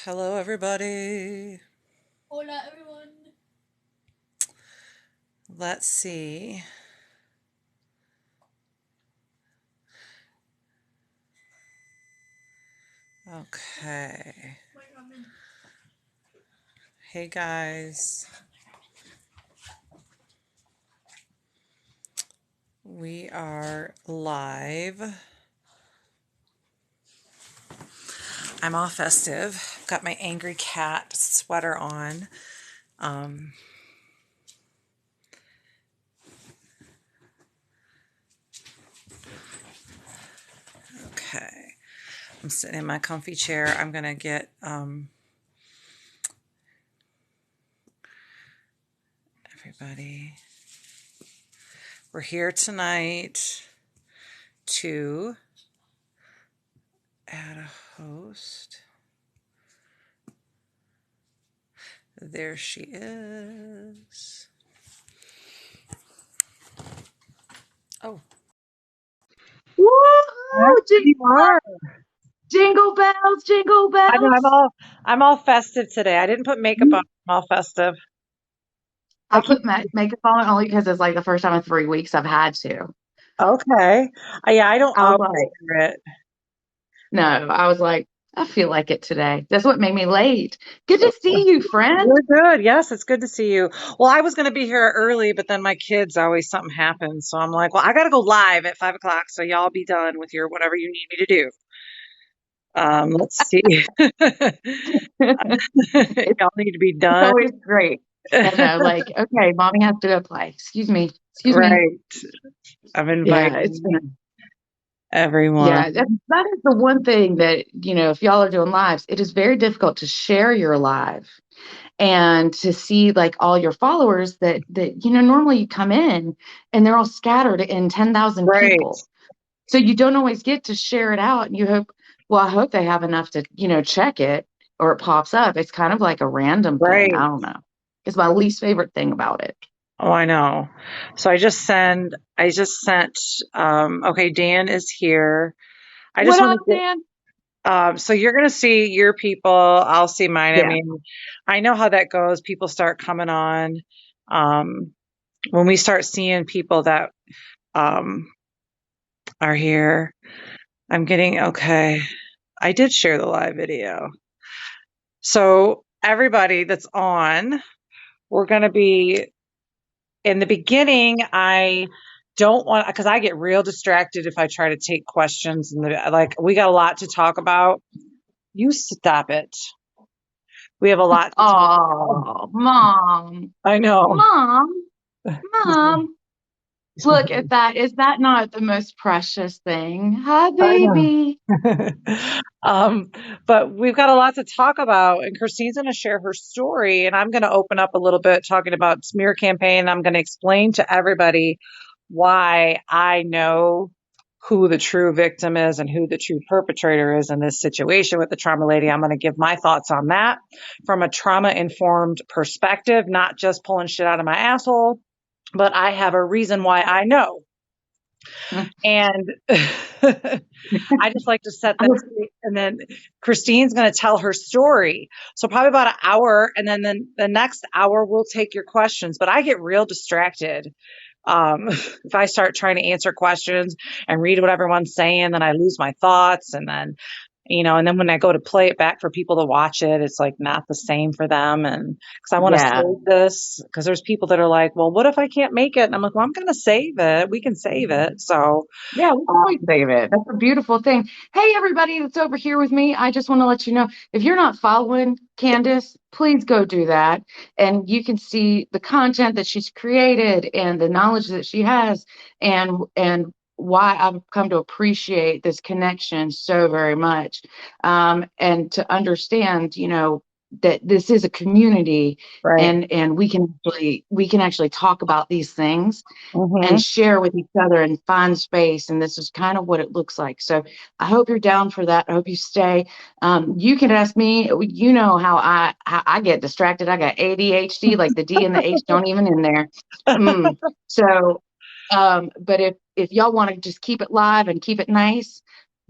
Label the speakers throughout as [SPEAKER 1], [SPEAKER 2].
[SPEAKER 1] Hello, everybody.
[SPEAKER 2] Hola, everyone.
[SPEAKER 1] Let's see. Okay. Hey, guys. We are live. I'm all festive. Got my angry cat sweater on. Um, okay. I'm sitting in my comfy chair. I'm going to get everybody. We're here tonight to add a host. There she is. Oh,
[SPEAKER 2] Woohoo!
[SPEAKER 1] you are.
[SPEAKER 2] Jingle bells, jingle
[SPEAKER 1] I know
[SPEAKER 2] bells.
[SPEAKER 1] I'm all festive today. I didn't put makeup on. I'm all festive. I
[SPEAKER 2] I
[SPEAKER 1] keep
[SPEAKER 2] put makeup on only because it's like the first time in 3 weeks I've had to.
[SPEAKER 1] okay. Yeah, I don't
[SPEAKER 2] I was
[SPEAKER 1] always
[SPEAKER 2] like,
[SPEAKER 1] wear it.
[SPEAKER 2] no, I was like, I feel like it today. That's what made me late. Good to see you, friend.
[SPEAKER 1] You're good. Yes, it's good to see you. Well, I was going to be here early, but then my kids always something happens, so I'm like, well, I got to go live at 5 o'clock, so y'all be done with your whatever you need me to do. Let's see.
[SPEAKER 2] It's
[SPEAKER 1] Y'all need to be done.
[SPEAKER 2] always great. I know, like, okay, mommy has to go play. Excuse me. Excuse me.
[SPEAKER 1] Right. I'm
[SPEAKER 2] Yeah, it's
[SPEAKER 1] inviting
[SPEAKER 2] been
[SPEAKER 1] everyone.
[SPEAKER 2] Yeah, that is the one thing that, if y'all are doing lives, it is very difficult to share your live and to see like all your followers that normally you come in and they're all scattered in 10,000
[SPEAKER 1] Right.
[SPEAKER 2] people. So you don't always get to share it out and you hope, well, I hope they have enough to, check it or it pops up. It's kind of like a random thing.
[SPEAKER 1] Right.
[SPEAKER 2] I don't know. It's my least favorite thing about it.
[SPEAKER 1] Oh, I know. So I just sent, okay, Dan is here. I just
[SPEAKER 2] What
[SPEAKER 1] want
[SPEAKER 2] up,
[SPEAKER 1] to
[SPEAKER 2] Dan?
[SPEAKER 1] get, so you're going to see your people. I'll see mine. I
[SPEAKER 2] Yeah.
[SPEAKER 1] mean, I know how that goes. People start coming on. Um, when we start seeing people that, um, are here, I'm getting, okay. I did share the live video. So everybody that's on, we're going to be in the beginning. I don't want, because I get real distracted if I try to take questions and like we got a lot to talk about. You stop it. We have a lot to talk about.
[SPEAKER 2] Oh, mom,
[SPEAKER 1] I know.
[SPEAKER 2] mom, mom. Look at that. Is that not the most precious thing? Hi,
[SPEAKER 1] I know.
[SPEAKER 2] baby.
[SPEAKER 1] um, but we've got a lot to talk about, and Christine's going to share her story, and I'm going to open up a little bit talking about smear campaign. I'm going to explain to everybody why I know who the true victim is and who the true perpetrator is in this situation with the trauma lady. I'm going to give my thoughts on that from a trauma informed perspective, not just pulling shit out of my asshole, but I have a reason why I know. And I just like to set that stage. And then Christine's going to tell her story. So probably about an hour. And then the next hour, we'll take your questions. But I get real distracted. If I start trying to answer questions and read what everyone's saying, then I lose my thoughts. And then and then when I go to play it back for people to watch it, it's like not the same for them. And because I want to
[SPEAKER 2] Yeah.
[SPEAKER 1] save this, because there's people that are like, well, what if I can't make it? And I'm like, well, I'm going to save it. We can save it. So,
[SPEAKER 2] Yeah, we can always save it. That's a beautiful thing. Hey, everybody that's over here with me, I just want to let you know if you're not following Candace, please go do that. And you can see the content that she's created and the knowledge that she has and why I've come to appreciate this connection so very much. And to understand, that this is a community
[SPEAKER 1] right.
[SPEAKER 2] and we can actually talk about these things
[SPEAKER 1] Hmm.
[SPEAKER 2] and share with each other and find space. And this is kind of what it looks like. So I hope you're down for that. I hope you stay. You can ask me. You know how I get distracted. I got ADHD, like the D and the H don't even in there. Mm. So, but if y'all want to just keep it live and keep it nice,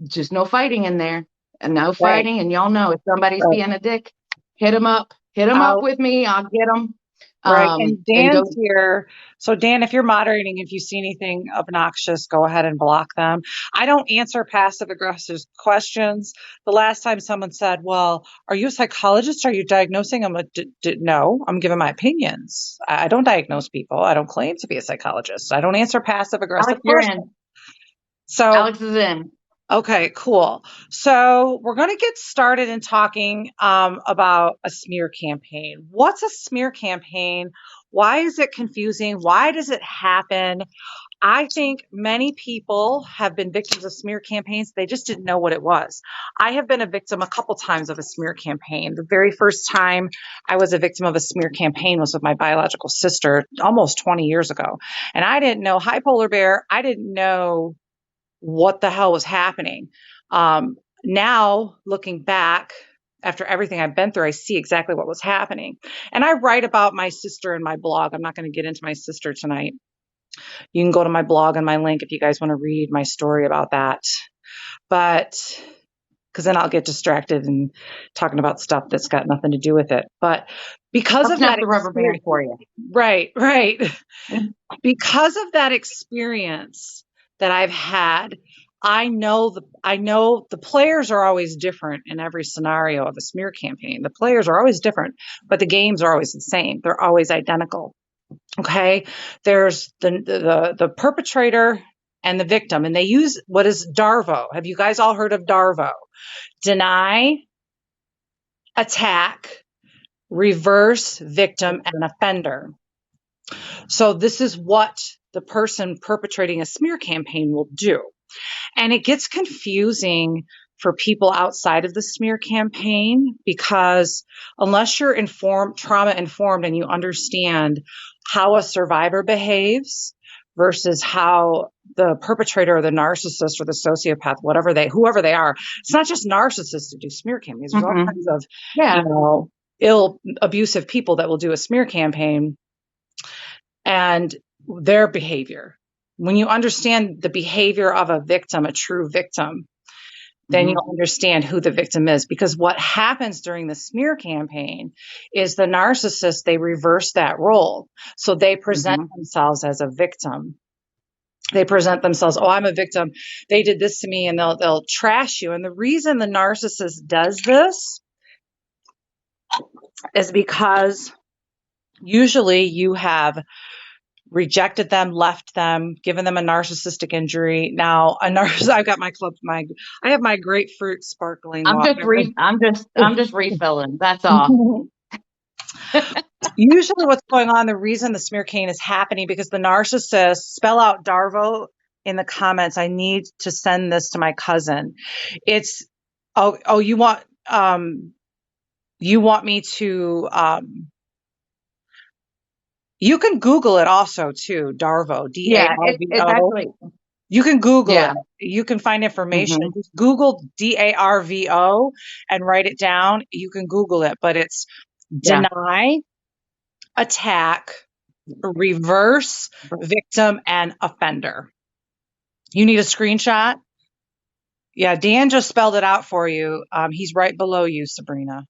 [SPEAKER 2] just no fighting in there. and no
[SPEAKER 1] Right.
[SPEAKER 2] fighting. And y'all know if somebody's
[SPEAKER 1] Right.
[SPEAKER 2] being a dick, hit them up
[SPEAKER 1] I'll
[SPEAKER 2] with me. I'll get them.
[SPEAKER 1] Right. And
[SPEAKER 2] And
[SPEAKER 1] Dan's
[SPEAKER 2] go.
[SPEAKER 1] here. So, Dan, if you're moderating, if you see anything obnoxious, go ahead and block them. I don't answer passive aggressive questions. The last time someone said, well, are you a psychologist? Are you diagnosing? I'm like, no, I'm giving my opinions. I don't diagnose people. I don't claim to be a psychologist. I don't answer passive aggressive
[SPEAKER 2] Alex, you're
[SPEAKER 1] questions.
[SPEAKER 2] in.
[SPEAKER 1] So,
[SPEAKER 2] Alex is in.
[SPEAKER 1] okay, cool. So we're going to get started in talking about a smear campaign. What's a smear campaign? Why is it confusing? Why does it happen? I think many people have been victims of smear campaigns. They just didn't know what it was. I have been a victim a couple times of a smear campaign. The very first time I was a victim of a smear campaign was with my biological sister almost 20 years ago. And I didn't know, hi, Polar Bear, I didn't know what the hell was happening. Now, looking back, after everything I've been through, I see exactly what was happening. And I write about my sister in my blog. I'm not going to get into my sister tonight. You can go to my blog and my link if you guys want to read my story about that. But because then I'll get distracted and talking about stuff that's got nothing to do with it. But because
[SPEAKER 2] I'll
[SPEAKER 1] of
[SPEAKER 2] snap
[SPEAKER 1] that
[SPEAKER 2] the rubber band
[SPEAKER 1] experience,
[SPEAKER 2] for you.
[SPEAKER 1] right. Because of that experience that I've had, I know the players are always different in every scenario of a smear campaign. The players are always different, but the games are always the same. They're always identical. Okay. There's the perpetrator and the victim, and they use what is DARVO. Have you guys all heard of DARVO? Deny, attack, reverse, victim, and offender. So this is what the person perpetrating a smear campaign will do. And it gets confusing for people outside of the smear campaign because unless you're informed, trauma informed, and you understand how a survivor behaves versus how the perpetrator or the narcissist or the sociopath, whoever they are, it's not just narcissists that do smear campaigns. There's all
[SPEAKER 2] Mm-hmm.
[SPEAKER 1] kinds of,
[SPEAKER 2] Yeah.
[SPEAKER 1] ill, abusive people that will do a smear campaign and their behavior. When you understand the behavior of a victim, a true victim, then
[SPEAKER 2] Mm-hmm.
[SPEAKER 1] you'll understand who the victim is. Because what happens during the smear campaign is the narcissist, they reverse that role. So they present
[SPEAKER 2] Mm-hmm.
[SPEAKER 1] themselves as a victim. They present themselves, oh, I'm a victim. They did this to me, and they'll trash you. And the reason the narcissist does this is because usually you have rejected them, left them, given them a narcissistic injury. Now, I've got I have my grapefruit sparkling water.
[SPEAKER 2] I'm just refilling. That's all.
[SPEAKER 1] Usually what's going on, the reason the smear campaign is happening because the narcissist, spell out Darvo in the comments. I need to send this to my cousin. It's, oh, you want me to, you can Google it also too, Darvo,
[SPEAKER 2] Yeah, it's
[SPEAKER 1] Darvo.
[SPEAKER 2] actually
[SPEAKER 1] You can Google it.
[SPEAKER 2] yeah.
[SPEAKER 1] You can find information.
[SPEAKER 2] Mm-hmm.
[SPEAKER 1] Just Google DARVO and write it down. You can Google it, but it's
[SPEAKER 2] Yeah.
[SPEAKER 1] deny, attack, reverse, victim, and offender. You need a screenshot? Yeah, Dan just spelled it out for you. He's right below you, Sabrina.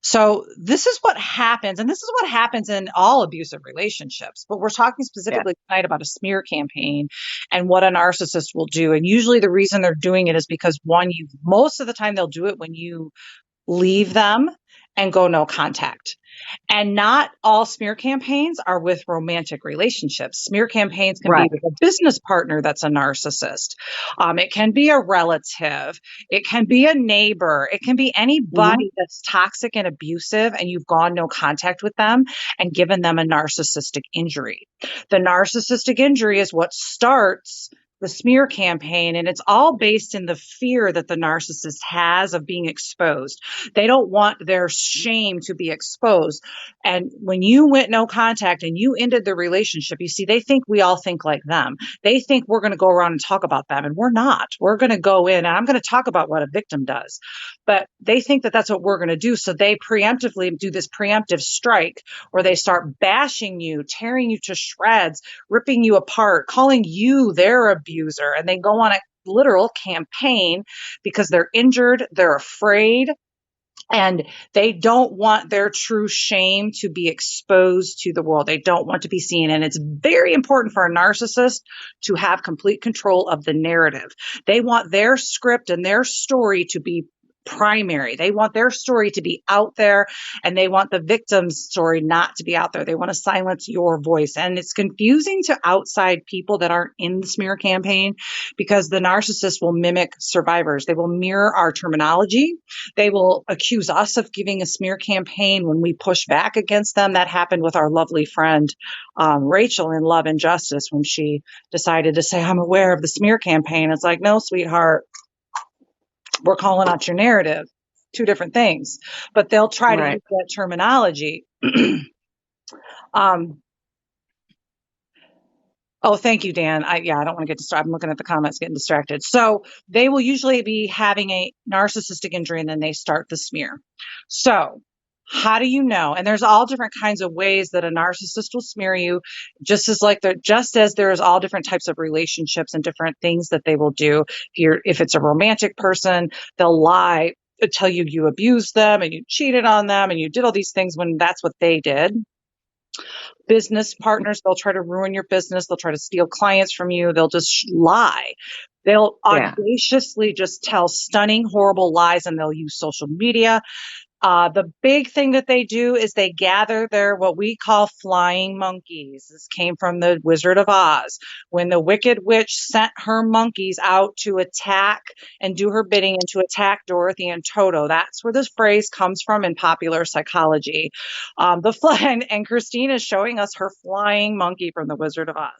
[SPEAKER 1] So this is what happens, and this is what happens in all abusive relationships. But we're talking
[SPEAKER 2] Yeah.
[SPEAKER 1] specifically tonight about a smear campaign and what a narcissist will do. And usually the reason they're doing it is because most of the time they'll do it when you leave them and go no contact. And not all smear campaigns are with romantic relationships. Smear campaigns can be
[SPEAKER 2] Right.
[SPEAKER 1] with a business partner that's a narcissist. It can be a relative. It can be a neighbor. It can be
[SPEAKER 2] Mm-hmm.
[SPEAKER 1] anybody that's toxic and abusive and you've gone no contact with them and given them a narcissistic injury. The narcissistic injury is what starts the smear campaign, and it's all based in the fear that the narcissist has of being exposed. They don't want their shame to be exposed. And when you went no contact and you ended the relationship, you see, they think we all think like them. They think we're going to go around and talk about them, and we're not. We're going to go in, and I'm going to talk about what a victim does. But they think that that's what we're going to do. So they preemptively do this preemptive strike where they start bashing you, tearing you to shreds, ripping you apart, calling you their abuser. And they go on a literal campaign because they're injured, they're afraid, and they don't want their true shame to be exposed to the world. They don't want to be seen. And it's very important for a narcissist to have complete control of the narrative. They want their script and their story to be primary. They want their story to be out there, and they want the victim's story not to be out there. They want to silence your voice. And it's confusing to outside people that aren't in the smear campaign because the narcissist will mimic survivors. They will mirror our terminology. They will accuse us of giving a smear campaign when we push back against them. That happened with our lovely friend, Rachel, in Love and Justice, when she decided to say, I'm aware of the smear campaign. It's like, no, sweetheart, we're calling out your narrative. Two different things. But they'll try to use
[SPEAKER 2] Right.
[SPEAKER 1] that terminology. um, Oh, thank you, Dan. I don't want to get distracted. I'm looking at the comments, getting distracted. So they will usually be having a narcissistic injury and then they start the smear. So how do you know? And there's all different kinds of ways that a narcissist will smear you, just as there's all different types of relationships and different things that they will do. If it's a romantic person, they'll lie, tell you you abused them and you cheated on them and you did all these things when that's what they did. Business partners, they'll try to ruin your business. They'll try to steal clients from you. They'll just lie. They'll
[SPEAKER 2] Yeah.
[SPEAKER 1] audaciously just tell stunning, horrible lies, and they'll use social media. The big thing that they do is they gather their what we call flying monkeys. This came from the Wizard of Oz, when the Wicked Witch sent her monkeys out to attack and do her bidding and to attack Dorothy and Toto. That's where this phrase comes from in popular psychology. And Christine is showing us her flying monkey from the Wizard of Oz.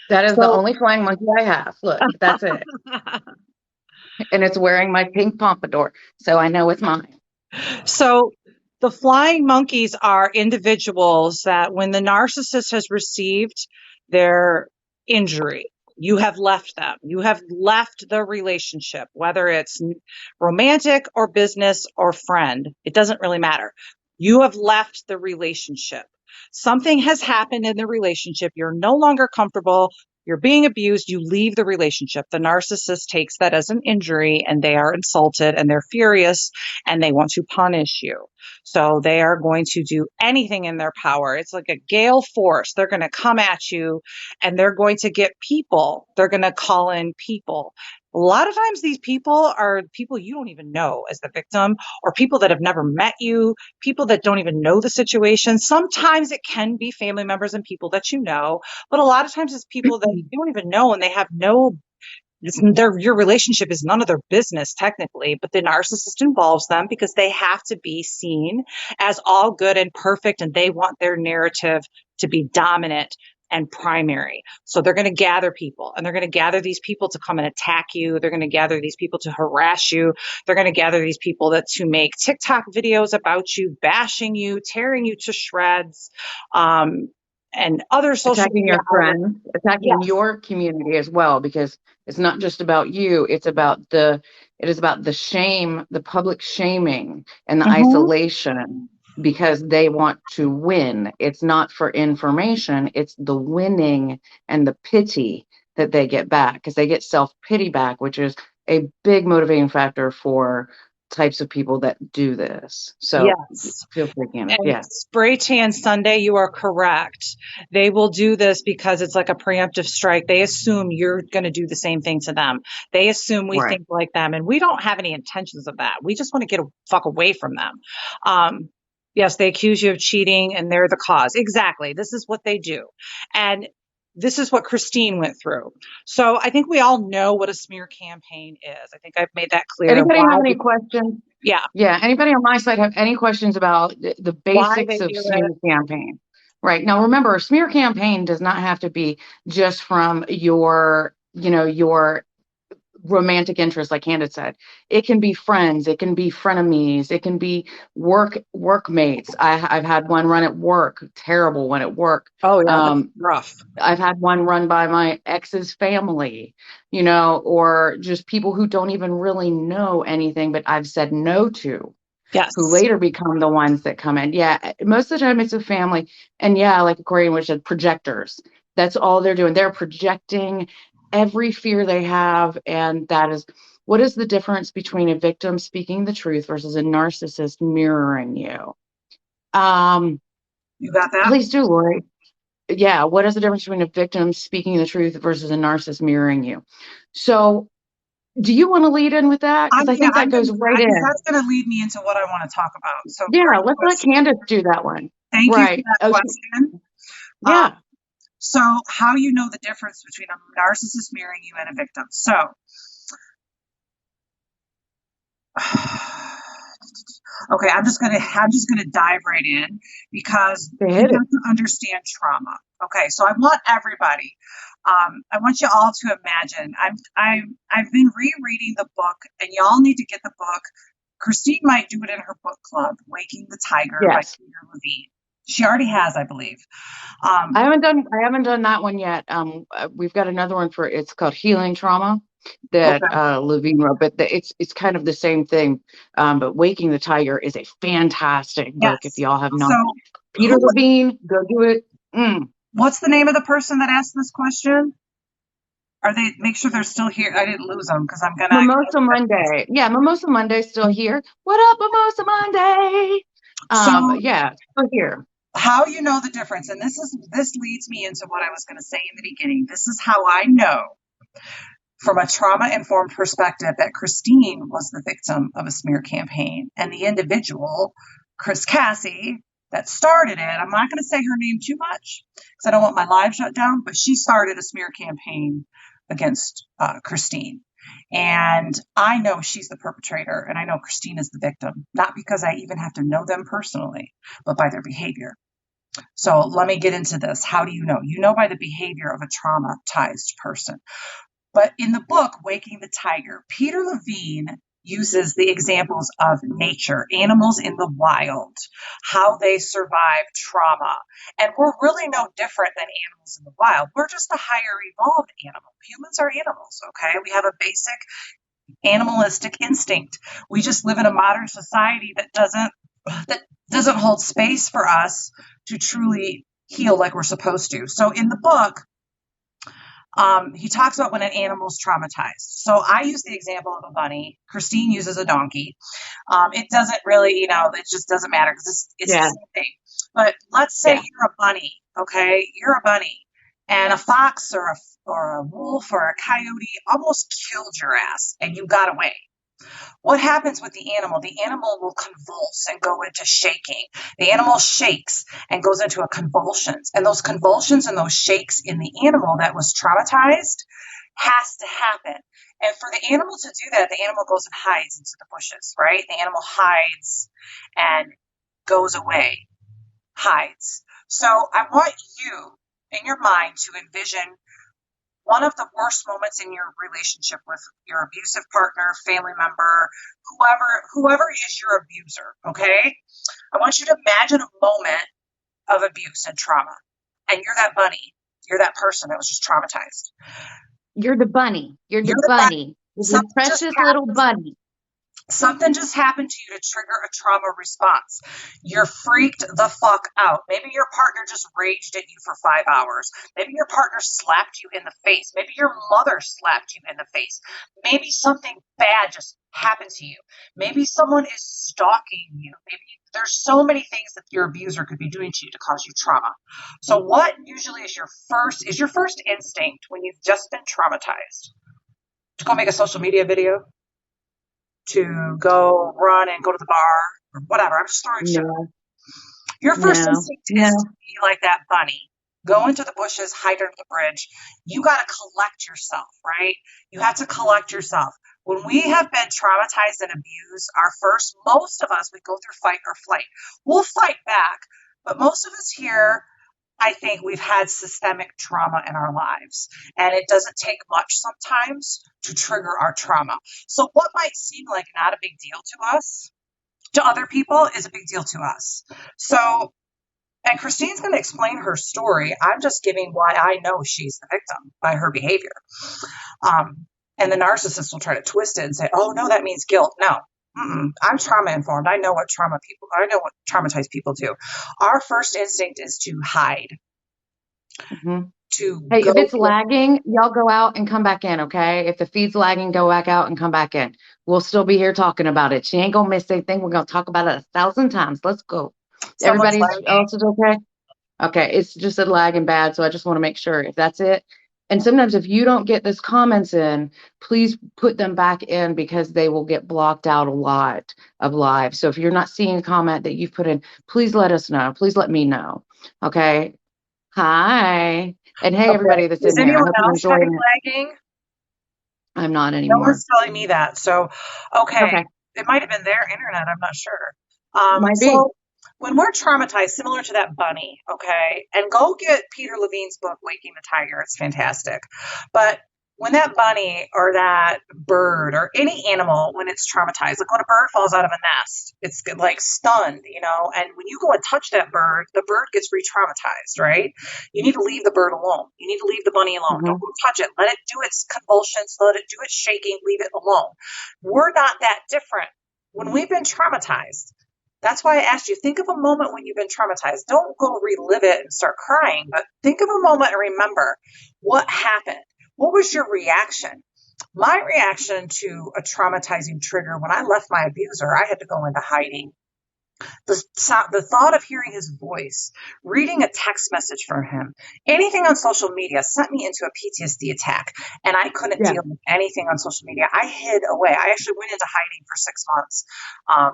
[SPEAKER 2] That is the
[SPEAKER 1] So,
[SPEAKER 2] only flying monkey I have. Look, that's it. And it's wearing my pink pompadour. So I know it's mine.
[SPEAKER 1] So the flying monkeys are individuals that when the narcissist has received their injury, you have left them. You have left the relationship, whether it's romantic or business or friend. It doesn't really matter. You have left the relationship. Something has happened in the relationship. You're no longer comfortable. You're being abused. You leave the relationship. The narcissist takes that as an injury and they are insulted and they're furious and they want to punish you. So they are going to do anything in their power. It's like a gale force. They're going to come at you and they're going to get people. They're going to call in people. A lot of times these people are people you don't even know as the victim, or people that have never met you, people that don't even know the situation. Sometimes it can be family members and people that you know, but a lot of times it's people that you don't even know and they have no your relationship is none of their business technically, but the narcissist involves them because they have to be seen as all good and perfect, and they want their narrative to be dominant and primary. So they're going to gather people, and they're going to gather these people to come and attack you. They're going to gather these people to harass you. They're going to gather these people to make TikTok videos about you, bashing you, tearing you to shreds, and other social
[SPEAKER 2] Attacking
[SPEAKER 1] media
[SPEAKER 2] your
[SPEAKER 1] outlets.
[SPEAKER 2] friends, attacking
[SPEAKER 1] Yes.
[SPEAKER 2] your community as well, because it's not just about you. It is about the shame, the public shaming and the
[SPEAKER 1] Mm-hmm.
[SPEAKER 2] isolation because they want to win. It's not for information. It's the winning and the pity that they get back because they get self-pity back, which is a big motivating factor for types of people that do this. So
[SPEAKER 1] Yes.
[SPEAKER 2] feel free, Candace.
[SPEAKER 1] And
[SPEAKER 2] Yeah,
[SPEAKER 1] spray tan Sunday, you are correct. They will do this because it's like a preemptive strike. They assume you're going to do the same thing to them. They assume we
[SPEAKER 2] right.
[SPEAKER 1] think like them, and we don't have any intentions of that. We just want to get a fuck away from them. Um, yes, they accuse you of cheating, and they're the cause. Exactly. This is what they do. And this is what Christine went through. So I think we all know what a smear campaign is. I think I've made that clear and
[SPEAKER 2] Anybody
[SPEAKER 1] why,
[SPEAKER 2] have any questions?
[SPEAKER 1] yeah,
[SPEAKER 2] Yeah, anybody on my side have any questions about the
[SPEAKER 1] why
[SPEAKER 2] basics
[SPEAKER 1] they
[SPEAKER 2] of
[SPEAKER 1] do
[SPEAKER 2] smear
[SPEAKER 1] it.
[SPEAKER 2] campaign? Right. Now remember, a smear campaign does not have to be just from your romantic interest, like Candace said. It can be friends, it can be frenemies, it can be workmates. I've had one run at work, terrible one at work.
[SPEAKER 1] Oh, yeah, that's
[SPEAKER 2] Um,
[SPEAKER 1] rough.
[SPEAKER 2] I've had one run by my ex's family, or just people who don't even really know anything, but I've said no to, who
[SPEAKER 1] Yes.
[SPEAKER 2] later become the ones that come in. Yeah, most of the time it's a family. And yeah, like Corey was said, projectors. That's all they're doing. They're projecting every fear they have. And that is, what is the difference between a victim speaking the truth versus a narcissist mirroring you? Um,
[SPEAKER 1] You got that?
[SPEAKER 2] please do, Lori. Yeah, what is the difference between a victim speaking the truth versus a narcissist mirroring you? So, do you want to lead in with that? Because I
[SPEAKER 1] Yeah,
[SPEAKER 2] think that goes right
[SPEAKER 1] because
[SPEAKER 2] in.
[SPEAKER 1] that's gonna lead me into what I want to talk about. So
[SPEAKER 2] Yeah,
[SPEAKER 1] great
[SPEAKER 2] let's let
[SPEAKER 1] question.
[SPEAKER 2] Candace do that one.
[SPEAKER 1] Thank you for
[SPEAKER 2] Right.
[SPEAKER 1] that
[SPEAKER 2] Oh,
[SPEAKER 1] question. Um,
[SPEAKER 2] yeah.
[SPEAKER 1] so how you know the difference between a narcissist mirroring you and a victim. So okay, I'm just gonna dive right in because
[SPEAKER 2] They
[SPEAKER 1] we
[SPEAKER 2] hit it.
[SPEAKER 1] have to understand trauma. Okay, so I want everybody, I want you all to imagine. I've been rereading the book, and y'all need to get the book. Christine might do it in her book club, Waking the Tiger by
[SPEAKER 2] Yes.
[SPEAKER 1] Peter Levine. She already has, I believe. Um,
[SPEAKER 2] I haven't done that one yet. We've got another one for it's called Healing Trauma that
[SPEAKER 1] okay,
[SPEAKER 2] Levine wrote, but it's kind of the same thing. But Waking the Tiger is a fantastic book. If
[SPEAKER 1] yes.
[SPEAKER 2] y'all have
[SPEAKER 1] So
[SPEAKER 2] not, Peter
[SPEAKER 1] who?
[SPEAKER 2] Levine, go do it. Mm.
[SPEAKER 1] What's the name of the person that asked this question? Are they? Make sure they're still here. I didn't lose them because I'm gonna.
[SPEAKER 2] Mimosa Monday. Yeah, Mimosa Monday's still here. What up, Mimosa Monday?
[SPEAKER 1] So
[SPEAKER 2] Yeah, still here.
[SPEAKER 1] how you know the difference, and this leads me into what I was going to say in the beginning. This is how I know from a trauma informed perspective that Christine was the victim of a smear campaign, and the individual, Chris Cassie, that started it. I'm not going to say her name too much because I don't want my live shut down, but she started a smear campaign against Christine. And I know she's the perpetrator, and I know Christine is the victim, not because I even have to know them personally, but by their behavior. So let me get into this. How do you know? You know by the behavior of a traumatized person. But in the book, Waking the Tiger, Peter Levine uses the examples of nature, animals in the wild, how they survive trauma. And we're really no different than animals in the wild. We're just a higher evolved animal. Humans are animals, okay? We have a basic animalistic instinct. We just live in a modern society that doesn't hold space for us to truly heal like we're supposed to. So in the book, he talks about when an animal's traumatized. So I use the example of a bunny. Christine uses a donkey. It doesn't really, it just doesn't matter because it's the
[SPEAKER 2] Yeah,
[SPEAKER 1] same thing. But let's say
[SPEAKER 2] yeah.
[SPEAKER 1] you're a bunny, okay? You're a bunny, and a fox or a wolf or a coyote almost killed your ass, and you got away. What happens with the animal? The animal will convulse and go into shaking. The animal shakes and goes into a convulsions. And those convulsions and those shakes in the animal that was traumatized has to happen. And for the animal to do that, the animal goes and hides into the bushes, right? The animal hides and goes away, hides. So I want you in your mind to envision one of the worst moments in your relationship with your abusive partner, family member, whoever is your abuser, okay? I want you to imagine a moment of abuse and trauma. And you're that bunny. You're that person that was just traumatized.
[SPEAKER 2] You're the bunny. You're the
[SPEAKER 1] You're the bunny.
[SPEAKER 2] bunny. You're the
[SPEAKER 1] Something just
[SPEAKER 2] precious little
[SPEAKER 1] happened.
[SPEAKER 2] bunny.
[SPEAKER 1] Something just happened to you to trigger a trauma response. You're freaked the fuck out. Maybe your partner just raged at you for 5 hours. Maybe your partner slapped you in the face. Maybe your mother slapped you in the face. Maybe something bad just happened to you. Maybe someone is stalking you. Maybe there's so many things that your abuser could be doing to you to cause you trauma. So what usually is your first instinct when you've just been traumatized? To go make a social media video? To go run and go to the bar or whatever. I'm just throwing shit.
[SPEAKER 2] No,
[SPEAKER 1] Your first
[SPEAKER 2] no,
[SPEAKER 1] instinct is to
[SPEAKER 2] no.
[SPEAKER 1] be like that bunny. Go into the bushes, hide under the bridge. You got to collect yourself, right? You have to collect yourself. When we have been traumatized and abused, most of us, we go through fight or flight. We'll fight back, but most of us here, I think we've had systemic trauma in our lives, and it doesn't take much sometimes to trigger our trauma. So, what might seem like not a big deal to us, to other people, is a big deal to us. So, and Christine's going to explain her story. I'm just giving why I know she's the victim by her behavior. And the narcissist will try to twist it and say, "Oh no, that means guilt." No, I'm trauma informed. I know what traumatized people do. Our first instinct is to hide.
[SPEAKER 2] Hmm.
[SPEAKER 1] to
[SPEAKER 2] Hey, if
[SPEAKER 1] go
[SPEAKER 2] it's lagging, y'all go out and come back in, okay? If the feed's lagging, go back out and come back in. We'll still be here talking about it. She ain't gonna miss anything. We're gonna talk about it 1,000 times. Let's go.
[SPEAKER 1] someone's
[SPEAKER 2] Everybody's
[SPEAKER 1] lagging.
[SPEAKER 2] else is okay? Okay, it's just a lagging bad, so I just want to make sure if that's it. And sometimes if you don't get those comments in, please put them back in because they will get blocked out a lot of live. So if you're not seeing a comment that you've put in, please let us know. Please let me know. Okay. Hi. And hey,
[SPEAKER 1] Okay.
[SPEAKER 2] everybody that's
[SPEAKER 1] Is
[SPEAKER 2] in here. I
[SPEAKER 1] anyone
[SPEAKER 2] hope you're
[SPEAKER 1] else having
[SPEAKER 2] enjoying it.
[SPEAKER 1] lagging?
[SPEAKER 2] I'm not
[SPEAKER 1] No
[SPEAKER 2] anymore.
[SPEAKER 1] one's telling me that. So, okay,
[SPEAKER 2] Okay.
[SPEAKER 1] it might have been their internet. I'm not sure.
[SPEAKER 2] Might be.
[SPEAKER 1] So when we're traumatized, similar to that bunny, okay, and go get Peter Levine's book, Waking the Tiger. It's fantastic. But when that bunny or that bird or any animal, when it's traumatized, like when a bird falls out of a nest, it's like stunned, and when you go and touch that bird, the bird gets re-traumatized, right? You need to leave the bird alone. You need to leave the bunny alone. Don't
[SPEAKER 2] Hmm.
[SPEAKER 1] go touch it. Let it do its convulsions. Let it do its shaking. Leave it alone. We're not that different when we've been traumatized. That's why I asked you, think of a moment when you've been traumatized. Don't go relive it and start crying, but think of a moment and remember what happened. What was your reaction? My reaction to a traumatizing trigger when I left my abuser, I had to go into hiding. The thought of hearing his voice, reading a text message from him, anything on social media sent me into a PTSD attack, and I couldn't
[SPEAKER 2] Yeah.
[SPEAKER 1] deal with anything on social media. I hid away. I actually went into hiding for 6 months,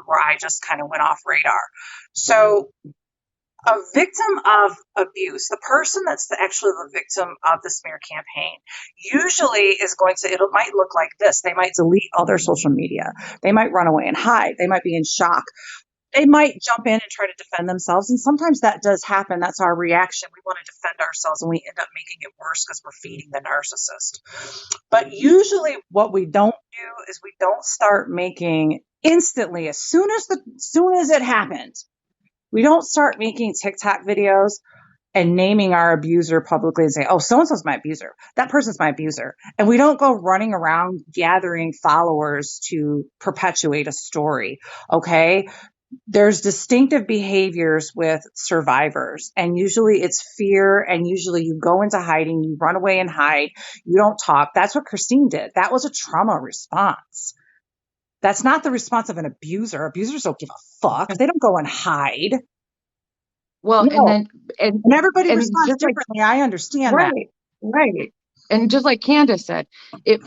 [SPEAKER 1] where I just kind of went off radar. So a victim of abuse, the person that's actually the victim of the smear campaign, usually is going to, it might look like this. They might delete all their social media. They might run away and hide. They might be in shock. They might jump in and try to defend themselves. And sometimes that does happen. That's our reaction. We want to defend ourselves and we end up making it worse because we're feeding the narcissist. But usually what we don't do is we don't start making instantly as soon as it happens. We don't start making TikTok videos and naming our abuser publicly and say, oh, so and so's my abuser. That person's my abuser. And we don't go running around gathering followers to perpetuate a story. Okay. There's distinctive behaviors with survivors, and usually it's fear, and usually you go into hiding, you run away and hide, you don't talk. That's what Christine did. That was a trauma response. That's not the response of an abuser. Abusers don't give a fuck. They don't go and hide.
[SPEAKER 2] Well, and
[SPEAKER 1] No.
[SPEAKER 2] then and
[SPEAKER 1] And everybody
[SPEAKER 2] and
[SPEAKER 1] responds
[SPEAKER 2] just like
[SPEAKER 1] differently. I understand that.
[SPEAKER 2] right, right. And just like Candace said, it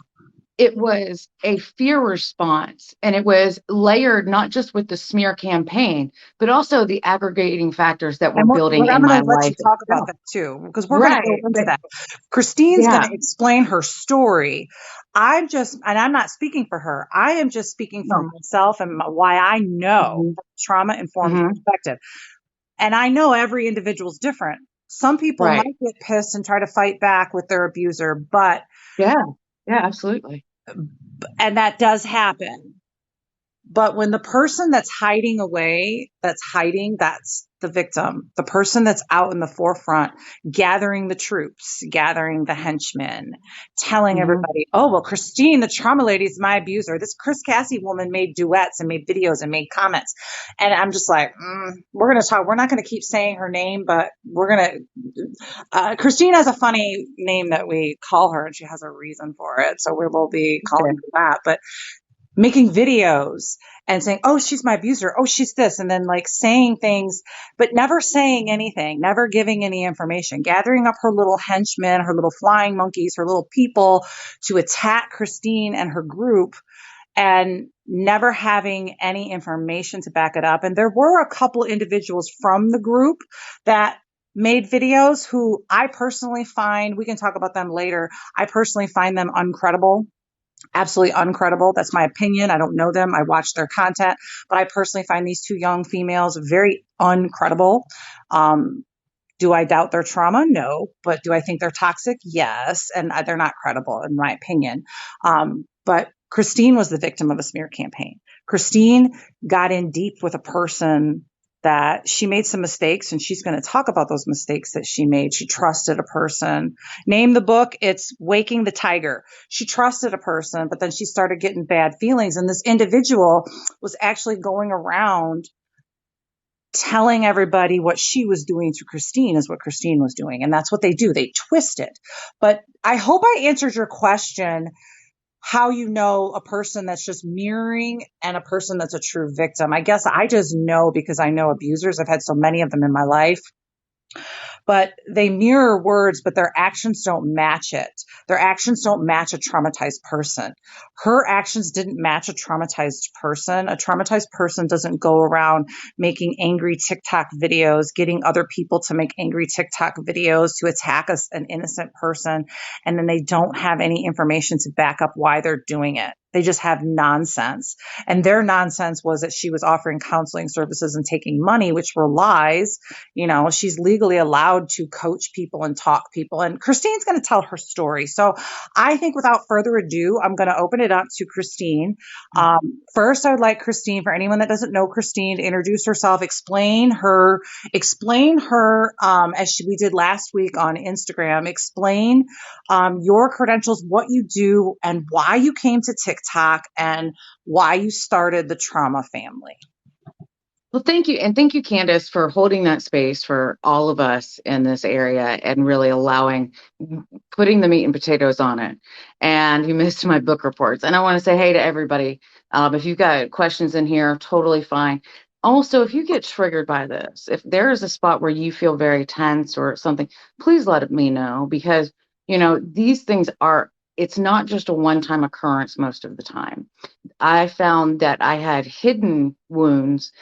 [SPEAKER 2] it was a fear response and it was layered not just with the smear campaign, but also the aggregating factors that were
[SPEAKER 1] And
[SPEAKER 2] building
[SPEAKER 1] I'm
[SPEAKER 2] in
[SPEAKER 1] going
[SPEAKER 2] my
[SPEAKER 1] to let you
[SPEAKER 2] life
[SPEAKER 1] talk about
[SPEAKER 2] itself.
[SPEAKER 1] that too, because we're going to go
[SPEAKER 2] Right.
[SPEAKER 1] into
[SPEAKER 2] But
[SPEAKER 1] that. Christine's going
[SPEAKER 2] yeah.
[SPEAKER 1] to explain her story. And I'm not speaking for her. I am just speaking for
[SPEAKER 2] No.
[SPEAKER 1] myself and why I know
[SPEAKER 2] Hmm.
[SPEAKER 1] trauma informed
[SPEAKER 2] Hmm.
[SPEAKER 1] perspective. And I know every individual's different. Some people
[SPEAKER 2] Right.
[SPEAKER 1] might get pissed and try to fight back with their abuser,
[SPEAKER 2] Yeah. Yeah, absolutely.
[SPEAKER 1] and that does happen. But when the person that's hiding away, that's the victim. The person that's out in the forefront, gathering the troops, gathering the henchmen, telling
[SPEAKER 2] Hmm.
[SPEAKER 1] everybody, oh, well, Christine, the trauma lady, is my abuser. This Chris Cassie woman made duets and made videos and made comments. And I'm just like, we're going to talk. We're not going to keep saying her name, but we're going Christine has a funny name that we call her, and she has a reason for it. So we will be calling
[SPEAKER 2] Okay.
[SPEAKER 1] her that. But making videos and saying, oh, she's my abuser. Oh, she's this. And then like saying things, but never saying anything, never giving any information, gathering up her little henchmen, her little flying monkeys, her little people to attack Christine and her group, and never having any information to back it up. And there were a couple individuals from the group that made videos who I personally find, we can talk about them later. I personally find them uncredible, absolutely uncredible. That's my opinion. I don't know them. I watch their content, but I personally find these two young females very uncredible. Um, do I doubt their trauma? No. But do I think they're toxic? Yes. And they're not credible, in my opinion. But Christine was the victim of a smear campaign. Christine got in deep with a person that she made some mistakes, and she's going to talk about those mistakes that she made. She trusted a person. Name the book. It's Waking the Tiger. She trusted a person, but then she started getting bad feelings. And this individual was actually going around telling everybody what she was doing to Christine is what Christine was doing. And that's what they do. They twist it. But I hope I answered your question, how you know a person that's just mirroring and a person that's a true victim. I guess I just know because I know abusers. I've had so many of them in my life, but they mirror words, but their actions don't match it. Their actions don't match a traumatized person. Her actions didn't match a traumatized person. A traumatized person doesn't go around making angry TikTok videos, getting other people to make angry TikTok videos to attack an innocent person. And then they don't have any information to back up why they're doing it. They just have nonsense. And their nonsense was that she was offering counseling services and taking money, which were lies. You know, she's legally allowed to coach people and talk people. And Christine's going to tell her story. So I think without further ado, I'm going to open it up to Christine. First, I would like Christine, for anyone that doesn't know Christine, to introduce herself, explain her, we did last week on Instagram, explain your credentials, what you do, and why you came to TikTok and why you started the Trauma Family.
[SPEAKER 2] Well, thank you. And thank you, Candace, for holding that space for all of us in this area and really putting the meat and potatoes on it. And you missed my book reports. And I want to say hey to everybody. If you've got questions in here, totally fine. Also, if you get triggered by this, if there is a spot where you feel very tense or something, please let me know because, these things it's not just a one-time occurrence most of the time. I found that I had hidden wounds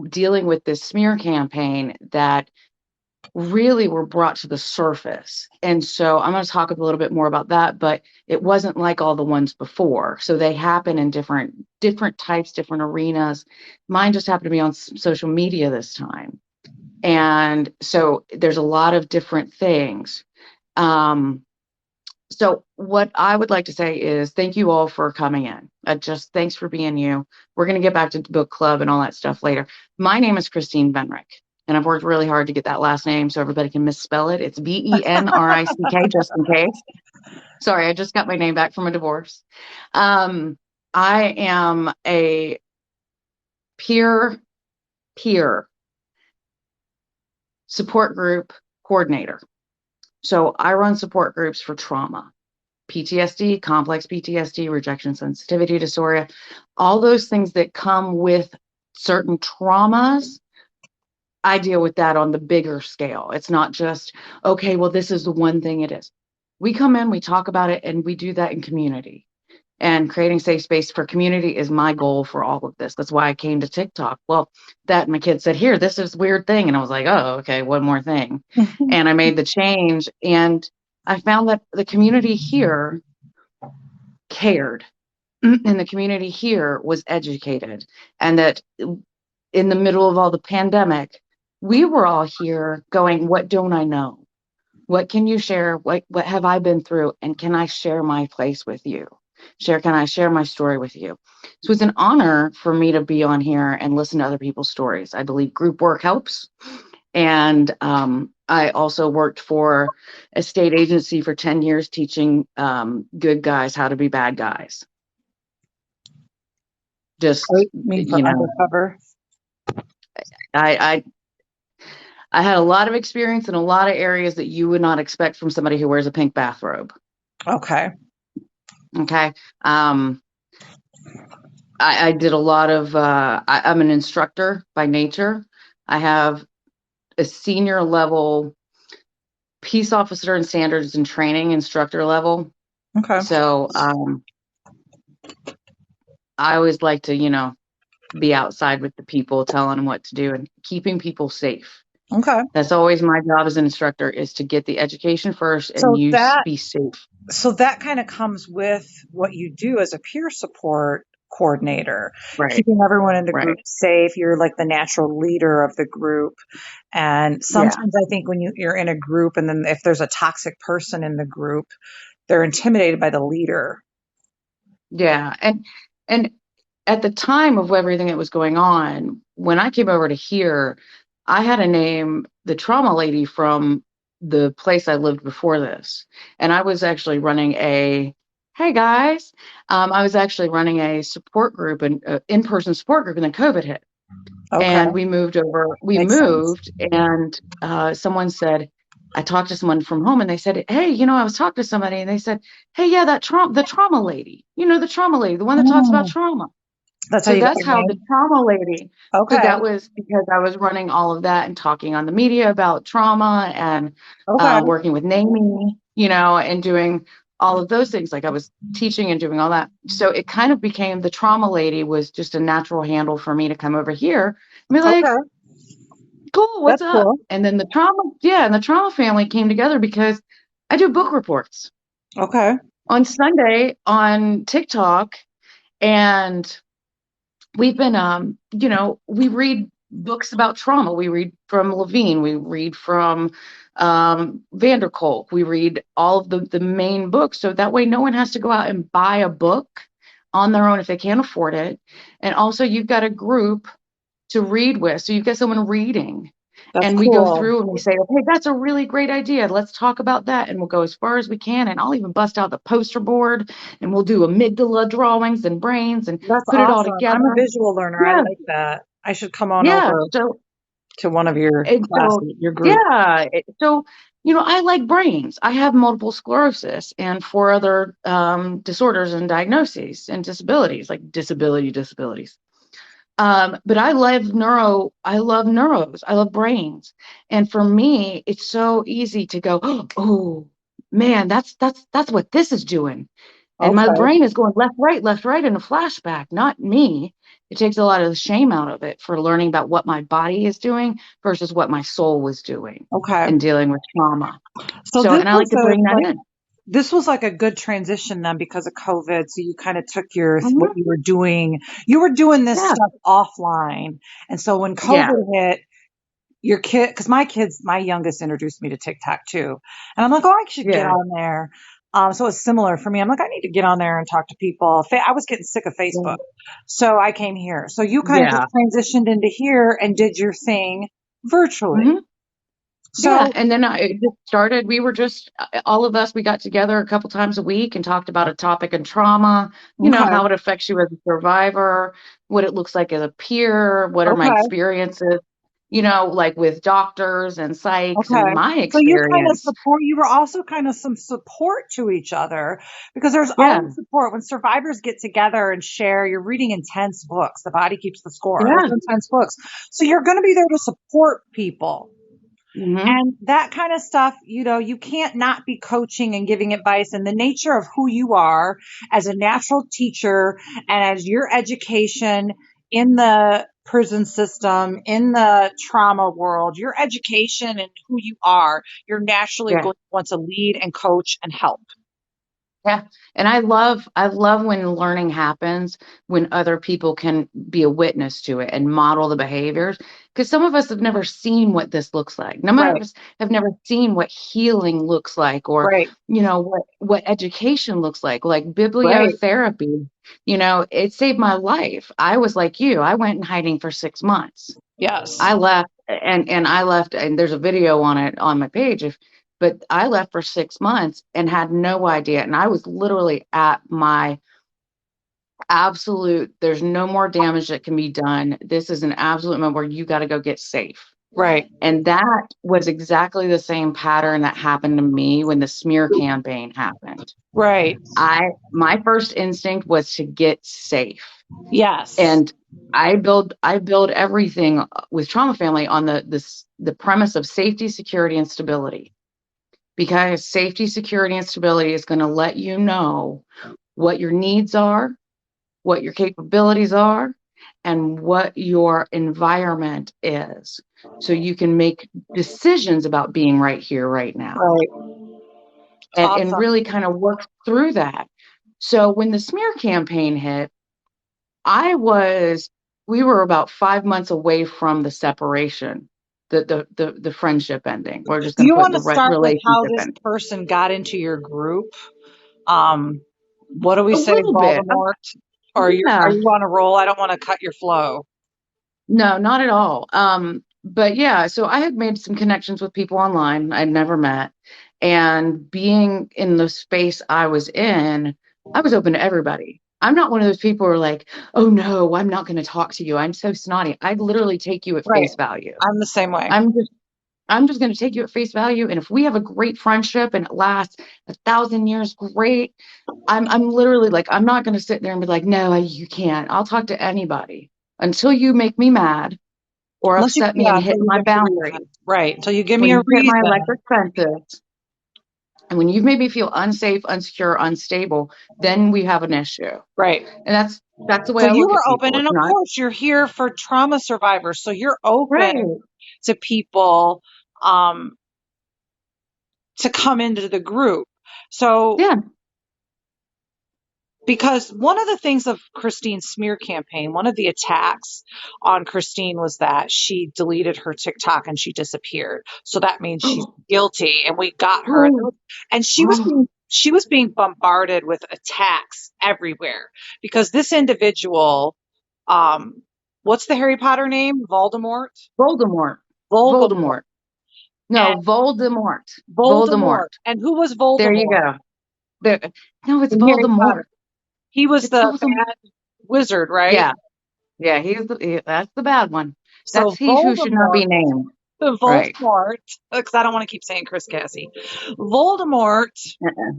[SPEAKER 2] dealing with this smear campaign that really were brought to the surface. And so I'm going to talk a little bit more about that, but it wasn't like all the ones before. So they happen in different types, different arenas. Mine just happened to be on social media this time. And so there's a lot of different things. So what I would like to say is thank you all for coming in. Thanks for being you. We're going to get back to book club and all that stuff later. My name is Christine Benrick, and I've worked really hard to get that last name so everybody can misspell it. It's Benrick, just in case. Sorry, I just got my name back from a divorce. I am a peer support group coordinator. So I run support groups for trauma. PTSD, complex PTSD, rejection sensitivity disorder, all those things that come with certain traumas. I deal with that on the bigger scale. It's not just, okay, well, this is the one thing it is. We come in, we talk about it, and we do that in community. And creating safe space for community is my goal for all of this. That's why I came to TikTok. Well, my kid said, here, this is weird thing. And I was like, oh, okay, one more thing. And I made the change. And I found that the community here cared and the community here was educated, and that in the middle of all the pandemic, we were all here going, what don't I know? What can you share? What have I been through? And can I share my place with you? Can I share my story with you? So it's an honor for me to be on here and listen to other people's stories. I believe group work helps. And I also worked for a state agency for 10 years teaching good guys how to be bad guys.
[SPEAKER 1] Undercover.
[SPEAKER 2] I had a lot of experience in a lot of areas that you would not expect from somebody who wears a pink bathrobe.
[SPEAKER 1] Okay.
[SPEAKER 2] I did a lot of, I'm an instructor by nature. I have a senior level peace officer and standards and training instructor level.
[SPEAKER 1] Okay.
[SPEAKER 2] So I always like to, be outside with the people, telling them what to do and keeping people safe.
[SPEAKER 1] Okay.
[SPEAKER 2] That's always my job as an instructor, is to get the education first and be safe.
[SPEAKER 1] So that kind of comes with what you do as a peer support coordinator,
[SPEAKER 2] Right.
[SPEAKER 1] Keeping everyone in the group safe. You're like the natural leader of the group. And sometimes I think when you're in a group, and then if there's a toxic person in the group, they're intimidated by the leader.
[SPEAKER 2] Yeah. And at the time of everything that was going on, when I came over to here, I had to name the trauma lady from the place I lived before this. And I was actually running hey guys, I was actually running a support group, an in-person support group, and then COVID hit.
[SPEAKER 1] Okay.
[SPEAKER 2] and we
[SPEAKER 1] Makes sense.
[SPEAKER 2] moved, and someone said, I talked to someone from home, and they said, hey, I was talking to somebody, and they said, hey, yeah, the trauma lady, the trauma lady, the one that talks about
[SPEAKER 1] Mm,
[SPEAKER 2] trauma.
[SPEAKER 1] that's how
[SPEAKER 2] So
[SPEAKER 1] you got
[SPEAKER 2] that's
[SPEAKER 1] your
[SPEAKER 2] how the
[SPEAKER 1] name?
[SPEAKER 2] trauma lady. So
[SPEAKER 1] Okay.
[SPEAKER 2] that was because I was running all of that and talking on the media about trauma, and
[SPEAKER 1] Okay.
[SPEAKER 2] working with naming, and doing all of those things. Like I was teaching and doing all that. So it kind of became the trauma lady was just a natural handle for me to come over here and be like,
[SPEAKER 1] Okay.
[SPEAKER 2] cool, what's
[SPEAKER 1] That's
[SPEAKER 2] up?
[SPEAKER 1] cool.
[SPEAKER 2] And then the trauma family came together because I do book reports
[SPEAKER 1] Okay.
[SPEAKER 2] on Sunday on TikTok, and we've been we read books about trauma. We read from Levine, we read from Vanderkolk, we read all of the main books, so that way no one has to go out and buy a book on their own if they can't afford it. And also you've got a group to read with, so you've got someone reading,
[SPEAKER 1] That's
[SPEAKER 2] and we go
[SPEAKER 1] cool.
[SPEAKER 2] through and we say, okay, that's a really great idea, let's talk about that, and we'll go as far as we can, and I'll even bust out the poster board, and we'll do amygdala drawings and brains and
[SPEAKER 1] That's
[SPEAKER 2] put it all
[SPEAKER 1] awesome. I'm a
[SPEAKER 2] together.
[SPEAKER 1] visual learner. I
[SPEAKER 2] Yeah,
[SPEAKER 1] like that. I should come on
[SPEAKER 2] yeah.
[SPEAKER 1] over to one of your
[SPEAKER 2] And so,
[SPEAKER 1] classes, your group.
[SPEAKER 2] yeah. I like brains. I have multiple sclerosis and four other disorders and diagnoses and disabilities, like disabilities. But I love neuros, I love brains. And for me, it's so easy to go, oh man, that's what this is doing. And my
[SPEAKER 1] Okay.
[SPEAKER 2] brain is going left, right in a flashback, not me. It takes a lot of the shame out of it for learning about what my body is doing versus what my soul was doing
[SPEAKER 1] Okay.
[SPEAKER 2] and dealing with trauma.
[SPEAKER 1] So
[SPEAKER 2] So,
[SPEAKER 1] this
[SPEAKER 2] and I like
[SPEAKER 1] was
[SPEAKER 2] to bring that
[SPEAKER 1] like
[SPEAKER 2] in.
[SPEAKER 1] this was like a good transition then because of COVID. So you kind of took your what
[SPEAKER 2] Mhm.
[SPEAKER 1] you were doing. You were doing this
[SPEAKER 2] Yeah.
[SPEAKER 1] stuff offline. And so when
[SPEAKER 2] Yeah.
[SPEAKER 1] COVID hit, your kid, because my youngest introduced me to TikTok too. And I'm like, oh, I should get
[SPEAKER 2] Yeah.
[SPEAKER 1] on there. So it's similar for me. I'm like, I need to get on there and talk to people. I was getting sick of Facebook. So I came here. So you kind of just
[SPEAKER 2] Yeah.
[SPEAKER 1] transitioned into here and did your thing virtually.
[SPEAKER 2] Hmm. Yeah,
[SPEAKER 1] So,
[SPEAKER 2] and then it just started. We were just all of us. We got together a couple times a week and talked about a topic in trauma.
[SPEAKER 1] okay,
[SPEAKER 2] How it affects you as a survivor, what it looks like as a peer, what are my
[SPEAKER 1] okay,
[SPEAKER 2] experiences, like with doctors and psychs and
[SPEAKER 1] okay.
[SPEAKER 2] my
[SPEAKER 1] So
[SPEAKER 2] experience.
[SPEAKER 1] you were also kind of some support to each other because there's
[SPEAKER 2] Yeah,
[SPEAKER 1] always support when survivors get together and share. You're reading intense books. The body keeps the score. Those
[SPEAKER 2] yeah,
[SPEAKER 1] are intense books. So you're going to be there to support people.
[SPEAKER 2] hmm,
[SPEAKER 1] And that kind of stuff, you can't not be coaching and giving advice. And the nature of who you are as a natural teacher and as your education in the prison system, in the trauma world, your education and who you are, you're naturally
[SPEAKER 2] yeah.
[SPEAKER 1] going to want to lead and coach and help.
[SPEAKER 2] Yeah. And I love when learning happens when other people can be a witness to it and model the behaviors. Because some of us have never seen what this looks like. None of
[SPEAKER 1] Right,
[SPEAKER 2] us have never seen what healing looks like, or,
[SPEAKER 1] right,
[SPEAKER 2] what education looks like
[SPEAKER 1] right.
[SPEAKER 2] bibliotherapy. It saved my life. I was like you. I went in hiding for 6 months.
[SPEAKER 1] Yes.
[SPEAKER 2] I left, and I left, and there's a video on it on my page. But I left for 6 months and had no idea. And I was literally at my absolute, there's no more damage that can be done. This is an absolute moment where you got to go get safe.
[SPEAKER 1] Right,
[SPEAKER 2] And that was exactly the same pattern that happened to me when the smear campaign happened.
[SPEAKER 1] right.
[SPEAKER 2] My first instinct was to get safe.
[SPEAKER 1] Yes.
[SPEAKER 2] And I build everything with Trauma Family on the premise of safety, security, and stability, because safety, security, and stability is going to let you know what your needs are, what your capabilities are, and what your environment is. So you can make decisions about being right here, right now,
[SPEAKER 1] Right.
[SPEAKER 2] and
[SPEAKER 1] Awesome.
[SPEAKER 2] really kind of work through that. So when the smear campaign hit, I was, we were about 5 months away from the separation, the friendship ending. We're just
[SPEAKER 1] Do
[SPEAKER 2] going to
[SPEAKER 1] you
[SPEAKER 2] put
[SPEAKER 1] want
[SPEAKER 2] the
[SPEAKER 1] to start with how
[SPEAKER 2] relationship
[SPEAKER 1] this
[SPEAKER 2] ending.
[SPEAKER 1] person got into your group? Um, what do we
[SPEAKER 2] A
[SPEAKER 1] say,
[SPEAKER 2] little bit.
[SPEAKER 1] Voldemort? Or are
[SPEAKER 2] Yeah.
[SPEAKER 1] you on a roll? I don't want to cut your flow.
[SPEAKER 2] No, not at all. But yeah, so I had made some connections with people online I'd never met. And being in the space I was in, I was open to everybody. I'm not one of those people who are like, oh no, I'm not going to talk to you. I'm so snotty. I literally take you at
[SPEAKER 1] Right.
[SPEAKER 2] face value.
[SPEAKER 1] I'm the same way.
[SPEAKER 2] I'm just I'm just going to take you at face value. And if we have a great friendship and it lasts 1,000 years, great. I'm literally like, I'm not going to sit there and be like, no, you can't. I'll talk to anybody until you make me mad or
[SPEAKER 1] Unless you,
[SPEAKER 2] upset me
[SPEAKER 1] yeah,
[SPEAKER 2] and
[SPEAKER 1] until
[SPEAKER 2] hit
[SPEAKER 1] you
[SPEAKER 2] my
[SPEAKER 1] give me a reason.
[SPEAKER 2] boundaries.
[SPEAKER 1] Right. Until you give me
[SPEAKER 2] When
[SPEAKER 1] a
[SPEAKER 2] you hit my
[SPEAKER 1] reason.
[SPEAKER 2] electric fences and when you've made me feel unsafe, unsecure, unstable, then we have an issue.
[SPEAKER 1] Right.
[SPEAKER 2] And that's the way
[SPEAKER 1] So
[SPEAKER 2] I
[SPEAKER 1] you
[SPEAKER 2] look at
[SPEAKER 1] were open,
[SPEAKER 2] people.
[SPEAKER 1] and
[SPEAKER 2] It's
[SPEAKER 1] of
[SPEAKER 2] not
[SPEAKER 1] course you're here for trauma survivors. So you're open
[SPEAKER 2] right.
[SPEAKER 1] to people um, to come into the group. So
[SPEAKER 2] Yeah.
[SPEAKER 1] because one of the things of Christine's smear campaign, one of the attacks on Christine was that she deleted her TikTok and she disappeared. So that means she's guilty, and we got her.
[SPEAKER 2] Oh,
[SPEAKER 1] And
[SPEAKER 2] oh,
[SPEAKER 1] she was being bombarded with attacks everywhere because this individual, um, what's the Harry Potter name? Voldemort.
[SPEAKER 2] Voldemort.
[SPEAKER 1] Voldemort.
[SPEAKER 2] Voldemort. No, Voldemort. Voldemort.
[SPEAKER 1] Voldemort. And who was
[SPEAKER 2] There you
[SPEAKER 1] Voldemort
[SPEAKER 2] go. There, no, it's
[SPEAKER 1] in Harry
[SPEAKER 2] Voldemort.
[SPEAKER 1] Potter? He was
[SPEAKER 2] It's
[SPEAKER 1] the
[SPEAKER 2] Voldemort.
[SPEAKER 1] bad wizard, right?
[SPEAKER 2] Yeah. Yeah, that's the bad one. That's
[SPEAKER 1] So
[SPEAKER 2] he who should not
[SPEAKER 1] Voldemort,
[SPEAKER 2] be named. Right.
[SPEAKER 1] Voldemort, because I don't want to keep saying Chris Cassie. Voldemort
[SPEAKER 2] Uh-uh.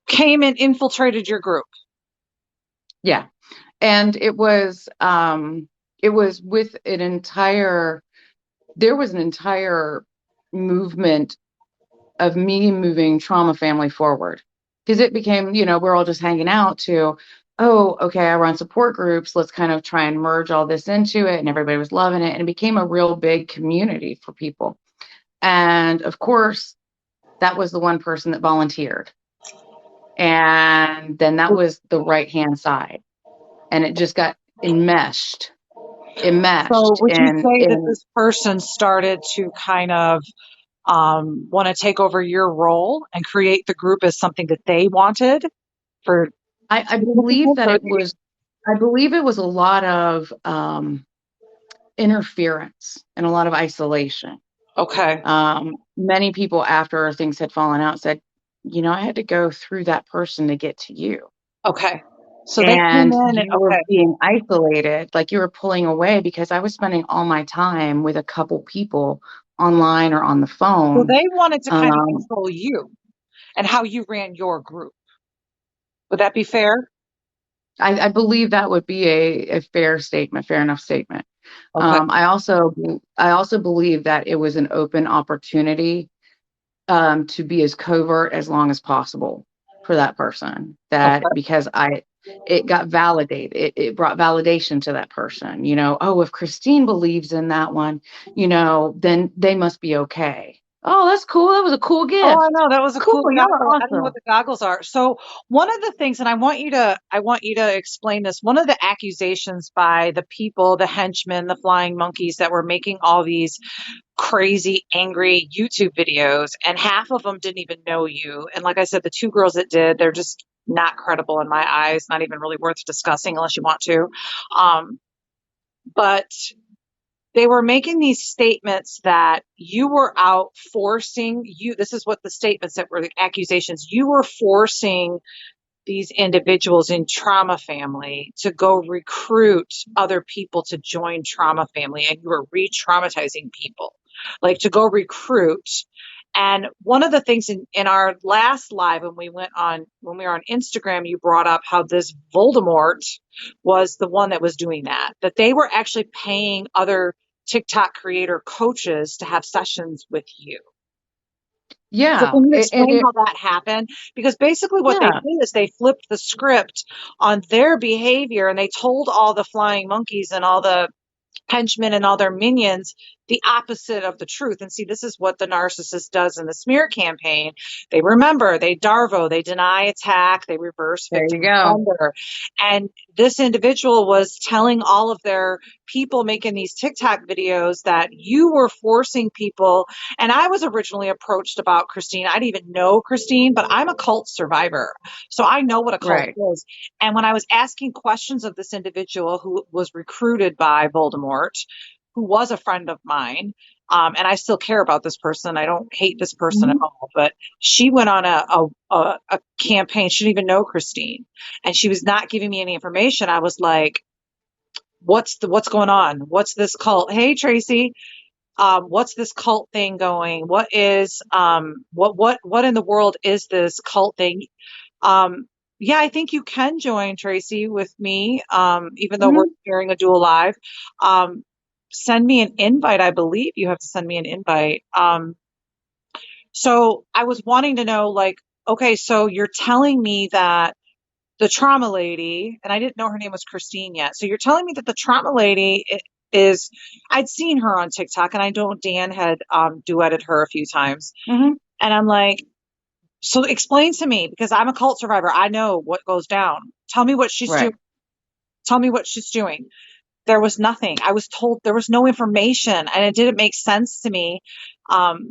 [SPEAKER 1] came and infiltrated your group.
[SPEAKER 2] Yeah. And it was with an entire there was an entire movement of me moving trauma family forward because it became, we're all just hanging out to, oh, okay, I run support groups. Let's kind of try and merge all this into it. And everybody was loving it. And it became a real big community for people. And of course, that was the one person that volunteered. And then that was the right hand side. And it just got
[SPEAKER 1] So
[SPEAKER 2] enmeshed.
[SPEAKER 1] would you
[SPEAKER 2] And,
[SPEAKER 1] say that
[SPEAKER 2] and
[SPEAKER 1] this person started to kind of want to take over your role and create the group as something that they wanted for
[SPEAKER 2] I believe
[SPEAKER 1] significance?
[SPEAKER 2] that I believe it was a lot of interference and a lot of isolation.
[SPEAKER 1] Okay,
[SPEAKER 2] Many people, after things had fallen out, said, I had to go through that person to get to you.
[SPEAKER 1] okay. So they came
[SPEAKER 2] And
[SPEAKER 1] in and
[SPEAKER 2] you were
[SPEAKER 1] okay.
[SPEAKER 2] being isolated, like you were pulling away because I was spending all my time with a couple people online or on the
[SPEAKER 1] So
[SPEAKER 2] phone.
[SPEAKER 1] they wanted to kind of
[SPEAKER 2] Um,
[SPEAKER 1] control you and how you ran your group. Would that be fair?
[SPEAKER 2] I believe that would be a fair statement, fair enough statement.
[SPEAKER 1] Okay.
[SPEAKER 2] I also believe that it was an open opportunity to be as covert as long as possible for that person. That
[SPEAKER 1] Okay.
[SPEAKER 2] because it got validated. It brought validation to that person. Oh, if Christine believes in that one, then they must be okay. Oh, that's cool. That was a cool
[SPEAKER 1] Oh, I
[SPEAKER 2] gift.
[SPEAKER 1] know. That was a
[SPEAKER 2] Cool.
[SPEAKER 1] cool
[SPEAKER 2] Y'all are
[SPEAKER 1] goggle. I don't know what
[SPEAKER 2] awesome.
[SPEAKER 1] the goggles are. So one of the things, and I want you to explain this. One of the accusations by the people, the henchmen, the flying monkeys that were making all these crazy, angry YouTube videos, and half of them didn't even know you. And like I said, the two girls that did, they're just not credible in my eyes, not even really worth discussing unless you want to. But they were making these statements that you were out forcing you. This is what the statements that were the accusations. You were forcing these individuals in trauma family to go recruit other people to join trauma family, and you were re-traumatizing people, like to go recruit. And one of the things in our last live when we were on Instagram, you brought up how this Voldemort was the one that was doing that they were actually paying other TikTok creator coaches to have sessions with you. So
[SPEAKER 2] Yeah.
[SPEAKER 1] can you
[SPEAKER 2] And
[SPEAKER 1] explain how that happened? Because basically what they
[SPEAKER 2] yeah.
[SPEAKER 1] did is they flipped the script on their behavior, and they told all the flying monkeys and all the henchmen and all their minions the opposite of the truth. And see, this is what the narcissist does in the smear campaign. They remember, they Darvo, they deny attack, they reverse
[SPEAKER 2] There you
[SPEAKER 1] victim
[SPEAKER 2] go.
[SPEAKER 1] offender. And this individual was telling all of their people making these TikTok videos that you were forcing people. And I was originally approached about Christine. I didn't even know Christine, but I'm a cult survivor. So I know what a cult
[SPEAKER 2] Right.
[SPEAKER 1] is. And when I was asking questions of this individual who was recruited by Voldemort, who was a friend of mine, And I still care about this person. I don't hate this person at
[SPEAKER 2] Mhm.
[SPEAKER 1] all, but she went on a campaign. She didn't even know Christine, and she was not giving me any information. I was like, what's going on? What's this cult? Hey, Tracy, what's this cult thing going? What in the world is this cult thing? Um, yeah, I think you can join Tracy with me, even though we're
[SPEAKER 2] Mhm.
[SPEAKER 1] sharing a dual live. Um, Send me an invite. I believe you have to send me an invite. So I was wanting to know, like, okay, so you're telling me that the trauma lady, and I didn't know her name was Christine yet. So you're telling me that the trauma lady is, I'd seen her on TikTok, and I know Dan had duetted her a few times.
[SPEAKER 2] Mhm.
[SPEAKER 1] And I'm like, so explain to me, because I'm a cult survivor. I know what goes down. Tell me what she's doing.
[SPEAKER 2] Right.
[SPEAKER 1] Tell me what she's doing. There was nothing. I was told there was no information, and it didn't make sense to me. Um,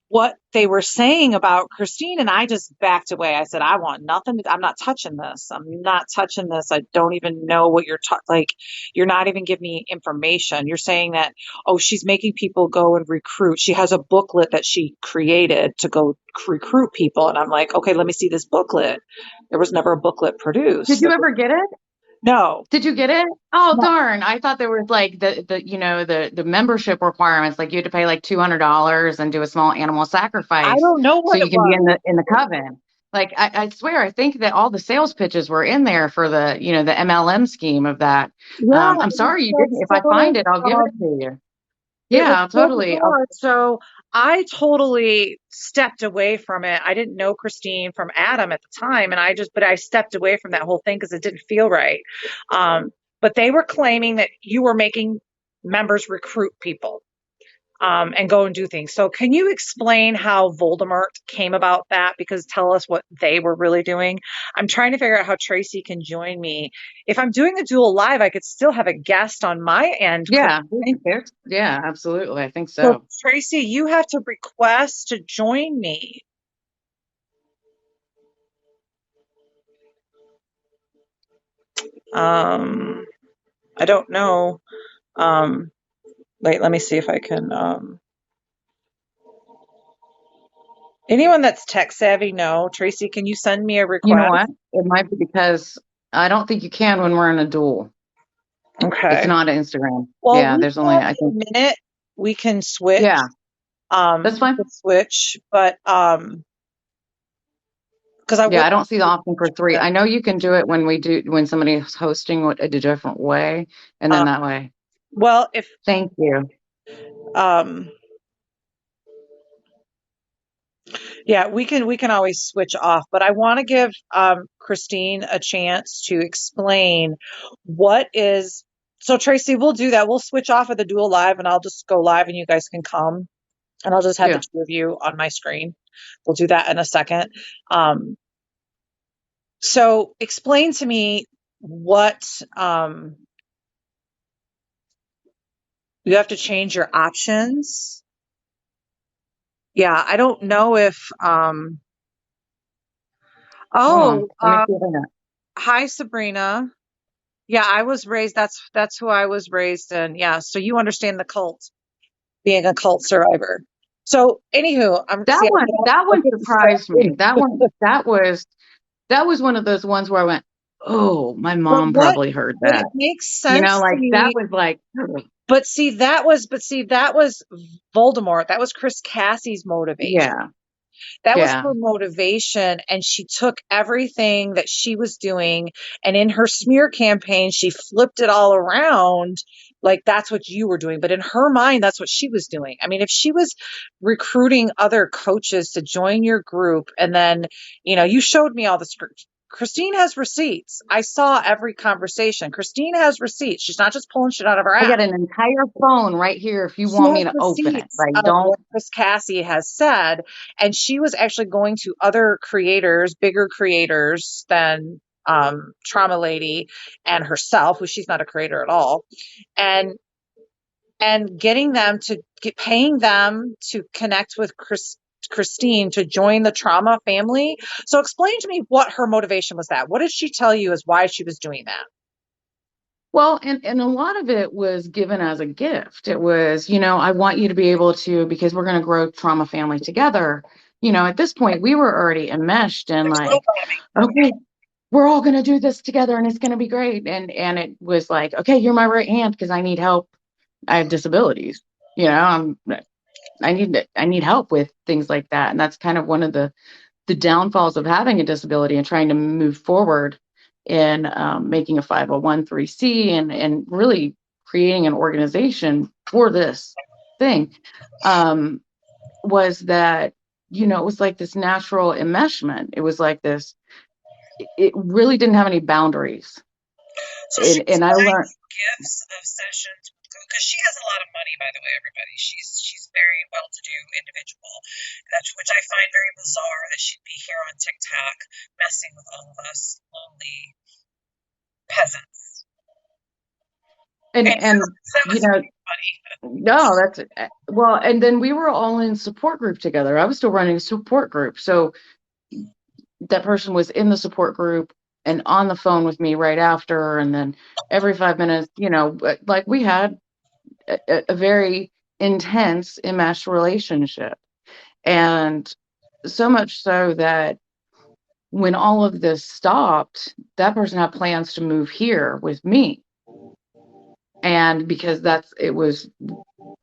[SPEAKER 1] what they were saying about Christine, and I just backed away. I said, I want nothing. I'm not touching this. I'm not touching this. I don't even know what like. You're not even giving me information. You're saying that, oh, she's making people go and recruit. She has a booklet that she created to go recruit people. And I'm like, okay, let me see this booklet. There was never a booklet
[SPEAKER 2] Did
[SPEAKER 1] produced.
[SPEAKER 2] you ever get it?
[SPEAKER 1] No,
[SPEAKER 2] Did you get it? Oh,
[SPEAKER 1] no,
[SPEAKER 2] darn. I thought there was like the membership requirements, like you had to pay like $200 and do a small animal
[SPEAKER 1] I
[SPEAKER 2] sacrifice
[SPEAKER 1] don't know
[SPEAKER 2] so
[SPEAKER 1] what
[SPEAKER 2] you
[SPEAKER 1] it
[SPEAKER 2] can be
[SPEAKER 1] was.
[SPEAKER 2] in the coven. Like I swear, I think that all the sales pitches were in there for the MLM scheme of that.
[SPEAKER 1] Yeah,
[SPEAKER 2] I'm
[SPEAKER 1] it was
[SPEAKER 2] sorry you didn't.
[SPEAKER 1] just
[SPEAKER 2] If I
[SPEAKER 1] so,
[SPEAKER 2] find it, I'll give it to you.
[SPEAKER 1] it was
[SPEAKER 2] Yeah, I'll
[SPEAKER 1] so
[SPEAKER 2] totally.
[SPEAKER 1] bizarre. So I totally stepped away from it. I didn't know Christine from Adam at the time, and but I stepped away from that whole thing because it didn't feel right. Um, but they were claiming that you were making members recruit people, and go and do things. So can you explain how Voldemort came about that? Because tell us what they were really doing. I'm trying to figure out how Tracy can join me. If I'm doing a dual live, I could still have a guest on my end. Could
[SPEAKER 2] Yeah,
[SPEAKER 1] I?
[SPEAKER 2] yeah, absolutely. I think
[SPEAKER 1] So,
[SPEAKER 2] so.
[SPEAKER 1] Tracy, you have to request to join me. Um, I don't know. Um, Wait, let me see if I can. Anyone that's tech savvy, no. Tracy, can you send me a
[SPEAKER 2] You know
[SPEAKER 1] request?
[SPEAKER 2] what? It might be because I don't think you can when we're in a duel. It's
[SPEAKER 1] Okay.
[SPEAKER 2] not Instagram.
[SPEAKER 1] Well,
[SPEAKER 2] Yeah,
[SPEAKER 1] we
[SPEAKER 2] there's only
[SPEAKER 1] have
[SPEAKER 2] I
[SPEAKER 1] a
[SPEAKER 2] think.
[SPEAKER 1] minute. We can switch.
[SPEAKER 2] Yeah, that's
[SPEAKER 1] We
[SPEAKER 2] fine.
[SPEAKER 1] can switch, but because I
[SPEAKER 2] Yeah,
[SPEAKER 1] would
[SPEAKER 2] I don't see the
[SPEAKER 1] like
[SPEAKER 2] option for three.
[SPEAKER 1] to.
[SPEAKER 2] I know you can do it when somebody's hosting a different way, and then
[SPEAKER 1] Um,
[SPEAKER 2] that way.
[SPEAKER 1] well, if
[SPEAKER 2] Thank you.
[SPEAKER 1] um, Yeah, we can always switch off, but I want to give Christine a chance to explain what is. So Tracy, we'll do that. We'll switch off of the dual live, and I'll just go live, and you guys can come, and I'll just have the
[SPEAKER 2] Yeah.
[SPEAKER 1] two of you on my screen. We'll do that in a second. Um, so explain to me what um, you have to change your options. Yeah, I don't know if.
[SPEAKER 2] Hold on.
[SPEAKER 1] Oh,
[SPEAKER 2] Let me see if I got.
[SPEAKER 1] hi Sabrina. Yeah, I was raised, that's who I was raised in. Yeah, so you understand the cult, being a cult survivor. So, anywho,
[SPEAKER 2] That one. That
[SPEAKER 1] I
[SPEAKER 2] one
[SPEAKER 1] get
[SPEAKER 2] surprised me.
[SPEAKER 1] distracted.
[SPEAKER 2] That was one of those ones where I went, "Oh, my
[SPEAKER 1] But
[SPEAKER 2] mom
[SPEAKER 1] what
[SPEAKER 2] probably heard
[SPEAKER 1] but
[SPEAKER 2] that."
[SPEAKER 1] it makes
[SPEAKER 2] You know,
[SPEAKER 1] sense to
[SPEAKER 2] like that
[SPEAKER 1] me.
[SPEAKER 2] was like, "Ugh."
[SPEAKER 1] But see, that was Voldemort. That was Chris Cassie's motivation.
[SPEAKER 2] Yeah,
[SPEAKER 1] That was
[SPEAKER 2] yeah.
[SPEAKER 1] her motivation, and she took everything that she was doing, and in her smear campaign, she flipped it all around like that's what you were doing. But in her mind, that's what she was doing. I mean, if she was recruiting other coaches to join your group, and then, you showed me all the script. Christine has receipts. I saw every conversation. Christine has receipts. She's not just pulling shit out of her
[SPEAKER 2] I
[SPEAKER 1] ass.
[SPEAKER 2] got an entire phone right here if you
[SPEAKER 1] She
[SPEAKER 2] want
[SPEAKER 1] has
[SPEAKER 2] me to open it.
[SPEAKER 1] receipts
[SPEAKER 2] Like,
[SPEAKER 1] of
[SPEAKER 2] don't.
[SPEAKER 1] what Chris Cassie has said, and she was actually going to other creators, bigger creators than Trauma Lady and herself, who she's not a creator at all, and getting them to paying them to connect with Christine to join the trauma family. So explain to me what her motivation was. That what did she tell you is why she was doing that?
[SPEAKER 2] Well, and a lot of it was given as a gift. It was, I want you to be able to, because we're going to grow trauma family together. At this point, we were already enmeshed and
[SPEAKER 1] There's no
[SPEAKER 2] like,
[SPEAKER 1] bombing.
[SPEAKER 2] okay, we're all going to do this together and it's going to be great. And it was like, okay, you're my right hand because I need help. I have disabilities. I need help with things like that. And that's kind of one of the downfalls of having a disability and trying to move forward in making a 501(c) and really creating an organization for this thing, was that, it was like this natural enmeshment. It was like this, it really didn't have any boundaries.
[SPEAKER 1] So she was
[SPEAKER 2] And I
[SPEAKER 1] buying
[SPEAKER 2] learned,
[SPEAKER 1] you gifts of sessions because she has a lot of money, by the way, everybody. She's very well-to-do individual, that's which I find very bizarre that she'd be here on TikTok messing with all of us lonely peasants.
[SPEAKER 2] and,
[SPEAKER 1] Anyhow, that
[SPEAKER 2] you
[SPEAKER 1] was
[SPEAKER 2] know,
[SPEAKER 1] really funny.
[SPEAKER 2] no, that's well, and then we were all in support group together. I was still running a support group. So that person was in the support group and on the phone with me right after, and then every 5 minutes, like we had a very intense enmeshed relationship. And so much so that when all of this stopped, that person had plans to move here with me. And because it was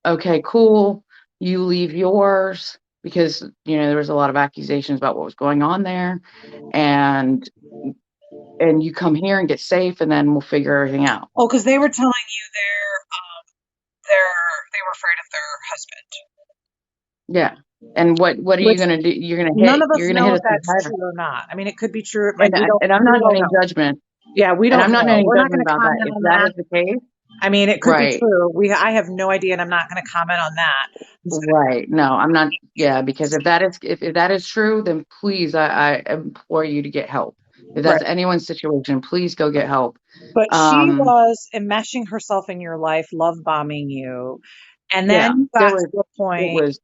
[SPEAKER 2] okay, cool, you leave yours, because there was a lot of accusations about what was going on there, and you come here and get safe, and then we'll figure everything out.
[SPEAKER 1] Oh, because they were telling you they were afraid of their husband,
[SPEAKER 2] Yeah. And what are you
[SPEAKER 1] which
[SPEAKER 2] gonna do?
[SPEAKER 1] none of
[SPEAKER 2] You're
[SPEAKER 1] us
[SPEAKER 2] gonna
[SPEAKER 1] know
[SPEAKER 2] hit
[SPEAKER 1] if
[SPEAKER 2] us with
[SPEAKER 1] that's
[SPEAKER 2] fire.
[SPEAKER 1] true or not. I mean, it could be true. Like
[SPEAKER 2] And I'm
[SPEAKER 1] we
[SPEAKER 2] not in
[SPEAKER 1] don't
[SPEAKER 2] any
[SPEAKER 1] know.
[SPEAKER 2] judgment.
[SPEAKER 1] Yeah, we
[SPEAKER 2] And
[SPEAKER 1] don't
[SPEAKER 2] I'm not in
[SPEAKER 1] know.
[SPEAKER 2] any
[SPEAKER 1] We're not
[SPEAKER 2] judgment
[SPEAKER 1] going to
[SPEAKER 2] about that.
[SPEAKER 1] comment
[SPEAKER 2] If
[SPEAKER 1] on
[SPEAKER 2] that
[SPEAKER 1] that.
[SPEAKER 2] is the case,
[SPEAKER 1] I mean, it could be
[SPEAKER 2] right.
[SPEAKER 1] true. I have no idea, and I'm not going to comment on that. I'm just going
[SPEAKER 2] Right. No, I'm not. Yeah, because if that is true, then please, I implore you to get help. If
[SPEAKER 1] to
[SPEAKER 2] that's
[SPEAKER 1] right.
[SPEAKER 2] anyone's situation, please go get help.
[SPEAKER 1] But she
[SPEAKER 2] Um,
[SPEAKER 1] was enmeshing herself in your life, love bombing you, and then
[SPEAKER 2] yeah,
[SPEAKER 1] you
[SPEAKER 2] there
[SPEAKER 1] got
[SPEAKER 2] was
[SPEAKER 1] to a
[SPEAKER 2] it
[SPEAKER 1] point.
[SPEAKER 2] was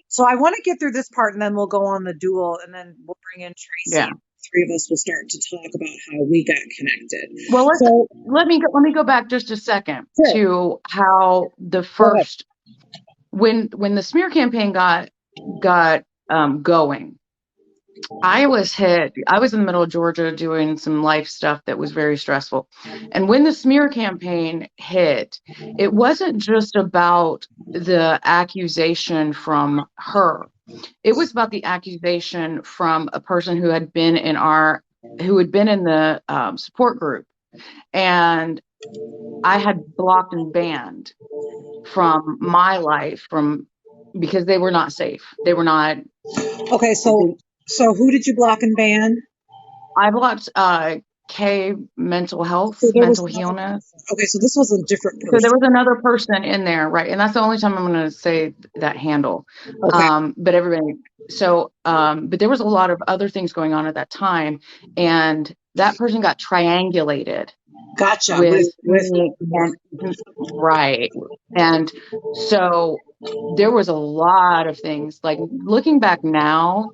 [SPEAKER 1] So I want to get through this part, and then we'll go on the duel, and then we'll bring in
[SPEAKER 2] yeah.
[SPEAKER 1] Tracy. Three of us will start to talk about how we got connected.
[SPEAKER 2] Well,
[SPEAKER 1] So
[SPEAKER 2] let me go back just a second
[SPEAKER 1] sure,
[SPEAKER 2] to how the
[SPEAKER 1] go ahead.
[SPEAKER 2] first when the smear campaign got going. I was in the middle of Georgia doing some life stuff that was very stressful. And when the smear campaign hit, it wasn't just about the accusation from her. It was about the accusation from a person who had been in the support group. And I had blocked and banned from my life because they were not safe. They were not,
[SPEAKER 1] Okay,
[SPEAKER 2] they,
[SPEAKER 1] so who did you block and ban?
[SPEAKER 2] I blocked K
[SPEAKER 1] So there was
[SPEAKER 2] mental
[SPEAKER 1] another
[SPEAKER 2] healness.
[SPEAKER 1] person. Okay, so this was a different
[SPEAKER 2] So there
[SPEAKER 1] person.
[SPEAKER 2] was another person in there, right? And that's the only time I'm going to say that handle.
[SPEAKER 1] Okay,
[SPEAKER 2] But everybody, but there was a lot of other things going on at that time, and that person got triangulated
[SPEAKER 1] gotcha.
[SPEAKER 2] with
[SPEAKER 1] With
[SPEAKER 2] me, and right, and so there was a lot of things. Like looking back now,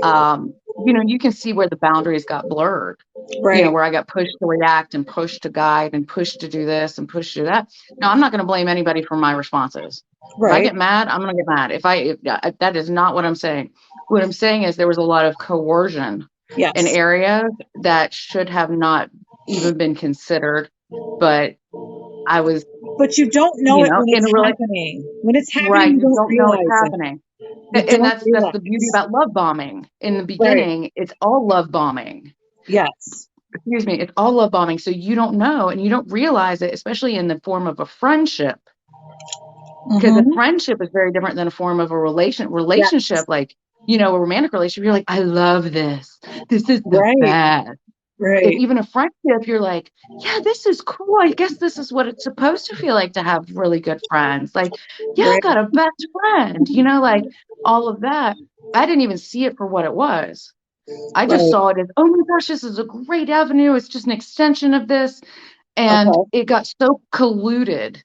[SPEAKER 2] you can see where the boundaries got blurred,
[SPEAKER 1] right,
[SPEAKER 2] where I got pushed to react and pushed to guide and pushed to do this and pushed to do that. Now, I'm not going to blame anybody for my responses. If I
[SPEAKER 1] right.
[SPEAKER 2] get mad, I'm going to get mad. That is not what I'm saying. What I'm saying is there was a lot of coercion in
[SPEAKER 1] Yes.
[SPEAKER 2] areas that should have not even been considered. But I was,
[SPEAKER 1] But you don't know it when
[SPEAKER 2] in
[SPEAKER 1] it's
[SPEAKER 2] a really
[SPEAKER 1] happening. When it's happening,
[SPEAKER 2] right.
[SPEAKER 1] you
[SPEAKER 2] You
[SPEAKER 1] don't
[SPEAKER 2] don't know it's
[SPEAKER 1] realize it.
[SPEAKER 2] happening.
[SPEAKER 1] You
[SPEAKER 2] And
[SPEAKER 1] don't
[SPEAKER 2] that's the beauty
[SPEAKER 1] realize.
[SPEAKER 2] about love bombing. In the
[SPEAKER 1] Right.
[SPEAKER 2] beginning, it's all love bombing.
[SPEAKER 1] Yes.
[SPEAKER 2] Excuse me, it's all love bombing. So you don't know and you don't realize it, especially in the form of a friendship, because a
[SPEAKER 1] Mm-hmm.
[SPEAKER 2] friendship is very different than a form of a
[SPEAKER 1] Yes.
[SPEAKER 2] relationship. Like, a romantic relationship, you're like, I love this. This is the
[SPEAKER 1] Right.
[SPEAKER 2] best. If
[SPEAKER 1] Right.
[SPEAKER 2] even a friendship, you're like, yeah, this is cool. I guess this is what it's supposed to feel like to have really good friends. Like, yeah, I
[SPEAKER 1] Right.
[SPEAKER 2] got a best friend, like all of that. I didn't even see it for what it was. I just
[SPEAKER 1] Right.
[SPEAKER 2] saw it as, oh my gosh, this is a great avenue. It's just an extension of this. And
[SPEAKER 1] Okay.
[SPEAKER 2] it got so colluded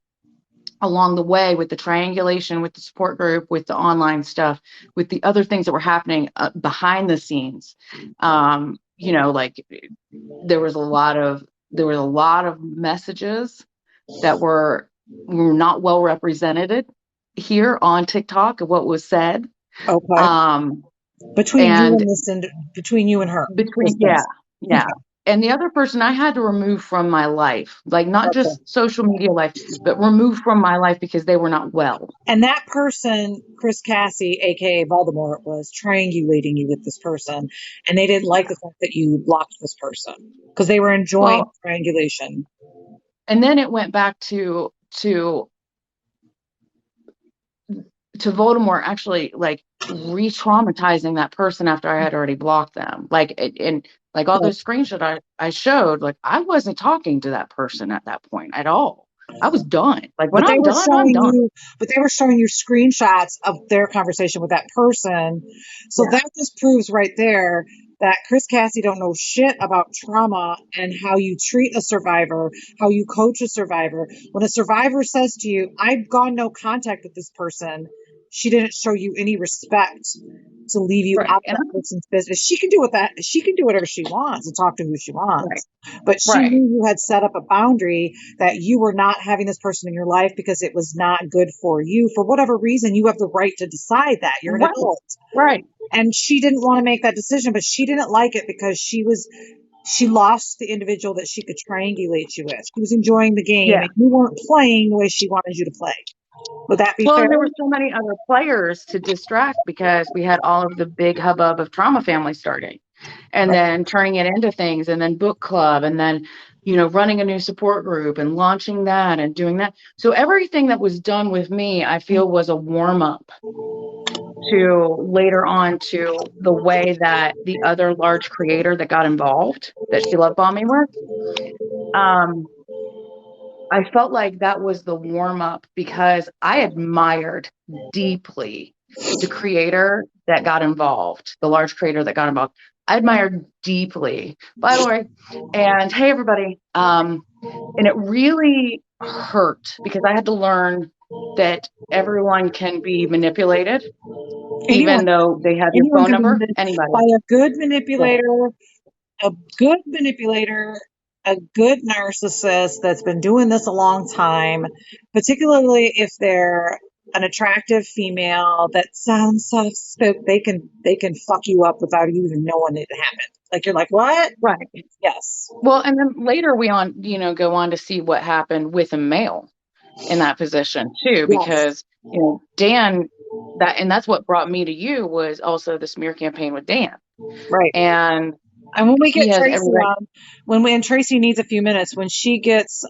[SPEAKER 2] along the way with the triangulation, with the support group, with the online stuff, with the other things that were happening behind the scenes. Like there was a lot of there were a lot of messages that were not well represented here on TikTok of what was said.
[SPEAKER 1] Okay.
[SPEAKER 2] Um,
[SPEAKER 1] Between you
[SPEAKER 2] and
[SPEAKER 1] and between you and her, this
[SPEAKER 2] between, yeah,
[SPEAKER 1] person.
[SPEAKER 2] yeah. And the other person I had to remove from my life, like not
[SPEAKER 1] Okay.
[SPEAKER 2] just social media life, but remove from my life because they were not well.
[SPEAKER 1] And that person, Chris Cassie, aka Voldemort, was triangulating you with this person, and they didn't like the fact that you blocked this person because they were enjoying
[SPEAKER 2] Well,
[SPEAKER 1] triangulation.
[SPEAKER 2] and then it went back to Voldemort actually like re-traumatizing that person after I had already blocked them. Like and like all those screenshots I showed, like I wasn't talking to that person at that point at all. I was done. Like when
[SPEAKER 1] But they
[SPEAKER 2] I'm
[SPEAKER 1] were
[SPEAKER 2] done, I'm
[SPEAKER 1] showing
[SPEAKER 2] done.
[SPEAKER 1] you, but they were showing you screenshots of their conversation with that person. So
[SPEAKER 2] Yeah.
[SPEAKER 1] that just proves right there that Chris Cassie don't know shit about trauma and how you treat a survivor, how you coach a survivor. When a survivor says to you, "I've gone no contact with this person," she didn't show you any respect to leave you
[SPEAKER 2] Right.
[SPEAKER 1] out of
[SPEAKER 2] And
[SPEAKER 1] that person's business. She can do what that she can do whatever she wants and talk to who she
[SPEAKER 2] right.
[SPEAKER 1] wants. But she
[SPEAKER 2] Right.
[SPEAKER 1] knew you had set up a boundary that you were not having this person in your life because it was not good for you. For whatever reason, you have the right to decide that. You're an
[SPEAKER 2] Right.
[SPEAKER 1] adult.
[SPEAKER 2] Right.
[SPEAKER 1] And she didn't want to make that decision, but she didn't like it because she lost the individual that she could triangulate you with. She was enjoying the game
[SPEAKER 2] Yeah.
[SPEAKER 1] and you weren't playing the way she wanted you to play. Would that be
[SPEAKER 2] Well,
[SPEAKER 1] fair?
[SPEAKER 2] and there were so many other players to distract because we had all of the big hubbub of trauma family starting and then turning it into things and then book club and then, running a new support group and launching that and doing that. So everything that was done with me, I feel was a warm up to later on to the way that the other large creator that got involved that she love bombed me with. Um, I felt like that was the warm up because I admired deeply the creator that got involved, the large creator that got involved. I admired deeply, by the way. And hey, everybody. And it really hurt because I had to learn that everyone can be manipulated,
[SPEAKER 1] Anyone,
[SPEAKER 2] even though they have your
[SPEAKER 1] anyone
[SPEAKER 2] phone
[SPEAKER 1] can be
[SPEAKER 2] number. Anybody.
[SPEAKER 1] by a good
[SPEAKER 2] Right.
[SPEAKER 1] manipulator, a good manipulator, a good narcissist that's been doing this a long time, particularly if they're an attractive female that sounds soft spoken, they can fuck you up without you even knowing it happened. Like you're like, what?
[SPEAKER 2] Right.
[SPEAKER 1] Yes.
[SPEAKER 2] Well, and then later go on to see what happened with a male in that position too,
[SPEAKER 1] Yes.
[SPEAKER 2] because Dan, and that's what brought me to you was also the smear campaign with Dan,
[SPEAKER 1] Right.
[SPEAKER 2] and
[SPEAKER 1] And when we get
[SPEAKER 2] he has every
[SPEAKER 1] Tracy
[SPEAKER 2] right.
[SPEAKER 1] on, and Tracy needs a few minutes, when she gets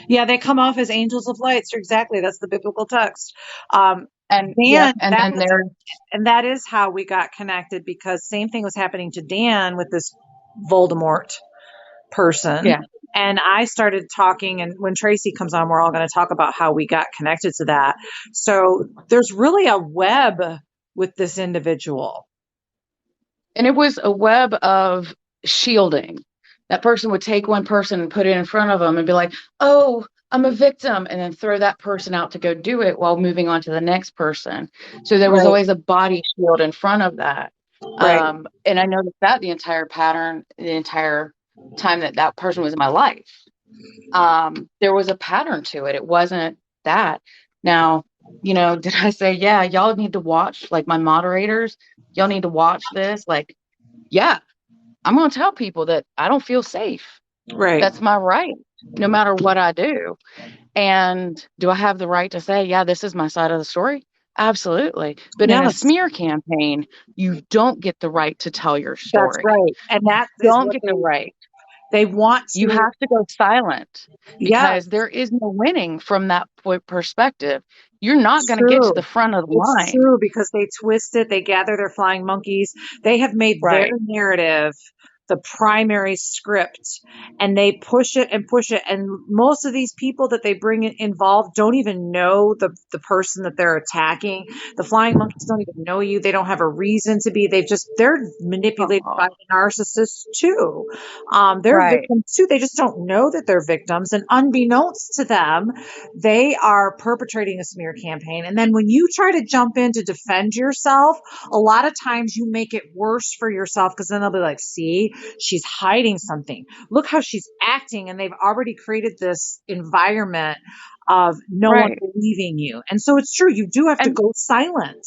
[SPEAKER 1] yeah, they come off as angels of light. So exactly, that's the biblical text.
[SPEAKER 2] And yep,
[SPEAKER 1] Dan,
[SPEAKER 2] and then there,
[SPEAKER 1] that is how we got connected because same thing was happening to Dan with this Voldemort person.
[SPEAKER 2] yeah,
[SPEAKER 1] And I started talking, and when Tracy comes on, we're all going to talk about how we got connected to that. So there's really a web with this individual.
[SPEAKER 2] and it was a web of shielding. That person would take one person and put it in front of them and be like, "Oh, I'm a victim," and then throw that person out to go do it while moving on to the next person. So there was
[SPEAKER 1] Right,
[SPEAKER 2] always a body shield in front of that.
[SPEAKER 1] right.
[SPEAKER 2] And I noticed that the entire pattern, the entire time that that person was in my life, there was a pattern to it. It wasn't that. Now, did I say, yeah, y'all need to watch, like my moderators, y'all need to watch this? Like, yeah, I'm going to tell people that I don't feel safe.
[SPEAKER 1] Right.
[SPEAKER 2] That's my right, no matter what I do. And do I have the right to say, yeah, this is my side of the story? Absolutely. But in a
[SPEAKER 1] Yes,
[SPEAKER 2] smear campaign, you don't get the right to tell your
[SPEAKER 1] that's
[SPEAKER 2] story.
[SPEAKER 1] right. And that is
[SPEAKER 2] Don't
[SPEAKER 1] what
[SPEAKER 2] get the right.
[SPEAKER 1] they want
[SPEAKER 2] You
[SPEAKER 1] to.
[SPEAKER 2] have to go silent
[SPEAKER 1] Yes,
[SPEAKER 2] because there is no winning from that perspective. You're not
[SPEAKER 1] it's
[SPEAKER 2] going to get to
[SPEAKER 1] true.
[SPEAKER 2] the front of the
[SPEAKER 1] It's
[SPEAKER 2] line.
[SPEAKER 1] true because they twist it, they gather their flying monkeys. They have made their
[SPEAKER 2] Right.
[SPEAKER 1] narrative the primary script and they push it and push it. And most of these people that they bring involved don't even know the person that they're attacking. The flying monkeys don't even know you. They don't have a reason to be. They're manipulated
[SPEAKER 2] Oh,
[SPEAKER 1] by the narcissists too. They're
[SPEAKER 2] right.
[SPEAKER 1] victims too. They just don't know that they're victims. And unbeknownst to them, they are perpetrating a smear campaign. And then when you try to jump in to defend yourself, a lot of times you make it worse for yourself because then they'll be like, see, she's hiding something. Look how she's acting. And they've already created this environment of no one
[SPEAKER 2] Right.
[SPEAKER 1] believing you. And so it's true. You do have to
[SPEAKER 2] And
[SPEAKER 1] go silent.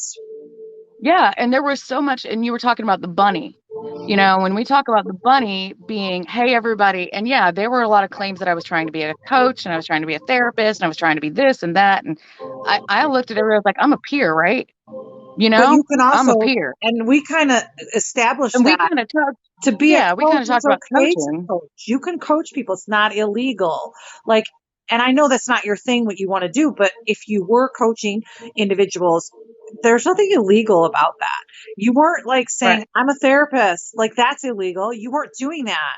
[SPEAKER 2] yeah, and there was so much, and you were talking about the bunny. You know, when we talk about the bunny being, hey, everybody, and yeah, there were a lot of claims that I was trying to be a coach and I was trying to be a therapist and I was trying to be this and that. And I looked at everybody, I was like, I'm a peer, right? You
[SPEAKER 1] But you
[SPEAKER 2] know,
[SPEAKER 1] can
[SPEAKER 2] I'm a
[SPEAKER 1] also,
[SPEAKER 2] peer.
[SPEAKER 1] and we kind of established
[SPEAKER 2] And we
[SPEAKER 1] that
[SPEAKER 2] kind of talked,
[SPEAKER 1] to be a
[SPEAKER 2] yeah, we kind
[SPEAKER 1] coach,
[SPEAKER 2] of
[SPEAKER 1] it's
[SPEAKER 2] talked about
[SPEAKER 1] okay to
[SPEAKER 2] coaching.
[SPEAKER 1] coach. You can coach people. It's not illegal. Like, and I know that's not your thing, what you want to do, but if you were coaching individuals, there's nothing illegal about that. You weren't like
[SPEAKER 2] Right.
[SPEAKER 1] saying, I'm a therapist. Like, that's illegal. You weren't doing that.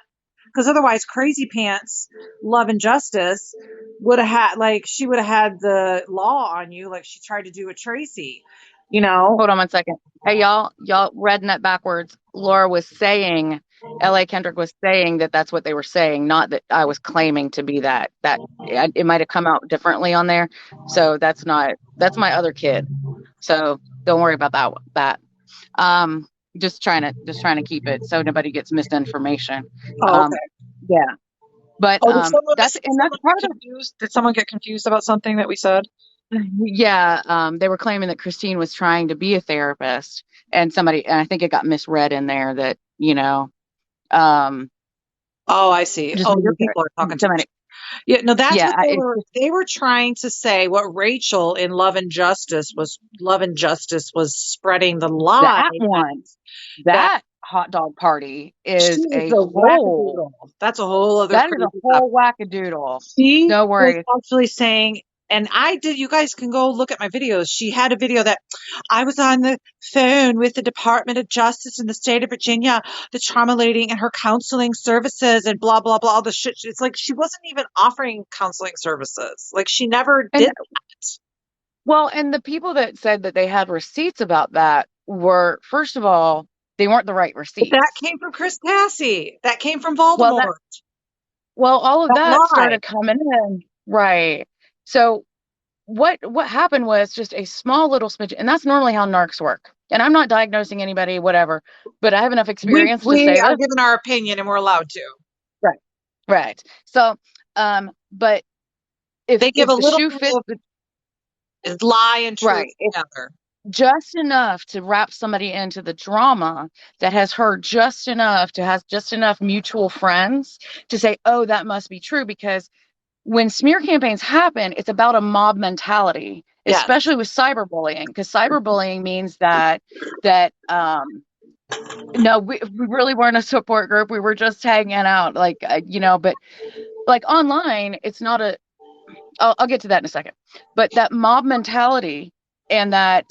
[SPEAKER 1] Because otherwise, Crazy Pants, Love and Justice would have had, like, she would have had the law on you, like she tried to do with Tracy, you know?
[SPEAKER 2] Hold on one second. Hey, y'all reading that backwards. Laura was saying, L.A. Kendrick was saying that that's what they were saying, not that I was claiming to be that. That it might have come out differently on there. So that's not, that's my other kid. So don't worry about that. Um, just trying to keep it so nobody gets misinformation.
[SPEAKER 1] Oh,
[SPEAKER 2] Um,
[SPEAKER 1] okay.
[SPEAKER 2] yeah, but
[SPEAKER 1] Oh, did someone
[SPEAKER 2] that's
[SPEAKER 1] someone
[SPEAKER 2] part
[SPEAKER 1] get confused? Did someone get confused about something that we said?
[SPEAKER 2] of, yeah. They were claiming that Christine was trying to be a therapist, and somebody, and I think it got misread in there that um,
[SPEAKER 1] Oh, I see.
[SPEAKER 2] just
[SPEAKER 1] Oh, your
[SPEAKER 2] maybe
[SPEAKER 1] people are talking to each
[SPEAKER 2] somebody,
[SPEAKER 1] other. Yeah, no, that's
[SPEAKER 2] yeah,
[SPEAKER 1] what
[SPEAKER 2] it's just
[SPEAKER 1] they were trying to say. What Rachel in Love and Justice was spreading the lie
[SPEAKER 2] that one.
[SPEAKER 1] that
[SPEAKER 2] That hot dog party
[SPEAKER 1] she
[SPEAKER 2] is
[SPEAKER 1] is
[SPEAKER 2] a
[SPEAKER 1] a
[SPEAKER 2] whole.
[SPEAKER 1] wackadoodle. That's a whole other
[SPEAKER 2] That is a
[SPEAKER 1] crazy
[SPEAKER 2] whole wackadoodle.
[SPEAKER 1] she
[SPEAKER 2] No
[SPEAKER 1] was
[SPEAKER 2] worries.
[SPEAKER 1] actually saying, and I did, you guys can go look at my videos. She had a video that I was on the phone with the Department of Justice in the state of Virginia, the trauma lady and her counseling services and blah, blah, blah, all the shit. It's like she wasn't even offering counseling services. Like she never
[SPEAKER 2] And
[SPEAKER 1] did that.
[SPEAKER 2] well, and the people that said that they had receipts about that were, first of all, they weren't the right
[SPEAKER 1] But that
[SPEAKER 2] receipts.
[SPEAKER 1] came from Chris Cassie. That came from
[SPEAKER 2] Well, that
[SPEAKER 1] Voldemort.
[SPEAKER 2] well, all of
[SPEAKER 1] That
[SPEAKER 2] that
[SPEAKER 1] lie.
[SPEAKER 2] started coming in. Right. So what happened was just a small little smidge, and that's normally how narcs work. And I'm not diagnosing anybody, whatever, but I have enough experience to
[SPEAKER 1] We
[SPEAKER 2] say
[SPEAKER 1] are
[SPEAKER 2] this.
[SPEAKER 1] giving our opinion and we're allowed to.
[SPEAKER 2] Right. Right. So, but
[SPEAKER 1] They give
[SPEAKER 2] if
[SPEAKER 1] a
[SPEAKER 2] the
[SPEAKER 1] little
[SPEAKER 2] shoe
[SPEAKER 1] bit
[SPEAKER 2] fits
[SPEAKER 1] of
[SPEAKER 2] the
[SPEAKER 1] lie and truth
[SPEAKER 2] right,
[SPEAKER 1] together.
[SPEAKER 2] just enough to wrap somebody into the drama that has heard just enough to has just enough mutual friends to say, oh, that must be true. Because when smear campaigns happen, it's about a mob mentality,
[SPEAKER 1] Yes.
[SPEAKER 2] especially with cyberbullying, because cyberbullying means that no, we really weren't a support group. We were just hanging out, like but like online, it's not a I'll get to that in a second. But that mob mentality and that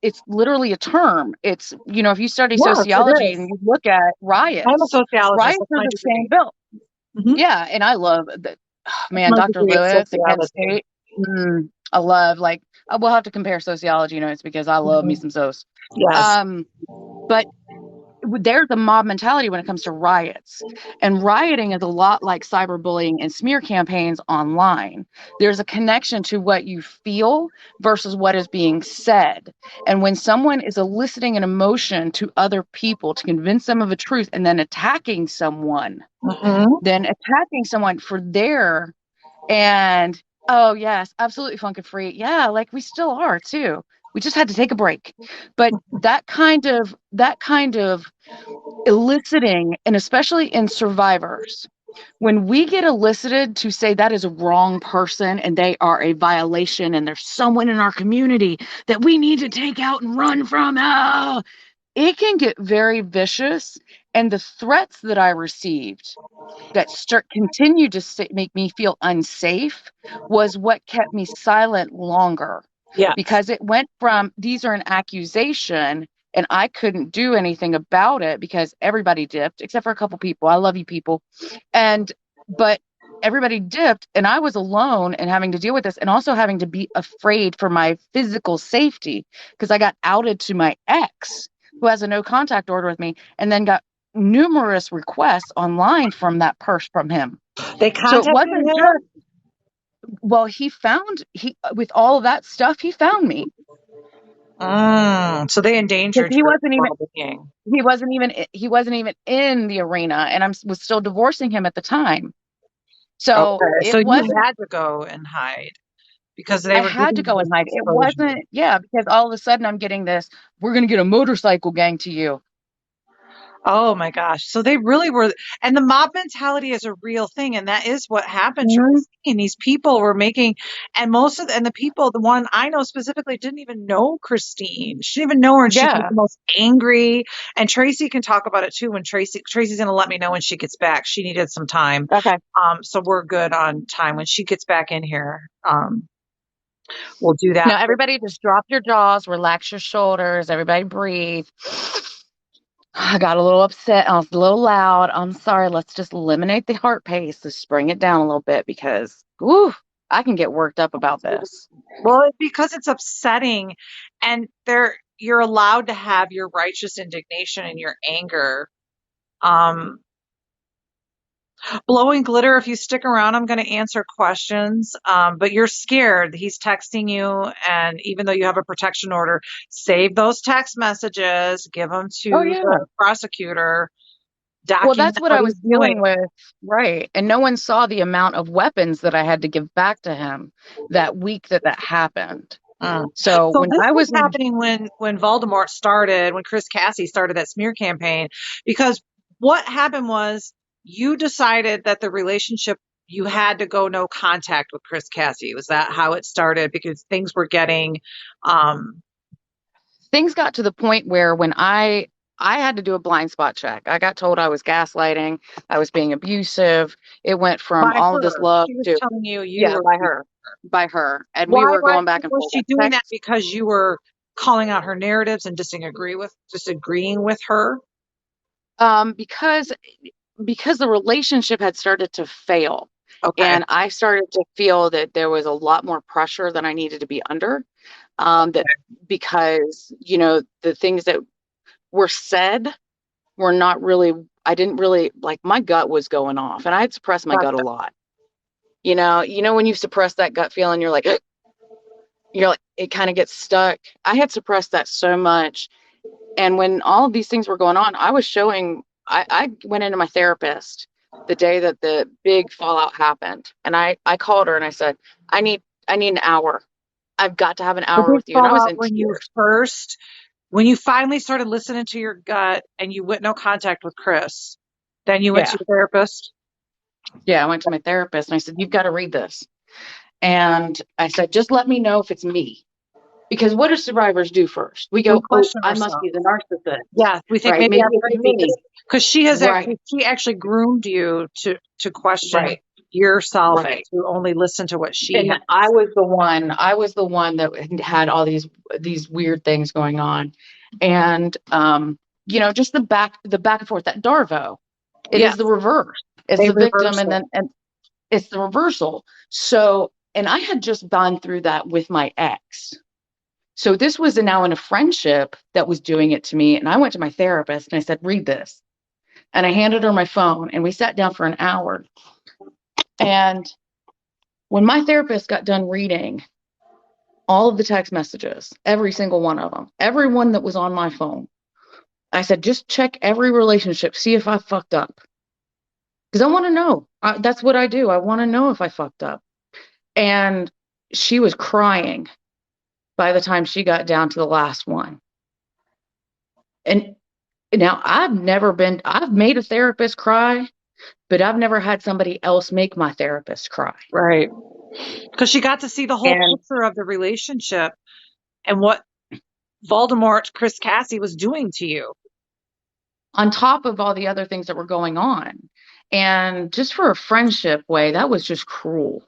[SPEAKER 2] it's literally a term. It's if you study
[SPEAKER 1] Yes, it
[SPEAKER 2] sociology and
[SPEAKER 1] is.
[SPEAKER 2] you look at
[SPEAKER 1] I'm a
[SPEAKER 2] riots,
[SPEAKER 1] sociologist.
[SPEAKER 2] riots
[SPEAKER 1] That's
[SPEAKER 2] are
[SPEAKER 1] my
[SPEAKER 2] the same
[SPEAKER 1] degree.
[SPEAKER 2] bill.
[SPEAKER 1] Hmm.
[SPEAKER 2] Yeah, and I love that.
[SPEAKER 1] That's
[SPEAKER 2] Man,
[SPEAKER 1] my
[SPEAKER 2] Dr.
[SPEAKER 1] degree of
[SPEAKER 2] Lewis at Kent
[SPEAKER 1] sociology.
[SPEAKER 2] State. I love like I will have to compare sociology notes because I love me
[SPEAKER 1] Mhm.
[SPEAKER 2] some sos.
[SPEAKER 1] Yes.
[SPEAKER 2] Um, but there's a mob mentality when it comes to riots. And rioting is a lot like cyberbullying and smear campaigns online. There's a connection to what you feel versus what is being said. And when someone is eliciting an emotion to other people to convince them of a truth and
[SPEAKER 1] Hmm.
[SPEAKER 2] then attacking someone for their and oh yes, absolutely funkin' free. Yeah, like we still are too. We just had to take a break. But that kind of eliciting, and especially in survivors, when we get elicited to say that is a wrong person and they are a violation and there's someone in our community that we need to take out and run from, it can get very vicious. And the threats that I received that continued to make me feel unsafe was what kept me silent longer,
[SPEAKER 1] Yes.
[SPEAKER 2] because it went from these are an accusation and I couldn't do anything about it because everybody dipped except for a couple people. I love you people. And but everybody dipped and I was alone and having to deal with this and also having to be afraid for my physical safety because I got outed to my ex who has a no contact order with me and then got numerous requests online from that purse from him.
[SPEAKER 1] They
[SPEAKER 2] So it
[SPEAKER 1] contacted
[SPEAKER 2] wasn't
[SPEAKER 1] him.
[SPEAKER 2] just, well, he with all of that stuff, he found me.
[SPEAKER 1] So they
[SPEAKER 2] Because
[SPEAKER 1] endangered your well-being.
[SPEAKER 2] he wasn't even in the arena, and was still divorcing him at the time. So
[SPEAKER 1] Okay, so
[SPEAKER 2] it
[SPEAKER 1] you
[SPEAKER 2] wasn't.
[SPEAKER 1] had to go and hide because they
[SPEAKER 2] I
[SPEAKER 1] were
[SPEAKER 2] had to
[SPEAKER 1] giving you
[SPEAKER 2] go and
[SPEAKER 1] this
[SPEAKER 2] hide. It
[SPEAKER 1] exposure.
[SPEAKER 2] wasn't, yeah, because all of a sudden I'm getting this. We're gonna get a motorcycle gang to you.
[SPEAKER 1] Oh my gosh. So they really were, and the mob mentality is a real thing. And that is what happened to
[SPEAKER 2] Hmm.
[SPEAKER 1] Christine. These people were making, and and the people, the one I know specifically didn't even know Christine. She didn't even know her. And she was
[SPEAKER 2] Yeah.
[SPEAKER 1] the most angry. And Tracy can talk about it too when Tracy's going to let me know when she gets back. She needed some time.
[SPEAKER 2] Okay.
[SPEAKER 1] So we're good on time. When she gets back in here, we'll do that.
[SPEAKER 2] Now, everybody just drop your jaws, relax your shoulders, everybody breathe. I got a little upset. I was a little loud. I'm sorry. Let's just eliminate the heart pace. Let's bring it down a little bit because, woo, I can get worked up about this.
[SPEAKER 1] Well, it's because it's upsetting, and you're allowed to have your righteous indignation and your anger. Um, Blowing glitter, if you stick around, I'm going to answer questions. But you're scared. He's texting you, and even though you have a protection order, save those text messages, give them
[SPEAKER 2] Oh,
[SPEAKER 1] to
[SPEAKER 2] yeah.
[SPEAKER 1] the prosecutor,
[SPEAKER 2] Well,
[SPEAKER 1] document
[SPEAKER 2] that's what
[SPEAKER 1] what
[SPEAKER 2] I
[SPEAKER 1] he's
[SPEAKER 2] was
[SPEAKER 1] doing.
[SPEAKER 2] dealing with. Right. And no one saw the amount of weapons that I had to give back to him that week that happened.
[SPEAKER 1] Mm.
[SPEAKER 2] So
[SPEAKER 1] So
[SPEAKER 2] when
[SPEAKER 1] this
[SPEAKER 2] I
[SPEAKER 1] was
[SPEAKER 2] was in,
[SPEAKER 1] happening when Voldemort started, when Chris Cassie started that smear campaign, because what happened was you decided that the relationship you had to go no contact with Chris Cassie. Was that how it started? Because things were getting um
[SPEAKER 2] things got to the point where when I had to do a blind spot check. I got told I was gaslighting, I was being abusive. It went from
[SPEAKER 1] by
[SPEAKER 2] all of this
[SPEAKER 1] her.
[SPEAKER 2] love
[SPEAKER 1] She was
[SPEAKER 2] to,
[SPEAKER 1] telling you you
[SPEAKER 2] yeah,
[SPEAKER 1] were
[SPEAKER 2] by her. And we
[SPEAKER 1] why
[SPEAKER 2] were going back and
[SPEAKER 1] was
[SPEAKER 2] forth
[SPEAKER 1] she
[SPEAKER 2] on
[SPEAKER 1] doing that?
[SPEAKER 2] text.
[SPEAKER 1] Because you were calling out her narratives and disagreeing with her.
[SPEAKER 2] Because the relationship had started to fail.
[SPEAKER 1] Okay.
[SPEAKER 2] And I started to feel that there was a lot more pressure than I needed to be under. That because, the things that were said were not really, I didn't really like, my gut was going off and I had suppressed my gut a
[SPEAKER 1] Gotcha.
[SPEAKER 2] lot. When you suppress that gut feeling, it kind of gets stuck. I had suppressed that so much. And when all of these things were going on, I went into my therapist the day that the big fallout happened. And I called her and I said, I need an hour. I've got to have an
[SPEAKER 1] The
[SPEAKER 2] hour
[SPEAKER 1] big
[SPEAKER 2] with you. And I was
[SPEAKER 1] fallout
[SPEAKER 2] in tears.
[SPEAKER 1] when you finally started listening to your gut and you went no contact with Chris, then you went to
[SPEAKER 2] Yeah.
[SPEAKER 1] your therapist.
[SPEAKER 2] Yeah. I went to my therapist and I said, you've got to read this. And I said, just let me know if it's me. Because what do survivors do first? We
[SPEAKER 1] We
[SPEAKER 2] go, oh,
[SPEAKER 1] question
[SPEAKER 2] I must be
[SPEAKER 1] ourselves.
[SPEAKER 2] the narcissist,
[SPEAKER 1] Yeah, we think
[SPEAKER 2] right?
[SPEAKER 1] maybe
[SPEAKER 2] Maybe
[SPEAKER 1] I'm
[SPEAKER 2] it's
[SPEAKER 1] crazy
[SPEAKER 2] me.
[SPEAKER 1] because
[SPEAKER 2] Right.
[SPEAKER 1] she actually groomed you to question
[SPEAKER 2] Right.
[SPEAKER 1] yourself and
[SPEAKER 2] Right.
[SPEAKER 1] to only listen to what she
[SPEAKER 2] And
[SPEAKER 1] had.
[SPEAKER 2] I was the one that had all these weird things going on. And just the back and forth, that Darvo, it is the
[SPEAKER 1] Yes,
[SPEAKER 2] reverse. It's
[SPEAKER 1] they
[SPEAKER 2] the victim,
[SPEAKER 1] reversed
[SPEAKER 2] and
[SPEAKER 1] it.
[SPEAKER 2] then and it's the reversal. So, and I had just gone through that with my ex. So this was now in a friendship that was doing it to me. And I went to my therapist and I said, read this. And I handed her my phone and we sat down for an hour. And when my therapist got done reading all of the text messages, every single one of them, every one that was on my phone, I said, just check every relationship, see if I fucked up. Because I want to know. That's what I do. I want to know if I fucked up. And she was crying by the time she got down to the last one. And now I've made a therapist cry, but I've never had somebody else make my therapist cry.
[SPEAKER 1] Right. Because she got to see the whole
[SPEAKER 2] And
[SPEAKER 1] picture of the relationship and what Voldemort, Chris Cassie, was doing to you.
[SPEAKER 2] on top of all the other things that were going on. And just for a friendship way, that was just cruel.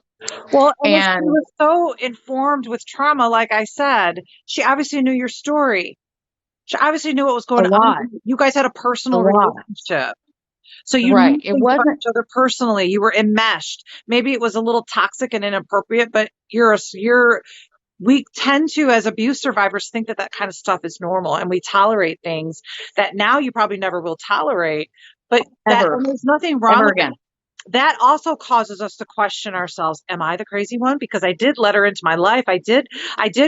[SPEAKER 1] Well, and she
[SPEAKER 2] And
[SPEAKER 1] was so informed with trauma, like I said, she obviously knew your story. She obviously knew what was
[SPEAKER 2] a
[SPEAKER 1] going on.
[SPEAKER 2] lot,
[SPEAKER 1] You guys had a
[SPEAKER 2] a
[SPEAKER 1] personal
[SPEAKER 2] lot.
[SPEAKER 1] relationship. So you
[SPEAKER 2] Right.
[SPEAKER 1] knew
[SPEAKER 2] It
[SPEAKER 1] things about
[SPEAKER 2] wasn't
[SPEAKER 1] each other personally. You were enmeshed. Maybe it was a little toxic and inappropriate, but we tend to, as abuse survivors, think that that kind of stuff is normal and we tolerate things that now you probably never will tolerate. But
[SPEAKER 2] ever,
[SPEAKER 1] and there's nothing wrong
[SPEAKER 2] ever
[SPEAKER 1] with that.
[SPEAKER 2] again.
[SPEAKER 1] that also causes us to question ourselves. Am I the crazy one? Because I did let her into my life. I did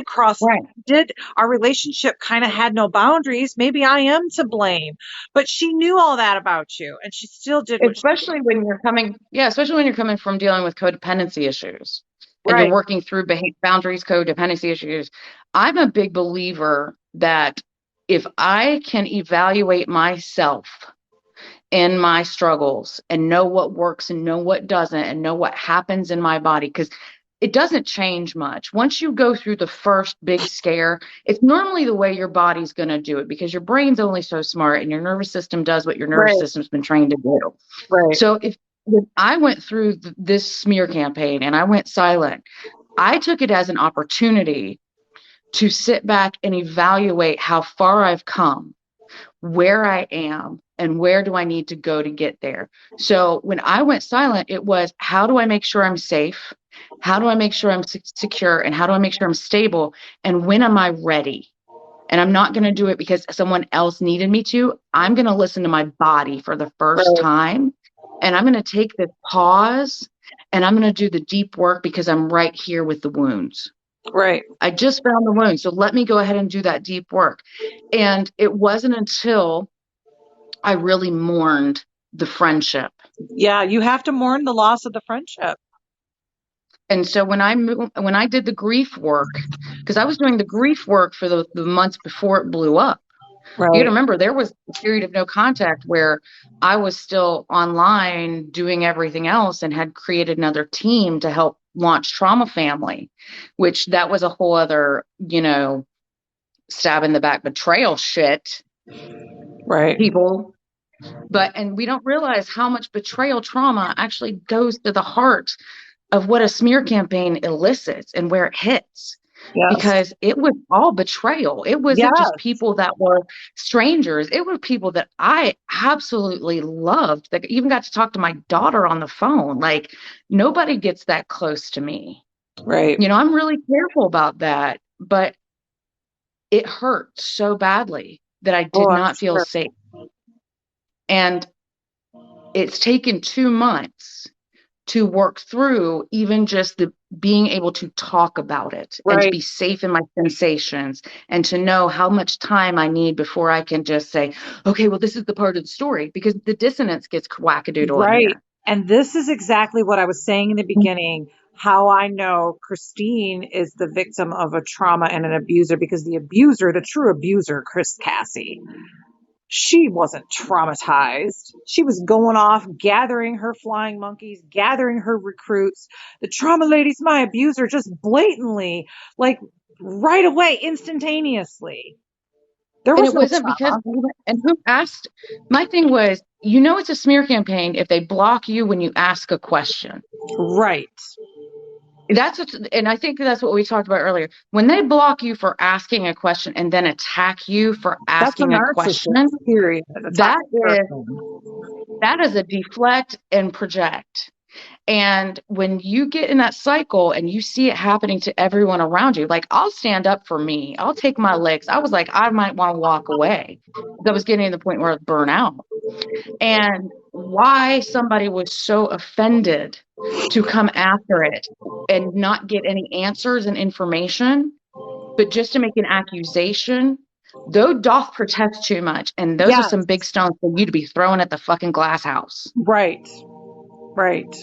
[SPEAKER 1] cross,
[SPEAKER 2] Right.
[SPEAKER 1] did our relationship kind of had no boundaries. Maybe I am to blame, but she knew all that about you and she still did what she did.
[SPEAKER 2] Especially when you're coming, yeah, especially when you're coming from dealing with codependency issues and you're
[SPEAKER 1] Right.
[SPEAKER 2] working through boundaries, codependency issues. I'm a big believer that if I can evaluate myself in my struggles and know what works and know what doesn't and know what happens in my body, because it doesn't change much. Once you go through the first big scare, it's normally the way your body's going to do it because your brain's only so smart and your nervous system does what your nervous
[SPEAKER 1] Right.
[SPEAKER 2] system's been trained to do.
[SPEAKER 1] Right.
[SPEAKER 2] So if when I went through this smear campaign and I went silent, I took it as an opportunity to sit back and evaluate how far I've come, where I am, and where do I need to go to get there. So when I went silent, it was, how do I make sure I'm safe? How do I make sure I'm secure? And how do I make sure I'm stable? And when am I ready? And I'm not going to do it because someone else needed me to. I'm going to listen to my body for the first
[SPEAKER 1] Right.
[SPEAKER 2] time. And I'm going to take this pause and I'm going to do the deep work because I'm right here with the wounds.
[SPEAKER 1] Right.
[SPEAKER 2] I just found the wound. So let me go ahead and do that deep work. And it wasn't until I really mourned the friendship.
[SPEAKER 1] Yeah. You have to mourn the loss of the friendship.
[SPEAKER 2] And so when I did the grief work, because I was doing the grief work for the months before it blew up. You got to
[SPEAKER 1] Right.
[SPEAKER 2] remember, there was a period of no contact where I was still online doing everything else and had created another team to help launch Trauma Family, which that was a whole other, stab in the back betrayal shit,
[SPEAKER 1] Right.
[SPEAKER 2] people. And we don't realize how much betrayal trauma actually goes to the heart of what a smear campaign elicits and where it hits.
[SPEAKER 1] Yes.
[SPEAKER 2] Because it was all betrayal. It wasn't just
[SPEAKER 1] Yes.
[SPEAKER 2] people that were strangers. It were people that I absolutely loved, that even got to talk to my daughter on the phone. Like, nobody gets that close to me.
[SPEAKER 1] Right.
[SPEAKER 2] I'm really careful about that, but it hurt so badly that I did
[SPEAKER 1] Oh, I'm
[SPEAKER 2] not feel
[SPEAKER 1] sure.
[SPEAKER 2] safe. And it's taken 2 months to work through even just the being able to talk about it and to
[SPEAKER 1] Right.
[SPEAKER 2] be safe in my sensations and to know how much time I need before I can just say, okay, well, this is the part of the story, because the dissonance gets wackadoodle in
[SPEAKER 1] Right.
[SPEAKER 2] here.
[SPEAKER 1] And this is exactly what I was saying in the beginning, how I know Christine is the victim of a trauma and an abuser, because the abuser, the true abuser, Chris Cassie, she wasn't traumatized. She was going off, gathering her flying monkeys, gathering her recruits. The trauma lady's my abuser, just blatantly, like right away, instantaneously. There
[SPEAKER 2] And
[SPEAKER 1] was
[SPEAKER 2] it
[SPEAKER 1] no
[SPEAKER 2] wasn't because,
[SPEAKER 1] trauma.
[SPEAKER 2] and who asked? My thing was, it's a smear campaign if they block you when you ask a question.
[SPEAKER 1] Right.
[SPEAKER 2] And I think that's what we talked about earlier. When they block you for asking a question and then attack you for
[SPEAKER 1] That's a
[SPEAKER 2] asking a question,
[SPEAKER 1] narcissist, period. A
[SPEAKER 2] that
[SPEAKER 1] toxic
[SPEAKER 2] is
[SPEAKER 1] person.
[SPEAKER 2] that is a deflect and project. And when you get in that cycle and you see it happening to everyone around you, like, I'll stand up for me. I'll take my licks. I was like, I might want to walk away. I was getting to the point where I was burnt out. And why somebody was so offended to come after it and not get any answers and information, but just to make an accusation, though doth protest too much. And those are
[SPEAKER 1] Yes.
[SPEAKER 2] some big stones for you to be throwing at the fucking glass house.
[SPEAKER 1] Right. Right.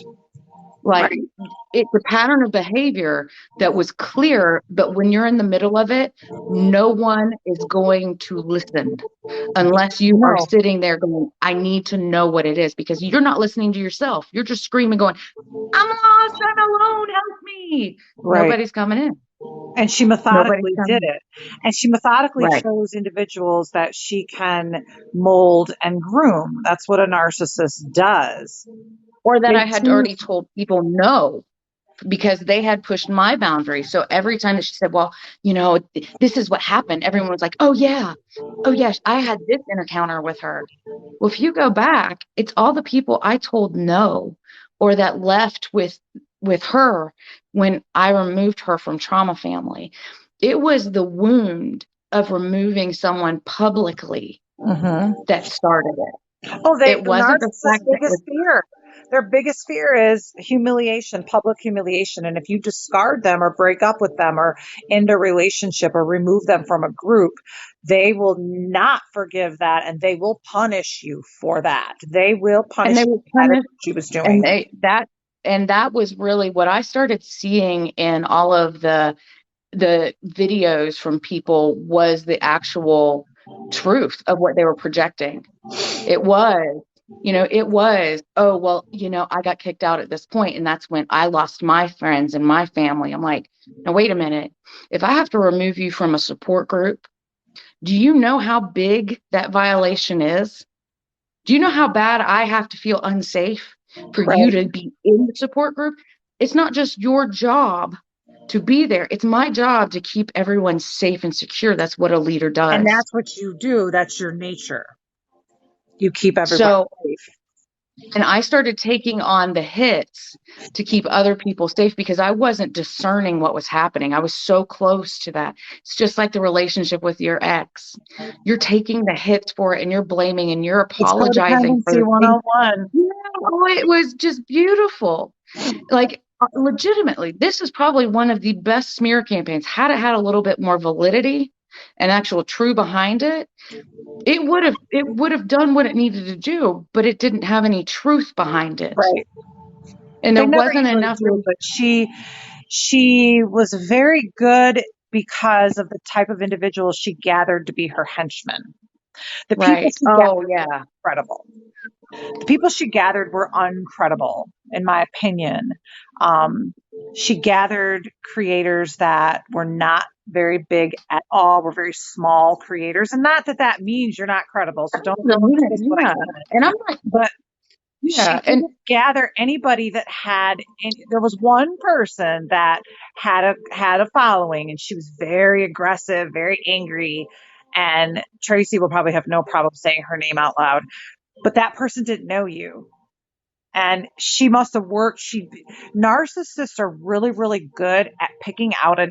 [SPEAKER 2] Like,
[SPEAKER 1] Right.
[SPEAKER 2] it's a pattern of behavior that was clear, but when you're in the middle of it, no one is going to listen unless you are
[SPEAKER 1] No.
[SPEAKER 2] sitting there going, I need to know what it is, because you're not listening to yourself. You're just screaming, going, I'm lost, I'm alone, help me.
[SPEAKER 1] Right.
[SPEAKER 2] Nobody's coming in.
[SPEAKER 1] And she
[SPEAKER 2] Nobody's
[SPEAKER 1] methodically did
[SPEAKER 2] coming
[SPEAKER 1] it. And she methodically
[SPEAKER 2] in. Right.
[SPEAKER 1] chose individuals that she can mold and groom. That's what a narcissist does.
[SPEAKER 2] Or that
[SPEAKER 1] They
[SPEAKER 2] I had already
[SPEAKER 1] choose.
[SPEAKER 2] told people no, because they had pushed my boundaries. So every time that she said, well, this is what happened, everyone was like, oh, yeah. Oh, yes, I had this encounter with her. Well, if you go back, it's all the people I told no, or that left with her when I removed her from Trauma Family. It was the wound of removing someone publicly
[SPEAKER 1] Hmm.
[SPEAKER 2] that started it.
[SPEAKER 1] Oh,
[SPEAKER 2] It
[SPEAKER 1] the
[SPEAKER 2] wasn't the
[SPEAKER 1] narcissist's
[SPEAKER 2] fact that it was
[SPEAKER 1] biggest fear. Their biggest fear is humiliation, public humiliation. And if you discard them or break up with them or end a relationship or remove them from a group, they will not forgive that and they will punish you for that. They will
[SPEAKER 2] And
[SPEAKER 1] punish
[SPEAKER 2] they
[SPEAKER 1] you.
[SPEAKER 2] were
[SPEAKER 1] That is
[SPEAKER 2] punished,
[SPEAKER 1] what she was
[SPEAKER 2] and
[SPEAKER 1] doing.
[SPEAKER 2] that was really what I started seeing in all of the videos from people was the actual truth of what they were projecting. It was, it was, oh, well, I got kicked out at this point, and that's when I lost my friends and my family. I'm like, now, wait a minute. If I have to remove you from a support group, do you know how big that violation is? Do you know how bad I have to feel unsafe for you
[SPEAKER 1] Right.
[SPEAKER 2] to be in the support group? It's not just your job to be there. It's my job to keep everyone safe and secure. That's what a leader
[SPEAKER 1] And
[SPEAKER 2] does.
[SPEAKER 1] that's what you do. That's your nature. You keep everybody
[SPEAKER 2] So,
[SPEAKER 1] safe.
[SPEAKER 2] and I started taking on the hits to keep other people safe because I wasn't discerning what was happening. I was so close to that. It's just like the relationship with your ex. You're taking the hits for it and you're blaming and you're
[SPEAKER 1] It's
[SPEAKER 2] apologizing for
[SPEAKER 1] codependency
[SPEAKER 2] the things.
[SPEAKER 1] 101.
[SPEAKER 2] Yeah, oh, it was just beautiful. Like, legitimately, this is probably one of the best smear campaigns. Had it had a little bit more validity and actual true behind it, it would have done what it needed to do, but it didn't have any truth behind it.
[SPEAKER 1] Right.
[SPEAKER 2] And there
[SPEAKER 1] They never
[SPEAKER 2] wasn't
[SPEAKER 1] usually
[SPEAKER 2] enough
[SPEAKER 1] do, but she was very good because of the type of individual she gathered to be her henchmen. The people
[SPEAKER 2] right.
[SPEAKER 1] she
[SPEAKER 2] Oh
[SPEAKER 1] gathered were
[SPEAKER 2] yeah.
[SPEAKER 1] incredible. The people she gathered were uncredible, in my opinion. Um, she gathered creators that were not very big at all, were very small creators. And not that that means you're not credible. So don't twist what I
[SPEAKER 2] Yeah.
[SPEAKER 1] said.
[SPEAKER 2] And I'm like,
[SPEAKER 1] But she
[SPEAKER 2] yeah. And
[SPEAKER 1] didn't gather anybody that had any, there was one person that had a following and she was very aggressive, very angry, and Tracy will probably have no problem saying her name out loud, but that person didn't know you. And she must have worked. Narcissists are really, really good at picking out a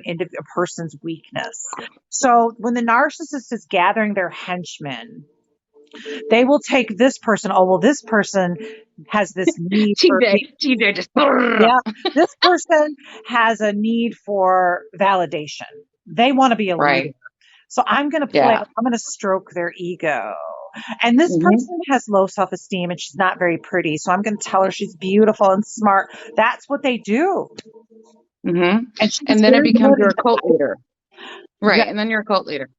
[SPEAKER 1] person's weakness. So when the narcissist is gathering their henchmen, they will take this person. Oh, well, this person has this need for being,
[SPEAKER 2] TJ just
[SPEAKER 1] yeah, this person has a need for validation. They want to be a leader.
[SPEAKER 2] right.
[SPEAKER 1] So
[SPEAKER 2] Yeah.
[SPEAKER 1] I'm going to stroke their ego. And this
[SPEAKER 2] Hmm.
[SPEAKER 1] person has low self esteem and she's not very pretty. So I'm going to tell her she's beautiful and smart. That's what they do.
[SPEAKER 2] Hmm.
[SPEAKER 1] And she was
[SPEAKER 2] And then it
[SPEAKER 1] very
[SPEAKER 2] becomes
[SPEAKER 1] good
[SPEAKER 2] you're a
[SPEAKER 1] at
[SPEAKER 2] cult leader.
[SPEAKER 1] that.
[SPEAKER 2] Right. And then you're a cult leader.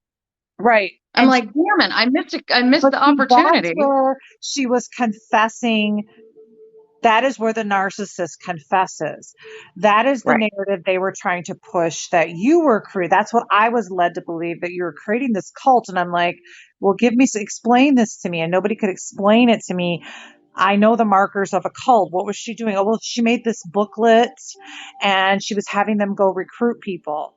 [SPEAKER 1] Right.
[SPEAKER 2] I'm like, damn it, I missed
[SPEAKER 1] But
[SPEAKER 2] the
[SPEAKER 1] see, that's
[SPEAKER 2] opportunity.
[SPEAKER 1] where she was confessing. That is where the narcissist confesses. That is the
[SPEAKER 2] Right.
[SPEAKER 1] narrative they were trying to push, that you were creating. That's what I was led to believe, that you were creating this cult. And I'm like, well, explain this to me. And nobody could explain it to me. I know the markers of a cult. What was she doing? Oh, well, she made this booklet and she was having them go recruit people.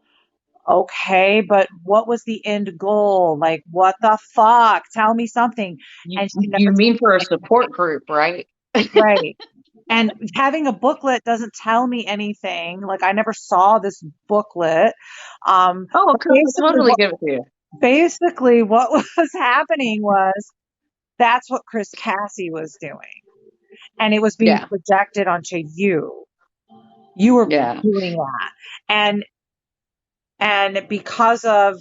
[SPEAKER 1] Okay, but what was the end goal? Like, what the fuck? Tell me something.
[SPEAKER 2] You
[SPEAKER 1] And she never
[SPEAKER 2] you mean for a
[SPEAKER 1] told me
[SPEAKER 2] support
[SPEAKER 1] anything.
[SPEAKER 2] group, right?
[SPEAKER 1] Right. And having a booklet doesn't tell me anything. Like, I never saw this booklet.
[SPEAKER 2] Oh,
[SPEAKER 1] But
[SPEAKER 2] I'll totally give it to you.
[SPEAKER 1] basically what was happening was that's what Chris Cassie was doing. And it was being
[SPEAKER 2] Yeah.
[SPEAKER 1] projected onto you. You were
[SPEAKER 2] Yeah.
[SPEAKER 1] doing that. And because of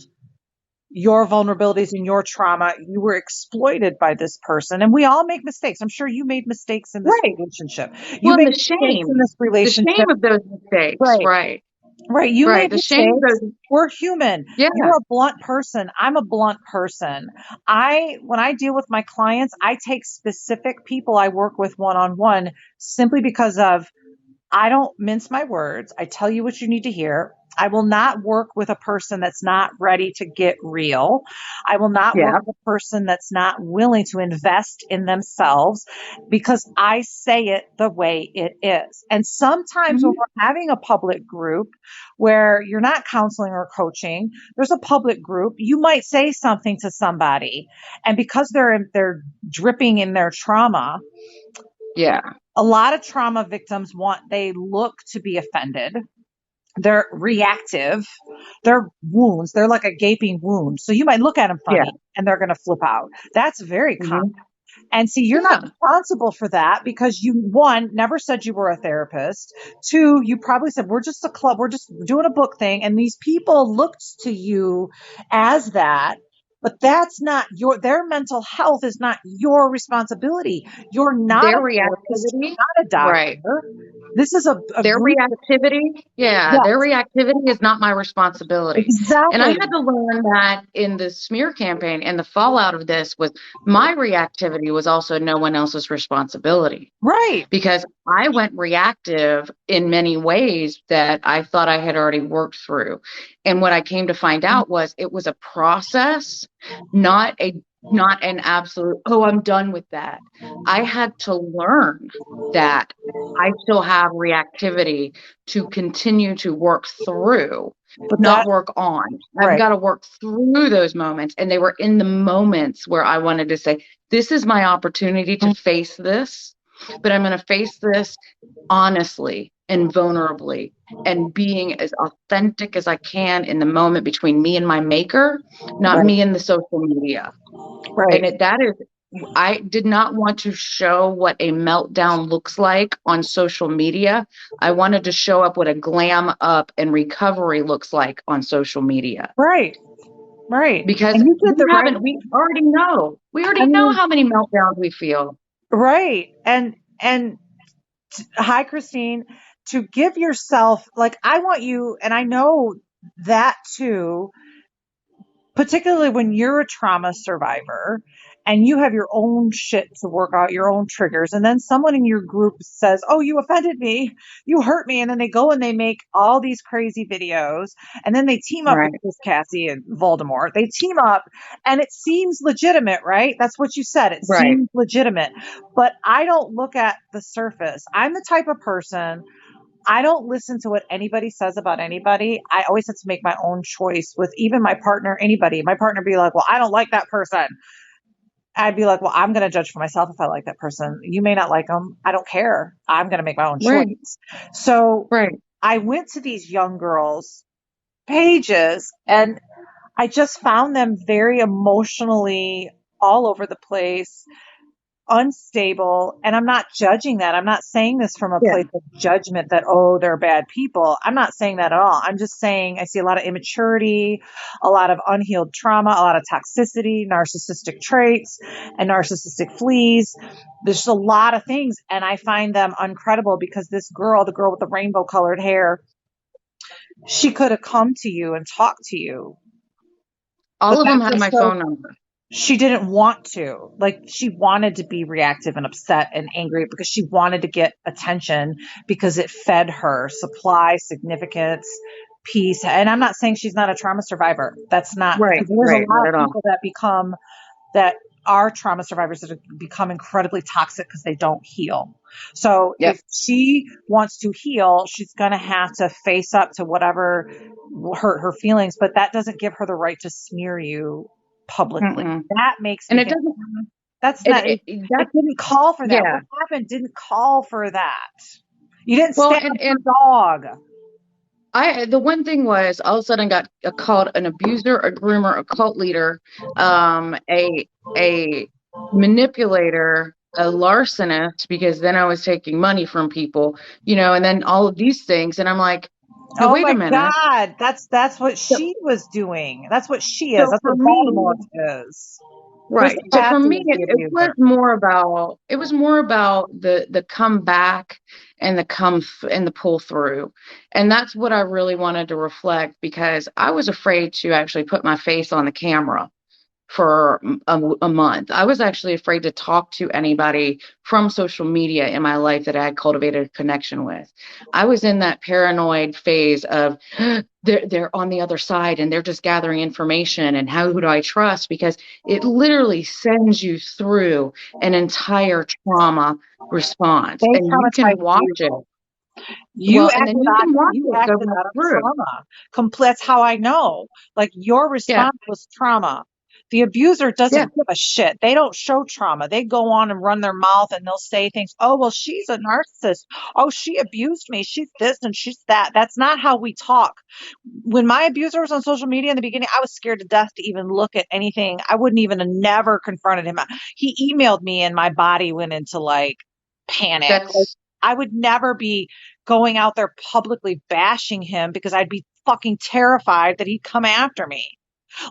[SPEAKER 1] your vulnerabilities and your trauma, you were exploited by this person. And we all make mistakes. I'm sure you made mistakes in this
[SPEAKER 2] Right.
[SPEAKER 1] relationship. You
[SPEAKER 2] Well, and
[SPEAKER 1] made mistakes in this
[SPEAKER 2] the shame
[SPEAKER 1] relationship.
[SPEAKER 2] of those mistakes.
[SPEAKER 1] Right.
[SPEAKER 2] Right.
[SPEAKER 1] Right. You
[SPEAKER 2] Right.
[SPEAKER 1] made
[SPEAKER 2] The shame of
[SPEAKER 1] mistakes.
[SPEAKER 2] those.
[SPEAKER 1] We're human.
[SPEAKER 2] Yeah.
[SPEAKER 1] You're a blunt person. I'm a blunt person. When I deal with my clients, I take specific people I work with one on one simply because of I don't mince my words. I tell you what you need to hear. I will not work with a person that's not ready to get real. I will not work
[SPEAKER 2] Yeah.
[SPEAKER 1] with a person that's not willing to invest in themselves because I say it the way it is. And sometimes when
[SPEAKER 2] Hmm.
[SPEAKER 1] we're having a public group where you're not counseling or coaching, there's a public group, you might say something to somebody. And because they're dripping in their trauma,
[SPEAKER 2] Yeah.
[SPEAKER 1] a lot of trauma victims they look to be offended. They're reactive. They're wounds. They're like a gaping wound. So you might look at them
[SPEAKER 2] Yeah.
[SPEAKER 1] funny and they're going to flip out. That's very common.
[SPEAKER 2] Hmm.
[SPEAKER 1] And see, you're not
[SPEAKER 2] Yeah.
[SPEAKER 1] responsible for that because you, one, never said you were a therapist. Two, you probably said, we're just a club, we're just doing a book thing. And these people looked to you as that. But that's not their mental health is not your responsibility. You're not
[SPEAKER 2] Their
[SPEAKER 1] a therapist.
[SPEAKER 2] reactivity,
[SPEAKER 1] You're not a
[SPEAKER 2] right.
[SPEAKER 1] doctor. This is a
[SPEAKER 2] Their
[SPEAKER 1] group.
[SPEAKER 2] reactivity, yeah, their
[SPEAKER 1] Yes,
[SPEAKER 2] reactivity is not my responsibility. And I
[SPEAKER 1] exactly.
[SPEAKER 2] had to learn that in the smear campaign, and the fallout of this was my reactivity was also no one else's responsibility,
[SPEAKER 1] Right.
[SPEAKER 2] because I went reactive in many ways that I thought I had already worked through. And what I came to find out was it was a process, not a not an absolute, oh, I'm done with that. I had to learn that I still have reactivity to continue to work through,
[SPEAKER 1] But
[SPEAKER 2] not
[SPEAKER 1] that,
[SPEAKER 2] work on. I've
[SPEAKER 1] right.
[SPEAKER 2] got to work through those moments. And they were in the moments where I wanted to say, this is my opportunity to face this, but I'm going to face this honestly and vulnerably and being as authentic as I can in the moment between me and my maker, not
[SPEAKER 1] Right.
[SPEAKER 2] me and the social media.
[SPEAKER 1] Right.
[SPEAKER 2] And that is, I did not want to show what a meltdown looks like on social media. I wanted to show up what a glam up and recovery looks like on social media.
[SPEAKER 1] Right. Right.
[SPEAKER 2] Because
[SPEAKER 1] And you did the right.
[SPEAKER 2] we already know. We
[SPEAKER 1] I
[SPEAKER 2] already know
[SPEAKER 1] mean,
[SPEAKER 2] how many meltdowns we feel.
[SPEAKER 1] right. And hi, Christine, to give yourself, like, I want you, and I know that too, particularly when you're a trauma survivor and you have your own shit to work out, your own triggers. And then someone in your group says, oh, you offended me, you hurt me. And then they go and they make all these crazy videos. And then they team up with
[SPEAKER 2] Right.
[SPEAKER 1] Chris Cassie and Voldemort. They team up and it seems legitimate, right? That's what you said. It
[SPEAKER 2] Right.
[SPEAKER 1] seems legitimate. But I don't look at the surface. I'm the type of person, I don't listen to what anybody says about anybody. I always have to make my own choice with even my partner, anybody. My partner be like, well, I don't like that person. I'd be like, well, I'm going to judge for myself if I like that person. You may not like them. I don't care. I'm going to make my own
[SPEAKER 2] Right.
[SPEAKER 1] choice. So
[SPEAKER 2] Right.
[SPEAKER 1] I went to these young girls' pages and I just found them very emotionally all over the place, unstable. And I'm not judging that. I'm not saying this from a
[SPEAKER 2] Yeah.
[SPEAKER 1] place of judgment that, oh, they're bad people. I'm not saying that at all. I'm just saying I see a lot of immaturity, a lot of unhealed trauma, a lot of toxicity, narcissistic traits, and narcissistic fleas. There's just a lot of things. And I find them uncredible because this girl, the girl with the rainbow colored hair, she could have come to you and talked to you. But
[SPEAKER 2] All of
[SPEAKER 1] that
[SPEAKER 2] them had
[SPEAKER 1] just
[SPEAKER 2] my
[SPEAKER 1] shows
[SPEAKER 2] phone number.
[SPEAKER 1] she didn't want to. Like, she wanted to be reactive and upset and angry because she wanted to get attention because it fed her supply, significance, peace. And I'm not saying she's not a trauma survivor. That's not,
[SPEAKER 2] Right.
[SPEAKER 1] because there's a
[SPEAKER 2] Right.
[SPEAKER 1] lot
[SPEAKER 2] Not
[SPEAKER 1] of
[SPEAKER 2] at all.
[SPEAKER 1] people that become, that are trauma survivors that have become incredibly toxic because they don't heal. So
[SPEAKER 2] Yep.
[SPEAKER 1] if she wants to heal, she's going to have to face up to whatever hurt her feelings, but that doesn't give her the right to smear you publicly.
[SPEAKER 2] Mm-mm.
[SPEAKER 1] That makes
[SPEAKER 2] And
[SPEAKER 1] me
[SPEAKER 2] it
[SPEAKER 1] think,
[SPEAKER 2] doesn't,
[SPEAKER 1] that's not, it
[SPEAKER 2] that,
[SPEAKER 1] didn't call for that.
[SPEAKER 2] yeah.
[SPEAKER 1] What happened didn't call for that. You didn't
[SPEAKER 2] Well,
[SPEAKER 1] stab
[SPEAKER 2] and
[SPEAKER 1] your dog.
[SPEAKER 2] the one thing was all of a sudden I got called an abuser, a groomer, a cult leader, a manipulator, a larcenist, because then I was taking money from people, and then all of these things, and I'm like, no,
[SPEAKER 1] Oh
[SPEAKER 2] wait a
[SPEAKER 1] my
[SPEAKER 2] minute.
[SPEAKER 1] God. That's what
[SPEAKER 2] So,
[SPEAKER 1] she was doing. That's what she is.
[SPEAKER 2] so
[SPEAKER 1] That's
[SPEAKER 2] for
[SPEAKER 1] what Baltimore
[SPEAKER 2] me,
[SPEAKER 1] is. Chris
[SPEAKER 2] right. So for
[SPEAKER 1] Cassie
[SPEAKER 2] me,
[SPEAKER 1] is the
[SPEAKER 2] it was
[SPEAKER 1] abuser.
[SPEAKER 2] more about the come back and and the pull through, and that's what I really wanted to reflect, because I was afraid to actually put my face on the camera for a month. I was actually afraid to talk to anybody from social media in my life that I had cultivated a connection with. I was in that paranoid phase of they're on the other side and they're just gathering information, and who do I trust? Because it literally sends you through an entire trauma response,
[SPEAKER 1] They
[SPEAKER 2] and you can
[SPEAKER 1] traumatized
[SPEAKER 2] watch
[SPEAKER 1] you.
[SPEAKER 2] it.
[SPEAKER 1] You
[SPEAKER 2] Well, and then
[SPEAKER 1] acted
[SPEAKER 2] you
[SPEAKER 1] out
[SPEAKER 2] can watch
[SPEAKER 1] you
[SPEAKER 2] it go
[SPEAKER 1] acted
[SPEAKER 2] back
[SPEAKER 1] out of
[SPEAKER 2] through.
[SPEAKER 1] trauma. That's how I know. Like, your
[SPEAKER 2] Yeah.
[SPEAKER 1] response was trauma. The abuser
[SPEAKER 2] Yeah.
[SPEAKER 1] doesn't give a shit. They don't show trauma. They go on and run their mouth and they'll say things. Oh, well, she's a narcissist. Oh, she abused me. She's this and she's that. That's not how we talk. When my abuser was on social media in the beginning, I was scared to death to even look at anything. I wouldn't even have never confronted him. He emailed me and my body went into like panic. Like,
[SPEAKER 2] That's
[SPEAKER 1] I would never be going out there publicly bashing him because I'd be fucking terrified that he'd come after me.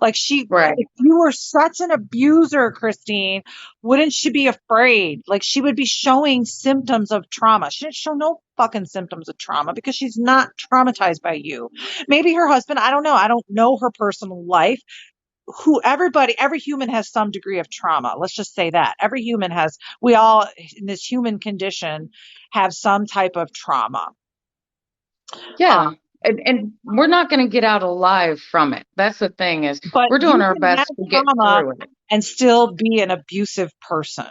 [SPEAKER 1] Like
[SPEAKER 2] right.
[SPEAKER 1] if you were such an abuser, Christine, wouldn't she be afraid? Like she would be showing symptoms of trauma. She didn't show no fucking symptoms of trauma because she's not traumatized by you. Maybe her husband, I don't know. I don't know her personal life. Every human has some degree of trauma. Let's just say that. Every human has, we all in this human condition have some type of trauma.
[SPEAKER 2] Yeah.
[SPEAKER 1] Um,
[SPEAKER 2] And we're not going to get out alive from it. That's the thing is
[SPEAKER 1] but
[SPEAKER 2] we're doing
[SPEAKER 1] you
[SPEAKER 2] our
[SPEAKER 1] can have
[SPEAKER 2] best to get
[SPEAKER 1] trauma
[SPEAKER 2] through it.
[SPEAKER 1] and still be an abusive person.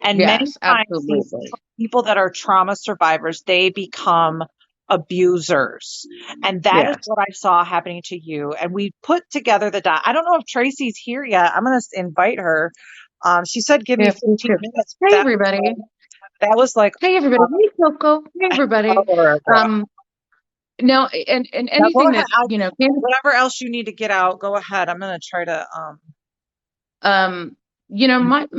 [SPEAKER 1] And many
[SPEAKER 2] Yes,
[SPEAKER 1] times these
[SPEAKER 2] absolutely.
[SPEAKER 1] people that are trauma survivors, they become abusers. And that is
[SPEAKER 2] Yes.
[SPEAKER 1] what I saw happening to you. And we put together the dot. I don't know if Tracy's here yet. I'm going to invite her. She said, give me
[SPEAKER 2] Yeah, please
[SPEAKER 1] 15
[SPEAKER 2] do.
[SPEAKER 1] minutes.
[SPEAKER 2] Hey everybody.
[SPEAKER 1] That was like,
[SPEAKER 2] Hey everybody. Hey Coco. Hey everybody.
[SPEAKER 1] horrible.
[SPEAKER 2] Um no and
[SPEAKER 1] Now go
[SPEAKER 2] anything
[SPEAKER 1] ahead.
[SPEAKER 2] that, Candace,
[SPEAKER 1] Whatever else you need to get out, go ahead. I'm going to try to,
[SPEAKER 2] um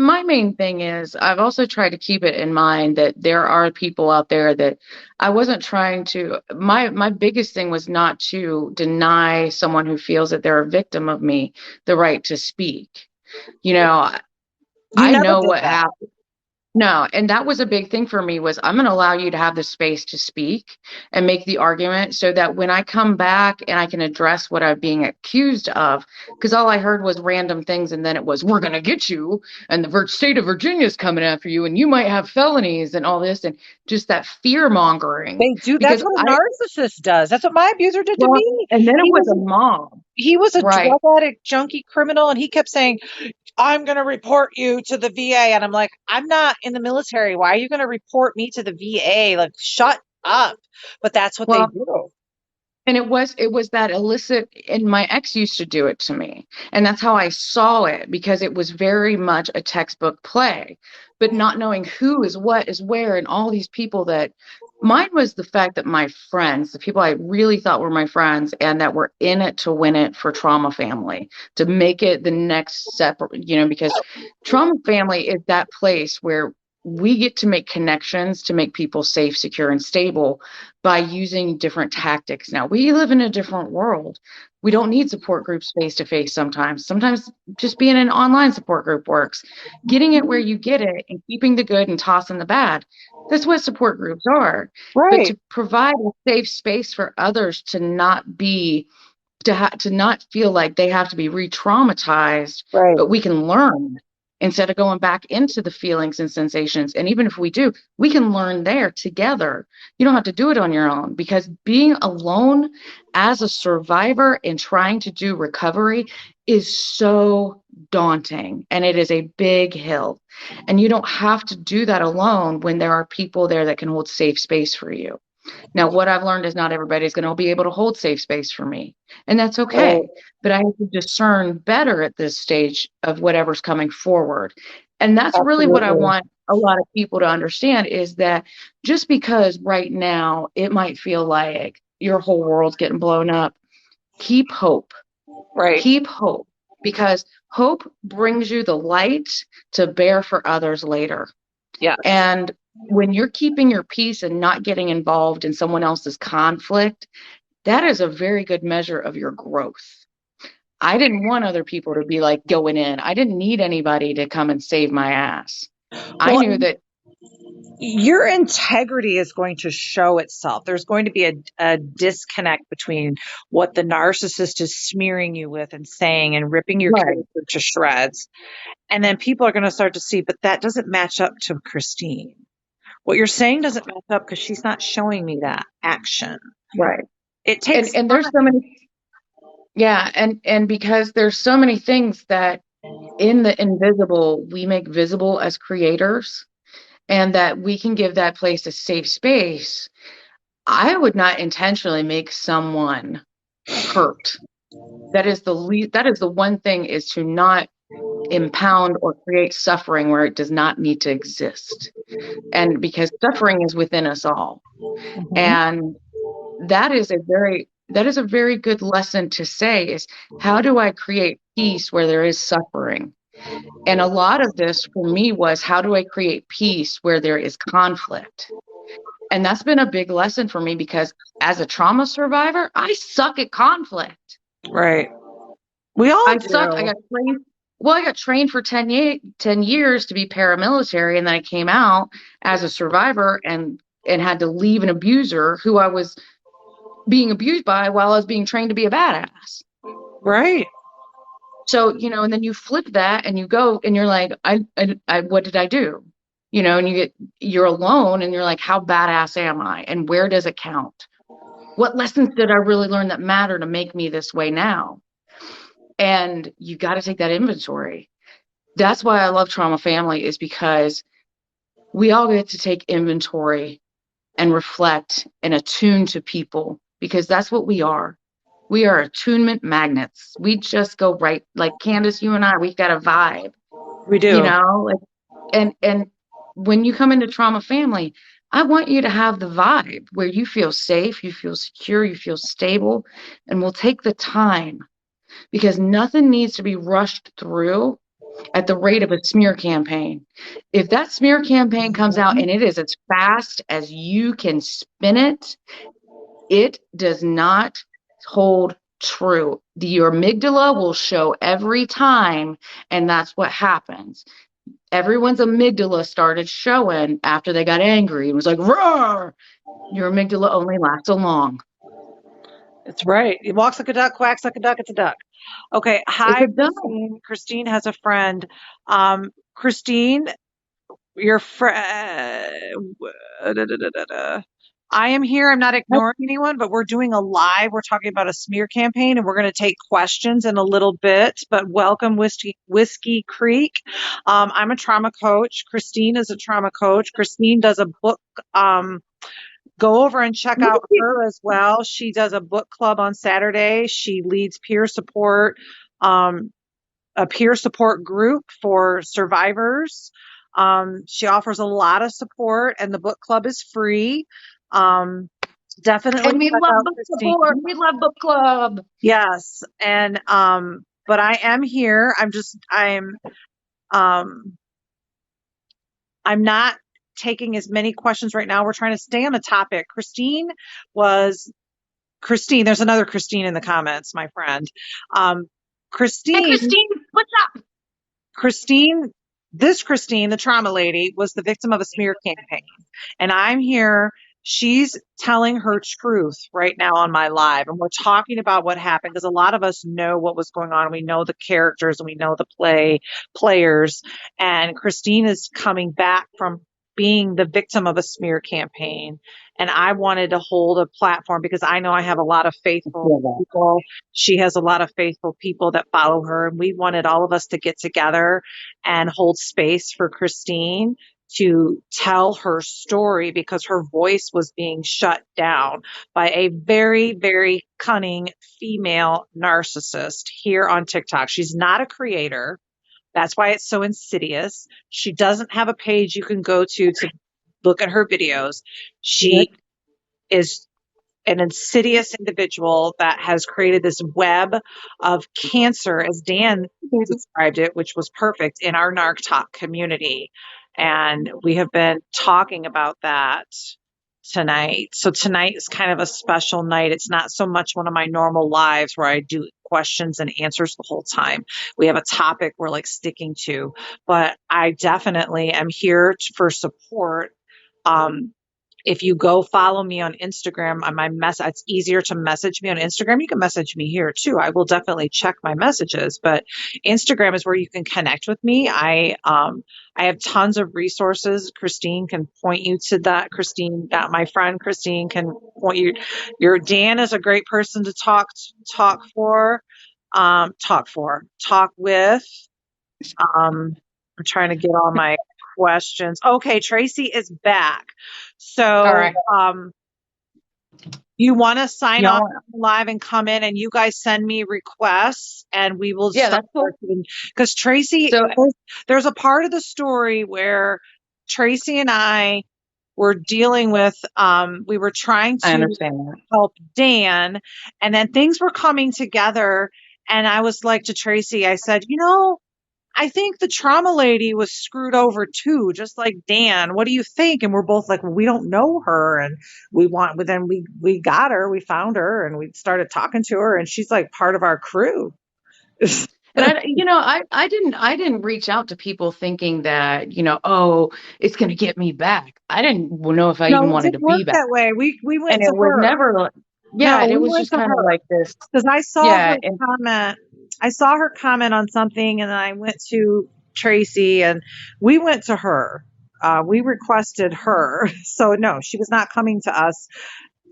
[SPEAKER 2] my main thing is I've also tried to keep it in mind that there are people out there that I wasn't trying to my biggest thing was not to deny someone who feels that they're a victim of me the right to speak. You know,
[SPEAKER 1] you
[SPEAKER 2] I
[SPEAKER 1] never
[SPEAKER 2] know
[SPEAKER 1] did
[SPEAKER 2] what
[SPEAKER 1] that.
[SPEAKER 2] happened. No, and that was a big thing for me was I'm going to allow you to have the space to speak and make the argument so that when I come back and I can address what I'm being accused of, because all I heard was random things and then it was we're going to get you and the state of Virginia is coming after you and you might have felonies and all this and just that fear mongering
[SPEAKER 1] They do. That's
[SPEAKER 2] because
[SPEAKER 1] what a
[SPEAKER 2] I
[SPEAKER 1] narcissist does. That's what my abuser did to
[SPEAKER 2] well
[SPEAKER 1] me.
[SPEAKER 2] and then it
[SPEAKER 1] He
[SPEAKER 2] was
[SPEAKER 1] was
[SPEAKER 2] a mob,
[SPEAKER 1] he was a
[SPEAKER 2] right?
[SPEAKER 1] drug addict, junkie criminal, and he kept saying, I'm going to report you to the VA. And I'm like, I'm not in the military. Why are you going to report me to the VA? Like, shut up. But that's what they
[SPEAKER 2] Well,
[SPEAKER 1] do.
[SPEAKER 2] and it was that illicit, and my ex used to do it to me. And that's how I saw it because it was very much a textbook play. But not knowing who is what is where and all these people that mine was the fact that my friends, the people I really thought were my friends and that were in it to win it for trauma family, to make it the next step, because trauma family is that place where we get to make connections to make people safe, secure, and stable by using different tactics. Now, we live in a different world. We don't need support groups face to face sometimes. Sometimes just being an online support group works. Getting it where you get it and keeping the good and tossing the bad. That's what support groups are. But
[SPEAKER 1] Right.
[SPEAKER 2] to provide a safe space for others to not be to not feel like they have to be re-traumatized,
[SPEAKER 1] Right.
[SPEAKER 2] but we can learn instead of going back into the feelings and sensations. And even if we do, we can learn there together. You don't have to do it on your own because being alone as a survivor and trying to do recovery is so daunting and it is a big hill. And you don't have to do that alone when there are people there that can hold safe space for you. Now, what I've learned is not everybody's going to be able to hold safe space for me, and that's
[SPEAKER 1] Right.
[SPEAKER 2] okay. But I have to discern better at this stage of whatever's coming forward. And that's really what I
[SPEAKER 1] Absolutely.
[SPEAKER 2] want a lot of people to understand is that just because right now it might feel like your whole world's getting blown up, keep hope.
[SPEAKER 1] Right.
[SPEAKER 2] Keep hope because hope brings you the light to bear for others later.
[SPEAKER 1] Yes.
[SPEAKER 2] And when you're keeping your peace and not getting involved in someone else's conflict, that is a very good measure of your growth. I didn't want other people to be like going in. I didn't need anybody to come and save my ass. I
[SPEAKER 1] Well,
[SPEAKER 2] knew that,
[SPEAKER 1] your integrity is going to show itself. There's going to be a disconnect between what the narcissist is smearing you with and saying and ripping your
[SPEAKER 2] right,
[SPEAKER 1] character to shreds. And then people are going to start to see, but that doesn't match up to Christine. What you're saying doesn't match up because she's not showing me that action.
[SPEAKER 2] right.
[SPEAKER 1] It
[SPEAKER 2] And
[SPEAKER 1] takes
[SPEAKER 2] and there's so
[SPEAKER 1] time.
[SPEAKER 2] many, yeah, and because there's so many things that in the invisible we make visible as creators and that we can give that place a safe space. I would not intentionally make someone hurt. That is the one thing, is to not impound or create suffering where it does not need to exist. And because suffering is within us all.
[SPEAKER 1] Mhm.
[SPEAKER 2] And that is a very good lesson to say, is how do I create peace where there is suffering? And a lot of this for me was, how do I create peace where there is conflict? And that's been a big lesson for me, because as a trauma survivor, I suck at conflict.
[SPEAKER 1] Right. We all
[SPEAKER 2] I sucked.
[SPEAKER 1] do.
[SPEAKER 2] I got trained for 10 years to be paramilitary, and then I came out as a survivor, and had to leave an abuser who I was being abused by while I was being trained to be a badass.
[SPEAKER 1] Right.
[SPEAKER 2] So, and then you flip that and you go and you're like, what did I do? And you're alone and you're like, how badass am I? And where does it count? What lessons did I really learn that matter to make me this way now? And you got to take that inventory. That's why I love Trauma Family, is because we all get to take inventory and reflect and attune to people, because that's what we are. We are attunement magnets. We just go right, like Candace, you and I, we've got a vibe,
[SPEAKER 1] We do.
[SPEAKER 2] like, and when you come into Trauma Family, I want you to have the vibe where you feel safe, you feel secure, you feel stable, and we'll take the time, because nothing needs to be rushed through at the rate of a smear campaign. If that smear campaign comes out and it is as fast as you can spin it, it does not hold true. Your amygdala will show every time, and that's what happens. Everyone's amygdala started showing after they got angry and was like, roar. Your amygdala only lasts so long.
[SPEAKER 1] It's right. It walks like a duck, quacks like a duck. It's a duck. Okay.
[SPEAKER 2] It's
[SPEAKER 1] Hi,
[SPEAKER 2] a done.
[SPEAKER 1] Christine. Christine has a friend. Christine, your friend. I am here. I'm not ignoring anyone, but we're doing a live. We're talking about a smear campaign, and we're going to take questions in a little bit. But welcome, Whiskey Creek. I'm a trauma coach. Christine is a trauma coach. Christine does a book. Go over and check out her as well. She does a book club on Saturday. She leads peer support, um, a peer support group for survivors. She offers a lot of support, and the book club is free. Um, definitely
[SPEAKER 2] And we
[SPEAKER 1] check
[SPEAKER 2] love
[SPEAKER 1] out
[SPEAKER 2] book
[SPEAKER 1] Christine.
[SPEAKER 2] support. We love book club.
[SPEAKER 1] Yes, and but I am here. Um, I'm not taking as many questions right now. We're trying to stay on the topic. Was Christine, there's another Christine in the comments, my friend. Um,
[SPEAKER 2] Hey,
[SPEAKER 1] Christine,
[SPEAKER 2] Christine, what's up?
[SPEAKER 1] Christine, this Christine, the trauma lady, was the victim of a smear campaign. And I'm here. She's telling her truth right now on my live. And we're talking about what happened, because a lot of us know what was going on. We know the characters and we know the players. And Christine is coming back from being the victim of a smear campaign. And I wanted to hold a platform because I know I have a lot of faithful people. She has a lot of faithful people that follow her. And we wanted all of us to get together and hold space for Christine to tell her story, because her voice was being shut down by a very, very cunning female narcissist here on TikTok. She's not a creator. That's why it's so insidious. She doesn't have a page you can go to look at her videos.
[SPEAKER 2] What?
[SPEAKER 1] She is an insidious individual that has created this web of cancer, as Dan described it, which was perfect, in our narc talk community. And we have been talking about that tonight. So tonight is kind of a special night. It's not so much one of my normal lives where I do questions and answers the whole time. We have a topic we're like sticking to, but I definitely am here for support. Um, if you go follow me on Instagram, on my it's easier to message me on Instagram. You can message me here too. I will definitely check my messages, but Instagram is where you can connect with me. I have tons of resources. Christine can point you to that. My friend Christine can point you. Your Dan is a great person to talk with. I'm trying to get all my questions. Okay, Tracy is back.
[SPEAKER 2] All
[SPEAKER 1] So,
[SPEAKER 2] right.
[SPEAKER 1] You want to sign
[SPEAKER 2] Y'all
[SPEAKER 1] off
[SPEAKER 2] want?
[SPEAKER 1] live and come in, and you guys send me requests, and we will
[SPEAKER 2] Yeah,
[SPEAKER 1] start
[SPEAKER 2] that's cool.
[SPEAKER 1] working. Because Tracy,
[SPEAKER 2] So
[SPEAKER 1] there's a part of the story where Tracy and I were dealing with, we were trying
[SPEAKER 2] I
[SPEAKER 1] to
[SPEAKER 2] understand that.
[SPEAKER 1] help Dan, and then things were coming together. And I was like to Tracy, I said, I think the trauma lady was screwed over too, just like Dan. What do you think? And we're both like, well, we don't know her, and but then we got her, we found her, and we started talking to her, and she's like part of our crew.
[SPEAKER 2] And I didn't reach out to people thinking that, oh, it's going to get me back. I didn't know if I even
[SPEAKER 1] No, it
[SPEAKER 2] wanted
[SPEAKER 1] didn't
[SPEAKER 2] to be
[SPEAKER 1] work
[SPEAKER 2] back.
[SPEAKER 1] that way. We
[SPEAKER 2] And
[SPEAKER 1] went
[SPEAKER 2] it
[SPEAKER 1] to
[SPEAKER 2] was
[SPEAKER 1] her.
[SPEAKER 2] never like,
[SPEAKER 1] No,
[SPEAKER 2] yeah, it
[SPEAKER 1] we
[SPEAKER 2] was
[SPEAKER 1] went
[SPEAKER 2] just
[SPEAKER 1] to
[SPEAKER 2] kind of
[SPEAKER 1] her
[SPEAKER 2] like this.
[SPEAKER 1] because I saw
[SPEAKER 2] Yeah.
[SPEAKER 1] her
[SPEAKER 2] And
[SPEAKER 1] comment. I saw her comment on something, and then I went to Tracy, and we went to her. We requested her. So no, she was not coming to us.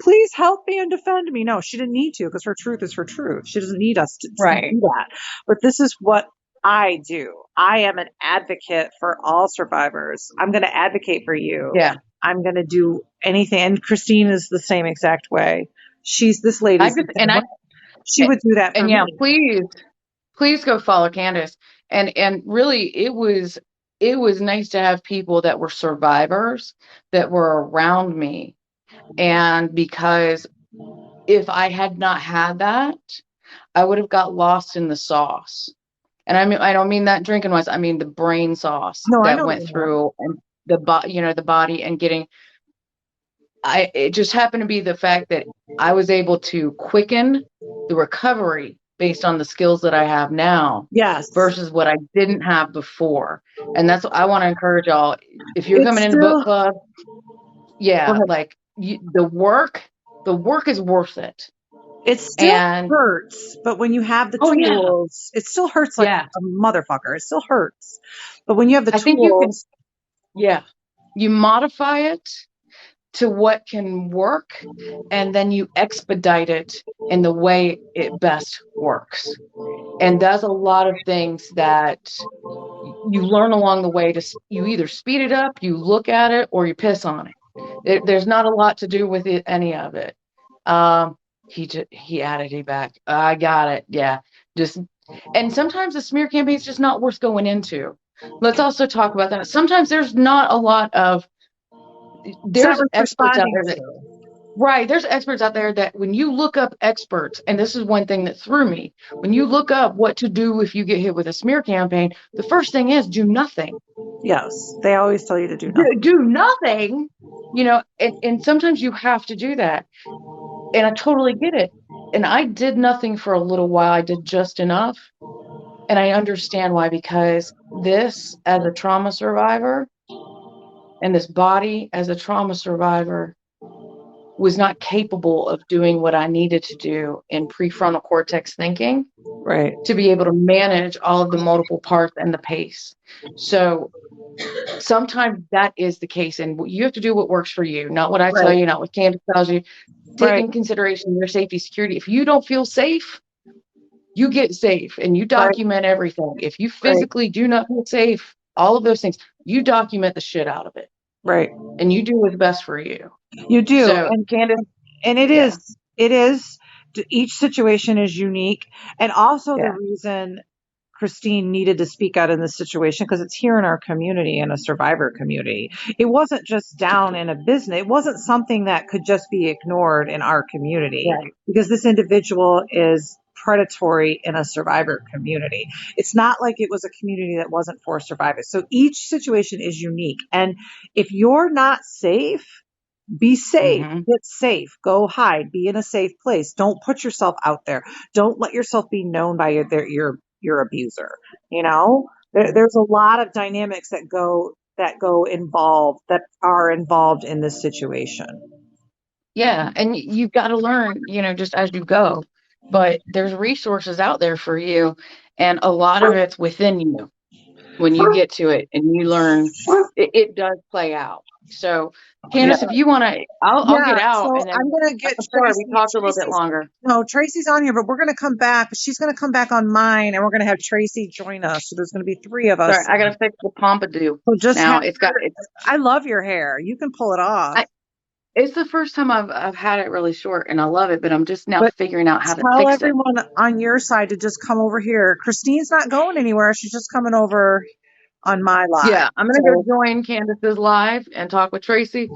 [SPEAKER 1] Please help me and defend me. No, she didn't need to, because her truth is her truth. She doesn't need us to
[SPEAKER 2] right.
[SPEAKER 1] do that. But this is what I do. I am an advocate for all survivors. I'm going to advocate for you.
[SPEAKER 2] Yeah.
[SPEAKER 1] I'm going to do anything. And Christine is the same exact way. This
[SPEAKER 2] I
[SPEAKER 1] lady's the
[SPEAKER 2] just, and
[SPEAKER 1] same way. She would do that for
[SPEAKER 2] yeah,
[SPEAKER 1] me.
[SPEAKER 2] please go follow Candace. And really it was nice to have people that were survivors that were around me. And because if I had not had that, I would have got lost in the sauce. And I don't mean that drinking wise. I mean the brain sauce
[SPEAKER 1] No, I
[SPEAKER 2] that
[SPEAKER 1] know what
[SPEAKER 2] went
[SPEAKER 1] you meant.
[SPEAKER 2] through and the body and getting. It just happened to be the fact that I was able to quicken the recovery based on the skills that I have now
[SPEAKER 1] Yes.
[SPEAKER 2] versus what I didn't have before. And that's what I want to encourage y'all. If you're
[SPEAKER 1] It's
[SPEAKER 2] coming into book
[SPEAKER 1] still,
[SPEAKER 2] club,
[SPEAKER 1] go
[SPEAKER 2] yeah,
[SPEAKER 1] ahead.
[SPEAKER 2] like the work is worth it.
[SPEAKER 1] It still
[SPEAKER 2] And
[SPEAKER 1] hurts, but when you have the
[SPEAKER 2] oh yeah,
[SPEAKER 1] tools, it still hurts like
[SPEAKER 2] yeah.
[SPEAKER 1] a motherfucker. It still hurts. But when you have the
[SPEAKER 2] I think you can,
[SPEAKER 1] tools,
[SPEAKER 2] yeah, you modify it to what can work, and then you expedite it in the way it best works. And does a lot of things that you learn along the way to you either speed it up, you look at it, or you piss on it. There's not a lot to do with it, any of it. He added it back. I got it. Yeah, just and sometimes the smear campaign is just not worth going into. Let's also talk about that. Sometimes there's not a lot of
[SPEAKER 1] it's not
[SPEAKER 2] there's
[SPEAKER 1] worth
[SPEAKER 2] experts out
[SPEAKER 1] responding
[SPEAKER 2] there that
[SPEAKER 1] to.
[SPEAKER 2] right. There's experts out there that when you look up experts, and this is one thing that threw me, when you look up what to do if you get hit with a smear campaign, the first thing is do nothing.
[SPEAKER 1] Yes, they always tell you to do
[SPEAKER 2] Do,
[SPEAKER 1] nothing.
[SPEAKER 2] do nothing, and sometimes you have to do that. And I totally get it. And I did nothing for a little while. I did just enough. And I understand why, because this, as a trauma survivor, and this body as a trauma survivor, was not capable of doing what I needed to do in prefrontal cortex thinking
[SPEAKER 1] Right,
[SPEAKER 2] to be able to manage all of the multiple parts and the pace. So sometimes that is the case. And you have to do what works for you, not what I tell
[SPEAKER 1] right,
[SPEAKER 2] you, not what Candace tells you. Take
[SPEAKER 1] right,
[SPEAKER 2] in consideration your safety, security. If you don't feel safe, you get safe and you
[SPEAKER 1] right,
[SPEAKER 2] document everything. If you
[SPEAKER 1] right,
[SPEAKER 2] physically do not feel safe, all of those things, you document the shit out of it
[SPEAKER 1] right.
[SPEAKER 2] and you do what's best for you.
[SPEAKER 1] You do.
[SPEAKER 2] So, Candace,
[SPEAKER 1] And it
[SPEAKER 2] yeah,
[SPEAKER 1] is, it is, each situation is unique. And also the
[SPEAKER 2] yeah,
[SPEAKER 1] reason Christine needed to speak out in this situation, because it's here in our community, in a survivor community. It wasn't just down in a business. It wasn't something that could just be ignored in our community,
[SPEAKER 2] right.
[SPEAKER 1] because this individual is predatory in a survivor community. It's not like it was a community that wasn't for survivors. So each situation is unique. And if you're not safe, be safe,
[SPEAKER 2] Hmm.
[SPEAKER 1] get safe, go hide, be in a safe place. Don't put yourself out there. Don't let yourself be known by your abuser. You know, there's a lot of dynamics that are involved in this situation.
[SPEAKER 2] Yeah, and you've got to learn, just as you go. But there's resources out there for you, and a lot of it's within you when you get to it and you learn it does play out. So,
[SPEAKER 1] Yeah.
[SPEAKER 2] Candace, if you want to, I'll
[SPEAKER 1] Yeah.
[SPEAKER 2] get out,
[SPEAKER 1] So
[SPEAKER 2] and
[SPEAKER 1] I'm
[SPEAKER 2] then
[SPEAKER 1] gonna get
[SPEAKER 2] I'm sorry we
[SPEAKER 1] Tracy.
[SPEAKER 2] talked a little bit longer.
[SPEAKER 1] No, Tracy's on here, but we're gonna come back. She's gonna come back on mine, and we're gonna have Tracy join us. So there's gonna be three of
[SPEAKER 2] Sorry,
[SPEAKER 1] us.
[SPEAKER 2] I gotta fix the pompadour
[SPEAKER 1] So just have
[SPEAKER 2] now. It's got it's
[SPEAKER 1] I love your hair. You can pull it off.
[SPEAKER 2] It's the first time I've had it really short, and I love it, but I'm just now
[SPEAKER 1] But
[SPEAKER 2] figuring out how to
[SPEAKER 1] tell
[SPEAKER 2] fix it.
[SPEAKER 1] everyone on your side to just come over here. Christine's not going anywhere. She's just coming over on my live.
[SPEAKER 2] Yeah, I'm gonna go
[SPEAKER 1] So,
[SPEAKER 2] join Candace's live and talk with Tracy.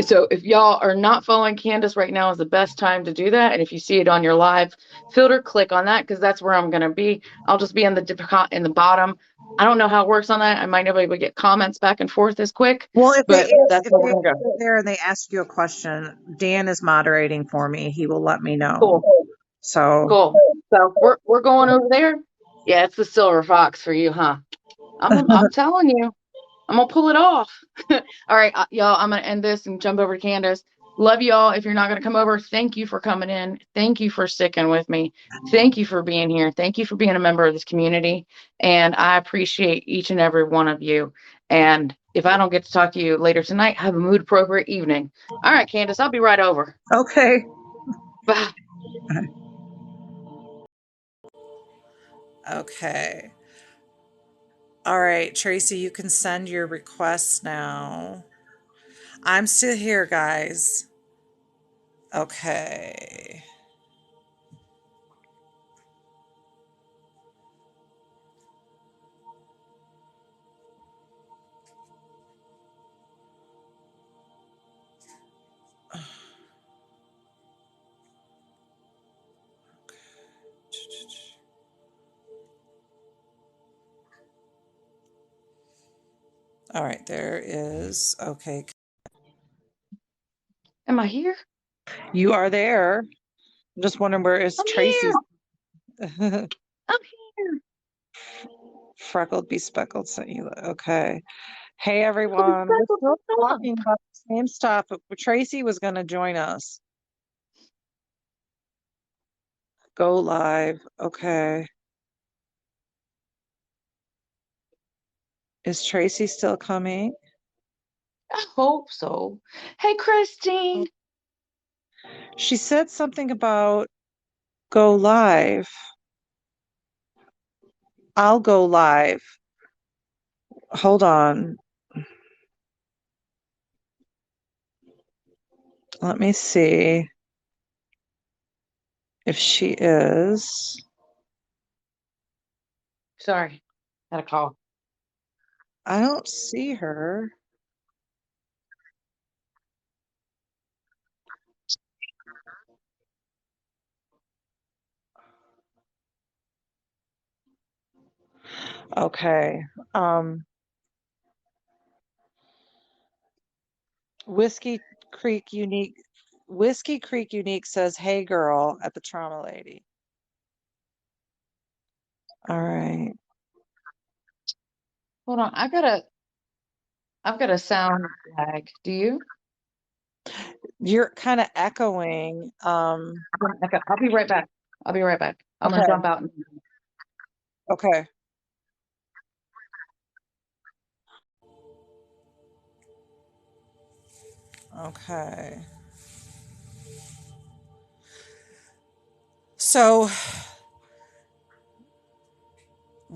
[SPEAKER 2] So if y'all are not following Candace right now is the best time to do that. And if you see it on your live filter, click on that because that's where I'm gonna be. I'll just be in the bottom. I don't know how it works on that. I might not be able to get comments back and forth as quick,
[SPEAKER 1] well, if they
[SPEAKER 2] but that's where we're
[SPEAKER 1] if
[SPEAKER 2] gonna go.
[SPEAKER 1] they're there and they ask you a question, Dan is moderating for me. He will let me know.
[SPEAKER 2] Cool,
[SPEAKER 1] So,
[SPEAKER 2] cool. So we're going over there. Yeah, it's the silver fox for you, huh? I'm telling you. I'm gonna pull it off. All right, y'all. I'm gonna end this and jump over to Candace. Love y'all. If you're not gonna come over, thank you for coming in. Thank you for sticking with me. Thank you for being here. Thank you for being a member of this community. And I appreciate each and every one of you. And if I don't get to talk to you later tonight, have a mood appropriate evening. All right, Candace, I'll be right over.
[SPEAKER 1] okay.
[SPEAKER 2] Bye.
[SPEAKER 1] Okay. All right, Tracy, you can send your requests now. I'm still here, guys. Okay. All right, there is. Okay.
[SPEAKER 2] Am I here?
[SPEAKER 1] You are there. I'm just wondering where is
[SPEAKER 2] I'm here.
[SPEAKER 1] Tracy's
[SPEAKER 2] I'm here.
[SPEAKER 1] freckled bespeckled sent you. Okay. Hey
[SPEAKER 2] I'll be
[SPEAKER 1] everyone. We're
[SPEAKER 2] back
[SPEAKER 1] still
[SPEAKER 2] with
[SPEAKER 1] talking about the same stuff, but Tracy was going to join us. Go live. Okay. Is Tracy still coming?
[SPEAKER 2] I hope so. Hey, Christine.
[SPEAKER 1] She said something about go live. I'll go live. Hold on. Let me see if she is.
[SPEAKER 2] Sorry, had a call.
[SPEAKER 1] I don't see her. Okay. Um, Whiskey Creek Unique Whiskey Creek Unique says, "Hey girl" at the Trauma Lady. All right.
[SPEAKER 2] Hold on, I've got a sound lag. Do you?
[SPEAKER 1] You're kind of echoing.
[SPEAKER 2] I'll be right back. I'll be right back. I'm gonna
[SPEAKER 1] Okay.
[SPEAKER 2] jump out.
[SPEAKER 1] Okay. Okay. So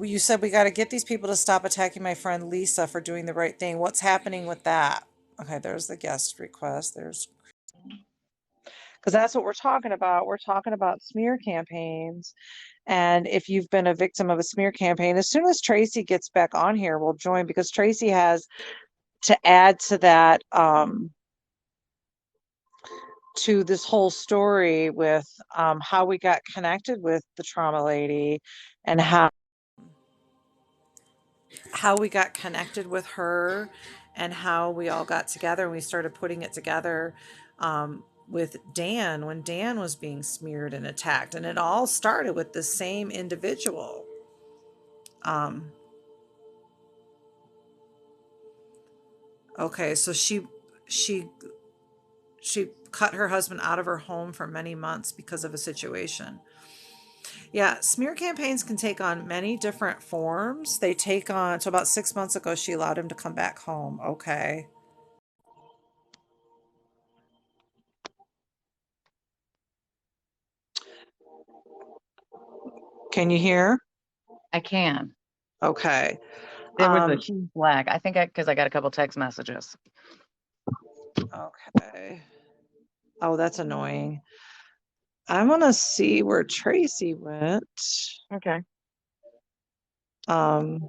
[SPEAKER 1] you said we got to get these people to stop attacking my friend Lisa for doing the right thing. What's happening with that? Okay, there's the guest request. There's because that's what we're talking about. We're talking about smear campaigns. And if you've been a victim of a smear campaign, as soon as Tracy gets back on here, we'll join because Tracy has to add to that, to this whole story with how we got connected with the trauma lady and how we got connected with her and how we all got together and we started putting it together with Dan when Dan was being smeared and attacked. And it all started with the same individual. Um, okay, so she she cut her husband out of her home for many months because of a situation. Yeah, smear campaigns can take on many different forms. They take on, so about 6 months ago, she allowed him to come back home. Okay. Can you hear?
[SPEAKER 2] I can.
[SPEAKER 1] Okay.
[SPEAKER 2] There was a
[SPEAKER 1] Um,
[SPEAKER 2] huge lag. I think because I got a couple text messages.
[SPEAKER 1] okay. Oh, that's annoying. I want to see where Tracy went.
[SPEAKER 2] Okay.
[SPEAKER 1] Um,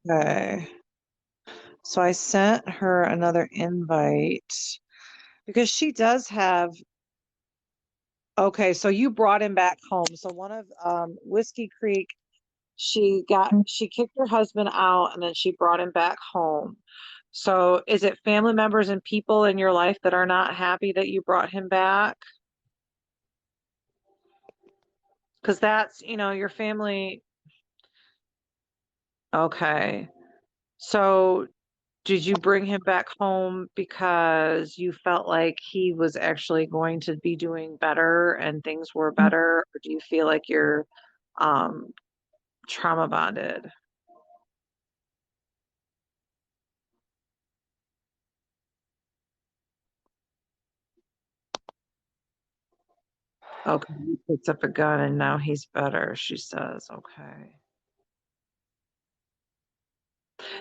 [SPEAKER 1] okay. So I sent her another invite because she does have. Okay, so you brought him back home. So one of Whiskey Creek, she kicked her husband out and then she brought him back home. So is it family members and people in your life that are not happy that you brought him back? Because that's, your family. Okay. So did you bring him back home because you felt like he was actually going to be doing better and things were better? Or do you feel like you're um, trauma bonded? Okay, he picks up a gun and now he's better, she says. Okay.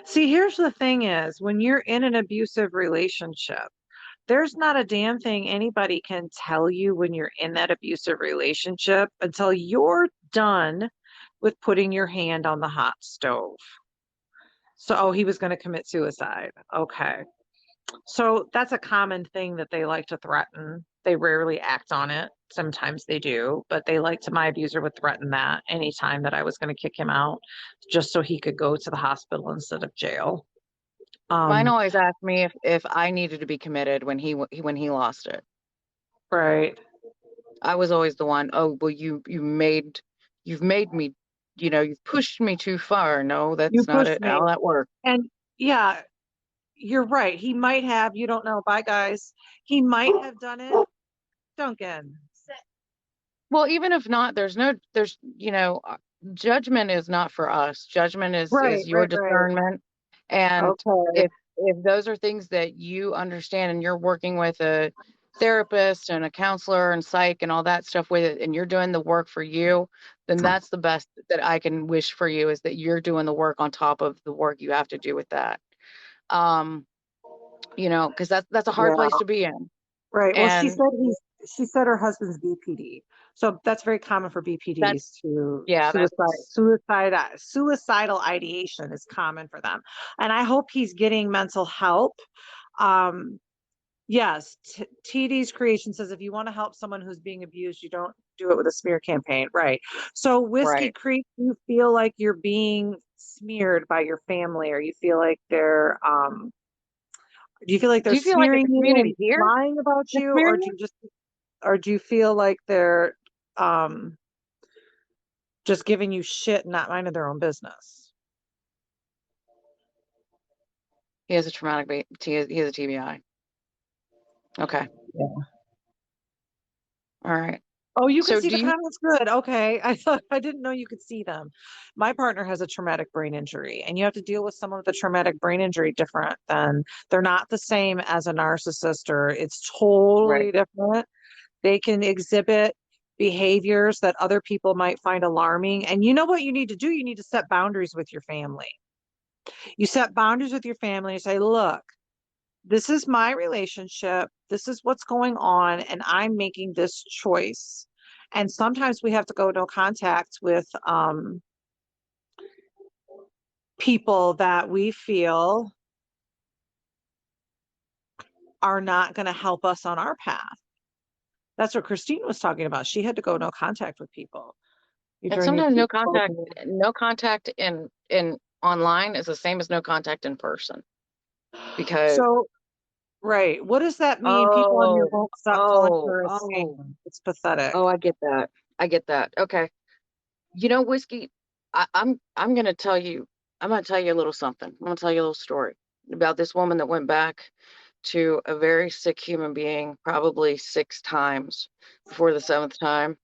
[SPEAKER 1] See, here's the thing is when you're in an abusive relationship, there's not a damn thing anybody can tell you when you're in that abusive relationship until you're done with putting your hand on the hot stove. So, oh, he was going to commit suicide. Okay. So that's a common thing that they like to threaten. They rarely act on it. Sometimes they do, but my abuser would threaten that anytime that I was going to kick him out just so he could go to the hospital instead of jail.
[SPEAKER 2] Mine
[SPEAKER 1] Um,
[SPEAKER 2] always asked me if I needed to be committed when when he lost it.
[SPEAKER 1] right.
[SPEAKER 2] I was always the one, oh, well, you've made me, you've pushed me too far. No,
[SPEAKER 1] You
[SPEAKER 2] that's not
[SPEAKER 1] pushed
[SPEAKER 2] it.
[SPEAKER 1] me.
[SPEAKER 2] How that works.
[SPEAKER 1] And yeah, you're right. He might have, you don't know. Bye, guys. He might have done it. Duncan.
[SPEAKER 2] Well, even if not, judgment is not for us. Judgment
[SPEAKER 1] Right,
[SPEAKER 2] is your
[SPEAKER 1] right, right.
[SPEAKER 2] discernment. And
[SPEAKER 1] Okay.
[SPEAKER 2] if those are things that you understand and you're working with a therapist and a counselor and psych and all that stuff with it, and you're doing the work for you, then that's the best that I can wish for you is that you're doing the work on top of the work you have to do with that. Um, because that's a hard
[SPEAKER 1] Yeah.
[SPEAKER 2] place to be in.
[SPEAKER 1] Right. Well,
[SPEAKER 2] And
[SPEAKER 1] she said her husband's BPD. So that's very common for
[SPEAKER 2] that,
[SPEAKER 1] BPDs to
[SPEAKER 2] yeah, that's
[SPEAKER 1] suicidal ideation is common for them. And I hope he's getting mental help. Um, yes, TD's creation says if you want to help someone who's being abused, you don't do it with a smear campaign. Right. So Whiskey
[SPEAKER 2] right.
[SPEAKER 1] Creek, you feel like you're being smeared by your family, or you feel like do you feel like they're
[SPEAKER 2] Do you feel like
[SPEAKER 1] smearing
[SPEAKER 2] the
[SPEAKER 1] you and
[SPEAKER 2] community here
[SPEAKER 1] lying about
[SPEAKER 2] is
[SPEAKER 1] you, or
[SPEAKER 2] smearing?
[SPEAKER 1] do you feel like they're um just giving you shit and not minding their own business?
[SPEAKER 2] He has a he has a TBI. Okay.
[SPEAKER 1] Yeah.
[SPEAKER 2] All right.
[SPEAKER 1] Oh, you can
[SPEAKER 2] So
[SPEAKER 1] see
[SPEAKER 2] do
[SPEAKER 1] the
[SPEAKER 2] you
[SPEAKER 1] comments. Good. Okay. I didn't know you could see them. My partner has a traumatic brain injury, and you have to deal with some of the traumatic brain injury different than they're not the same as a narcissist, or it's
[SPEAKER 2] right.
[SPEAKER 1] totally different. They can exhibit behaviors that other people might find alarming. And you know what you need to do? You need to set boundaries with your family. You set boundaries with your family and say, look, this is my relationship. This is what's going on, and I'm making this choice. And sometimes we have to go no contact with people that we feel are not going to help us on our path. That's what Christine was talking about. She had to go no contact with people
[SPEAKER 2] And
[SPEAKER 1] during the
[SPEAKER 2] sometimes
[SPEAKER 1] abuse.
[SPEAKER 2] no contact in online is the same as no contact in person because
[SPEAKER 1] So, right. What does that mean? People on here
[SPEAKER 2] oh,
[SPEAKER 1] won't stop calling
[SPEAKER 2] oh,
[SPEAKER 1] her a
[SPEAKER 2] oh,
[SPEAKER 1] scam. It's pathetic.
[SPEAKER 2] oh, I get that. I get that. Okay. Whiskey, I'm gonna tell you, I'm gonna tell you a little something. I'm gonna tell you a little story about this woman that went back to a very sick human being probably 6 times before the seventh time.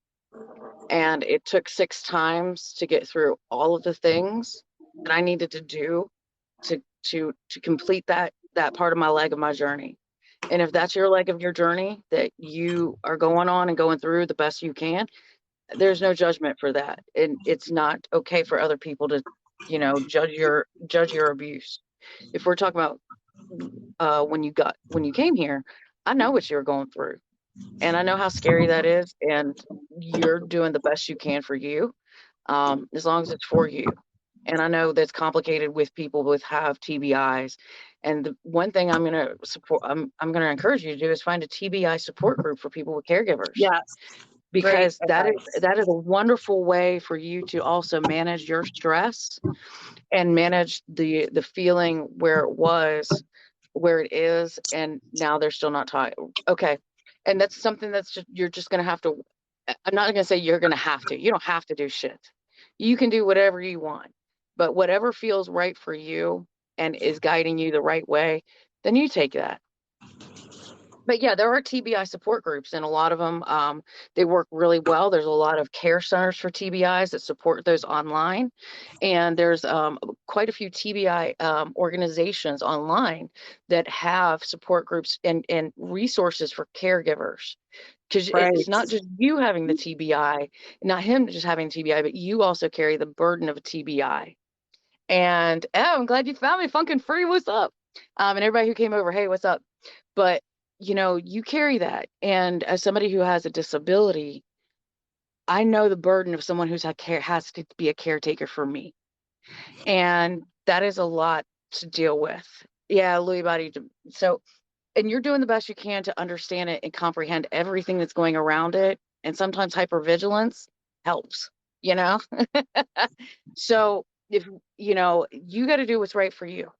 [SPEAKER 2] And it took 6 times to get through all of the things that I needed to do to complete that part of my leg of my journey. And if that's your leg of your journey that you are going on and going through the best you can, there's no judgment for that. And it's not okay for other people to judge your abuse. If we're talking about when you came here, I know what you were going through, and I know how scary that is, and you're doing the best you can for you, as long as it's for you. And I know that's complicated with people with have TBIs. And the one thing I'm gonna encourage you to do is find a TBI support group for people with caregivers,
[SPEAKER 1] Yes. Great
[SPEAKER 2] because that is
[SPEAKER 1] advice.
[SPEAKER 2] that is a wonderful way for you to also manage your stress and manage the feeling where it is, and now they're still not taught. Okay. And that's something you're just going to have to. I'm not going to say you're going to have to. You don't have to do shit. You can do whatever you want, but whatever feels right for you and is guiding you the right way, then you take that. But yeah, there are TBI support groups, and a lot of them, they work really well. There's a lot of care centers for TBIs that support those online, and there's quite a few TBI organizations online that have support groups and resources for caregivers. Because it's
[SPEAKER 1] Right.
[SPEAKER 2] not just you having the TBI, not him just having TBI, but you also carry the burden of a TBI. And I'm glad you found me, Funkin' Free. What's up? And everybody who came over, hey, what's up? But you carry that. And as somebody who has a disability, I know the burden of someone who's had care has to be a caretaker for me. And that is a lot to deal with. Yeah, Louis body. So, and you're doing the best you can to understand it and comprehend everything that's going around it. And sometimes hypervigilance helps, you know? So if you got to do what's right for you.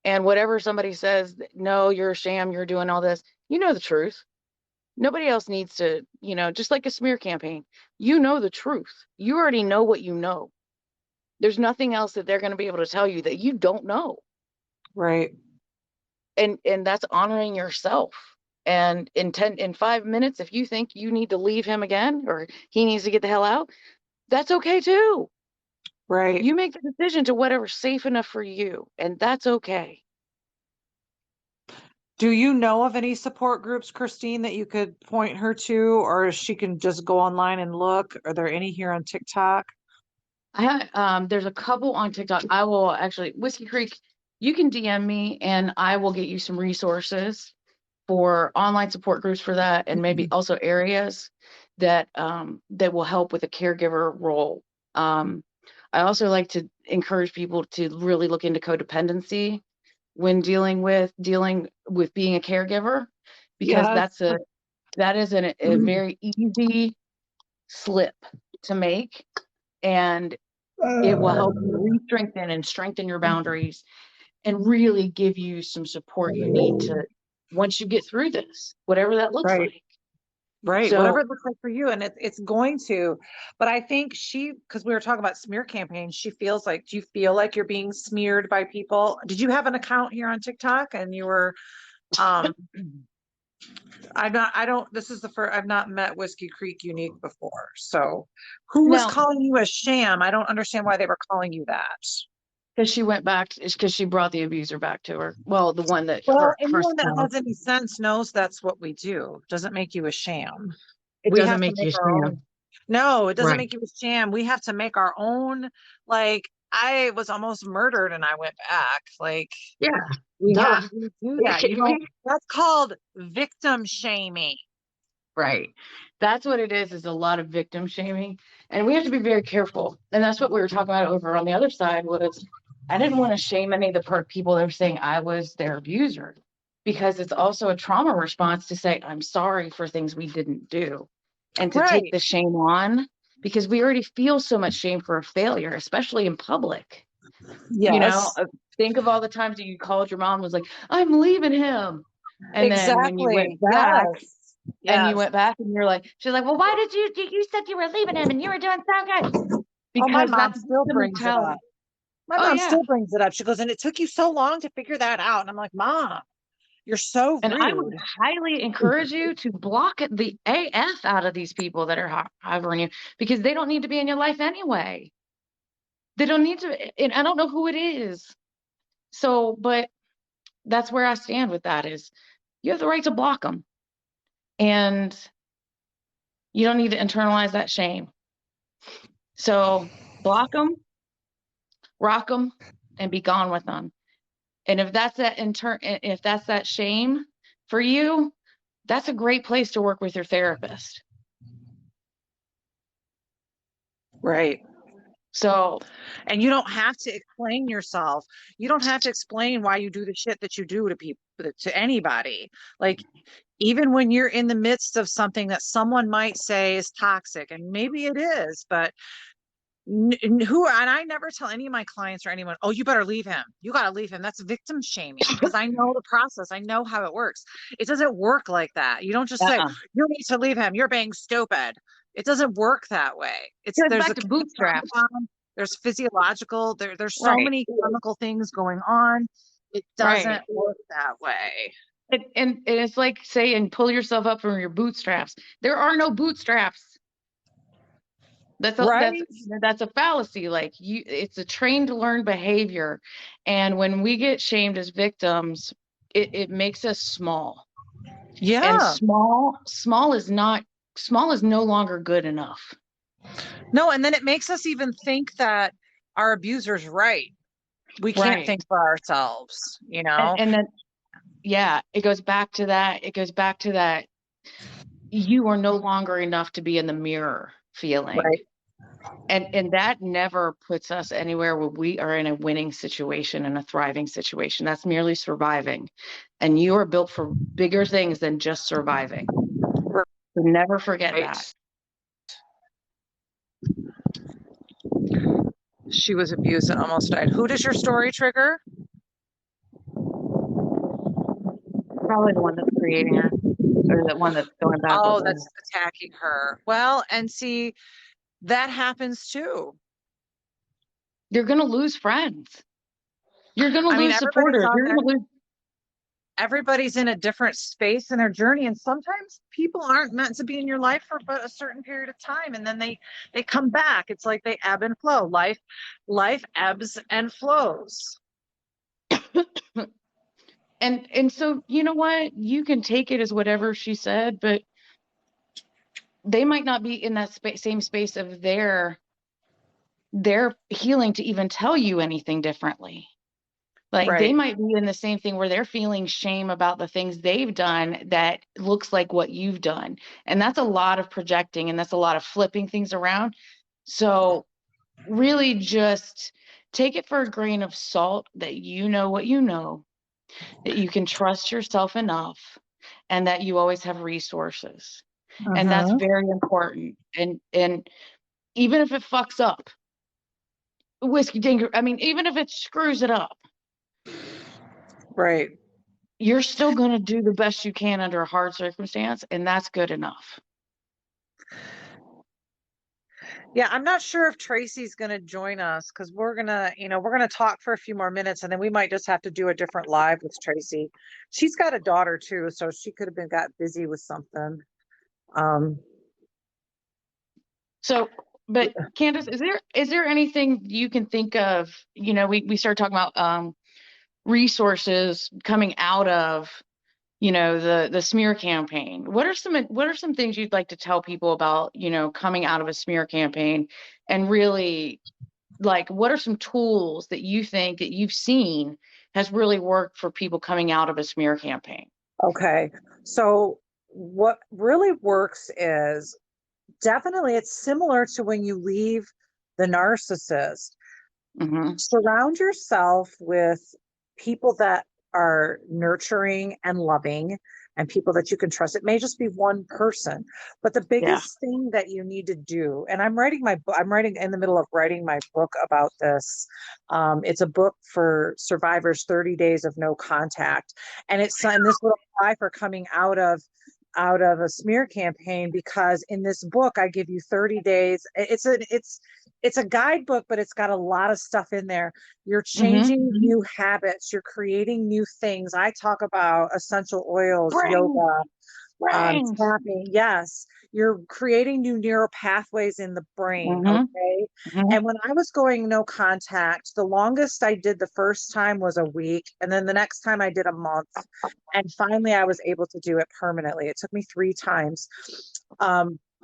[SPEAKER 2] And whatever somebody says, no, you're a sham, you're doing all this, you know the truth. Nobody else needs to, just like a smear campaign, you know the truth. You already know what you know. There's nothing else that they're going to be able to tell you that you don't know.
[SPEAKER 1] Right.
[SPEAKER 2] And that's honoring yourself. And in 5 minutes, if you think you need to leave him again or he needs to get the hell out, that's okay too.
[SPEAKER 1] Right.
[SPEAKER 2] You make the decision to whatever's safe enough for you, and that's okay.
[SPEAKER 1] Do you know of any support groups, Christine, that you could point her to, or she can just go online and look? Are there any here on TikTok?
[SPEAKER 2] There's a couple on TikTok. I will actually, Whiskey Creek, you can DM me and I will get you some resources for online support groups for that, and maybe also areas that will help with a caregiver role. Um, I also like to encourage people to really look into codependency when dealing with being a caregiver, because
[SPEAKER 1] Yes.
[SPEAKER 2] that is a very easy slip to make, and it will help you re-strengthen and strengthen your boundaries and really give you some support you need to once you get through this, whatever that looks
[SPEAKER 1] Right.
[SPEAKER 2] like.
[SPEAKER 1] Right. Whatever
[SPEAKER 2] So
[SPEAKER 1] it looks like for you. And it's going to, but I think because we were talking about smear campaigns, she feels like, do you feel like you're being smeared by people? Did you have an account here on TikTok and you were, um, I don't, this is the first, I've not met Whiskey Creek Unique before. So who was
[SPEAKER 2] now,
[SPEAKER 1] calling you a sham? I don't understand why they were calling you that.
[SPEAKER 2] because she went back, it's because she brought the abuser back to her. Well, the one that
[SPEAKER 1] Well,
[SPEAKER 2] first,
[SPEAKER 1] anyone that has any sense knows that's what we do. Doesn't make you a sham.
[SPEAKER 2] it
[SPEAKER 1] We
[SPEAKER 2] doesn't
[SPEAKER 1] have to
[SPEAKER 2] make you
[SPEAKER 1] make our
[SPEAKER 2] sham.
[SPEAKER 1] own. No, it doesn't
[SPEAKER 2] Right.
[SPEAKER 1] make you a sham. We have to make our own. Like, I was almost murdered and I went back. Like,
[SPEAKER 2] Yeah.
[SPEAKER 1] we
[SPEAKER 2] Duh.
[SPEAKER 1] don't do that. You don't, that's called victim shaming.
[SPEAKER 2] Right. That's what it is a lot of victim shaming. And we have to be very careful. And that's what we were talking about over on the other side was I didn't want to shame any of the people that were saying I was their abuser, because it's also a trauma response to say, I'm sorry for things we didn't do, and to take
[SPEAKER 1] Right.
[SPEAKER 2] the shame on, because we already feel so much shame for a failure, especially in public. You know,
[SPEAKER 1] Yes.
[SPEAKER 2] think of all the times that you called your mom and was like, I'm leaving him. And then when you
[SPEAKER 1] Exactly.
[SPEAKER 2] went back,
[SPEAKER 1] Yes. Yes.
[SPEAKER 2] and you're like, she's like, well, why did you said you were leaving him and you were doing so good?
[SPEAKER 1] Oh, my
[SPEAKER 2] Because
[SPEAKER 1] mom
[SPEAKER 2] that's
[SPEAKER 1] still
[SPEAKER 2] the
[SPEAKER 1] brings it up.
[SPEAKER 2] mentality.
[SPEAKER 1] My
[SPEAKER 2] Oh
[SPEAKER 1] mom
[SPEAKER 2] yeah.
[SPEAKER 1] still brings it up. She goes, and it took you so long to figure that out. And I'm like, Mom, you're so
[SPEAKER 2] And I would
[SPEAKER 1] rude.
[SPEAKER 2] highly encourage you to block the AF out of these people that are hovering you, because they don't need to be in your life anyway. They don't need to, and I don't know who it is. So, but that's where I stand with that is you have the right to block them, and you don't need to internalize that shame. So block them, rock them, and be gone with them. And if that's that if that's that shame for you, that's a great place to work with your therapist.
[SPEAKER 1] Right.
[SPEAKER 2] So,
[SPEAKER 1] And you don't have to explain yourself. You don't have to explain why you do the shit that you do to people, to anybody. Like, even when you're in the midst of something that someone might say is toxic, and maybe it is, but and I never tell any of my clients or anyone, oh, you better leave him. You got to leave him. That's victim shaming because I know the process. I know how it works. It doesn't work like that. You don't just say,
[SPEAKER 2] uh-uh.
[SPEAKER 1] you need to leave him. You're being stupid. It doesn't work that way.
[SPEAKER 2] It goes
[SPEAKER 1] There's
[SPEAKER 2] back
[SPEAKER 1] a
[SPEAKER 2] to bootstraps.
[SPEAKER 1] there's physiological, there's so
[SPEAKER 2] Right.
[SPEAKER 1] many chemical things going on. It
[SPEAKER 2] Right.
[SPEAKER 1] doesn't work that way.
[SPEAKER 2] And it's like saying pull yourself up from your bootstraps. There are no bootstraps. That's a that's
[SPEAKER 1] Right?
[SPEAKER 2] that's a fallacy. Like you, it's a trained to learn behavior. And when we get shamed as victims, it makes us small. And
[SPEAKER 1] Yeah.
[SPEAKER 2] small is no longer good enough.
[SPEAKER 1] No, and then it makes us even think that our abuser's right. We can't
[SPEAKER 2] Right.
[SPEAKER 1] think for ourselves, you know?
[SPEAKER 2] And then yeah, it goes back to that. It goes back to that you are no longer enough to be in the mirror feeling.
[SPEAKER 1] Right.
[SPEAKER 2] And that never puts us anywhere where we are in a winning situation and a thriving situation. That's merely surviving. And you are built for bigger things than just surviving. So never forget that.
[SPEAKER 1] Right. She was abused and almost died. Who does your story trigger?
[SPEAKER 2] Probably the one that's creating her, or the one that's going back with
[SPEAKER 1] Oh,
[SPEAKER 2] her.
[SPEAKER 1] that's attacking her. Well, and see, that happens too.
[SPEAKER 2] You're going to lose friends. You're going to
[SPEAKER 1] I mean,
[SPEAKER 2] lose supporters. You're going to lose.
[SPEAKER 1] everybody's in a different space in their journey, and sometimes people aren't meant to be in your life for but a certain period of time, and then they come back. It's like they ebb and flow. Life ebbs and flows.
[SPEAKER 2] And so, you know what? You can take it as whatever she said, but they might not be in that same space of their healing to even tell you anything differently. Like they
[SPEAKER 1] Right.
[SPEAKER 2] might be in the same thing where they're feeling shame about the things they've done that looks like what you've done. And that's a lot of projecting and that's a lot of flipping things around. So really just take it for a grain of salt that you know what you know, that you can trust yourself enough, and that you always have resources. And that's
[SPEAKER 1] Mm-hmm.
[SPEAKER 2] very important. And even if it fucks up, whiskey dinker, I mean, even if it screws it up,
[SPEAKER 1] Right.
[SPEAKER 2] you're still going to do the best you can under a hard circumstance, and that's good enough.
[SPEAKER 1] Yeah, I'm not sure if Tracy's going to join us because we're going to talk for a few more minutes and then we might just have to do a different live with Tracy. She's got a daughter too, so she could have been got busy with something. Um,
[SPEAKER 2] So, but Candace, is there anything you can think of? We started talking about resources coming out of the smear campaign. What are some things you'd like to tell people about coming out of a smear campaign, and really, like, what are some tools that you think that you've seen has really worked for people coming out of a smear campaign?
[SPEAKER 1] okay. So what really works is definitely it's similar to when you leave the narcissist.
[SPEAKER 2] Hmm.
[SPEAKER 1] Surround yourself with people that are nurturing and loving and people that you can trust. It may just be one person, but the
[SPEAKER 2] Yeah.
[SPEAKER 1] biggest thing that you need to do, and I'm writing my book, I'm writing in the middle of writing my book about this. It's a book for survivors, 30 days of no contact. And this will apply for coming out of a smear campaign because in this book I give you 30 days. It's a guidebook, but it's got a lot of stuff in there. You're
[SPEAKER 2] Hmm.
[SPEAKER 1] changing new habits, you're creating new things. I talk about essential oils,
[SPEAKER 2] Brains,
[SPEAKER 1] yoga,
[SPEAKER 2] brains.
[SPEAKER 1] tapping. Yes, you're creating new neural pathways in the brain.
[SPEAKER 2] Hmm.
[SPEAKER 1] Okay.
[SPEAKER 2] Hmm.
[SPEAKER 1] And when I was going no contact, the longest I did the first time was a week. And then the next time I did a month. And finally, I was able to do it permanently. It took me 3 times.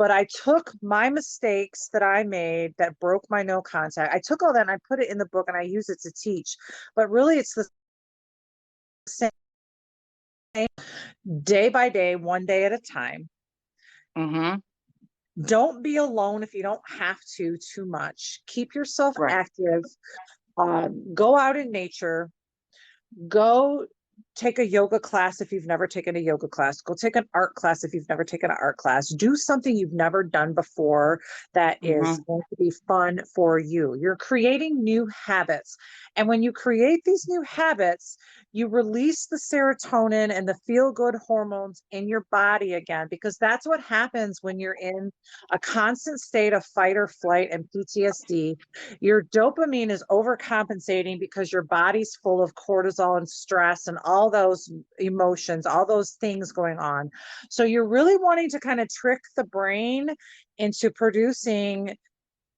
[SPEAKER 1] But I took my mistakes that I made that broke my no contact. I took all that and I put it in the book and I use it to teach. But really, it's the same day by day, one day at a time.
[SPEAKER 2] Mm-hmm.
[SPEAKER 1] Don't be alone if you don't have to too much. Keep yourself
[SPEAKER 2] Right.
[SPEAKER 1] active. Go out in nature. Go take a yoga class if you've never taken a yoga class. Go take an art class if you've never taken an art class. Do something you've never done before that is
[SPEAKER 2] Mm-hmm.
[SPEAKER 1] going to be fun for you. You're creating new habits. And when you create these new habits, you release the serotonin and the feel good hormones in your body again, because that's what happens when you're in a constant state of fight or flight and PTSD. Your dopamine is overcompensating because your body's full of cortisol and stress and all those emotions, all those things going on. So you're really wanting to kind of trick the brain into producing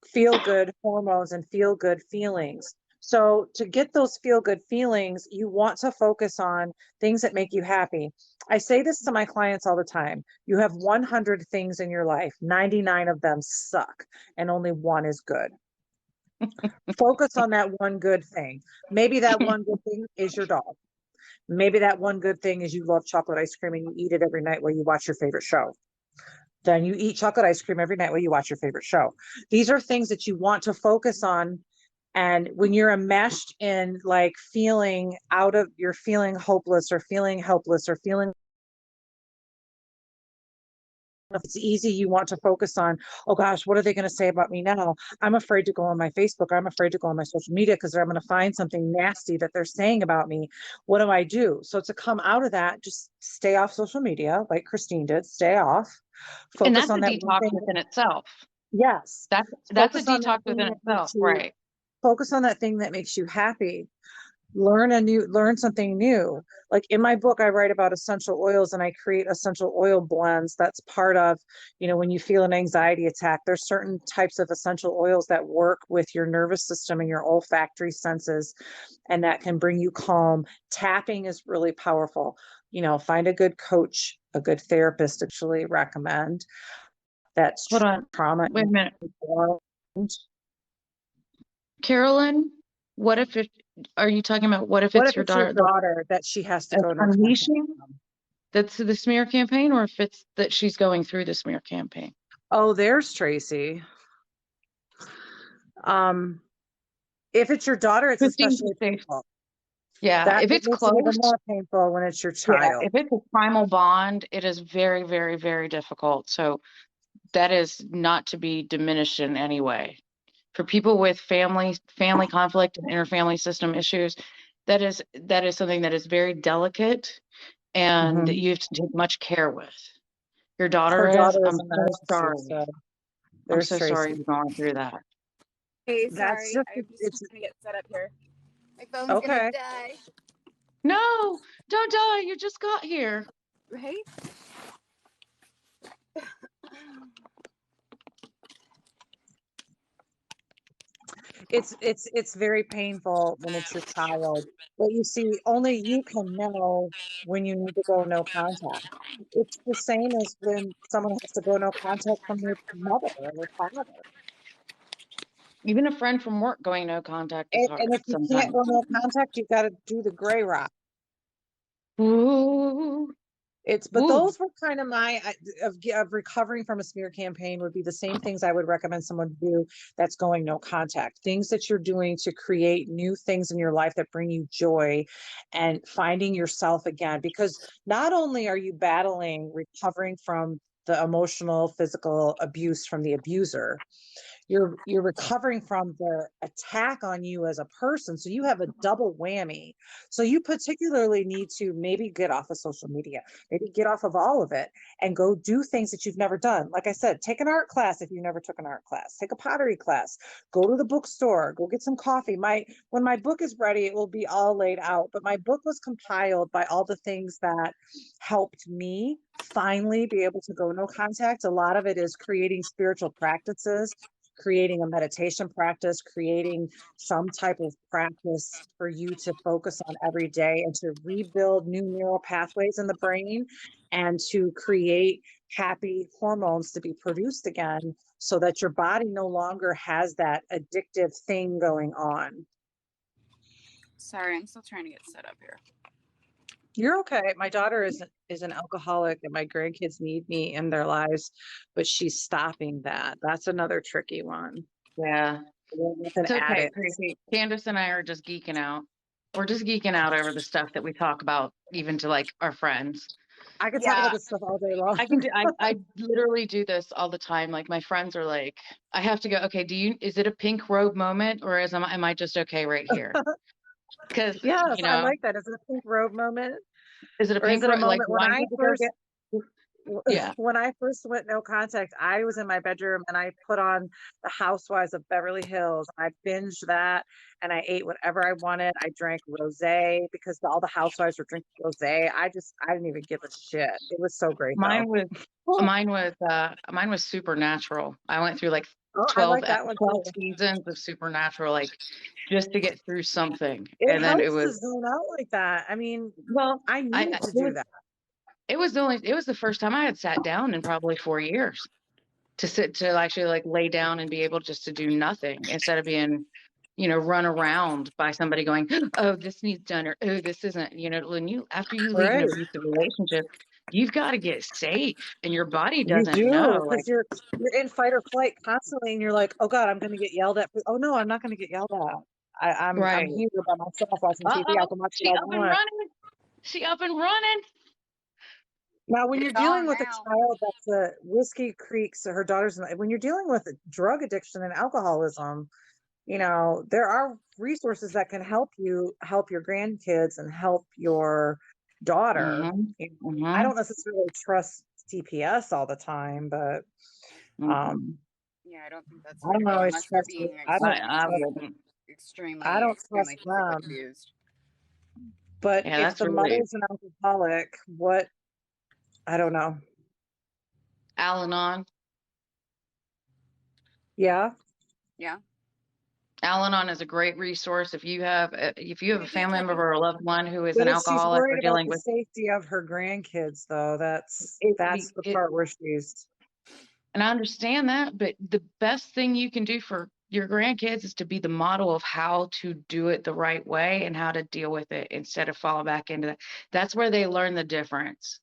[SPEAKER 1] feel good hormones and feel good feelings. So to get those feel good feelings, you want to focus on things that make you happy. I say this to my clients all the time. You have 100 things in your life, 99 of them suck, and only one is good. Focus on that one good thing. Maybe that one good thing is your dog. Maybe that one good thing is you love chocolate ice cream and you eat it every night while you watch your favorite show. Then you eat chocolate ice cream every night while you watch your favorite show. These are things that you want to focus on. And when you're enmeshed in like feeling out of, you're feeling hopeless or feeling helpless or feeling, if it's easy, you want to focus on, oh gosh, what are they going to say about me now? I'm afraid to go on my Facebook. I'm afraid to go on my social media because I'm going to find something nasty that they're saying about me. What do I do? So to come out of that, just stay off social media, like Christine did, stay off,
[SPEAKER 2] And
[SPEAKER 1] focus
[SPEAKER 2] that's a
[SPEAKER 1] on that one
[SPEAKER 2] detox
[SPEAKER 1] thing.
[SPEAKER 2] within itself.
[SPEAKER 1] Yes.
[SPEAKER 2] That's a
[SPEAKER 1] Focus on that
[SPEAKER 2] detox
[SPEAKER 1] thing
[SPEAKER 2] within
[SPEAKER 1] that
[SPEAKER 2] itself,
[SPEAKER 1] makes you,
[SPEAKER 2] right?
[SPEAKER 1] focus on that thing that makes you happy. Learn something new. Like in my book I write about essential oils and I create essential oil blends. That's part of, when you feel an anxiety attack, there's certain types of essential oils that work with your nervous system and your olfactory senses, and that can bring you calm. Tapping is really powerful. Find a good coach, a good therapist to actually recommend.
[SPEAKER 2] Hold
[SPEAKER 1] That's
[SPEAKER 2] on.
[SPEAKER 1] trauma
[SPEAKER 2] Wait a minute.
[SPEAKER 1] informed.
[SPEAKER 2] Carolyn, what if it, are you talking about what if
[SPEAKER 1] What if
[SPEAKER 2] it's your
[SPEAKER 1] it's your
[SPEAKER 2] daughter
[SPEAKER 1] daughter that she has to
[SPEAKER 2] that's
[SPEAKER 1] go no contact
[SPEAKER 2] unleashing
[SPEAKER 1] from?
[SPEAKER 2] that's the smear campaign, or if it's that she's going through the smear campaign?
[SPEAKER 1] Oh, there's Tracy. Um, if it's your daughter, it's
[SPEAKER 2] Christine,
[SPEAKER 1] especially painful.
[SPEAKER 2] yeah,
[SPEAKER 1] That
[SPEAKER 2] if
[SPEAKER 1] it
[SPEAKER 2] it's
[SPEAKER 1] makes it even
[SPEAKER 2] close,
[SPEAKER 1] more painful when it's your
[SPEAKER 2] yeah,
[SPEAKER 1] child.
[SPEAKER 2] if it's a primal bond, it is very, very, very difficult. So that is not to be diminished in any way. For people with family conflict and interfamily system issues, that is something that is very delicate and
[SPEAKER 1] Hmm.
[SPEAKER 2] you have to take much care with. Your
[SPEAKER 1] Her
[SPEAKER 2] daughter is,
[SPEAKER 1] daughter is
[SPEAKER 2] I'm
[SPEAKER 1] a
[SPEAKER 2] so
[SPEAKER 1] narcissist,
[SPEAKER 2] sorry.
[SPEAKER 1] so
[SPEAKER 2] I'm
[SPEAKER 1] there's
[SPEAKER 2] so sorry
[SPEAKER 1] Tracy.
[SPEAKER 2] you're going through that.
[SPEAKER 3] Hey,
[SPEAKER 1] That's
[SPEAKER 3] sorry.
[SPEAKER 1] just
[SPEAKER 3] I'm just
[SPEAKER 1] it's
[SPEAKER 3] trying to get set up here. My phone's gonna
[SPEAKER 1] okay.
[SPEAKER 3] die.
[SPEAKER 2] No, don't die. You just got here.
[SPEAKER 3] Right?
[SPEAKER 1] It's very painful when it's your child. But you see, only you can know when you need to go no contact. It's the same as when someone has to go no contact from their mother or their father.
[SPEAKER 2] Even a friend from work going no contact is
[SPEAKER 1] And
[SPEAKER 2] hard
[SPEAKER 1] if you can't
[SPEAKER 2] sometimes.
[SPEAKER 1] go no contact, you've got to do the gray rock.
[SPEAKER 2] Ooh,
[SPEAKER 1] But
[SPEAKER 2] ooh.
[SPEAKER 1] those were kind of of recovering from a smear campaign would be the same things I would recommend someone to do that's going no contact. Things that you're doing to create new things in your life that bring you joy and finding yourself again. Because not only are you battling recovering from the emotional, physical abuse from the abuser, you're recovering from their attack on you as a person, so you have a double whammy. So you particularly need to maybe get off of social media, maybe get off of all of it and go do things that you've never done. Like I said, take an art class if you never took an art class, take a pottery class, go to the bookstore, go get some coffee. When my book is ready, it will be all laid out, but my book was compiled by all the things that helped me finally be able to go no contact. A lot of it is creating spiritual practices creating a meditation practice, creating some type of practice for you to focus on every day and to rebuild new neural pathways in the brain and to create happy hormones to be produced again so that your body no longer has that addictive thing going on.
[SPEAKER 3] Sorry, I'm still trying to get set up here.
[SPEAKER 1] You're okay. My daughter is an alcoholic and my grandkids need me in their lives, but she's stopping that. That's another tricky one.
[SPEAKER 2] Yeah.
[SPEAKER 1] With an
[SPEAKER 2] It's okay,
[SPEAKER 1] addict.
[SPEAKER 2] Tracy. Candace and I are just geeking out. We're just geeking out over the stuff that we talk about, even to like our friends.
[SPEAKER 1] I could talk about
[SPEAKER 3] Yeah,
[SPEAKER 1] this stuff all day long.
[SPEAKER 2] I can do, I literally do this all the time. Like my friends are like, I have to go, okay, is it a pink robe moment or am I just okay right here? Because,
[SPEAKER 1] Yes, I like that. Is it a pink robe moment?
[SPEAKER 2] is it a
[SPEAKER 1] Or is
[SPEAKER 2] pink
[SPEAKER 1] it a
[SPEAKER 2] robe? Like,
[SPEAKER 1] moment
[SPEAKER 2] do I need to go get, yeah.
[SPEAKER 1] when I first went no contact, I was in my bedroom and I put on the Housewives of Beverly Hills. I binged that and I ate whatever I wanted. I drank rosé because all the housewives were drinking rosé. I didn't even give a shit. It was so great
[SPEAKER 2] Mine
[SPEAKER 1] though.
[SPEAKER 2] was, mine was Supernatural. I went through like
[SPEAKER 1] Oh, I
[SPEAKER 2] 12,
[SPEAKER 1] like that one
[SPEAKER 2] 12
[SPEAKER 1] too.
[SPEAKER 2] seasons of Supernatural, like just to get through something.
[SPEAKER 1] It
[SPEAKER 2] And then it
[SPEAKER 1] helps to
[SPEAKER 2] was,
[SPEAKER 1] zone out like that. I mean,
[SPEAKER 2] well,
[SPEAKER 1] I
[SPEAKER 2] I,
[SPEAKER 1] needed
[SPEAKER 2] it
[SPEAKER 1] to do
[SPEAKER 2] was,
[SPEAKER 1] that.
[SPEAKER 2] it was the first time I had sat down in probably 4 years to actually like lay down and be able just to do nothing instead of being, run around by somebody going, oh, this needs done, or oh, this isn't, when after you leave an
[SPEAKER 1] Right.
[SPEAKER 2] abusive relationship, you've got to get safe and your body
[SPEAKER 1] You
[SPEAKER 2] doesn't
[SPEAKER 1] do,
[SPEAKER 2] know.
[SPEAKER 1] because
[SPEAKER 2] Like,
[SPEAKER 1] you're in fight or flight constantly, and you're like, "Oh God, I'm going to get yelled at." Oh no, I'm not going to get yelled at. I'm
[SPEAKER 2] right.
[SPEAKER 1] here by myself watching TV. I
[SPEAKER 2] Uh-oh,
[SPEAKER 1] can watch
[SPEAKER 2] she
[SPEAKER 1] what I
[SPEAKER 2] up and
[SPEAKER 1] want.
[SPEAKER 2] running. She up and running.
[SPEAKER 1] Now, when
[SPEAKER 3] it's
[SPEAKER 1] you're dealing
[SPEAKER 3] gone
[SPEAKER 1] with a
[SPEAKER 3] now.
[SPEAKER 1] child that's a Whiskey Creek's her daughter's, when you're dealing with drug addiction and alcoholism, there are resources that can help you help your grandkids and help your daughter.
[SPEAKER 2] Mm-hmm.
[SPEAKER 1] I
[SPEAKER 2] Mm-hmm.
[SPEAKER 1] don't necessarily trust CPS all the time, but
[SPEAKER 2] Mm-hmm.
[SPEAKER 1] um,
[SPEAKER 3] Yeah, I don't think that's the
[SPEAKER 1] I
[SPEAKER 3] way to
[SPEAKER 1] don't
[SPEAKER 3] go
[SPEAKER 1] always
[SPEAKER 3] unless they're
[SPEAKER 1] trust it.
[SPEAKER 3] being
[SPEAKER 2] I wouldn't.
[SPEAKER 1] I
[SPEAKER 3] extremely,
[SPEAKER 1] don't trust
[SPEAKER 3] extremely physically
[SPEAKER 1] them.
[SPEAKER 3] abused.
[SPEAKER 1] But
[SPEAKER 2] Yeah,
[SPEAKER 1] if
[SPEAKER 2] that's
[SPEAKER 1] the
[SPEAKER 2] really
[SPEAKER 1] mother's an alcoholic, what I don't know.
[SPEAKER 2] Al-Anon.
[SPEAKER 1] Yeah.
[SPEAKER 3] Yeah.
[SPEAKER 2] Al-Anon is a great resource if you have a
[SPEAKER 3] Pretty good,
[SPEAKER 2] family member
[SPEAKER 3] Debbie.
[SPEAKER 2] or a loved one who is
[SPEAKER 1] But
[SPEAKER 2] an
[SPEAKER 1] if she's
[SPEAKER 2] alcoholic or
[SPEAKER 1] worried about
[SPEAKER 2] dealing
[SPEAKER 1] the
[SPEAKER 2] with
[SPEAKER 1] safety of her grandkids, though,
[SPEAKER 2] it,
[SPEAKER 1] that's the
[SPEAKER 2] it
[SPEAKER 1] part where she's
[SPEAKER 2] and I understand that, but the best thing you can do for your grandkids is to be the model of how to do it the right way and how to deal with it instead of falling back into that. That's where they learn the difference.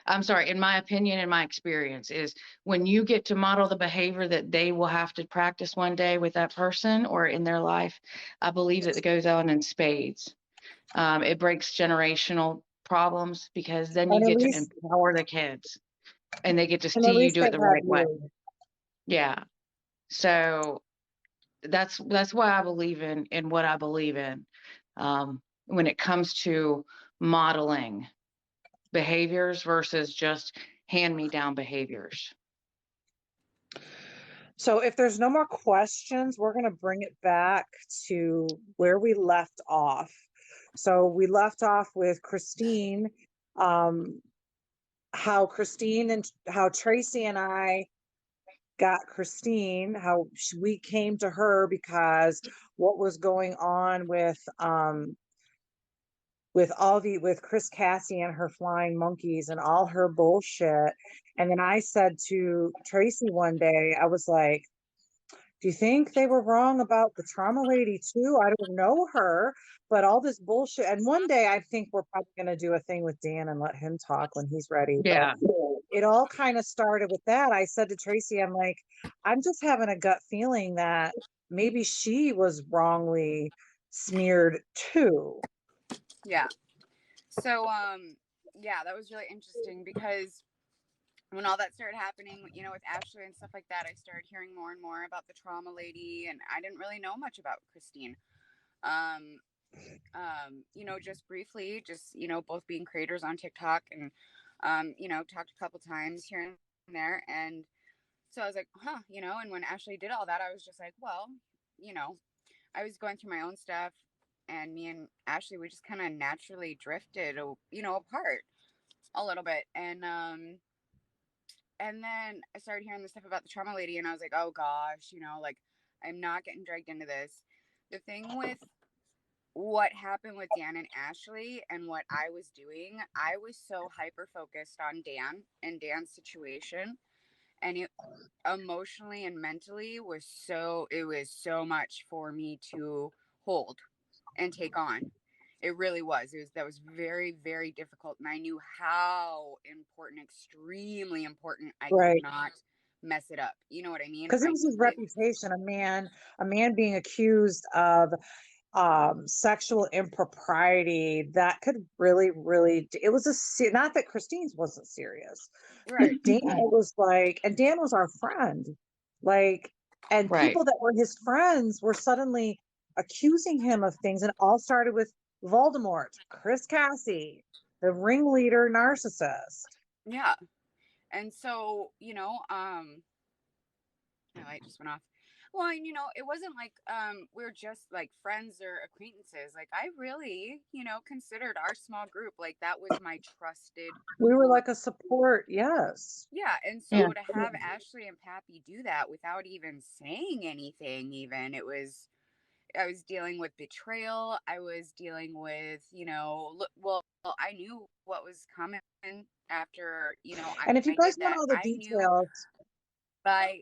[SPEAKER 2] I'm sorry, in my opinion, in my experience, is when you get to model the behavior that they will have to practice one day with that person or in their life, I believe that it goes on in spades. It breaks generational problems because then you
[SPEAKER 1] and at
[SPEAKER 2] get to
[SPEAKER 1] least
[SPEAKER 2] empower the kids and they get to
[SPEAKER 1] and at
[SPEAKER 2] see you
[SPEAKER 1] least
[SPEAKER 2] do
[SPEAKER 1] they
[SPEAKER 2] it the
[SPEAKER 1] have
[SPEAKER 2] right way.
[SPEAKER 1] you.
[SPEAKER 2] Yeah. So that's why I believe in what I believe in when it comes to modeling behaviors versus just hand me down behaviors.
[SPEAKER 1] So if there's no more questions, we're going to bring it back to where we left off. So we left off with Christine, um, how Tracy and I got Christine, how we came to her because what was going on with Chris Cassie and her flying monkeys and all her bullshit. And then I said to Tracy one day, I was like, do you think they were wrong about the trauma lady too? I don't know her, but all this bullshit. And one day I think we're probably going to do a thing with Dan and let him talk when he's ready. But
[SPEAKER 2] Yeah.
[SPEAKER 1] it all kind of started with that. I said to Tracy, I'm like, I'm just having a gut feeling that maybe she was wrongly smeared too.
[SPEAKER 3] Yeah. So, yeah, that was really interesting because when all that started happening, with Ashley and stuff like that, I started hearing more and more about the trauma lady, and I didn't really know much about Christine. Um, just briefly, both being creators on TikTok and, talked a couple times here and there. And so I was like, huh, and when Ashley did all that, I was just like, well, you know, I was going through my own stuff and me and Ashley, we just kind of naturally drifted, apart a little bit. And, And then I started hearing this stuff about the trauma lady, and I was like, oh gosh, like, I'm not getting dragged into this. The thing with what happened with Dan and Ashley and what I was doing, I was so hyper focused on Dan and Dan's situation, and it emotionally and mentally it was so much for me to hold and take on. It really was. That was very, very difficult. And I knew how important, extremely important, I could
[SPEAKER 1] Right.
[SPEAKER 3] not mess it up. You know what I mean?
[SPEAKER 1] Because it
[SPEAKER 3] I
[SPEAKER 1] was his
[SPEAKER 3] couldn't.
[SPEAKER 1] reputation, a man being accused of sexual impropriety that could really, really, it was not that Christine's wasn't serious, but
[SPEAKER 3] Right.
[SPEAKER 1] Dan was like, and Dan was our friend, like, and
[SPEAKER 2] Right.
[SPEAKER 1] people that were his friends were suddenly accusing him of things, and it all started with Voldemort, Chris Cassie, the ringleader narcissist.
[SPEAKER 3] Yeah. And so, my light just went off. Well, and it wasn't like we are just like friends or acquaintances. Like, I really, considered our small group like that was my trusted
[SPEAKER 1] We were
[SPEAKER 3] group.
[SPEAKER 1] like a support, yes.
[SPEAKER 3] Yeah, and
[SPEAKER 2] Yeah.
[SPEAKER 3] so to have Ashley and Pappy do that without even saying anything, even, I was dealing with betrayal. I was dealing with, well, I knew what was coming after,
[SPEAKER 1] And if you
[SPEAKER 3] I
[SPEAKER 1] guys
[SPEAKER 3] did
[SPEAKER 1] want
[SPEAKER 3] that.
[SPEAKER 1] all the
[SPEAKER 3] I knew
[SPEAKER 1] details,
[SPEAKER 3] by,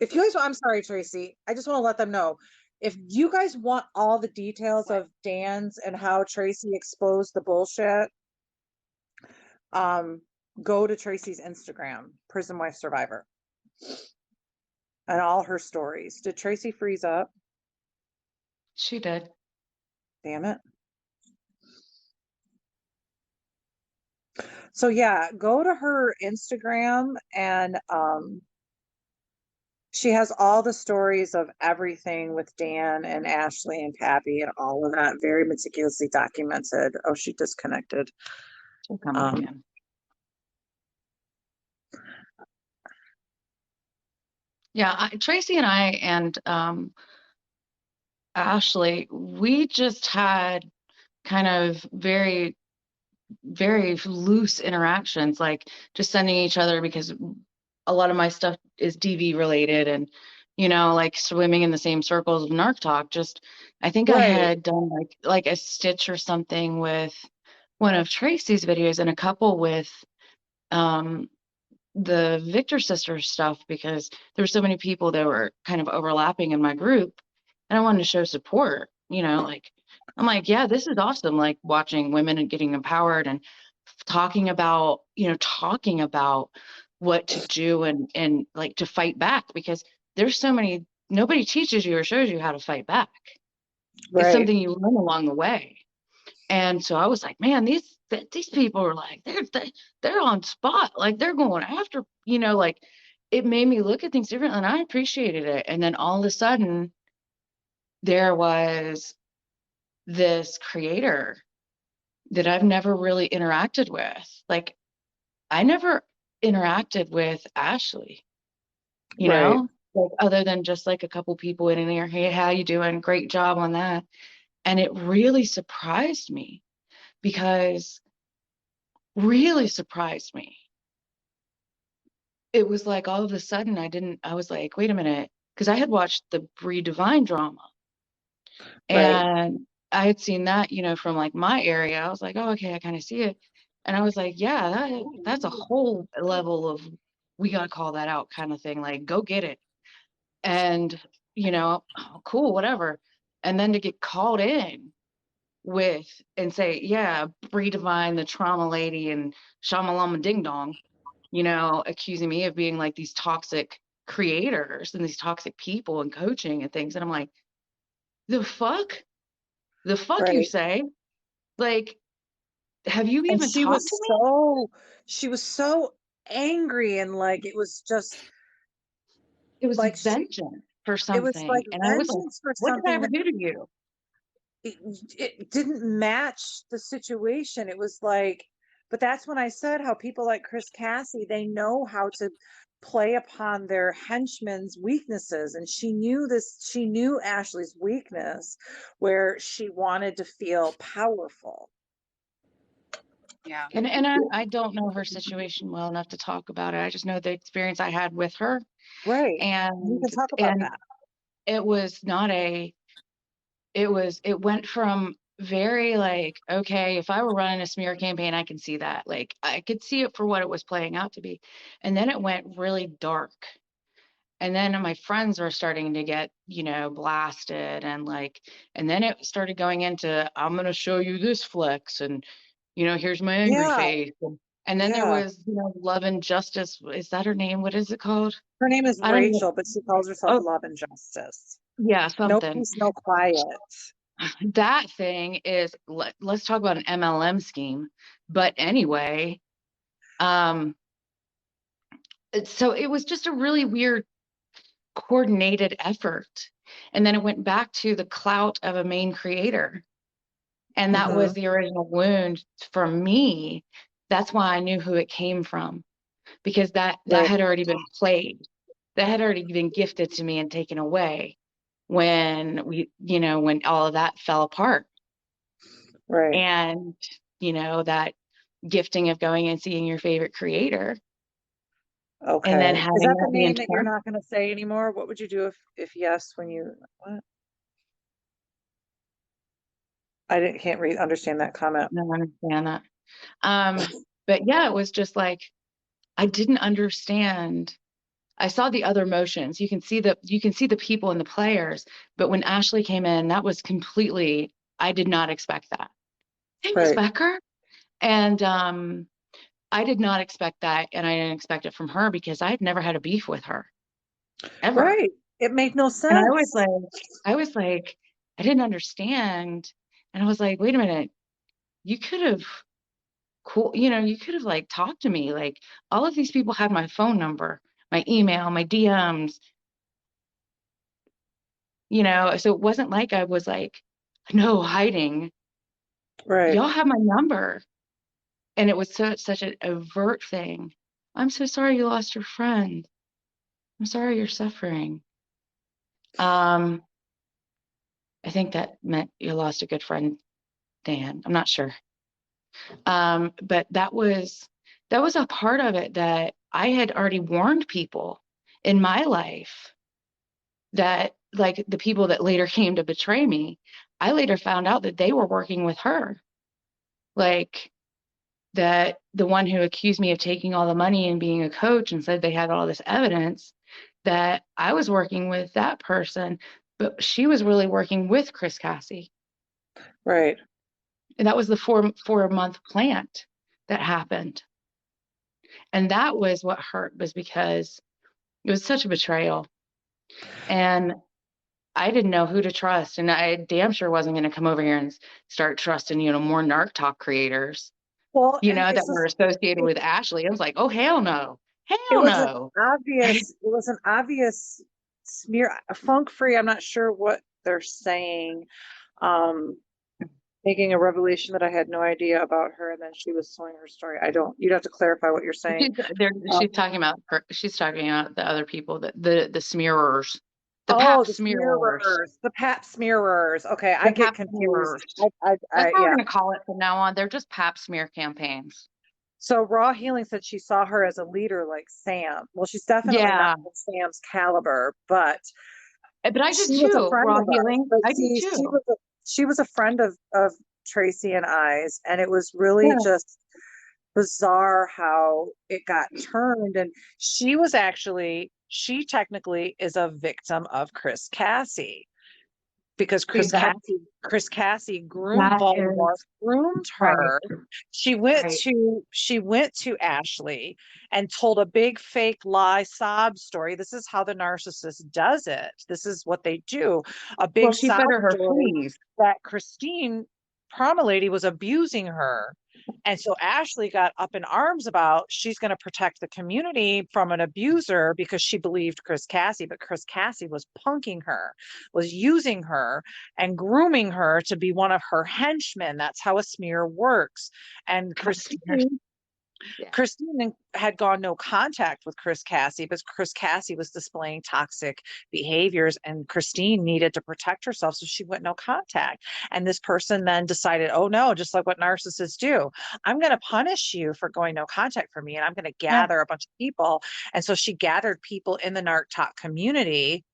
[SPEAKER 1] if you guys, I'm sorry, Tracy, I just want to let them know. If you guys want all the details
[SPEAKER 3] what?
[SPEAKER 1] of Dan's and how Tracy exposed the bullshit, um, go to Tracy's Instagram, Prison Wife Survivor, and all her stories. Did Tracy freeze up?
[SPEAKER 2] She did.
[SPEAKER 1] Damn it. So yeah, go to her Instagram and she has all the stories of everything with Dan and Ashley and Pappy and all of that very meticulously documented. Oh, she disconnected.
[SPEAKER 2] She'll come back
[SPEAKER 1] Um,
[SPEAKER 2] in. Yeah, Tracy and I and Ashley, we just had kind of very, very loose interactions, like just sending each other because a lot of my stuff is DV related and, like swimming in the same circles of Narc Talk. Just, I think I
[SPEAKER 1] right,
[SPEAKER 2] had done like a stitch or something with one of Tracy's videos and a couple with um the Victor sisters stuff because there were so many people that were kind of overlapping in my group and I wanted to show support, like I'm like, yeah, this is awesome. Like watching women and getting empowered and talking about what to do and like to fight back because there's so many, nobody teaches you or shows you how to fight back. It's
[SPEAKER 1] right,
[SPEAKER 2] something you learn along the way. And so I was like, man, these people are like they're on spot, like they're going after, like it made me look at things differently, and I appreciated it. And then all of a sudden, there was this creator that I've never really interacted with. Like I never interacted with Ashley,
[SPEAKER 1] right,
[SPEAKER 2] like other than just like a couple people in there, hey, how you doing? Great job on that. And it really surprised me because really surprised me. It was like all of a sudden I was like, wait a minute, because I had watched the Brie Divine drama
[SPEAKER 1] right,
[SPEAKER 2] and I had seen that, from like my area. I was like, oh, okay, I kind of see it. And I was like, yeah, that's a whole level of we gotta call that out kind of thing. Like, go get it. And, oh, cool, whatever. And then to get called in with and say, yeah, Brie Divine, the trauma lady, and Shamalama Ding Dong, accusing me of being like these toxic creators and these toxic people and coaching and things. And I'm like, the fuck? The fuck you
[SPEAKER 1] right.
[SPEAKER 2] say? Like, have you
[SPEAKER 1] And
[SPEAKER 2] even talked to me?
[SPEAKER 1] she was so angry, and like it was just
[SPEAKER 2] It was
[SPEAKER 1] like
[SPEAKER 2] vengeance for
[SPEAKER 1] it was like
[SPEAKER 2] something. And I was like,
[SPEAKER 1] vengeance for
[SPEAKER 2] what did I
[SPEAKER 1] something
[SPEAKER 2] ever
[SPEAKER 1] that
[SPEAKER 2] do to you?
[SPEAKER 1] it, it didn't match the situation. It was like, but that's when I said how people like Chris Cassie, they know how to play upon their henchmen's weaknesses. And she knew Ashley's weakness where she wanted to feel powerful.
[SPEAKER 3] Yeah.
[SPEAKER 2] And I don't know her situation well enough to talk about it. I just know the experience I had with her,
[SPEAKER 1] Right. We
[SPEAKER 2] and
[SPEAKER 1] can talk about
[SPEAKER 2] and
[SPEAKER 1] that.
[SPEAKER 2] it was not a it went from very like, okay, if I were running a smear campaign, I can see that. Like I could see it for what it was playing out to be. And then it went really dark. And then my friends were starting to get, blasted and like, and then it started going into, I'm going to show you this flex and, here's my angry
[SPEAKER 1] Yeah.
[SPEAKER 2] face. And then there
[SPEAKER 1] Yeah.
[SPEAKER 2] was, Love and Justice. Is that her name? What is it called?
[SPEAKER 1] Her name is
[SPEAKER 2] I don't know.
[SPEAKER 1] Rachel, but she calls herself
[SPEAKER 2] Oh,
[SPEAKER 1] Love and Justice.
[SPEAKER 2] yeah,
[SPEAKER 1] No
[SPEAKER 2] something.
[SPEAKER 1] peace, no quiet.
[SPEAKER 2] That thing is, let's talk about an MLM scheme. But anyway, um, so it was just a really weird coordinated effort. And then it went back to the clout of a main creator. And that
[SPEAKER 1] Hmm.
[SPEAKER 2] was the original wound for me. That's why I knew who it came from, because that
[SPEAKER 1] Right.
[SPEAKER 2] had already been played. That had already been gifted to me and taken away when when all of that fell apart.
[SPEAKER 1] Right.
[SPEAKER 2] And, that gifting of going and seeing your favorite creator and then
[SPEAKER 1] Okay. Is
[SPEAKER 2] having
[SPEAKER 1] that the
[SPEAKER 2] that be
[SPEAKER 1] name that you're not going to say anymore? What would you do if yes, when you, what? I didn't, can't read, understand that comment.
[SPEAKER 2] I don't understand that. But yeah, it was just like I didn't understand. I saw the other motions. You can see the people and the players, but when Ashley came in, that was completely, I did not expect that. Hey, Miss
[SPEAKER 1] Right.
[SPEAKER 2] Becker. And I did not expect that, and I didn't expect it from her because I had never had a beef with her ever.
[SPEAKER 1] Right. It made no
[SPEAKER 2] And I was
[SPEAKER 1] sense.
[SPEAKER 2] like, I was like, I didn't understand. And I was like, wait a minute, you could have you could have like talked to me. Like all of these people had my phone number, my email, my DMs, so it wasn't like I was like, no, hiding.
[SPEAKER 1] Right.
[SPEAKER 2] Y'all have my number. And it was such an overt thing. I'm so sorry you lost your friend. I'm sorry you're suffering. Um, I think that meant you lost a good friend, Dan. I'm not sure. But that was a part of it that I had already warned people in my life that like the people that later came to betray me, I later found out that they were working with her. Like that the one who accused me of taking all the money and being a coach and said they had all this evidence, that I was working with that person, but she was really working with Chris Cassie.
[SPEAKER 1] Right.
[SPEAKER 2] And that was the 4 month plant that happened. And that was what hurt, was because it was such a betrayal. And I didn't know who to trust. And I damn sure wasn't going to come over here and start trusting, more Narc Talk creators,
[SPEAKER 1] Well, and
[SPEAKER 2] that were associated with Ashley. I was like, oh, hell no.
[SPEAKER 1] it
[SPEAKER 2] Hell
[SPEAKER 1] was an
[SPEAKER 2] no.
[SPEAKER 1] obvious, it was an obvious smear, funk free. I'm not sure what they're saying. Um, Making a revelation that I had no idea about her, and then she was telling her story. I don't, you'd have to clarify what you're saying.
[SPEAKER 2] She's, there,
[SPEAKER 1] Uh,
[SPEAKER 2] she's talking about the other people, the smearers, the
[SPEAKER 1] oh,
[SPEAKER 2] pap
[SPEAKER 1] the
[SPEAKER 2] smearers,
[SPEAKER 1] smearers, the pap smearers. Okay, I
[SPEAKER 2] the
[SPEAKER 1] get
[SPEAKER 2] pap
[SPEAKER 1] confused.
[SPEAKER 2] smearers. That's what we're
[SPEAKER 1] Yeah.
[SPEAKER 2] going to call it from now on. They're just pap smear campaigns.
[SPEAKER 1] So Raw Healing said she saw her as a leader like Sam. Well, she's definitely not
[SPEAKER 2] Yeah.
[SPEAKER 1] Sam's caliber, but
[SPEAKER 2] But I did
[SPEAKER 1] she was a
[SPEAKER 2] too.
[SPEAKER 1] friend
[SPEAKER 2] Raw
[SPEAKER 1] of ours.
[SPEAKER 2] healing.
[SPEAKER 1] But
[SPEAKER 2] I did
[SPEAKER 1] see,
[SPEAKER 2] too.
[SPEAKER 1] she was a friend of Tracy and I's, and it was really
[SPEAKER 2] Yeah.
[SPEAKER 1] just bizarre how it got turned. And she technically is a victim of Chris Cassie because
[SPEAKER 2] See,
[SPEAKER 1] Chris Cassie groomed
[SPEAKER 2] that
[SPEAKER 1] Baltimore,
[SPEAKER 2] is
[SPEAKER 1] groomed
[SPEAKER 2] right.
[SPEAKER 1] her.
[SPEAKER 2] Right.
[SPEAKER 1] She went to Ashley and told a big fake lie sob story. This is how the narcissist does it. This is what they do. A
[SPEAKER 2] Well,
[SPEAKER 1] big
[SPEAKER 2] she
[SPEAKER 1] sob
[SPEAKER 2] better her
[SPEAKER 1] story
[SPEAKER 2] sleeve.
[SPEAKER 1] that Christine Prama lady was abusing her. And so Ashley got up in arms about she's going to protect the community from an abuser because she believed Chris Cassie, but Chris Cassie was punking her, was using her and grooming her to be one of her henchmen. That's how a smear works. And
[SPEAKER 2] Pap smears. Yeah.
[SPEAKER 1] Christine had gone no contact with Chris Cassie, but Chris Cassie was displaying toxic behaviors, and Christine needed to protect herself, so she went no contact. And this person then decided, oh no, just like what narcissists do, I'm going to punish you for going no contact for me, and I'm going to
[SPEAKER 2] Yeah.
[SPEAKER 1] gather a bunch of people. And so she gathered people in the narc talk community.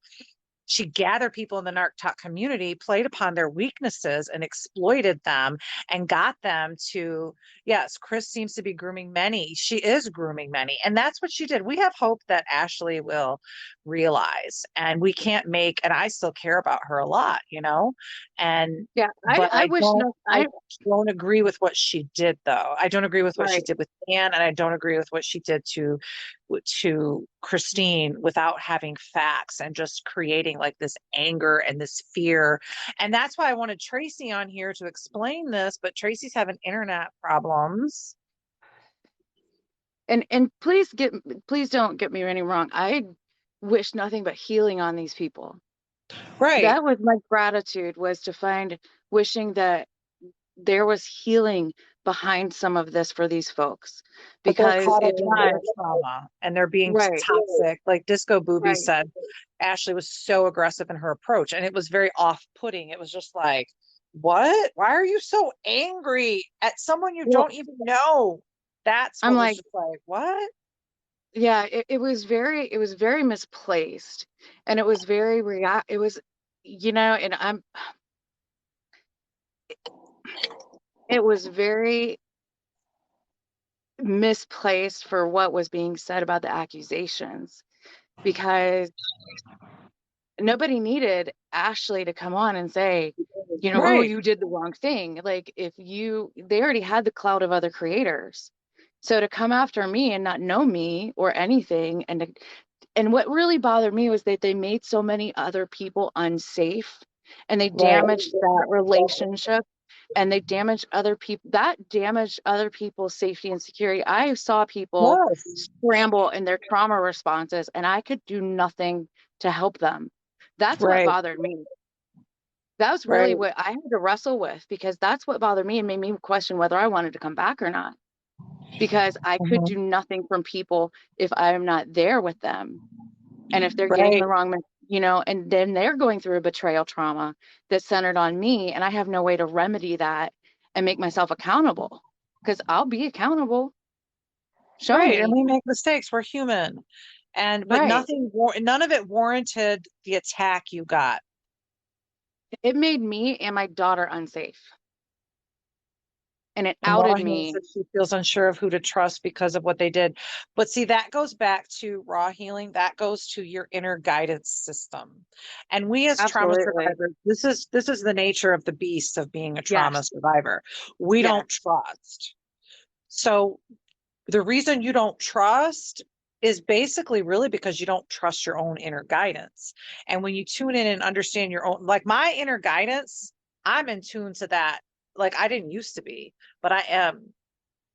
[SPEAKER 1] She gathered people in the narc talk community, played upon their weaknesses and exploited them and got them to, yes, Chris seems to be grooming many. She is grooming many. And that's what she did. We have hope that Ashley will realize, and we can't make, and I still care about her a lot, you know? And,
[SPEAKER 2] Yeah.
[SPEAKER 1] but
[SPEAKER 2] I wish no,
[SPEAKER 1] I don't agree with what she did though. I don't agree with what she
[SPEAKER 2] right.
[SPEAKER 1] did with Dan, and I don't agree with what she did to Christine without having facts and just creating like this anger and this fear. And that's why I wanted Tracy on here to explain this, but Tracy's having internet problems.
[SPEAKER 2] And please don't get me any wrong. I wish nothing but healing on these people.
[SPEAKER 1] Right.
[SPEAKER 2] That was my gratitude, was to find, wishing that there was healing behind some of this for these folks.
[SPEAKER 1] But they're
[SPEAKER 2] Because
[SPEAKER 1] caught up
[SPEAKER 2] if
[SPEAKER 1] in
[SPEAKER 2] not,
[SPEAKER 1] their trauma and they're being
[SPEAKER 2] right,
[SPEAKER 1] toxic. Like Disco Booby
[SPEAKER 2] right.
[SPEAKER 1] said, Ashley was so aggressive in her approach, and it was very off-putting. It was just like, what? Why are you so angry at someone you
[SPEAKER 2] Well,
[SPEAKER 1] don't even know? That's
[SPEAKER 2] I'm
[SPEAKER 1] what was
[SPEAKER 2] like,
[SPEAKER 1] just like, what?
[SPEAKER 2] yeah, it was very misplaced, and it was very it was, and it was very misplaced for what was being said about the accusations, because nobody needed Ashley to come on and say, oh,
[SPEAKER 1] Right.
[SPEAKER 2] you did the wrong thing. Like, they already had the clout of other creators. So to come after me and not know me or anything, and what really bothered me was that they made so many other people unsafe, and they
[SPEAKER 1] Right.
[SPEAKER 2] damaged that relationship, and they damaged other people, that damaged other people's safety and security. I saw people
[SPEAKER 1] Yes.
[SPEAKER 2] scramble in their trauma responses, and I could do nothing to help them. That's what
[SPEAKER 1] Right.
[SPEAKER 2] bothered me. That was
[SPEAKER 1] Right.
[SPEAKER 2] really what I had to wrestle with, because that's what bothered me and made me question whether I wanted to come back or not, because I could
[SPEAKER 1] Mhm.
[SPEAKER 2] do nothing from people if I'm not there with them. And if they're getting
[SPEAKER 1] Right.
[SPEAKER 2] the wrong, and then they're going through a betrayal trauma that's centered on me, and I have no way to remedy that and make myself accountable, because I'll be accountable. Show
[SPEAKER 1] Right. And
[SPEAKER 2] me.
[SPEAKER 1] we make mistakes. We're human. And but
[SPEAKER 2] Right.
[SPEAKER 1] none of it warranted the attack you got.
[SPEAKER 2] It made me and my daughter unsafe, and it
[SPEAKER 1] And Raw
[SPEAKER 2] outed
[SPEAKER 1] Healing
[SPEAKER 2] me.
[SPEAKER 1] said she feels unsure of who to trust because of what they did. But see, that goes back to Raw Healing. That goes to your inner guidance system. And we as trauma
[SPEAKER 2] Absolutely.
[SPEAKER 1] survivors, this is the nature of the beast of being a trauma
[SPEAKER 2] Yes.
[SPEAKER 1] survivor. We
[SPEAKER 2] Yes.
[SPEAKER 1] don't trust. So the reason you don't trust is basically really because you don't trust your own inner guidance. And when you tune in and understand your own, like my inner guidance, I'm in tune to that. Like I didn't used to be, but I am.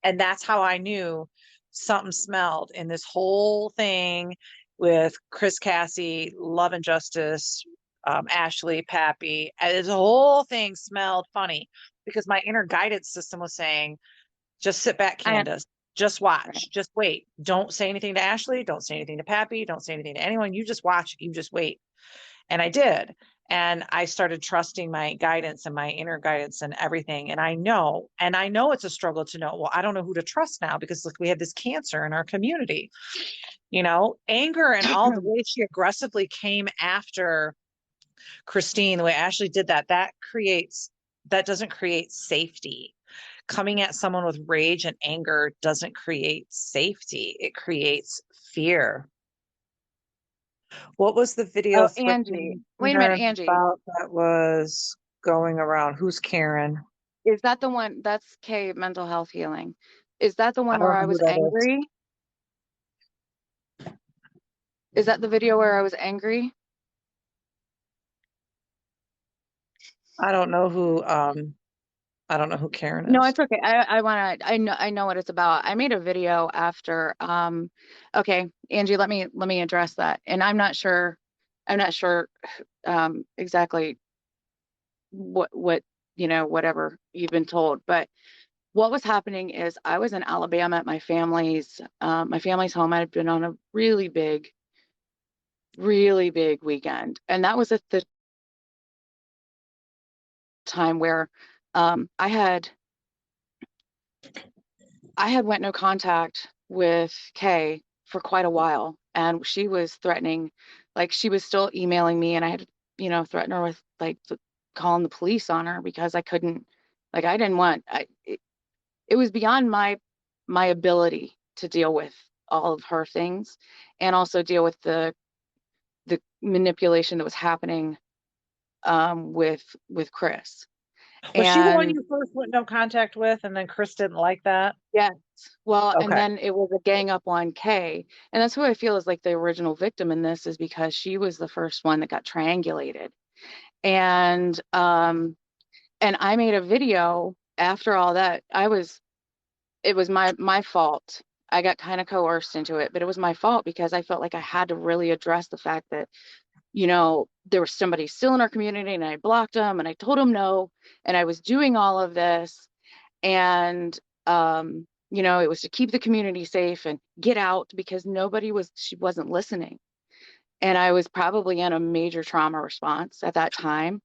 [SPEAKER 1] And that's how I knew something smelled in this whole thing with Chris Cassie, Love and Justice, Ashley, Pappy. And this whole thing smelled funny because my inner guidance system was saying, just sit back,
[SPEAKER 2] I
[SPEAKER 1] Candace. Just
[SPEAKER 2] right.
[SPEAKER 1] watch. Just wait. Don't say anything to Ashley. Don't say anything to Pappy. Don't say anything to anyone. You just watch. You just wait. And I did. And I started trusting my guidance and my inner guidance and everything. And I know it's a struggle to know, well, I don't know who to trust now because look, we have this cancer in our community, anger and all the way she aggressively came after Christine, the way Ashley did that, that doesn't create safety. Coming at someone with rage and anger doesn't create safety. It creates fear. What was the video
[SPEAKER 2] Oh, Angie.
[SPEAKER 1] threatening
[SPEAKER 2] Wait a minute,
[SPEAKER 1] her
[SPEAKER 2] Angie.
[SPEAKER 1] about that was going around? Who's Karen?
[SPEAKER 2] Is that the one? That's K Mental Health Healing. Is that the
[SPEAKER 1] I
[SPEAKER 2] one where
[SPEAKER 1] don't
[SPEAKER 2] I
[SPEAKER 1] know who
[SPEAKER 2] was
[SPEAKER 1] that is.
[SPEAKER 2] angry? Is that the video where I was angry?
[SPEAKER 1] I don't know who Karen
[SPEAKER 2] No,
[SPEAKER 1] is.
[SPEAKER 2] it's okay. I know what it's about. I made a video after okay, Angie, let me address that. And I'm not sure exactly what whatever you've been told, but what was happening is I was in Alabama at my family's home. I had been on a really big weekend, and that was at the time where I had went no contact with Kay for quite a while, and she was threatening, like she was still emailing me, and I had, threaten her with like calling the police on her because I couldn't, like I didn't want, it was beyond my ability to deal with all of her things, and also deal with the manipulation that was happening with Chris.
[SPEAKER 1] Was she the one
[SPEAKER 2] And
[SPEAKER 1] you first went no contact with, and then Chris didn't like that?
[SPEAKER 2] yes. Well, and
[SPEAKER 1] Okay.
[SPEAKER 2] then it was a gang up on Kay. And that's who I feel is like the original victim in this, is because she was the first one that got triangulated. And I made a video after all that. It was my fault. I got kind of coerced into it, but it was my fault because I felt like I had to really address the fact that, there was somebody still in our community, and I blocked them and I told them no, and I was doing all of this. And it was to keep the community safe and get out, because she wasn't listening, and I was probably in a major trauma response at that time.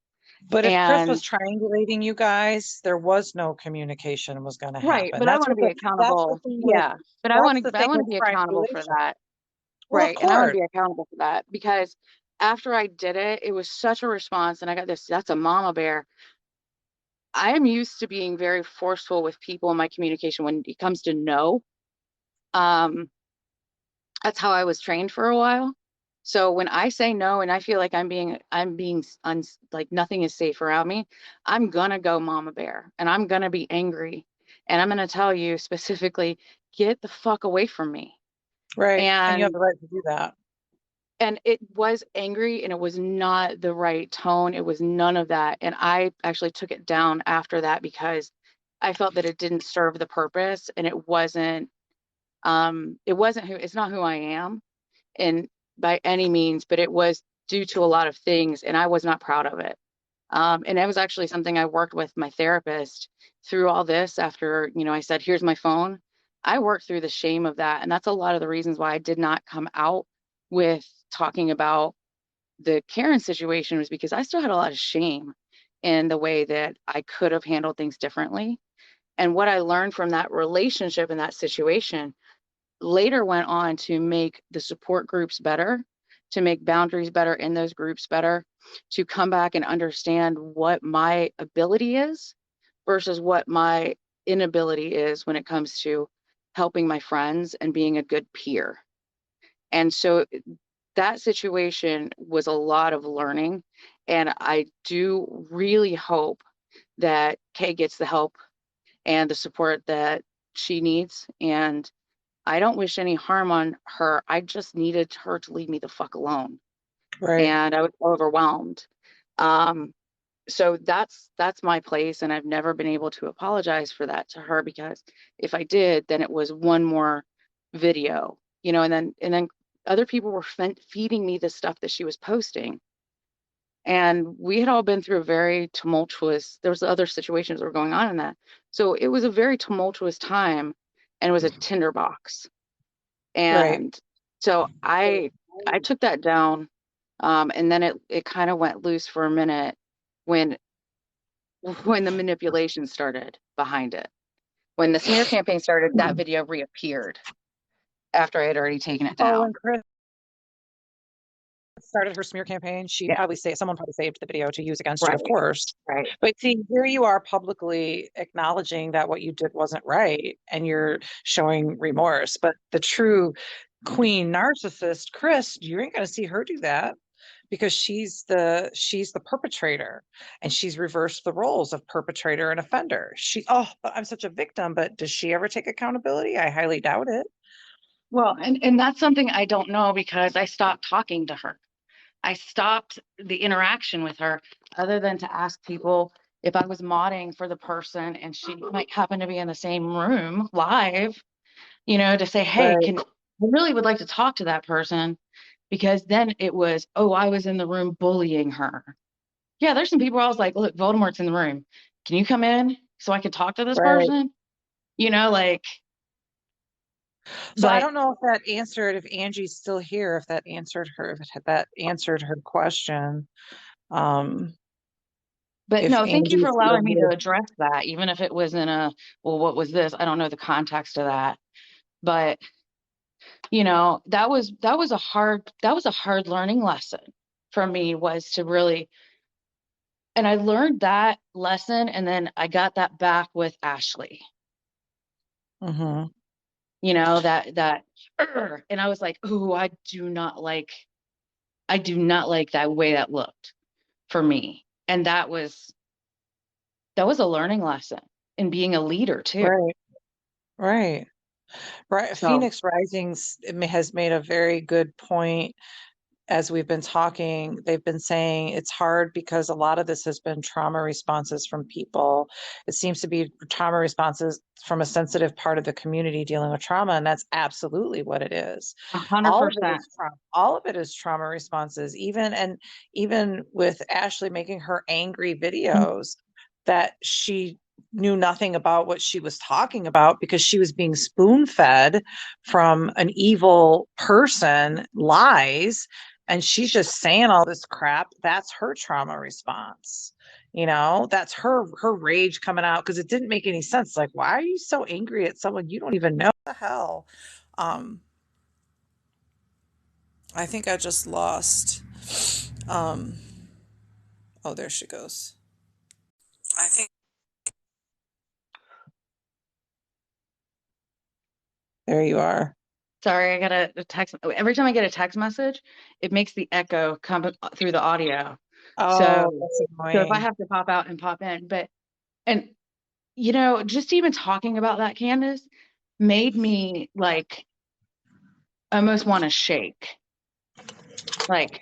[SPEAKER 1] But if Chris was
[SPEAKER 2] And
[SPEAKER 1] triangulating you guys, there was no communication was going to
[SPEAKER 2] right,
[SPEAKER 1] happen.
[SPEAKER 2] but I want to be
[SPEAKER 1] That's the
[SPEAKER 2] accountable.
[SPEAKER 1] thing with
[SPEAKER 2] Yeah, but I
[SPEAKER 1] that's
[SPEAKER 2] want
[SPEAKER 1] the
[SPEAKER 2] to I
[SPEAKER 1] thing
[SPEAKER 2] want to
[SPEAKER 1] with
[SPEAKER 2] be accountable for
[SPEAKER 1] triangulation.
[SPEAKER 2] that.
[SPEAKER 1] Well, of
[SPEAKER 2] Right, and I want to
[SPEAKER 1] course,
[SPEAKER 2] be accountable for that, because after I did it, it was such a response, and I got this. That's a mama bear. I am used to being very forceful with people in my communication when it comes to no. Um, That's how I was trained for a while. So when I say no and I feel like like nothing is safe around me, I'm gonna go mama bear, and I'm gonna be angry, and I'm gonna tell you specifically, get the fuck away from me.
[SPEAKER 1] right. And you have
[SPEAKER 2] And
[SPEAKER 1] the right to do that.
[SPEAKER 2] it was angry, and it was not the right tone. It was none of that. And I actually took it down after that because I felt that it didn't serve the purpose, and it's not who I am, and by any means, but it was due to a lot of things, and I was not proud of it. And it was actually something I worked with my therapist through all this. After, I said, here's my phone. I worked through the shame of that. And that's a lot of the reasons why I did not come out with talking about the Karen situation, was because I still had a lot of shame in the way that I could have handled things differently. And what I learned from that relationship and that situation later went on to make the support groups better, to make boundaries better in those groups better, to come back and understand what my ability is versus what my inability is when it comes to helping my friends and being a good peer. And so that situation was a lot of learning. And I do really hope that Kay gets the help and the support that she needs. And I don't wish any harm on her. I just needed her to leave me the fuck alone.
[SPEAKER 1] Right.
[SPEAKER 2] And I was overwhelmed. Um, so that's my place, and I've never been able to apologize for that to her, because if I did, then it was one more video, and then other people were feeding me the stuff that she was posting. And we had all been through a very tumultuous, there was other situations that were going on in that. So it was a very tumultuous time, and it was a tinderbox.
[SPEAKER 1] Right.
[SPEAKER 2] And so I took that down, and then it kind of went loose for a minute when when the manipulation started behind it. When the smear campaign started, that video reappeared after I had already taken it
[SPEAKER 1] Oh, and
[SPEAKER 2] down.
[SPEAKER 1] Chris started her smear campaign.
[SPEAKER 2] Yeah,
[SPEAKER 1] Someone probably saved the video to use against you,
[SPEAKER 2] right,
[SPEAKER 1] of course.
[SPEAKER 2] right.
[SPEAKER 1] But see, here you are publicly acknowledging that what you did wasn't right, and you're showing remorse. But the true queen narcissist, Chris, you ain't going to see her do that, because she's the perpetrator, and she's reversed the roles of perpetrator and offender. But I'm such a victim. But does she ever take accountability? I highly doubt it.
[SPEAKER 2] Well, and that's something I don't know, because I stopped talking to her. I stopped the interaction with her, other than to ask people if I was modding for the person and she might happen to be in the same room live, to say, hey,
[SPEAKER 1] Right.
[SPEAKER 2] I really would like to talk to that person, because then it was, oh, I was in the room bullying her. Yeah, there's some people where I was like, look, Voldemort's in the room. Can you come in so I can talk to this
[SPEAKER 1] Right.
[SPEAKER 2] person? like,
[SPEAKER 1] So I
[SPEAKER 2] but,
[SPEAKER 1] don't know if that answered, if Angie's still here, if that answered her question. Um,
[SPEAKER 2] but
[SPEAKER 1] if
[SPEAKER 2] no, thank you for
[SPEAKER 1] Angie's still
[SPEAKER 2] allowing me to
[SPEAKER 1] here.
[SPEAKER 2] address that, even if it was in a, well, what was this? I don't know the context of that, but that was a hard learning lesson for me, was to really, and I learned that lesson, and then I got that back with Ashley,
[SPEAKER 1] Hmm.
[SPEAKER 2] that and I was like, "Ooh, I do not like that way that looked for me." And that was a learning lesson in being a leader too.
[SPEAKER 1] Right, right, right.
[SPEAKER 2] So
[SPEAKER 1] Phoenix Risings has made a very good point as we've been talking. They've been saying it's hard because a lot of this has been trauma responses from people. It seems to be trauma responses from a sensitive part of the community dealing with trauma, and that's absolutely what it is. All of it
[SPEAKER 2] 100%.
[SPEAKER 1] is trauma. All of it is trauma responses. Even with Ashley making her angry videos, that she knew nothing about what she was talking about because she was being spoon fed from an evil person lies, and she's just saying all this crap. That's her trauma response. That's her rage coming out because it didn't make any sense. Like, why are you so angry at someone you don't even know? What the hell? um I think I just lost. um oh, there she goes. I think there you are.
[SPEAKER 2] Sorry, I got a text. Every time I get a text message, it makes the echo come through the audio.
[SPEAKER 1] Oh,
[SPEAKER 2] So,
[SPEAKER 1] that's
[SPEAKER 2] so if I
[SPEAKER 1] annoying.
[SPEAKER 2] have to pop out and pop in, and just even talking about that, Candace, made me like almost want to shake. Like,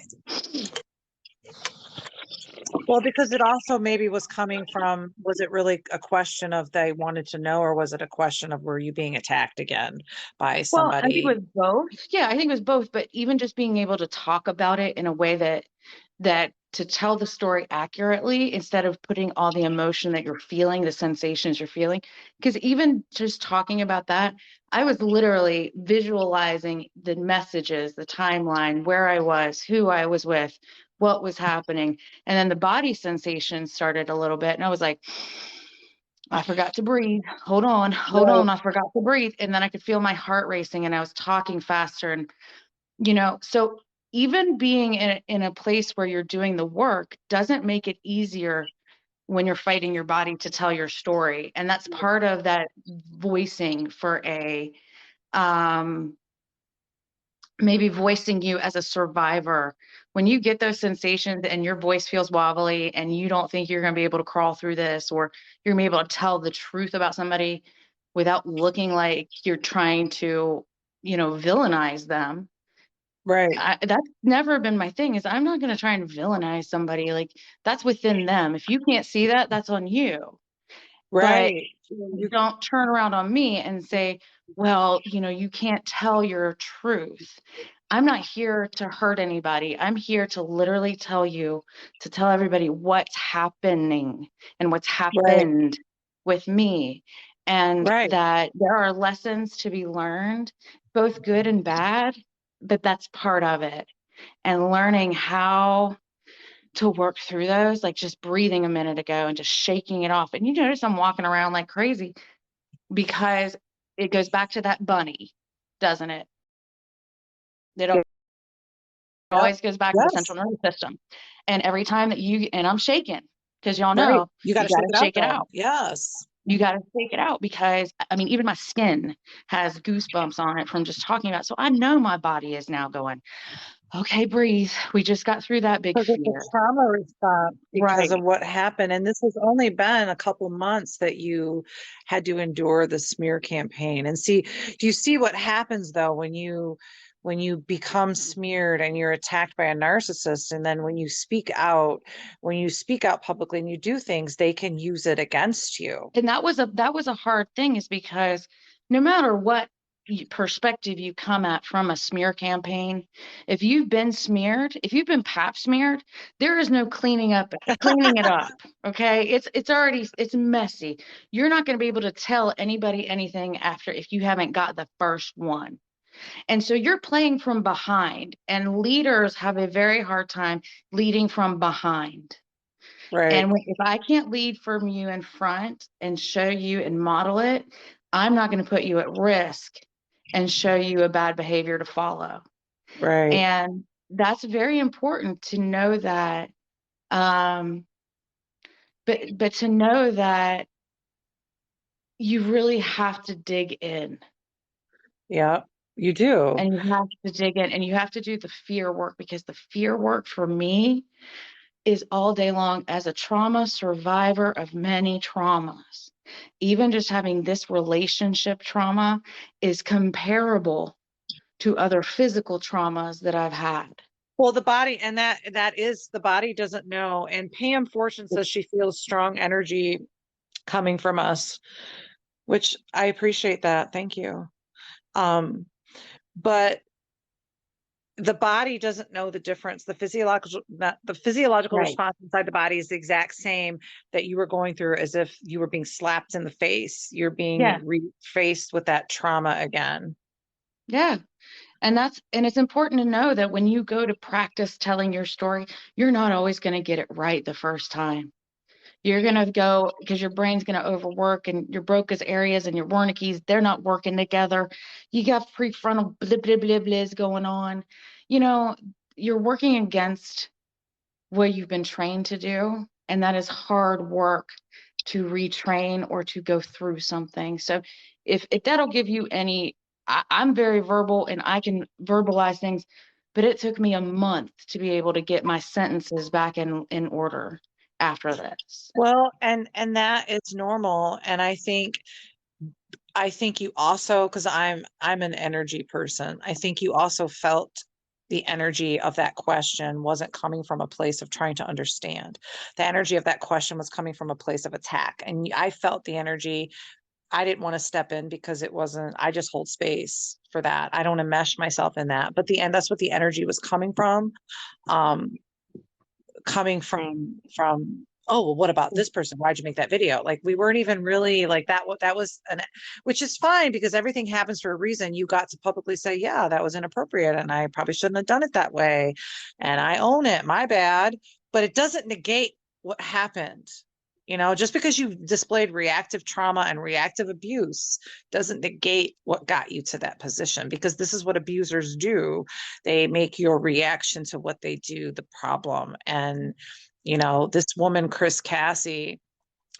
[SPEAKER 1] Well, because it also maybe was coming from, was it really a question of they wanted to know, or was it a question of were you being attacked again by
[SPEAKER 2] well, I think it
[SPEAKER 1] somebody?
[SPEAKER 2] was both. Yeah, I think it was both. But even just being able to talk about it in a way that to tell the story accurately instead of putting all the emotion that you're feeling, the sensations you're feeling. Because even just talking about that, I was literally visualizing the messages, the timeline, where I was, who I was with, what was happening. And then the body sensation started a little bit. And I was like, I forgot to breathe. Hold
[SPEAKER 1] Right,
[SPEAKER 2] on. I forgot to breathe. And then I could feel my heart racing and I was talking faster. And so even being in a place where you're doing the work doesn't make it easier when you're fighting your body to tell your story. And that's part of that voicing for um, maybe voicing you as a survivor. When you get those sensations and your voice feels wobbly and you don't think you're going to be able to crawl through this, or you're going to be able to tell the truth about somebody without looking like you're trying to, villainize them.
[SPEAKER 1] right,
[SPEAKER 2] That's never been my thing, is I'm not going to try and villainize somebody. Like, that's within them. If you can't see that, that's on you. But
[SPEAKER 1] right. You
[SPEAKER 2] don't turn around on me and say, well, you can't tell your truth. I'm not here to hurt anybody. I'm here to literally to tell everybody what's happening and what's
[SPEAKER 1] right,
[SPEAKER 2] happened with me. And
[SPEAKER 1] right,
[SPEAKER 2] that there are lessons to be learned, both good and bad, but that's part of it. And learning how to work through those, like just breathing a minute ago and just shaking it off. And you notice I'm walking around like crazy because it goes back to that bunny, doesn't it? It
[SPEAKER 1] yep,
[SPEAKER 2] always goes back to the central
[SPEAKER 1] yes,
[SPEAKER 2] nervous system. And every time and I'm shaking, because y'all
[SPEAKER 1] right.
[SPEAKER 2] know
[SPEAKER 1] You got
[SPEAKER 2] you
[SPEAKER 1] to
[SPEAKER 2] got
[SPEAKER 1] shake
[SPEAKER 2] to
[SPEAKER 1] it out
[SPEAKER 2] shake it
[SPEAKER 1] though.
[SPEAKER 2] out.
[SPEAKER 1] Yes.
[SPEAKER 2] You got to shake it out because, I mean, even my skin has goosebumps on it from just talking about it. So I know my body is now going, okay, breathe. We just got through that big
[SPEAKER 1] Because it's
[SPEAKER 2] fear.
[SPEAKER 1] a trauma response because of
[SPEAKER 2] Right.
[SPEAKER 1] what happened. And this has only been a couple months that you had to endure the smear campaign. And see, do you see what happens though when you become smeared and you're attacked by a narcissist, and then when you speak out publicly and you do things, they can use it against you.
[SPEAKER 2] And that was a hard thing, is because no matter what perspective you come at from a smear campaign. If you've been smeared, if you've been pap smeared, there is no cleaning it up. Okay. It's already, it's messy. You're not going to be able to tell anybody anything after if you haven't got the first one. And so you're playing from behind, and leaders have a very hard time leading from behind.
[SPEAKER 1] Right,
[SPEAKER 2] And if I can't lead from you in front and show you and model it, I'm not going to put you at risk and show you a bad behavior to follow.
[SPEAKER 1] right.
[SPEAKER 2] And that's very important to know that. Um, but to know that you really have to dig in,
[SPEAKER 1] Yeah, you do.
[SPEAKER 2] and you have to dig in, and you have to do the fear work, because the fear work for me is all day long as a trauma survivor of many traumas. Even just having this relationship trauma is comparable to other physical traumas that I've had.
[SPEAKER 1] Well, the body, and that is the body doesn't know. And Pam Fortune says she feels strong energy coming from us, which I appreciate that. Thank you. Um, but the body doesn't know the difference. The physiological
[SPEAKER 2] Right.
[SPEAKER 1] response inside the body is the exact same that you were going through, as if you were being slapped in the face. You're being
[SPEAKER 2] Yeah.
[SPEAKER 1] faced with that trauma again.
[SPEAKER 2] Yeah. And it's important to know that when you go to practice telling your story, you're not always going to get it right the first time. You're going to go because your brain's going to overwork, and your Broca's areas and your Wernicke's, they're not working together. You got prefrontal blah, blah, blah, blahs going on. You know, you're working against what you've been trained to do. And that is hard work to retrain or to go through something. So if that'll give you any, I'm very verbal and I can verbalize things, but it took me a month to be able to get my sentences back in order after this.
[SPEAKER 1] Well, and that is normal. And I think you also, because I'm an energy person, I think you also felt the energy of that question wasn't coming from a place of trying to understand. The energy of that question was coming from a place of attack. And I felt the energy. I didn't want to step in because it wasn't, I just hold space for that. I don't enmesh myself in that. But the end, that's what the energy was coming from. Um, coming from oh, well, what about this person, why'd you make that video? Like, we weren't even really like that. What that was an which is fine, because everything happens for a reason. You got to publicly say, yeah, that was inappropriate and I probably shouldn't have done it that way, and I own it, my bad. But it doesn't negate what happened. Just because you displayed reactive trauma and reactive abuse doesn't negate what got you to that position, because this is what abusers do. They make your reaction to what they do the problem. And, this woman, Chris Cassie,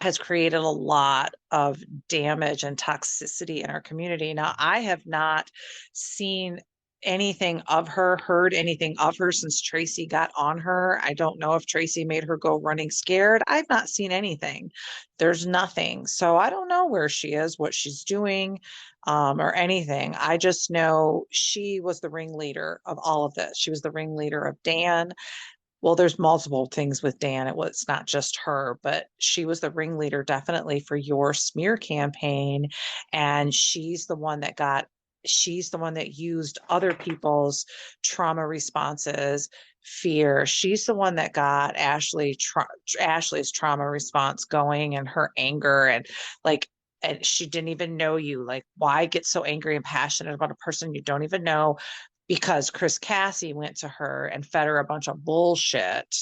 [SPEAKER 1] has created a lot of damage and toxicity in our community. Now, I have not seen anything of her, heard anything of her since Tracy got on her. I don't know if Tracy made her go running scared. I've not seen anything. There's nothing. So I don't know where she is, what she's doing, or anything. I just know she was the ringleader of all of this. She was the ringleader of Dan. Well, there's multiple things with Dan. It's not just her, but she was the ringleader definitely for your smear campaign. And she's the one that used other people's trauma responses, fear. She's the one that got Ashley's trauma response going, and her anger, and like, and she didn't even know you. Like, why get so angry and passionate about a person you don't even know? Because Chris Cassie went to her and fed her a bunch of bullshit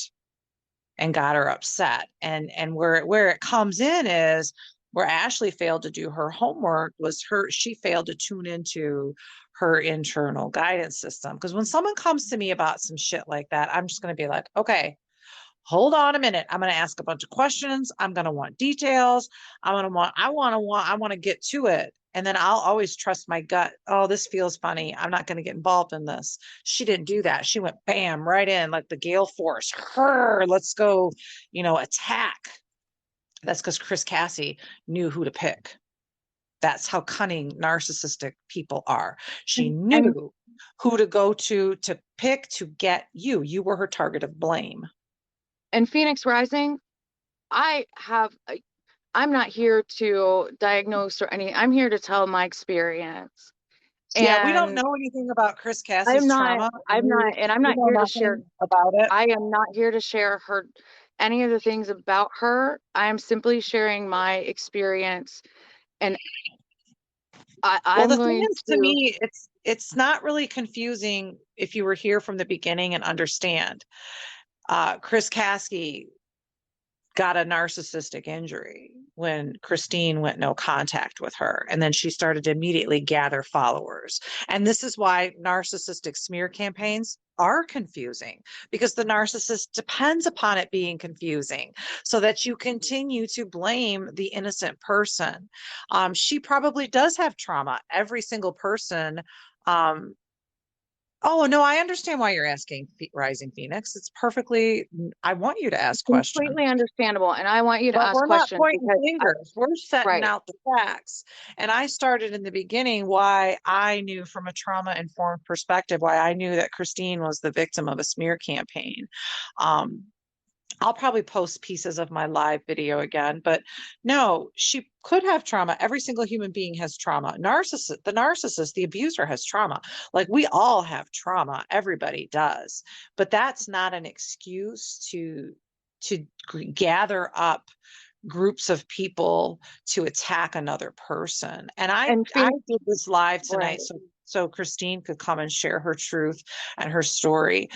[SPEAKER 1] and got her upset. And where it comes in is where Ashley failed to do her homework. Was her She failed to tune into her internal guidance system. Because when someone comes to me about some shit like that, I'm just going to be like, okay, hold on a minute. I'm going to ask a bunch of questions. I'm going to want details. I want to get to it. And then I'll always trust my gut. Oh, this feels funny. I'm not going to get involved in this. She didn't do that. She went bam right in like the gale force. Let's go, attack. That's because Chris Cassie knew who to pick. That's how cunning narcissistic people are. She
[SPEAKER 2] And
[SPEAKER 1] knew who to go to pick to get you. You were her target of blame.
[SPEAKER 2] and Phoenix Rising, I have I'm not here to diagnose or any, I'm here to tell my experience.
[SPEAKER 1] Yeah, we don't
[SPEAKER 2] And
[SPEAKER 1] know anything about Chris Cassie's trauma.
[SPEAKER 2] and I'm
[SPEAKER 1] We
[SPEAKER 2] not
[SPEAKER 1] know
[SPEAKER 2] here to share,
[SPEAKER 1] nothing about it.
[SPEAKER 2] I am not here to share her, any of the things about her. I am simply sharing my experience. And
[SPEAKER 1] Well,
[SPEAKER 2] I'm
[SPEAKER 1] the thing
[SPEAKER 2] going
[SPEAKER 1] is, to
[SPEAKER 2] to,
[SPEAKER 1] me, it's not really confusing if you were here from the beginning and understand. Chris Caskie got a narcissistic injury when Christine went no contact with her. And then she started to immediately gather followers. And this is why narcissistic smear campaigns are confusing, because the narcissist depends upon it being confusing so that you continue to blame the innocent person. She probably does have trauma. Every single person. Um, Oh, no, I understand why you're asking, Rising Phoenix. It's perfectly, I want you to ask questions.
[SPEAKER 2] completely understandable. And I want you to
[SPEAKER 1] But
[SPEAKER 2] ask
[SPEAKER 1] we're not
[SPEAKER 2] questions
[SPEAKER 1] pointing
[SPEAKER 2] because
[SPEAKER 1] fingers. We're setting
[SPEAKER 2] right.
[SPEAKER 1] out the facts. And I started in the beginning why I knew from a trauma informed perspective, why I knew that Christine was the victim of a smear campaign. Um, I'll probably post pieces of my live video again, but no, she could have trauma. Every single human being has trauma. The narcissist, the abuser has trauma. Like we all have trauma. Everybody does. But that's not an excuse to gather up groups of people to attack another person. And I
[SPEAKER 2] And
[SPEAKER 1] I
[SPEAKER 2] Phoenix,
[SPEAKER 1] did this live
[SPEAKER 2] right.
[SPEAKER 1] tonight so Christine could come and share her truth and her story.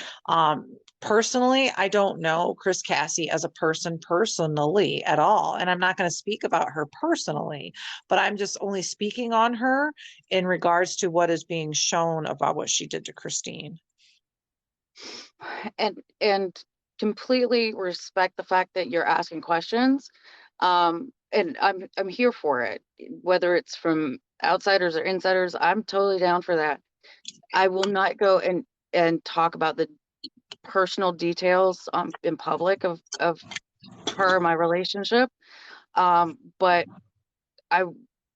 [SPEAKER 1] Personally, I don't know Chris Cassie as a person personally at all, and I'm not going to speak about her personally, but I'm just only speaking on her in regards to what is being shown about what she did to Christine.
[SPEAKER 2] And completely respect the fact that you're asking questions. And I'm here for it, whether it's from outsiders or insiders. I'm totally down for that. I will not go and talk about the personal details in public of her, my relationship. But I,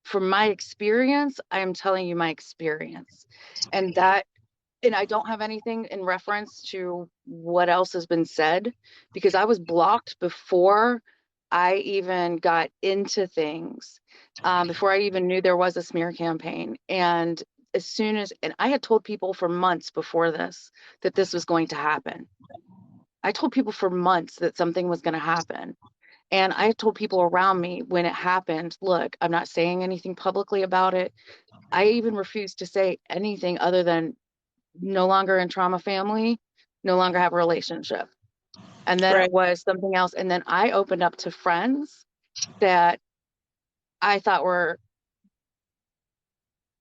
[SPEAKER 2] from my experience, I am telling you my experience, and that, and I don't have anything in reference to what else has been said because I was blocked before I even got into things, before I even knew there was a smear campaign. And as soon as, and I had told people for months before this that this was going to happen. I told people for months that something was going to happen. And I told people around me when it happened, look, I'm not saying anything publicly about it. I even refused to say anything other than no longer in trauma family, no longer have a relationship. And then it
[SPEAKER 1] Right.
[SPEAKER 2] was something else. And then I opened up to friends that I thought were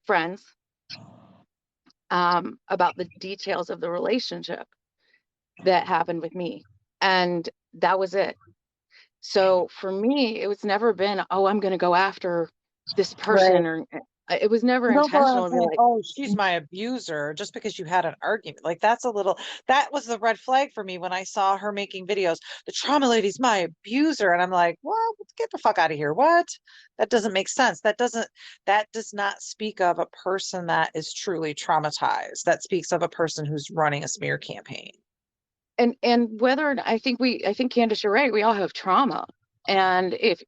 [SPEAKER 2] friends, about the details of the relationship that happened with me. And that was it. So for me, it was never been, oh, I'm going to go after this person,
[SPEAKER 1] Right.
[SPEAKER 2] or it was never
[SPEAKER 1] You don't go around
[SPEAKER 2] intentional to be
[SPEAKER 1] saying,
[SPEAKER 2] like,
[SPEAKER 1] "Oh, she's my abuser," just because you had an argument. Like that's a little, that was the red flag for me when I saw her making videos. The trauma lady's my abuser. And I'm like, well, get the fuck out of here. What? That doesn't make sense. That does not speak of a person that is truly traumatized. That speaks of a person who's running a smear campaign.
[SPEAKER 2] and whether, I think Candace, you're right, we all have trauma. And if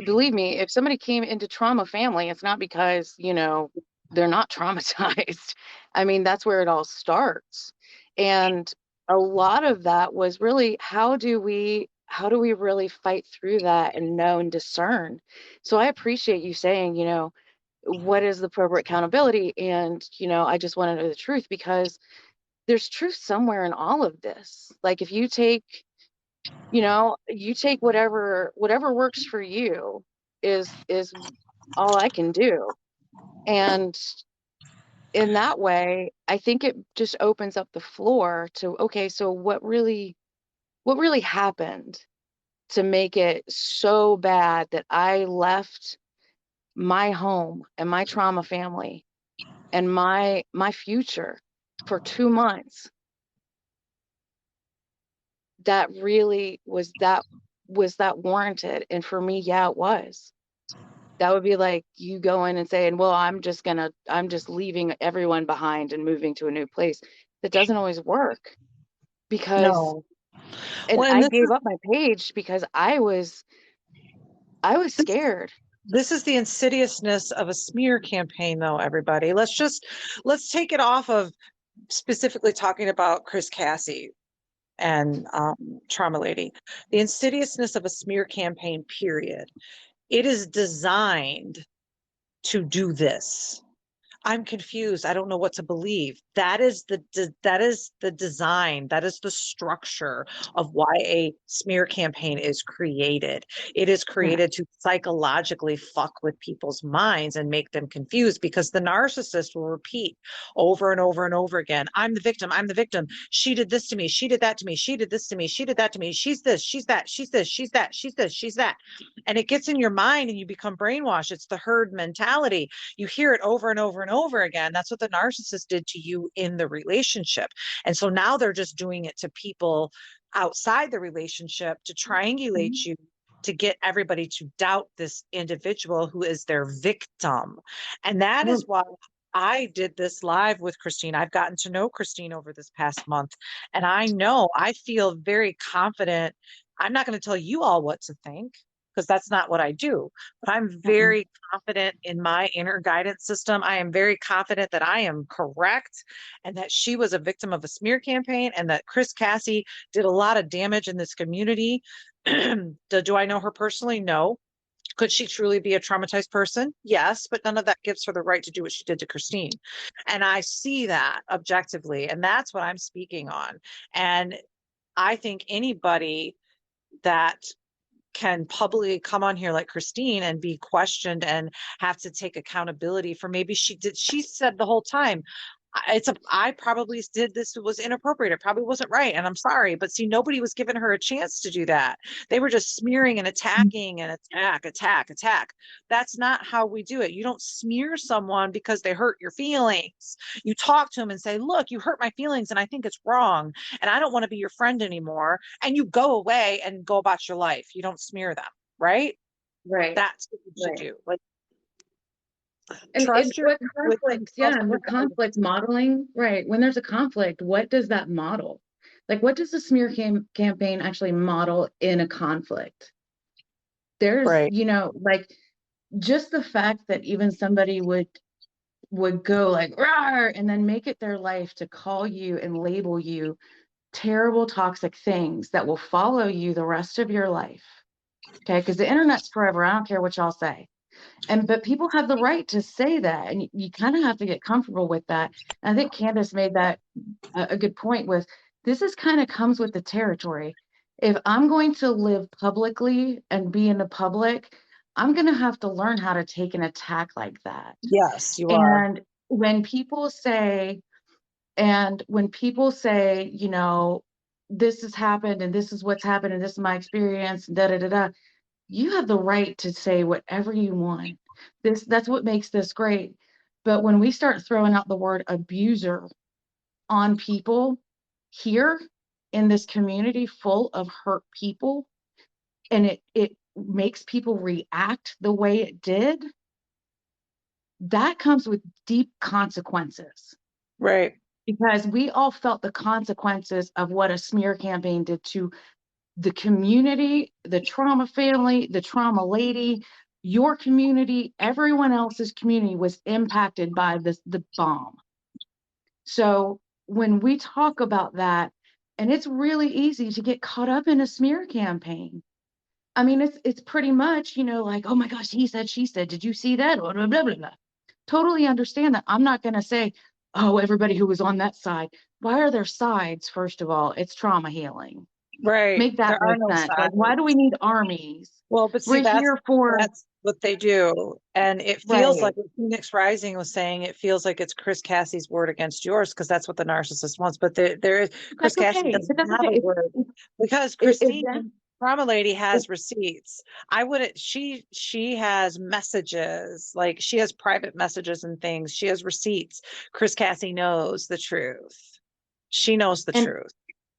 [SPEAKER 2] believe me, if somebody came into trauma family, it's not because, they're not traumatized. I mean, that's where it all starts. And a lot of that was really, how do we really fight through that and know and discern? So I appreciate you saying, what is the appropriate accountability? And, I just want to know the truth because there's truth somewhere in all of this. Like if you take whatever works for you is all I can do. And in that way, I think it just opens up the floor to, okay, so what really happened to make it so bad that I left my home and my trauma family and my future for 2 months? That really was that warranted? And for me, yeah, it was. That would be like you going and saying, well, I'm just leaving everyone behind and moving to a new place. That doesn't always work because,
[SPEAKER 1] No.
[SPEAKER 2] and
[SPEAKER 1] Well, and
[SPEAKER 2] I
[SPEAKER 1] this
[SPEAKER 2] gave
[SPEAKER 1] is
[SPEAKER 2] up my page because I was scared.
[SPEAKER 1] This is the insidiousness of a smear campaign, though, everybody. Let's take it off of specifically talking about Chris Cassie and Trauma Lady. The insidiousness of a smear campaign, period. It is designed to do this. I'm confused. I don't know what to believe. That is the design. That is the structure of why a smear campaign is created. It is
[SPEAKER 2] Yeah.
[SPEAKER 1] created to psychologically fuck with people's minds and make them confused because the narcissist will repeat over and over and over again. I'm the victim. I'm the victim. She did this to me. She did that to me. She did this to me. She did that to me. She's this. She's that. She's this. She's that. She's this. She's that. And it gets in your mind and you become brainwashed. It's the herd mentality. You hear it over and over and over again. That's what the narcissist did to you in the relationship. And so now they're just doing it to people outside the relationship to triangulate
[SPEAKER 2] Mhm.
[SPEAKER 1] you, to get everybody to doubt this individual who is their victim. And that is
[SPEAKER 2] Well,
[SPEAKER 1] why I did this live with Christine. I've gotten to know Christine over this past month, and I feel very confident. I'm not going to tell you all what to think because that's not what I do, but I'm
[SPEAKER 2] mm-mm.
[SPEAKER 1] very confident in my inner guidance system. I am very confident that I am correct and that she was a victim of a smear campaign and that Chris Cassie did a lot of damage in this community. Do I know her personally? No. Could she truly be a traumatized person? Yes, but none of that gives her the right to do what she did to Christine. And I see that objectively, and that's what I'm speaking on. And I think anybody that can publicly come on here like Christine and be questioned and have to take accountability for maybe she said the whole time, I probably did this, it was inappropriate, it probably wasn't right, and I'm sorry, but see, nobody was giving her a chance to do that. They were just smearing and attacking and attack. That's not how we do it. You don't smear someone because they hurt your feelings. You talk to them and say, look, you hurt my feelings and I think it's wrong and I don't want to be your friend anymore, and you go away and go about your life. You don't smear them, right?
[SPEAKER 2] Right,
[SPEAKER 1] That's what you should
[SPEAKER 2] right.
[SPEAKER 1] do. Like,
[SPEAKER 2] And
[SPEAKER 1] trust your
[SPEAKER 2] what
[SPEAKER 1] intuition,
[SPEAKER 2] conflict, yeah,
[SPEAKER 1] trust
[SPEAKER 2] and
[SPEAKER 1] your
[SPEAKER 2] what
[SPEAKER 1] guidance.
[SPEAKER 2] conflict modeling, right? When there's a conflict, what does that model? Like, what does the smear campaign actually model in a conflict? There's,
[SPEAKER 1] Right.
[SPEAKER 2] like just the fact that even somebody would go like Rawr, and then make it their life to call you and label you terrible toxic things that will follow you the rest of your life. Okay, because the internet's forever. I don't care what y'all say. And but people have the right to say that, and you kind of have to get comfortable with that. And I think Candace made that a good point with this is kind of comes with the territory. If I'm going to live publicly and be in the public, I'm going to have to learn how to take an attack like that.
[SPEAKER 1] Yes, you are.
[SPEAKER 2] And when people say, this has happened and this is what's happened and this is my experience, da da da da, you have the right to say whatever you want. That's what makes this great. But when we start throwing out the word abuser on people here in this community full of hurt people, and it makes people react the way it did, that comes with deep consequences
[SPEAKER 1] Right.
[SPEAKER 2] because we all felt the consequences of what a smear campaign did to the community, the trauma family, the trauma lady, your community, everyone else's community was impacted by the bomb. So when we talk about that, and it's really easy to get caught up in a smear campaign. I mean, it's pretty much, like, oh my gosh, he said, she said, did you see that? Blah, blah, blah, blah, blah. Totally understand that. I'm not going to say, oh, everybody who was on that side. Why are there sides? First of all, it's trauma healing.
[SPEAKER 1] Right.
[SPEAKER 2] Make that
[SPEAKER 1] There are
[SPEAKER 2] make
[SPEAKER 1] no
[SPEAKER 2] sense. Like, why do we
[SPEAKER 1] sides.
[SPEAKER 2] need armies?
[SPEAKER 1] Well, but see,
[SPEAKER 2] We're here for,
[SPEAKER 1] that's what they do. And it feels like
[SPEAKER 2] right.
[SPEAKER 1] what Phoenix Rising was saying, it feels like it's Chris Cassie's word against yours because that's what the narcissist wants. But there is Chris
[SPEAKER 2] That's
[SPEAKER 1] Cassie
[SPEAKER 2] okay. But
[SPEAKER 1] doesn't
[SPEAKER 2] that's
[SPEAKER 1] have
[SPEAKER 2] okay.
[SPEAKER 1] a word because
[SPEAKER 2] If
[SPEAKER 1] Christine,
[SPEAKER 2] that,
[SPEAKER 1] Trauma Lady,
[SPEAKER 2] if,
[SPEAKER 1] has receipts. I wouldn't, she has messages, like she has private messages and things. She has receipts. Chris Cassie knows the truth. She knows the
[SPEAKER 2] and
[SPEAKER 1] truth.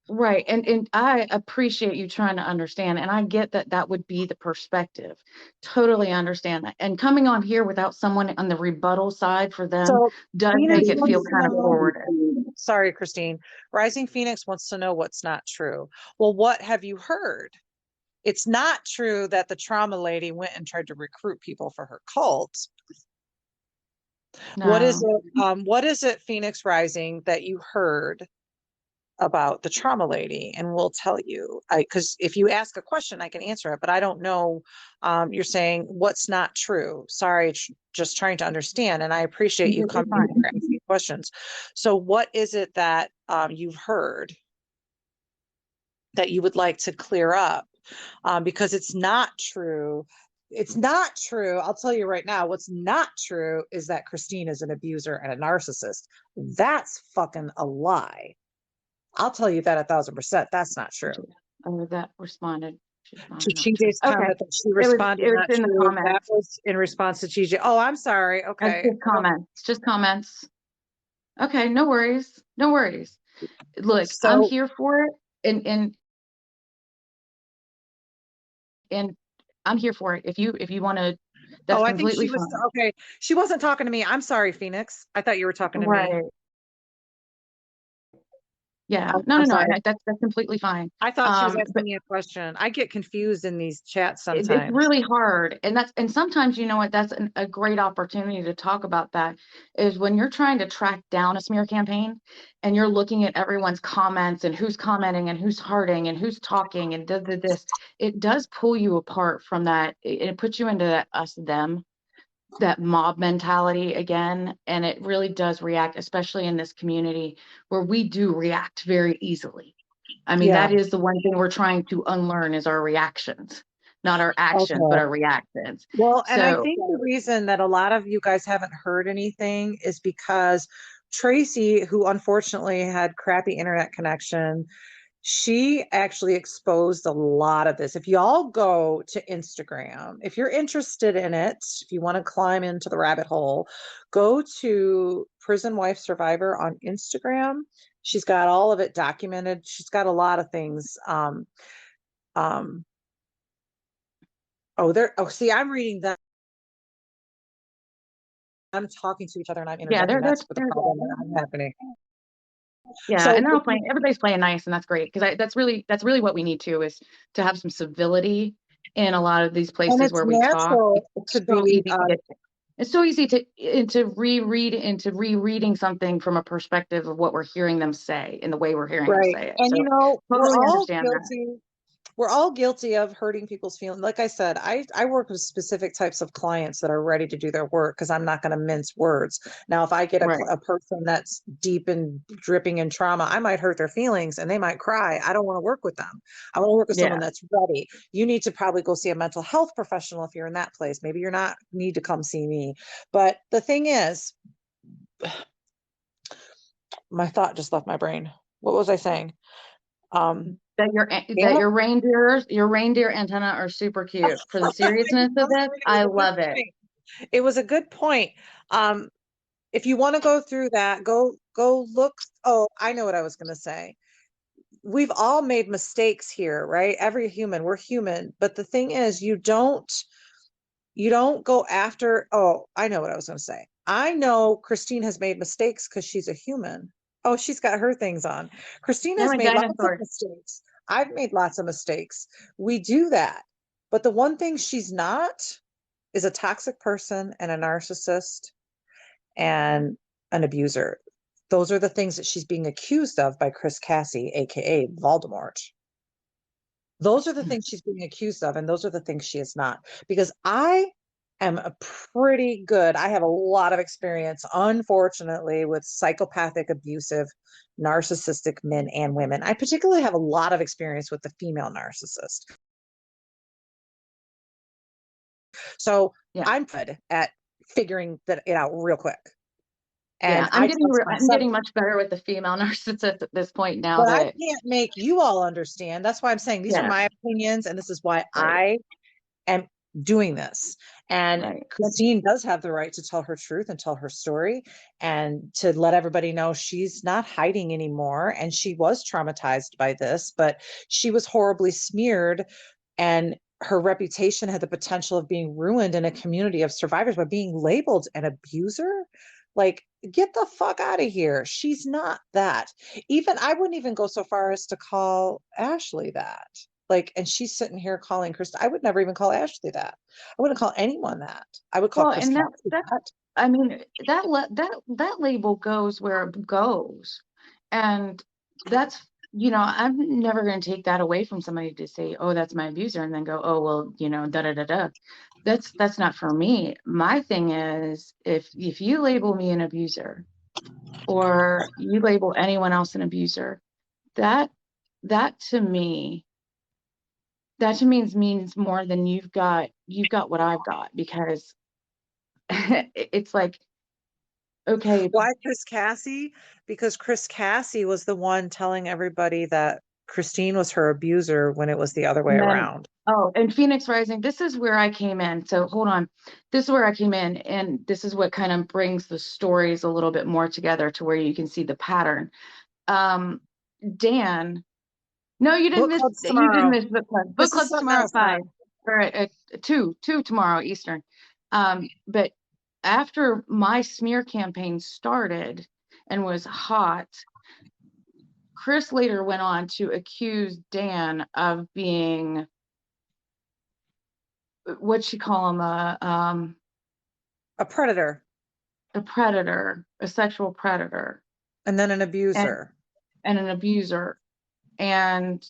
[SPEAKER 2] right. And I appreciate you trying to understand. And I get that that would be the perspective. Totally understand that. And coming on here without someone on the rebuttal side for them
[SPEAKER 1] So
[SPEAKER 2] does make
[SPEAKER 1] Phoenix
[SPEAKER 2] it feel
[SPEAKER 1] wants to
[SPEAKER 2] kind of
[SPEAKER 1] know,
[SPEAKER 2] forwarded.
[SPEAKER 1] sorry, Christine. Rising Phoenix wants to know what's not true. Well, what have you heard? It's not true that the trauma lady went and tried to recruit people for her cult.
[SPEAKER 2] No.
[SPEAKER 1] What is it, Phoenix Rising, that you heard about the trauma lady? And we'll tell you. Because if you ask a question, I can answer it, but I don't know. You're saying what's not true. Sorry, just trying to understand. And I appreciate you
[SPEAKER 2] Completely
[SPEAKER 1] coming
[SPEAKER 2] fine.
[SPEAKER 1] and asking questions. So what is it that you've heard that you would like to clear up? Because it's not true. It's not true. I'll tell you right now, what's not true is that Christine is an abuser and a narcissist. That's fucking a lie. I'll tell you that 1,000%. That's not true.
[SPEAKER 2] Oh, that responded. She
[SPEAKER 1] To
[SPEAKER 2] responded. No.
[SPEAKER 1] TJ's
[SPEAKER 2] Okay.
[SPEAKER 1] comment that she responded
[SPEAKER 2] It was
[SPEAKER 1] not
[SPEAKER 2] in the
[SPEAKER 1] true. That
[SPEAKER 2] comments.
[SPEAKER 1] was in response to TJ. Oh, I'm sorry.
[SPEAKER 2] It's
[SPEAKER 1] Okay.
[SPEAKER 2] just comments. It's just comments. Okay, no worries. No worries. Look, I'm
[SPEAKER 1] So,
[SPEAKER 2] here for it. And I'm here for it. If you want to, that's
[SPEAKER 1] oh, I think she
[SPEAKER 2] completely
[SPEAKER 1] was
[SPEAKER 2] fine.
[SPEAKER 1] okay. She wasn't talking to me. I'm sorry, Phoenix. I thought you were talking to me.
[SPEAKER 2] Right. Yeah. No,
[SPEAKER 1] I'm
[SPEAKER 2] no, no.
[SPEAKER 1] sorry.
[SPEAKER 2] That's completely fine.
[SPEAKER 1] I thought she was asking
[SPEAKER 2] But
[SPEAKER 1] me a question. I get confused in these chats
[SPEAKER 2] it's
[SPEAKER 1] sometimes.
[SPEAKER 2] really hard. And sometimes, you know what, that's a great opportunity to talk about that is when you're trying to track down a smear campaign and you're looking at everyone's comments and who's commenting and who's hearting and who's talking and does this, it does pull you apart from that. It puts you into that us them, that mob mentality again. And it really does react, especially in this community where we do react very easily. I mean,
[SPEAKER 1] Yeah.
[SPEAKER 2] that is the one thing we're trying to unlearn is our reactions, not our actions, but
[SPEAKER 1] Okay.
[SPEAKER 2] our reactions.
[SPEAKER 1] Well, and I
[SPEAKER 2] So,
[SPEAKER 1] think the reason that a lot of you guys haven't heard anything is because Tracy, who unfortunately had crappy internet connection, she actually exposed a lot of this. If y'all go to Instagram, if you're interested in it, if you want to climb into the rabbit hole, go to Prison Wife Survivor on Instagram. She's got all of it documented. She's got a lot of things. Um, see, I'm reading them. I'm talking to each other and I'm
[SPEAKER 2] yeah,
[SPEAKER 1] interjecting. That's what the
[SPEAKER 2] they're
[SPEAKER 1] problem that I'm happening.
[SPEAKER 2] yeah,
[SPEAKER 1] So
[SPEAKER 2] and they're
[SPEAKER 1] if
[SPEAKER 2] all playing. Everybody's playing nice, and that's great because that's really what we need to is to have some civility in a lot of these
[SPEAKER 1] and
[SPEAKER 2] places
[SPEAKER 1] it's
[SPEAKER 2] where we talk.
[SPEAKER 1] natural to
[SPEAKER 2] It's so
[SPEAKER 1] be
[SPEAKER 2] easy to get. It's so easy to reread into rereading something from a perspective of what we're hearing them say and the way we're hearing them
[SPEAKER 1] right.
[SPEAKER 2] say it.
[SPEAKER 1] And
[SPEAKER 2] So totally understand that.
[SPEAKER 1] we're all guilty of hurting people's feelings. Like I said, I work with specific types of clients that are ready to do their work because I'm not going to mince words. Now, if I get
[SPEAKER 2] Right.
[SPEAKER 1] a person that's deep and dripping in trauma, I might hurt their feelings and they might cry. I don't want to work with them. I want to work with
[SPEAKER 2] Yeah.
[SPEAKER 1] someone that's ready. You need to probably go see a mental health professional if you're in that place. Maybe you're not need to come see me. But the thing is, my thought just left my brain. What was I saying?
[SPEAKER 2] That
[SPEAKER 1] Yeah.
[SPEAKER 2] your reindeer antenna are super cute. For the seriousness
[SPEAKER 1] It
[SPEAKER 2] of it,
[SPEAKER 1] was
[SPEAKER 2] I
[SPEAKER 1] a good
[SPEAKER 2] love it.
[SPEAKER 1] point. It was a good point. Um, if you want to go through that, go look. Oh, I know what I was going to say. We've all made mistakes here, right? Every human, we're human. But the thing is, you don't go after. Oh, I know what I was going to say. I know Christine has made mistakes because she's a human. Oh, she's got her things on. Christine
[SPEAKER 2] Yeah,
[SPEAKER 1] has
[SPEAKER 2] my
[SPEAKER 1] made lots of
[SPEAKER 2] dinosaur.
[SPEAKER 1] mistakes. I've made lots of mistakes. We do that. But the one thing she's not is a toxic person and a narcissist and an abuser. Those are the things that she's being accused of by Chris Cassie, aka Voldemort. Those are the things she's being accused of, and those are the things she is not. Because I am a pretty good, I have a lot of experience, unfortunately, with psychopathic, abusive, narcissistic men and women. I particularly have a lot of experience with the female narcissist. So
[SPEAKER 2] Yeah.
[SPEAKER 1] I'm good at figuring it out real quick.
[SPEAKER 2] Yeah,
[SPEAKER 1] And I trust
[SPEAKER 2] I'm
[SPEAKER 1] myself.
[SPEAKER 2] getting much better with the female narcissist at this point now
[SPEAKER 1] But I
[SPEAKER 2] that
[SPEAKER 1] can't make you all understand. That's why I'm saying these are
[SPEAKER 2] yeah,
[SPEAKER 1] my opinions, and this is why
[SPEAKER 2] right,
[SPEAKER 1] I am doing this. And
[SPEAKER 2] right.
[SPEAKER 1] Christine does have the right to tell her truth and tell her story and to let everybody know she's not hiding anymore. And she was traumatized by this, but she was horribly smeared and her reputation had the potential of being ruined in a community of survivors by being labeled an abuser. Like, get the fuck out of here. She's not that. Even I wouldn't even go so far as to call Ashley that. Like, and she's sitting here calling Krista. I would never even call Ashley that. I wouldn't call anyone that. I would call
[SPEAKER 2] Well,
[SPEAKER 1] Chris
[SPEAKER 2] and
[SPEAKER 1] Cassie
[SPEAKER 2] that
[SPEAKER 1] that.
[SPEAKER 2] I mean that label goes where it goes, and that's I'm never going to take that away from somebody to say, oh, that's my abuser, and then go, oh, well, da da da da. That's not for me. My thing is, if you label me an abuser or you label anyone else an abuser, that that to me means more than you've got what I've got, because it's like, okay.
[SPEAKER 1] Why Chris Cassie? Because Chris Cassie was the one telling everybody that Christine was her abuser when it was the other way
[SPEAKER 2] And then,
[SPEAKER 1] around.
[SPEAKER 2] oh, and Phoenix Rising, this is where I came in. So hold on. This is where I came in, and this is what kind of brings the stories a little bit more together to where you can see the pattern. Um, Dan, no, you didn't
[SPEAKER 1] Book
[SPEAKER 2] miss,
[SPEAKER 1] club's
[SPEAKER 2] you didn't
[SPEAKER 1] tomorrow.
[SPEAKER 2] miss book club. Book
[SPEAKER 1] This is
[SPEAKER 2] club's
[SPEAKER 1] something
[SPEAKER 2] tomorrow at
[SPEAKER 1] else now.
[SPEAKER 2] 5, or at 2 tomorrow Eastern. But after my smear campaign started and was hot, Chris later went on to accuse Dan of being, what'd she call him,
[SPEAKER 1] A predator
[SPEAKER 2] a predator, a sexual predator,
[SPEAKER 1] and then an
[SPEAKER 2] and
[SPEAKER 1] abuser.
[SPEAKER 2] an abuser. And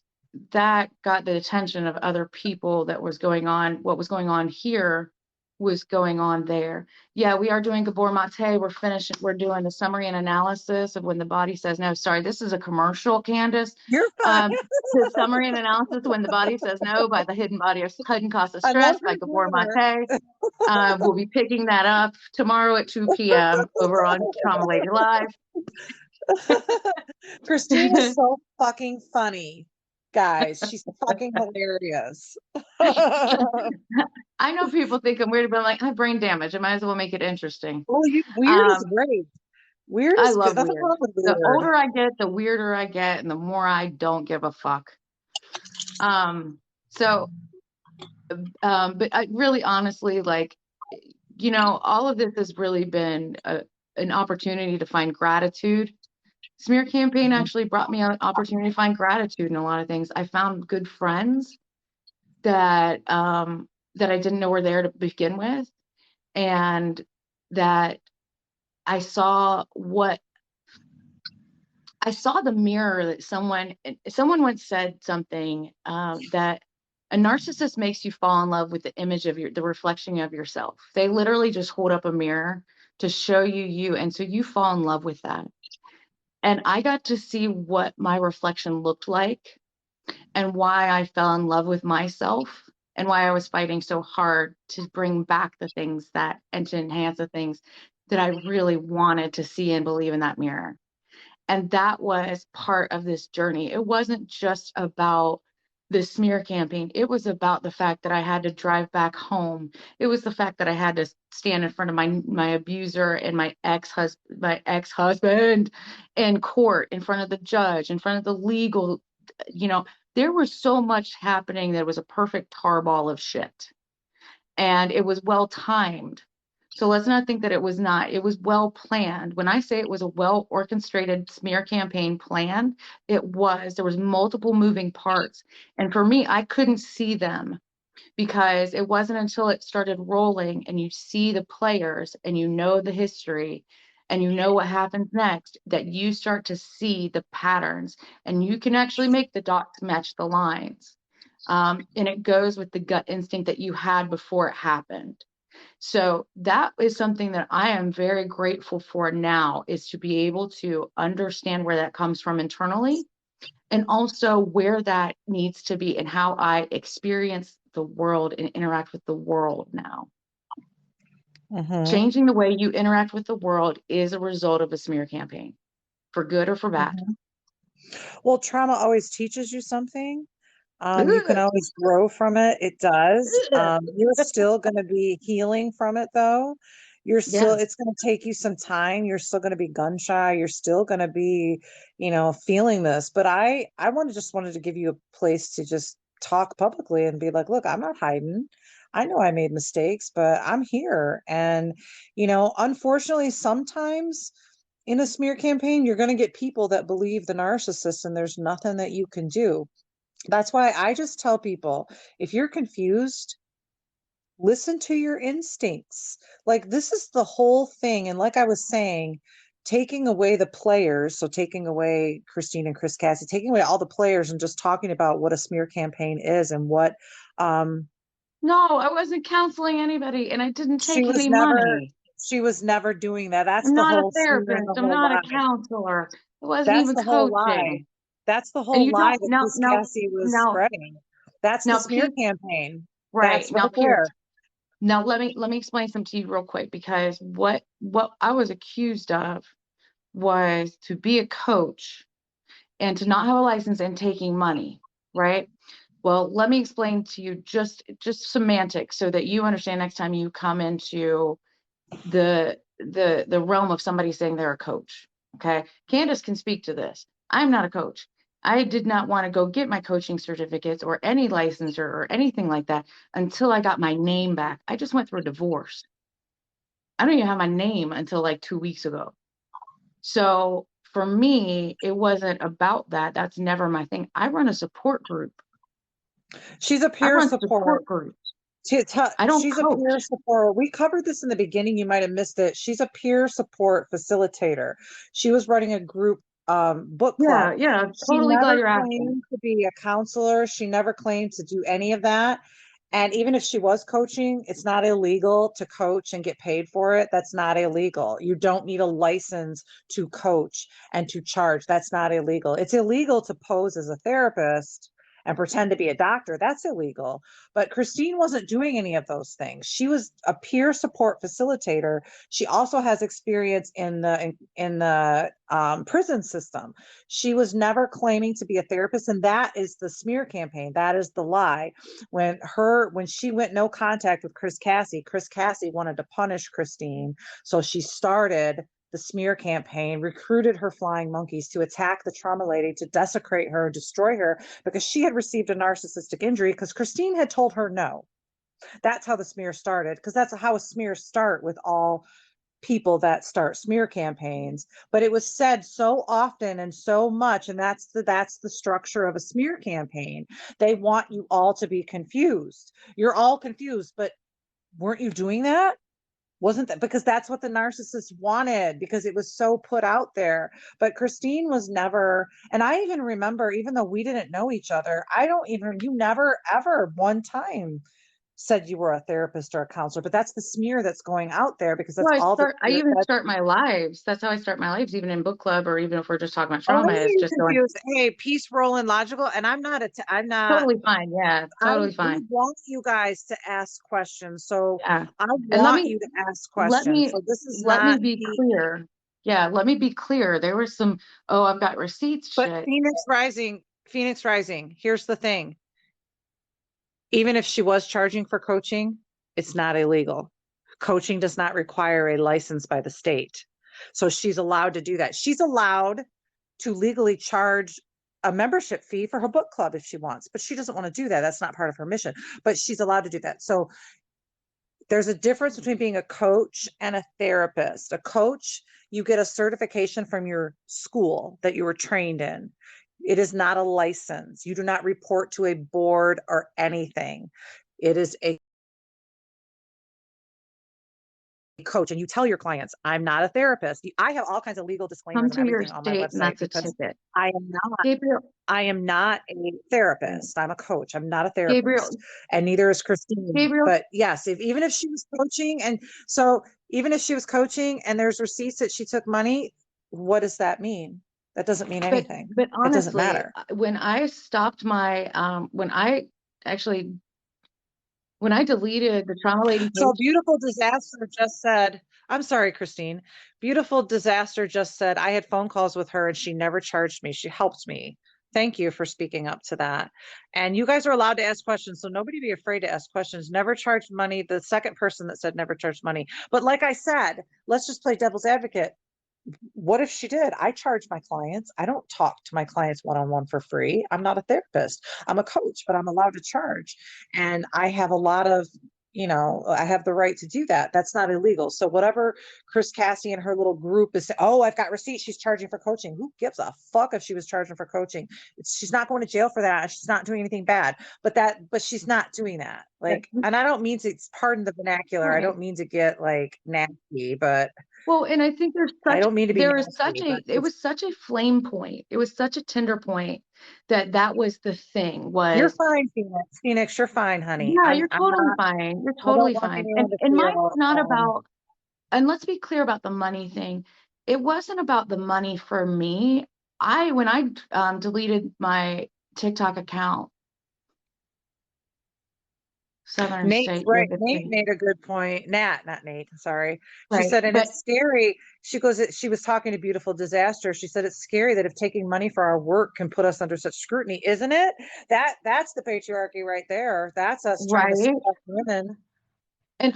[SPEAKER 2] that got the attention of other people. That was going on. What was going on here was going on there. Yeah, we are doing Gabor Mate. We're finishing. We're doing the summary and analysis of when the body says no. Sorry, this is a commercial, Candace.
[SPEAKER 1] You're fine.
[SPEAKER 2] Um, the summary and analysis when the body says no by the hidden cost of
[SPEAKER 1] I love
[SPEAKER 2] stress by
[SPEAKER 1] her
[SPEAKER 2] Gabor
[SPEAKER 1] humor.
[SPEAKER 2] Mate. We'll be picking that up tomorrow at 2 p.m. over on Trauma Lady Live.
[SPEAKER 1] Christine is so fucking funny, guys. She's fucking hilarious.
[SPEAKER 2] I know people think I'm weird, but I'm like, I have brain damage. I might as well make it interesting.
[SPEAKER 1] Well, weird is
[SPEAKER 2] Um,
[SPEAKER 1] great. Weird
[SPEAKER 2] I
[SPEAKER 1] is good.
[SPEAKER 2] love
[SPEAKER 1] Nothing
[SPEAKER 2] weird.
[SPEAKER 1] wrong with
[SPEAKER 2] The
[SPEAKER 1] weird.
[SPEAKER 2] older I get, the weirder I get, and the more I don't give a fuck. Um, so, but I really honestly, like, all of this has really been an opportunity to find gratitude. Smear campaign actually brought me an opportunity to find gratitude in a lot of things. I found good friends that I didn't know were there to begin with, and that I saw what I saw the mirror that someone once said something, that a narcissist makes you fall in love with the image of the reflection of yourself. They literally just hold up a mirror to show you you, and so you fall in love with that. And I got to see what my reflection looked like, and why I fell in love with myself, and why I was fighting so hard to bring back the things that and to enhance the things that I really wanted to see and believe in that mirror. And that was part of this journey. It wasn't just about the smear campaign. It was about the fact that I had to drive back home. It was the fact that I had to stand in front of my abuser and my ex-husband in court, in front of the judge, in front of the legal, you know, there was so much happening that was a perfect tarball of shit. And it was well timed. So let's not think that it was not. It was well planned. When I say it was a well orchestrated smear campaign plan, it was. There was multiple moving parts. And for me, I couldn't see them, because it wasn't until it started rolling and you see the players and you know the history and you know what happens next, that you start to see the patterns, and you can actually make the dots match the lines. And it goes with the gut instinct that you had before it happened. So that is something that I am very grateful for now, is to be able to understand where that comes from internally, and also where that needs to be and how I experience the world and interact with the world now.
[SPEAKER 1] Hmm.
[SPEAKER 2] Changing the way you interact with the world is a result of a smear campaign, for good or for bad.
[SPEAKER 1] Hmm. Well, trauma always teaches you something. You can
[SPEAKER 2] Ugh,
[SPEAKER 1] always grow from it. It does.
[SPEAKER 2] ugh.
[SPEAKER 1] You're still going to be healing from it, though.
[SPEAKER 2] Yeah.
[SPEAKER 1] It's going to take you some time. You're still going to be gun shy. You're still going to be, feeling this. But I wanted to give you a place to just talk publicly and be like, look, I'm not hiding. I know I made mistakes, but I'm here. And, unfortunately, sometimes in a smear campaign, you're going to get people that believe the narcissist, and there's nothing that you can do. That's why I just tell people, if you're confused, listen to your instincts. Like, this is the whole thing. And like I was saying, taking away the players, so taking away Christine and Chris Cassie, taking away all the players and just talking about what a smear campaign is and what um
[SPEAKER 2] No, I wasn't counseling anybody and I didn't
[SPEAKER 1] she
[SPEAKER 2] take
[SPEAKER 1] was
[SPEAKER 2] any
[SPEAKER 1] never
[SPEAKER 2] money.
[SPEAKER 1] she was never doing that. That's
[SPEAKER 2] I'm
[SPEAKER 1] the
[SPEAKER 2] not a
[SPEAKER 1] whole smear and
[SPEAKER 2] therapist.
[SPEAKER 1] the
[SPEAKER 2] I'm
[SPEAKER 1] whole
[SPEAKER 2] not a
[SPEAKER 1] lie.
[SPEAKER 2] counselor. It wasn't
[SPEAKER 1] That's
[SPEAKER 2] even
[SPEAKER 1] the whole lie.
[SPEAKER 2] coaching.
[SPEAKER 1] That's the
[SPEAKER 2] And
[SPEAKER 1] whole
[SPEAKER 2] you
[SPEAKER 1] lie
[SPEAKER 2] don't
[SPEAKER 1] that
[SPEAKER 2] now
[SPEAKER 1] Chris
[SPEAKER 2] now
[SPEAKER 1] Cassie was
[SPEAKER 2] now
[SPEAKER 1] spreading. That's the
[SPEAKER 2] now
[SPEAKER 1] smear
[SPEAKER 2] Pete,
[SPEAKER 1] campaign.
[SPEAKER 2] right.
[SPEAKER 1] That's
[SPEAKER 2] Now
[SPEAKER 1] right
[SPEAKER 2] Pierre,
[SPEAKER 1] there.
[SPEAKER 2] now let me explain something to you real quick because what I was accused of was to be a coach and to not have a license and taking money, right? Well, let me explain to you just semantics so that you understand next time you come into the realm of somebody saying they're a coach. Okay. Candace can speak to this. I'm not a coach. I did not want to go get my coaching certificates or any licensure or anything like that until I got my name back. I just went through a divorce. I don't even have my name until like 2 weeks ago. So for me, it wasn't about that. That's never my thing. I run a support group.
[SPEAKER 1] She's a
[SPEAKER 2] I
[SPEAKER 1] peer
[SPEAKER 2] run
[SPEAKER 1] support.
[SPEAKER 2] support groups.
[SPEAKER 1] To
[SPEAKER 2] I don't
[SPEAKER 1] she's a peer
[SPEAKER 2] coach.
[SPEAKER 1] support. We covered this in the beginning. You might have missed it. She's a peer support facilitator. She was running a group book club.
[SPEAKER 2] Yeah, yeah.
[SPEAKER 1] She
[SPEAKER 2] Totally glad
[SPEAKER 1] never
[SPEAKER 2] you're asking.
[SPEAKER 1] claimed to be a counselor. She never claimed to do any of that. And even if she was coaching, it's not illegal to coach and get paid for it. That's not illegal. You don't need a license to coach and to charge. That's not illegal. It's illegal to pose as a therapist and pretend to be a doctor. That's illegal. But Christine wasn't doing any of those things. She was a peer support facilitator. She also has experience in the prison system. She was never claiming to be a therapist, and that is the smear campaign. That is the lie. When she went no contact with Chris Cassie wanted to punish Christine, so she started the smear campaign, recruited her flying monkeys to attack the trauma lady, to desecrate her, destroy her, because she had received a narcissistic injury because Christine had told her no. That's how the smear started, because that's how a smear start with all people that start smear campaigns. But it was said so often and so much, and that's the structure of a smear campaign. They want you all to be confused. You're all confused, but weren't you doing that? Wasn't that because that's what the narcissist wanted, because it was so put out there? But Christine was never, and I even remember, even though we didn't know each other, I don't even, you never ever one time said you were a therapist or a counselor. But that's the smear that's going out there, because that's
[SPEAKER 2] Well,
[SPEAKER 1] all the
[SPEAKER 2] I even
[SPEAKER 1] that's
[SPEAKER 2] start my lives. That's how I start my lives, even in book club or even if we're just talking about
[SPEAKER 1] oh,
[SPEAKER 2] trauma, is
[SPEAKER 1] I'm
[SPEAKER 2] just going
[SPEAKER 1] confused. Hey, peace, roll, and logical. And I'm not,
[SPEAKER 2] totally fine. Yeah, totally
[SPEAKER 1] we
[SPEAKER 2] fine.
[SPEAKER 1] want you guys to ask questions. So
[SPEAKER 2] Yeah.
[SPEAKER 1] I
[SPEAKER 2] And let
[SPEAKER 1] want
[SPEAKER 2] me
[SPEAKER 1] you to ask
[SPEAKER 2] let
[SPEAKER 1] questions.
[SPEAKER 2] me
[SPEAKER 1] So this is
[SPEAKER 2] let me
[SPEAKER 1] not
[SPEAKER 2] be
[SPEAKER 1] the,
[SPEAKER 2] clear. Yeah, let me be clear. There was some, oh, I've got receipts
[SPEAKER 1] but
[SPEAKER 2] shit.
[SPEAKER 1] Phoenix Rising, here's the thing. Even if she was charging for coaching, it's not illegal. Coaching does not require a license by the state. So she's allowed to do that. She's allowed to legally charge a membership fee for her book club if she wants, but she doesn't want to do that. That's not part of her mission, but she's allowed to do that. So there's a difference between being a coach and a therapist. A coach, you get a certification from your school that you were trained in. It is not a license. You do not report to a board or anything. It is a coach, and you tell your clients, I'm not a therapist. I have all kinds of legal
[SPEAKER 2] Come
[SPEAKER 1] disclaimers and
[SPEAKER 2] to your
[SPEAKER 1] everything on my
[SPEAKER 2] state and
[SPEAKER 1] website
[SPEAKER 2] that's a
[SPEAKER 1] because
[SPEAKER 2] ticket.
[SPEAKER 1] I am not
[SPEAKER 2] Gabriel,
[SPEAKER 1] I am not a therapist. I'm a coach. I'm not a
[SPEAKER 2] Gabriel,
[SPEAKER 1] therapist. And neither is Christine.
[SPEAKER 2] Gabriel,
[SPEAKER 1] But yes, if even if she was coaching, and so even if she was coaching and there's receipts that she took money, what does that mean? That doesn't mean anything.
[SPEAKER 2] but
[SPEAKER 1] It doesn't
[SPEAKER 2] honestly,
[SPEAKER 1] matter.
[SPEAKER 2] when I stopped my when I actually when I deleted the trauma lady
[SPEAKER 1] So
[SPEAKER 2] page,
[SPEAKER 1] Beautiful Disaster just said, I'm sorry, Christine. Beautiful Disaster just said, I had phone calls with her and she never charged me. She helped me. Thank you for speaking up to that. And you guys are allowed to ask questions. So nobody be afraid to ask questions. Never charge money. The second person that said never charge money. But like I said, let's just play devil's advocate. What if she did? I charge my clients. I don't talk to my clients one on one for free. I'm not a therapist. I'm a coach, but I'm allowed to charge. And I have a lot of, I have the right to do that. That's not illegal. So whatever Chris Cassie and her little group is saying, oh, I've got receipts. She's charging for coaching. Who gives a fuck if she was charging for coaching? She's not going to jail for that. She's not doing anything bad. But she's not doing that. Like, and I don't mean to pardon the vernacular. I
[SPEAKER 2] Right.
[SPEAKER 1] don't mean to get like nasty, but
[SPEAKER 2] Well, and I think
[SPEAKER 1] I don't mean to be nasty, but
[SPEAKER 2] it was such a flame point. It was such a tender point that was the thing
[SPEAKER 1] you're
[SPEAKER 2] was,
[SPEAKER 1] fine, Phoenix. Phoenix, you're fine, honey.
[SPEAKER 2] yeah,
[SPEAKER 1] I'm
[SPEAKER 2] you're
[SPEAKER 1] I'm
[SPEAKER 2] totally
[SPEAKER 1] not.
[SPEAKER 2] fine. You're
[SPEAKER 1] I don't
[SPEAKER 2] totally
[SPEAKER 1] want
[SPEAKER 2] fine.
[SPEAKER 1] anyone to
[SPEAKER 2] And mine's
[SPEAKER 1] feel
[SPEAKER 2] not about, and let's be clear about the money thing. It wasn't about the money for me. When I deleted my TikTok account, Southern
[SPEAKER 1] Nate's
[SPEAKER 2] State,
[SPEAKER 1] right.
[SPEAKER 2] Yoga
[SPEAKER 1] Nate
[SPEAKER 2] State,
[SPEAKER 1] made a good point. Nat, not Nate. Sorry. She
[SPEAKER 2] right?
[SPEAKER 1] said, and
[SPEAKER 2] But
[SPEAKER 1] it's scary. She goes, she was talking to Beautiful Disaster. She said, it's scary that if taking money for our work can put us under such scrutiny, isn't it? That's the patriarchy right there. That's us trying to
[SPEAKER 2] right.
[SPEAKER 1] suppress women.
[SPEAKER 2] And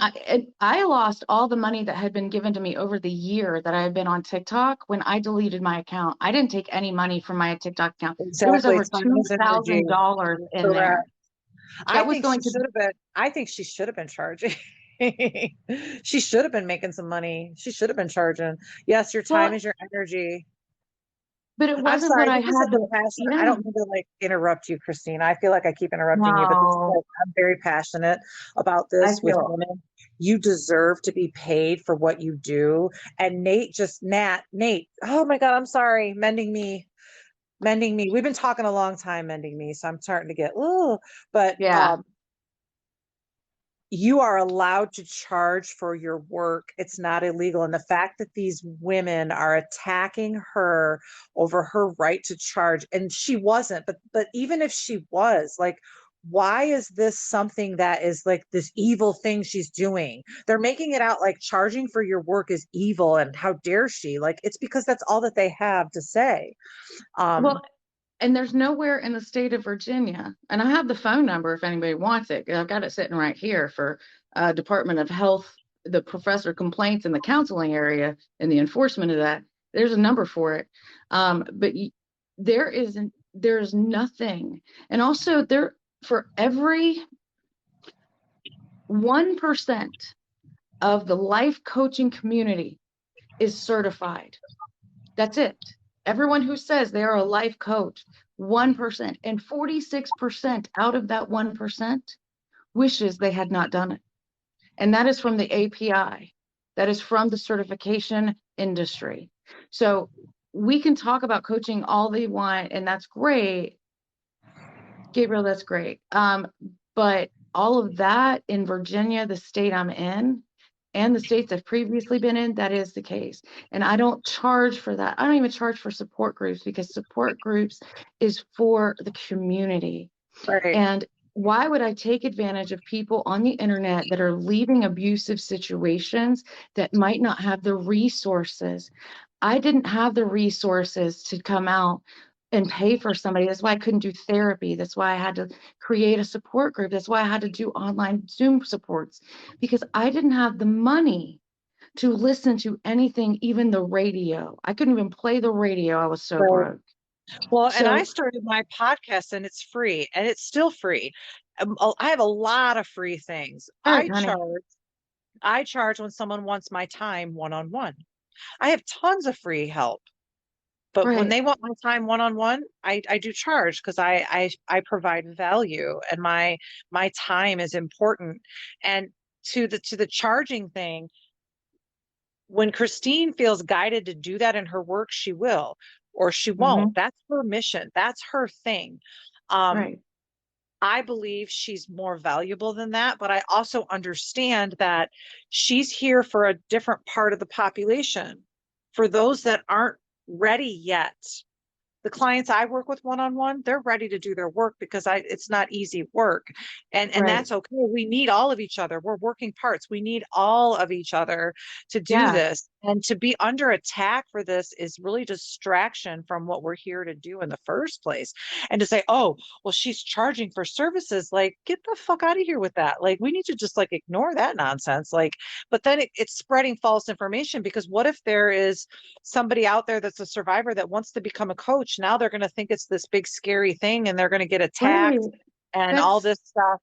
[SPEAKER 2] I lost all the money that had been given to me over the year that I had been on TikTok when I deleted my account. I didn't take any money from my TikTok account. There was
[SPEAKER 1] Exactly.
[SPEAKER 2] over
[SPEAKER 1] Time is energy.
[SPEAKER 2] $2,000 in
[SPEAKER 1] Correct.
[SPEAKER 2] there. That was going to,
[SPEAKER 1] I think she should have been charging. She should have been making some money. She should have been charging. Yes, your time
[SPEAKER 2] well,
[SPEAKER 1] is your energy.
[SPEAKER 2] but it
[SPEAKER 1] I'm
[SPEAKER 2] wasn't what
[SPEAKER 1] sorry,
[SPEAKER 2] I
[SPEAKER 1] this is
[SPEAKER 2] had
[SPEAKER 1] such
[SPEAKER 2] to,
[SPEAKER 1] a passionate. I
[SPEAKER 2] yeah,
[SPEAKER 1] don't mean to like interrupt you, Christine. I feel like I keep interrupting you, but this is
[SPEAKER 2] no,
[SPEAKER 1] like, I'm very passionate about
[SPEAKER 2] I
[SPEAKER 1] this with
[SPEAKER 2] feel,
[SPEAKER 1] women. You deserve to be paid for what you do. And Nate, oh my God, I'm sorry. Mending me. We've been talking a long time, mending me. So I'm starting to get, oh, but
[SPEAKER 2] yeah.
[SPEAKER 1] you are allowed to charge for your work. It's not illegal. And the fact that these women are attacking her over her right to charge, and she wasn't, but even if she was, like, why is this something that is like this evil thing she's doing? They're making it out like charging for your work is evil and how dare she? Like it's because that's all that they have to say.
[SPEAKER 2] Well,
[SPEAKER 1] Um,
[SPEAKER 2] and there's nowhere in the state of Virginia, and I have the phone number if anybody wants it. I've got it sitting right here for Department of Health, the professor complaints in the counseling area and the enforcement of that. There's a number for it, but there's nothing, and also there for every 1% of the life coaching community is certified. That's it. Everyone who says they are a life coach, 1%, and 46% out of that 1% wishes they had not done it. And that is from the API, that is from the certification industry. So we can talk about coaching all they want, and that's great. Gabriel, that's great. But all of that in Virginia, the state I'm in, and the states I've previously been in, that is the case. And I don't charge for that. I don't even charge for support groups because support groups is for the community.
[SPEAKER 1] right.
[SPEAKER 2] And why would I take advantage of people on the internet that are leaving abusive situations that might not have the resources? I didn't have the resources to come out and pay for somebody. That's why I couldn't do therapy. That's why I had to create a support group. That's why I had to do online Zoom supports because I didn't have the money to listen to anything, even the radio. I couldn't even play the radio. I was so
[SPEAKER 1] Right.
[SPEAKER 2] broke.
[SPEAKER 1] Well, and I
[SPEAKER 2] So,
[SPEAKER 1] started my podcast and it's free and it's still free. I have a lot of free things.
[SPEAKER 2] all right, honey.
[SPEAKER 1] I charge when someone wants my time one on one. I have tons of free help, but when
[SPEAKER 2] Right.
[SPEAKER 1] they want my time one on one, I do charge because I provide value and my time is important. And to the charging thing, when Christine feels guided to do that in her work, she will, or she won't.
[SPEAKER 2] Hmm.
[SPEAKER 1] That's her mission. That's her thing. Um,
[SPEAKER 2] Right.
[SPEAKER 1] I believe she's more valuable than that, but I also understand that she's here for a different part of the population, for those that aren't ready yet. The clients I work with one on one, they're ready to do their work because it's not easy work. And
[SPEAKER 2] Right.
[SPEAKER 1] that's okay. We need all of each other. We're working parts. We need all of each other to do
[SPEAKER 2] Yeah.
[SPEAKER 1] this. And to be under attack for this is really distraction from what we're here to do in the first place. And to say, oh, well, she's charging for services, like get the fuck out of here with that. Like we need to just like ignore that nonsense. Like, but then it's spreading false information because what if there is somebody out there that's a survivor that wants to become a coach? Now they're going to think it's this big scary thing and they're going to get attacked
[SPEAKER 2] Right.
[SPEAKER 1] and all
[SPEAKER 2] That's
[SPEAKER 1] this stuff.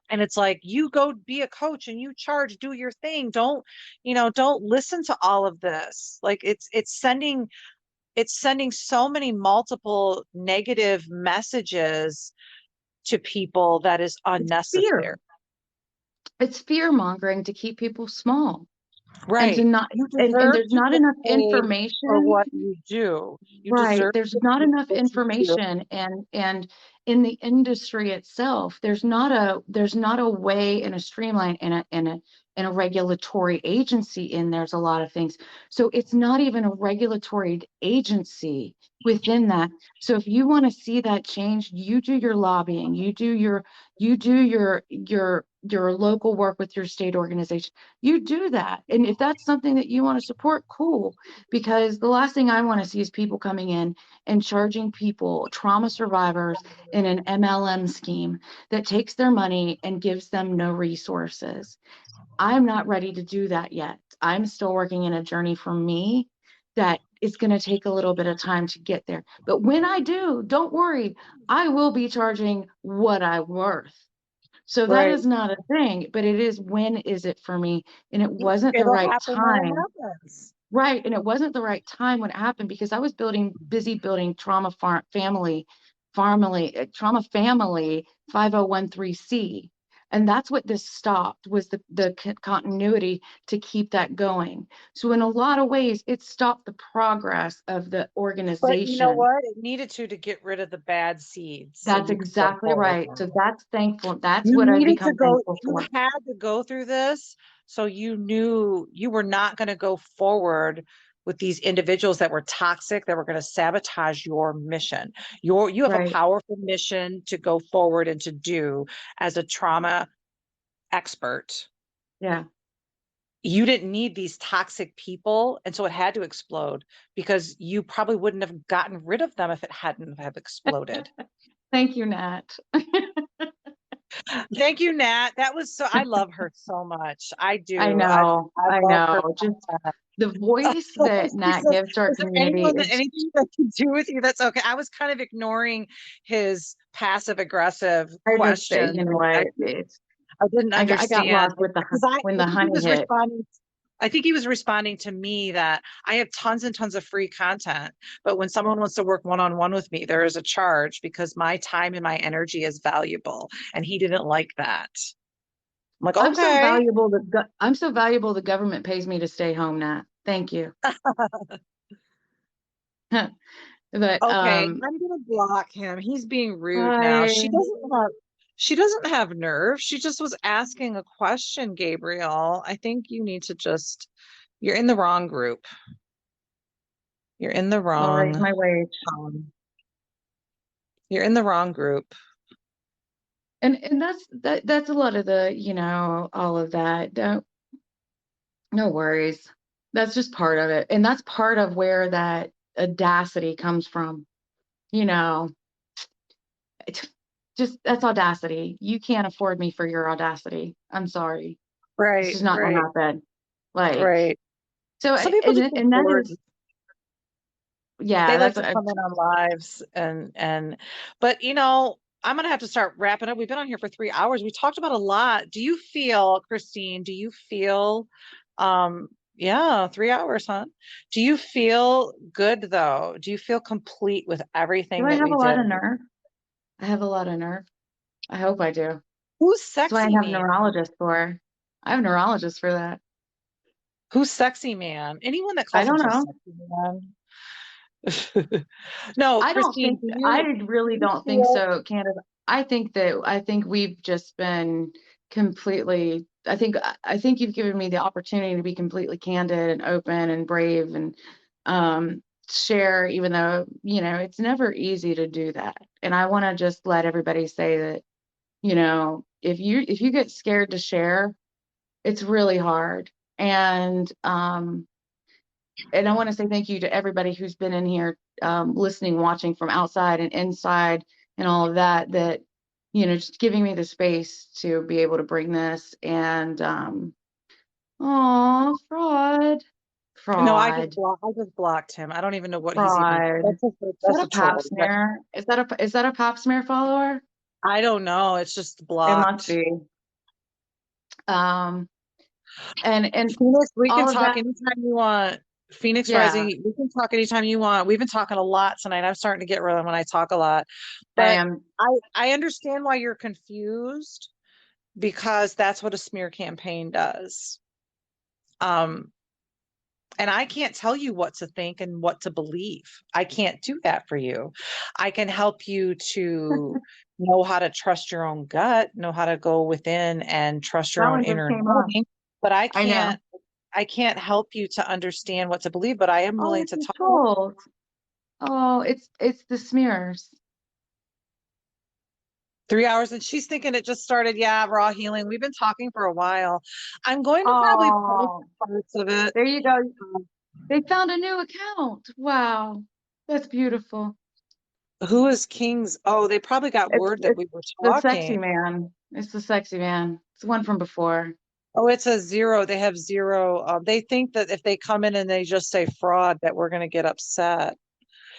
[SPEAKER 1] And it's like, you go be a coach and you charge, do your thing. Don't listen to all of this. Like it's sending so many multiple negative messages to people that is
[SPEAKER 2] It's fear.
[SPEAKER 1] unnecessary.
[SPEAKER 2] It's fear mongering to keep people small and to
[SPEAKER 1] Right.
[SPEAKER 2] not,
[SPEAKER 1] You
[SPEAKER 2] and
[SPEAKER 1] deserve
[SPEAKER 2] there's
[SPEAKER 1] to
[SPEAKER 2] not
[SPEAKER 1] get
[SPEAKER 2] enough
[SPEAKER 1] paid for
[SPEAKER 2] information.
[SPEAKER 1] what you do. You
[SPEAKER 2] Right.
[SPEAKER 1] deserve
[SPEAKER 2] There's
[SPEAKER 1] to
[SPEAKER 2] not
[SPEAKER 1] get
[SPEAKER 2] enough
[SPEAKER 1] what you do.
[SPEAKER 2] information, and in the industry itself, there's not a way in a streamline in a regulatory agency, and there's a lot of things. So it's not even a regulatory agency within that. So if you want to see that change, you do your lobbying, you do your local work with your state organization. You do that. And if that's something that you want to support, cool, because the last thing I want to see is people coming in and charging people, trauma survivors, in an MLM scheme that takes their money and gives them no resources. I'm not ready to do that yet. I'm still working in a journey for me that is going to take a little bit of time to get there. But when I do, don't worry, I will be charging what I'm worth. So that
[SPEAKER 1] Right.
[SPEAKER 2] is not a thing, but it is, when is it for me? And it wasn't the
[SPEAKER 1] It'll
[SPEAKER 2] right
[SPEAKER 1] happen when it
[SPEAKER 2] time.
[SPEAKER 1] happens.
[SPEAKER 2] Right. And it wasn't the right time when it happened, because I was busy building trauma family 5013C. And that's what this stopped, was the continuity to keep that going. So in a lot of ways, it stopped the progress of the
[SPEAKER 1] But you know
[SPEAKER 2] organization.
[SPEAKER 1] what? It needed to get rid of the bad seeds so
[SPEAKER 2] That's
[SPEAKER 1] you could go
[SPEAKER 2] exactly
[SPEAKER 1] forward
[SPEAKER 2] right. So
[SPEAKER 1] now.
[SPEAKER 2] that's thankful. That's
[SPEAKER 1] You
[SPEAKER 2] what I've
[SPEAKER 1] needed to
[SPEAKER 2] become
[SPEAKER 1] go,
[SPEAKER 2] thankful
[SPEAKER 1] you
[SPEAKER 2] for.
[SPEAKER 1] had to go through this so you knew you were not going to go forward with these individuals that were toxic, that were going to sabotage your mission. You have a
[SPEAKER 2] Right.
[SPEAKER 1] powerful mission to go forward and to do as a trauma expert.
[SPEAKER 2] Yeah.
[SPEAKER 1] You didn't need these toxic people, and so it had to explode because you probably wouldn't have gotten rid of them if it hadn't have exploded.
[SPEAKER 2] Thank you, Nat.
[SPEAKER 1] Thank you, Nat. That was so, I love her so much. I
[SPEAKER 2] I
[SPEAKER 1] do. I
[SPEAKER 2] know.
[SPEAKER 1] I
[SPEAKER 2] I
[SPEAKER 1] love
[SPEAKER 2] know.
[SPEAKER 1] her.
[SPEAKER 2] Just the voice that
[SPEAKER 1] She
[SPEAKER 2] Nat
[SPEAKER 1] says,
[SPEAKER 2] gives to our
[SPEAKER 1] is there
[SPEAKER 2] community
[SPEAKER 1] anyone that
[SPEAKER 2] is,
[SPEAKER 1] anything that can do with you? That's okay. I was kind of ignoring his passive aggressive
[SPEAKER 2] I just say,
[SPEAKER 1] questions.
[SPEAKER 2] you know
[SPEAKER 1] I
[SPEAKER 2] what? It's
[SPEAKER 1] I didn't
[SPEAKER 2] I got
[SPEAKER 1] understand
[SPEAKER 2] lost with
[SPEAKER 1] because I
[SPEAKER 2] when
[SPEAKER 1] I
[SPEAKER 2] the
[SPEAKER 1] think he
[SPEAKER 2] honey
[SPEAKER 1] was
[SPEAKER 2] hit.
[SPEAKER 1] responding. I think he was responding to me that I have tons and tons of free content, but when someone wants to work one-on-one with me, there is a charge because my time and my energy is valuable, and he didn't like that. I'm like, okay.
[SPEAKER 2] I'm so valuable the government pays me to stay home, Nat. Thank you. But
[SPEAKER 1] Okay, I'm gonna block him. He's being rude now.
[SPEAKER 2] I
[SPEAKER 1] She doesn't have nerve. She just was asking a question, Gabriel. I think you need to just you're in the wrong group. You're in the
[SPEAKER 2] I'll raise
[SPEAKER 1] wrong
[SPEAKER 2] my wage.
[SPEAKER 1] um you're in the wrong group.
[SPEAKER 2] And that's a lot of the, all of that. Don't No worries. That's just part of it. And that's part of where that audacity comes from. You know, it, just that's audacity. You can't afford me for your audacity. I'm sorry. It's
[SPEAKER 1] Right,
[SPEAKER 2] just not gonna
[SPEAKER 1] right,
[SPEAKER 2] happen. Like,
[SPEAKER 1] right.
[SPEAKER 2] so,
[SPEAKER 1] Some people just
[SPEAKER 2] and that
[SPEAKER 1] afford.
[SPEAKER 2] is,
[SPEAKER 1] They
[SPEAKER 2] yeah,
[SPEAKER 1] like
[SPEAKER 2] that's
[SPEAKER 1] to
[SPEAKER 2] what I,
[SPEAKER 1] come in on lives and but I'm gonna have to start wrapping up. We've been on here for 3 hours. We talked about a lot. Do you feel, Christine, do you feel yeah, 3 hours, huh? Do you feel good though? Do you feel complete with
[SPEAKER 2] do
[SPEAKER 1] everything
[SPEAKER 2] I
[SPEAKER 1] that
[SPEAKER 2] have
[SPEAKER 1] we
[SPEAKER 2] a lot
[SPEAKER 1] did?
[SPEAKER 2] of nerve? I have a lot of nerve. I hope I do.
[SPEAKER 1] Who's
[SPEAKER 2] That's why I
[SPEAKER 1] sexy
[SPEAKER 2] have
[SPEAKER 1] man?
[SPEAKER 2] neurologists for. I have neurologists for that.
[SPEAKER 1] Who's sexy man? Anyone that
[SPEAKER 2] I
[SPEAKER 1] calls
[SPEAKER 2] don't
[SPEAKER 1] themselves
[SPEAKER 2] know.
[SPEAKER 1] sexy man? No, Christine,
[SPEAKER 2] I
[SPEAKER 1] do
[SPEAKER 2] really
[SPEAKER 1] you
[SPEAKER 2] don't think
[SPEAKER 1] feel
[SPEAKER 2] so, Candace. I think we've just been completely, I think you've given me the opportunity to be completely candid and open and brave and share, even though, it's never easy to do that. And I want to just let everybody say that, if you get scared to share, it's really hard. And I want to say thank you to everybody who's been in here, listening, watching from outside and inside and all of that, just giving me the space to be able to bring this. And, oh, fraud,
[SPEAKER 1] no,
[SPEAKER 2] fraud,
[SPEAKER 1] I just blocked him. I don't even know what he's even
[SPEAKER 2] fraud. Is that
[SPEAKER 1] that's
[SPEAKER 2] a
[SPEAKER 1] a
[SPEAKER 2] pap
[SPEAKER 1] troll.
[SPEAKER 2] smear? Is that a pap smear follower?
[SPEAKER 1] I don't know. It's just
[SPEAKER 2] It must
[SPEAKER 1] blocked.
[SPEAKER 2] be. Um, and
[SPEAKER 1] Phoenix, we can
[SPEAKER 2] all of
[SPEAKER 1] talk
[SPEAKER 2] that.
[SPEAKER 1] anytime you want. Phoenix
[SPEAKER 2] Yeah,
[SPEAKER 1] Rising, we can talk anytime you want. We've been talking a lot tonight. I'm starting to get rid of when I talk a lot.
[SPEAKER 2] I
[SPEAKER 1] But
[SPEAKER 2] am.
[SPEAKER 1] I understand why you're confused because that's what a smear campaign does. Um, and I can't tell you what to think and what to believe. I can't do that for you. I can help you to know how to trust your own gut, know how to go within and trust your
[SPEAKER 2] That
[SPEAKER 1] own
[SPEAKER 2] one just
[SPEAKER 1] inner
[SPEAKER 2] came up.
[SPEAKER 1] knowing, but
[SPEAKER 2] I know.
[SPEAKER 1] I can't help you to understand what to believe, but I am
[SPEAKER 2] Oh,
[SPEAKER 1] willing
[SPEAKER 2] it's
[SPEAKER 1] to
[SPEAKER 2] a
[SPEAKER 1] talk.
[SPEAKER 2] troll. Oh, it's the smears.
[SPEAKER 1] 3 hours and she's thinking it just started. Yeah, raw healing. We've been talking for a while. I'm going to probably post
[SPEAKER 2] Oh,
[SPEAKER 1] parts of it.
[SPEAKER 2] there you go. They found a new account. Wow, that's beautiful.
[SPEAKER 1] Who is Kings? Oh, they probably got word that
[SPEAKER 2] It's
[SPEAKER 1] we were
[SPEAKER 2] the sexy
[SPEAKER 1] talking.
[SPEAKER 2] man. It's the sexy man. It's the one from before.
[SPEAKER 1] Oh, it's a zero. They have zero. They think that if they come in and they just say fraud, that we're going to get upset.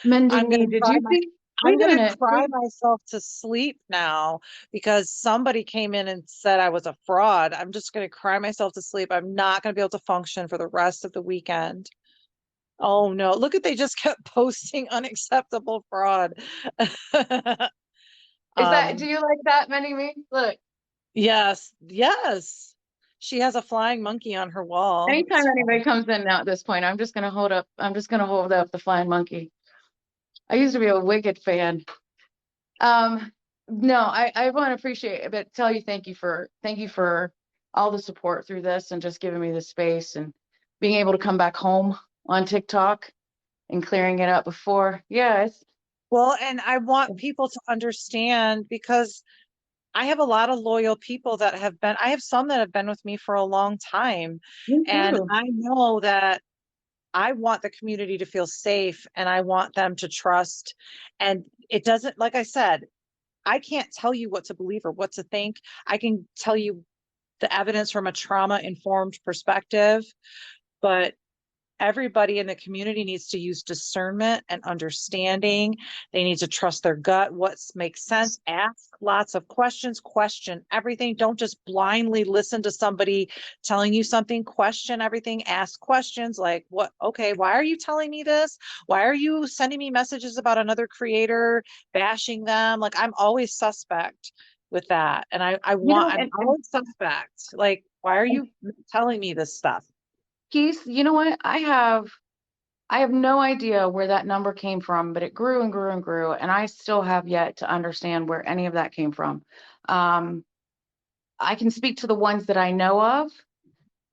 [SPEAKER 1] I'm
[SPEAKER 2] Mending
[SPEAKER 1] going
[SPEAKER 2] me.
[SPEAKER 1] to
[SPEAKER 2] Did
[SPEAKER 1] cry
[SPEAKER 2] you
[SPEAKER 1] my,
[SPEAKER 2] see?
[SPEAKER 1] I'm
[SPEAKER 2] Wait a
[SPEAKER 1] going to
[SPEAKER 2] minute.
[SPEAKER 1] cry myself to sleep now because somebody came in and said I was a fraud. I'm just going to cry myself to sleep. I'm not going to be able to function for the rest of the weekend. Oh no, look at they just kept posting unacceptable fraud.
[SPEAKER 2] Is that? Do
[SPEAKER 1] Um,
[SPEAKER 2] you like that, Mending me? Look.
[SPEAKER 1] yes, yes. She has a flying monkey on her wall.
[SPEAKER 2] Anytime
[SPEAKER 1] It's
[SPEAKER 2] anybody comes in now at this point, I'm just gonna hold up. I'm just gonna hold up the flying monkey. I used to be a Wicked fan. Um, no, I want to appreciate it, but tell you thank you for all the support through this and just giving me the space and being able to come back home on TikTok and clearing it up before. Yeah,
[SPEAKER 1] well, and I want people to understand because I have a lot of loyal people that have been, I have some that have been with me for a long time.
[SPEAKER 2] me
[SPEAKER 1] And
[SPEAKER 2] too.
[SPEAKER 1] I know that I want the community to feel safe and I want them to trust. And it doesn't, like I said, I can't tell you what to believe or what to think. I can tell you the evidence from a trauma informed perspective, but everybody in the community needs to use discernment and understanding. They need to trust their gut, what makes sense, ask lots of questions, question everything. Don't just blindly listen to somebody telling you something, question everything, ask questions like, what, okay, why are you telling me this? Why are you sending me messages about another creator, bashing them? Like, I'm always suspect with that. And
[SPEAKER 2] You know,
[SPEAKER 1] I'm always suspect. Like, why are
[SPEAKER 2] and
[SPEAKER 1] you telling me this stuff?
[SPEAKER 2] Keith, you know what? I have no idea where that number came from, but it grew and grew and grew, and I still have yet to understand where any of that came from. Um, I can speak to the ones that I know of,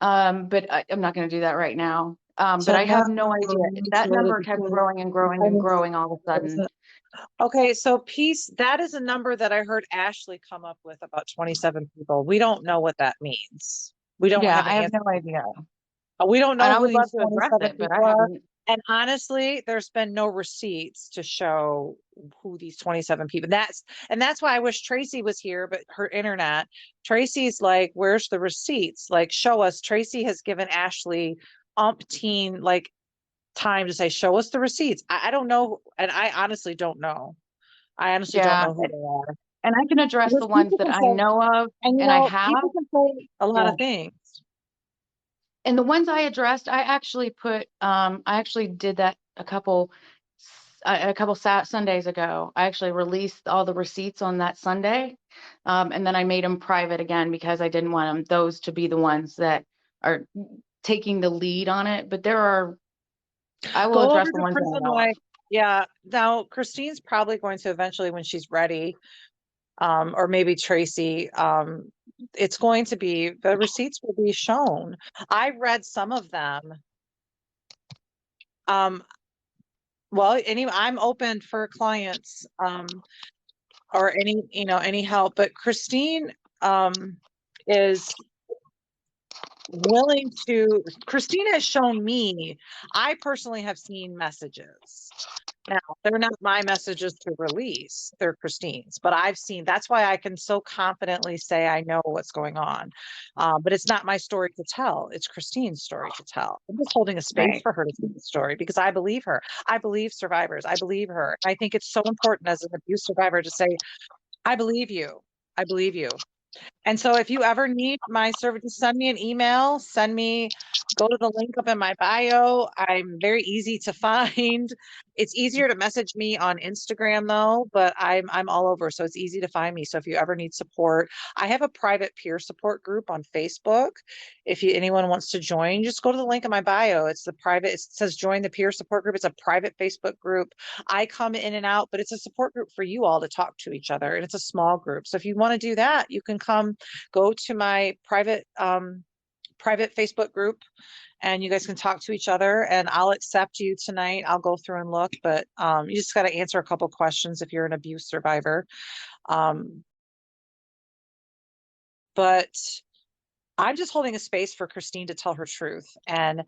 [SPEAKER 2] but I'm not going to do that right now. But
[SPEAKER 1] So
[SPEAKER 2] I have
[SPEAKER 1] not
[SPEAKER 2] no idea. That
[SPEAKER 1] related
[SPEAKER 2] number kept
[SPEAKER 1] because
[SPEAKER 2] growing and growing and growing all of a sudden.
[SPEAKER 1] okay, so peace, that is a number that I heard Ashley come up with about 27 people. We don't know what that means. We don't
[SPEAKER 2] Yeah,
[SPEAKER 1] have
[SPEAKER 2] I
[SPEAKER 1] an
[SPEAKER 2] have
[SPEAKER 1] answer.
[SPEAKER 2] no idea.
[SPEAKER 1] We don't
[SPEAKER 2] And
[SPEAKER 1] know
[SPEAKER 2] I
[SPEAKER 1] who
[SPEAKER 2] would love
[SPEAKER 1] these
[SPEAKER 2] to address
[SPEAKER 1] 27
[SPEAKER 2] it, but I
[SPEAKER 1] people are.
[SPEAKER 2] haven't.
[SPEAKER 1] And honestly, there's been no receipts to show who these 27 people. That's why I wish Tracy was here, but her internet. Tracy's like, where's the receipts? Like, show us. Tracy has given Ashley umpteen like time to say, show us the receipts. I don't know. And I honestly don't know. I honestly don't
[SPEAKER 2] Yeah,
[SPEAKER 1] know who they are.
[SPEAKER 2] and I can address
[SPEAKER 1] Because
[SPEAKER 2] the ones
[SPEAKER 1] people
[SPEAKER 2] that
[SPEAKER 1] can
[SPEAKER 2] I
[SPEAKER 1] say,
[SPEAKER 2] know of
[SPEAKER 1] and
[SPEAKER 2] and I have.
[SPEAKER 1] people can say a lot
[SPEAKER 2] Yeah.
[SPEAKER 1] of things.
[SPEAKER 2] And the ones I addressed, I actually did that a couple Sundays ago. I actually released all the receipts on that Sunday. And then I made them private again because I didn't want those to be the ones that are taking the lead on it. But I will
[SPEAKER 1] Go over
[SPEAKER 2] address the
[SPEAKER 1] to
[SPEAKER 2] ones that I
[SPEAKER 1] Prison
[SPEAKER 2] know of.
[SPEAKER 1] Life. Yeah. Now, Christine's probably going to eventually, when she's ready, or maybe Tracy, it's going to be, the receipts will be shown. I read some of them. Um, well, anyway, I'm open for clients, or any, any help, but Christine, is willing to, Christina has shown me, I personally have seen messages. Now, they're not my messages to release, they're Christine's, but I've seen, that's why I can so confidently say I know what's going on. But it's not my story to tell, it's Christine's story to tell. I'm just holding a space
[SPEAKER 2] Right.
[SPEAKER 1] for her to tell the story because I believe her. I believe survivors. I believe her. I think it's so important as an abuse survivor to say, I believe you. I believe you. And so if you ever need my service, just send me an email, go to the link up in my bio. I'm very easy to find. It's easier to message me on Instagram though, but I'm all over, so it's easy to find me. So if you ever need support, I have a private peer support group on Facebook. If anyone wants to join, just go to the link in my bio. It says join the peer support group. It's a private Facebook group. I come in and out, but it's a support group for you all to talk to each other. And it's a small group. So if you want to do that, you can go to my private Facebook group and you guys can talk to each other and I'll accept you tonight. I'll go through and look, but you just got to answer a couple questions if you're an abuse survivor. Um, but I'm just holding a space for Christine to tell her truth. And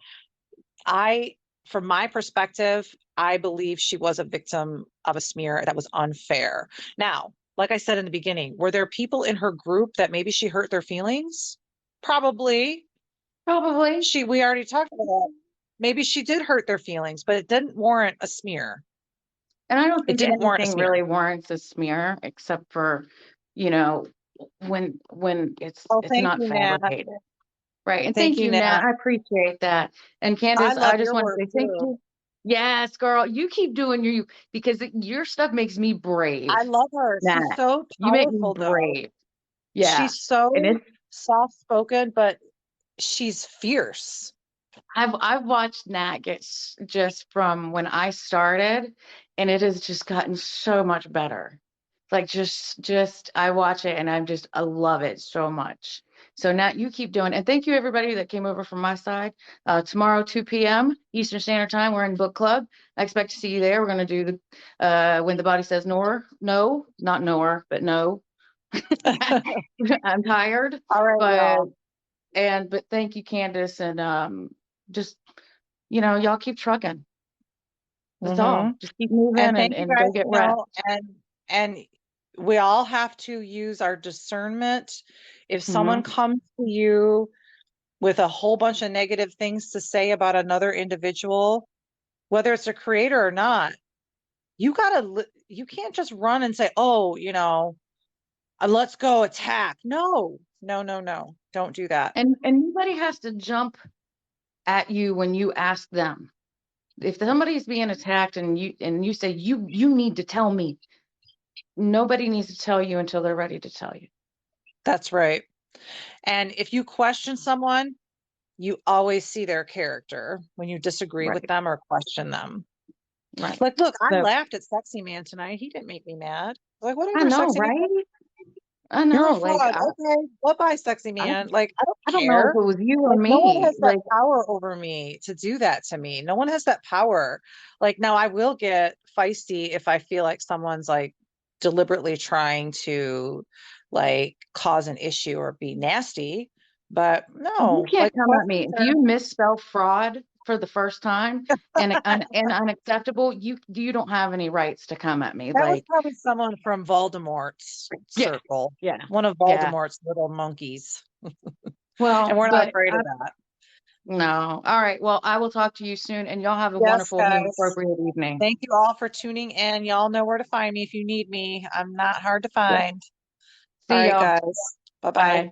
[SPEAKER 1] I, from my perspective, I believe she was a victim of a smear that was unfair. Now, like I said in the beginning, were there people in her group that maybe she hurt their feelings? Probably.
[SPEAKER 2] Probably.
[SPEAKER 1] We already talked about that. Maybe she did hurt their feelings, but it didn't warrant a smear.
[SPEAKER 2] And I don't
[SPEAKER 1] It
[SPEAKER 2] think
[SPEAKER 1] didn't warrant a
[SPEAKER 2] anything
[SPEAKER 1] smear.
[SPEAKER 2] really warrants a smear except for, you know, when
[SPEAKER 1] Oh,
[SPEAKER 2] it's
[SPEAKER 1] thank
[SPEAKER 2] not
[SPEAKER 1] you, Nat.
[SPEAKER 2] fabricated. Right. And
[SPEAKER 1] Thank
[SPEAKER 2] thank
[SPEAKER 1] you,
[SPEAKER 2] you,
[SPEAKER 1] Nat.
[SPEAKER 2] Nat. I appreciate that. And
[SPEAKER 1] I
[SPEAKER 2] Candace,
[SPEAKER 1] love
[SPEAKER 2] I just
[SPEAKER 1] your
[SPEAKER 2] want to
[SPEAKER 1] work
[SPEAKER 2] say thank
[SPEAKER 1] too.
[SPEAKER 2] you. Yes, girl, you keep doing you because your stuff makes me brave.
[SPEAKER 1] I love her. She's
[SPEAKER 2] Nat,
[SPEAKER 1] so
[SPEAKER 2] you make me
[SPEAKER 1] powerful, though.
[SPEAKER 2] brave. Yeah.
[SPEAKER 1] She's
[SPEAKER 2] And
[SPEAKER 1] so
[SPEAKER 2] it's
[SPEAKER 1] soft-spoken, but she's fierce.
[SPEAKER 2] I've watched Nat just from when I started, and it has just gotten so much better. Like just I watch it and I love it so much. So Nat, you keep doing, and thank you everybody that came over from my side. Tomorrow 2 p.m. Eastern Standard Time, we're in book club. I expect to see you there. We're gonna do the when the body says no, not nor, but no. I'm tired,
[SPEAKER 1] All right,
[SPEAKER 2] but
[SPEAKER 1] y'all.
[SPEAKER 2] but thank you, Candace, and just y'all keep trucking. That's
[SPEAKER 1] Hmm.
[SPEAKER 2] all. Just keep moving
[SPEAKER 1] And thank you
[SPEAKER 2] and
[SPEAKER 1] guys,
[SPEAKER 2] go get rest.
[SPEAKER 1] and we all have to use our discernment. If someone
[SPEAKER 2] Hmm.
[SPEAKER 1] comes to you with a whole bunch of negative things to say about another individual, whether it's a creator or not, you can't just run and say, oh, let's go attack. No, no, no, no. Don't do that.
[SPEAKER 2] And nobody has to jump at you when you ask them. If somebody's being attacked and you say you need to tell me, nobody needs to tell you until they're ready to tell you.
[SPEAKER 1] That's right. And if you question someone, you always see their character when you disagree with
[SPEAKER 2] Right,
[SPEAKER 1] them or question them.
[SPEAKER 2] right.
[SPEAKER 1] Like, look, I
[SPEAKER 2] So
[SPEAKER 1] laughed at Sexy Man tonight. He didn't make me mad. Like,
[SPEAKER 2] I
[SPEAKER 1] whatever,
[SPEAKER 2] know,
[SPEAKER 1] Sexy Man.
[SPEAKER 2] right? I
[SPEAKER 1] You're a
[SPEAKER 2] know. Like
[SPEAKER 1] fraud. Okay. Bye-bye, Sexy
[SPEAKER 2] I,
[SPEAKER 1] Man. Like, I don't
[SPEAKER 2] I don't know if
[SPEAKER 1] care.
[SPEAKER 2] it was you or
[SPEAKER 1] Like, no one
[SPEAKER 2] me.
[SPEAKER 1] has that
[SPEAKER 2] Like
[SPEAKER 1] power over me to do that to me. No one has that power. Like, now I will get feisty if I feel like someone's like deliberately trying to like cause an issue or be nasty. But
[SPEAKER 2] you
[SPEAKER 1] no,
[SPEAKER 2] can't
[SPEAKER 1] like
[SPEAKER 2] come at me
[SPEAKER 1] questions
[SPEAKER 2] if
[SPEAKER 1] are
[SPEAKER 2] you misspell fraud for the first time and unacceptable. You don't have any rights to come at me.
[SPEAKER 1] that was
[SPEAKER 2] Like
[SPEAKER 1] probably someone from Voldemort's
[SPEAKER 2] yeah,
[SPEAKER 1] circle,
[SPEAKER 2] yeah,
[SPEAKER 1] one of
[SPEAKER 2] yeah.
[SPEAKER 1] Voldemort's little monkeys. And
[SPEAKER 2] Well,
[SPEAKER 1] we're not
[SPEAKER 2] but
[SPEAKER 1] afraid of that.
[SPEAKER 2] no. All right. Well, I will talk to you soon, and y'all have a
[SPEAKER 1] Yes,
[SPEAKER 2] wonderful moon
[SPEAKER 1] guys.
[SPEAKER 2] appropriate evening.
[SPEAKER 1] Thank you all for tuning in. Y'all know where to find me if you need me. I'm not hard to
[SPEAKER 2] Yeah.
[SPEAKER 1] find. All
[SPEAKER 2] See
[SPEAKER 1] right,
[SPEAKER 2] y'all.
[SPEAKER 1] guys. Bye bye.
[SPEAKER 2] Bye.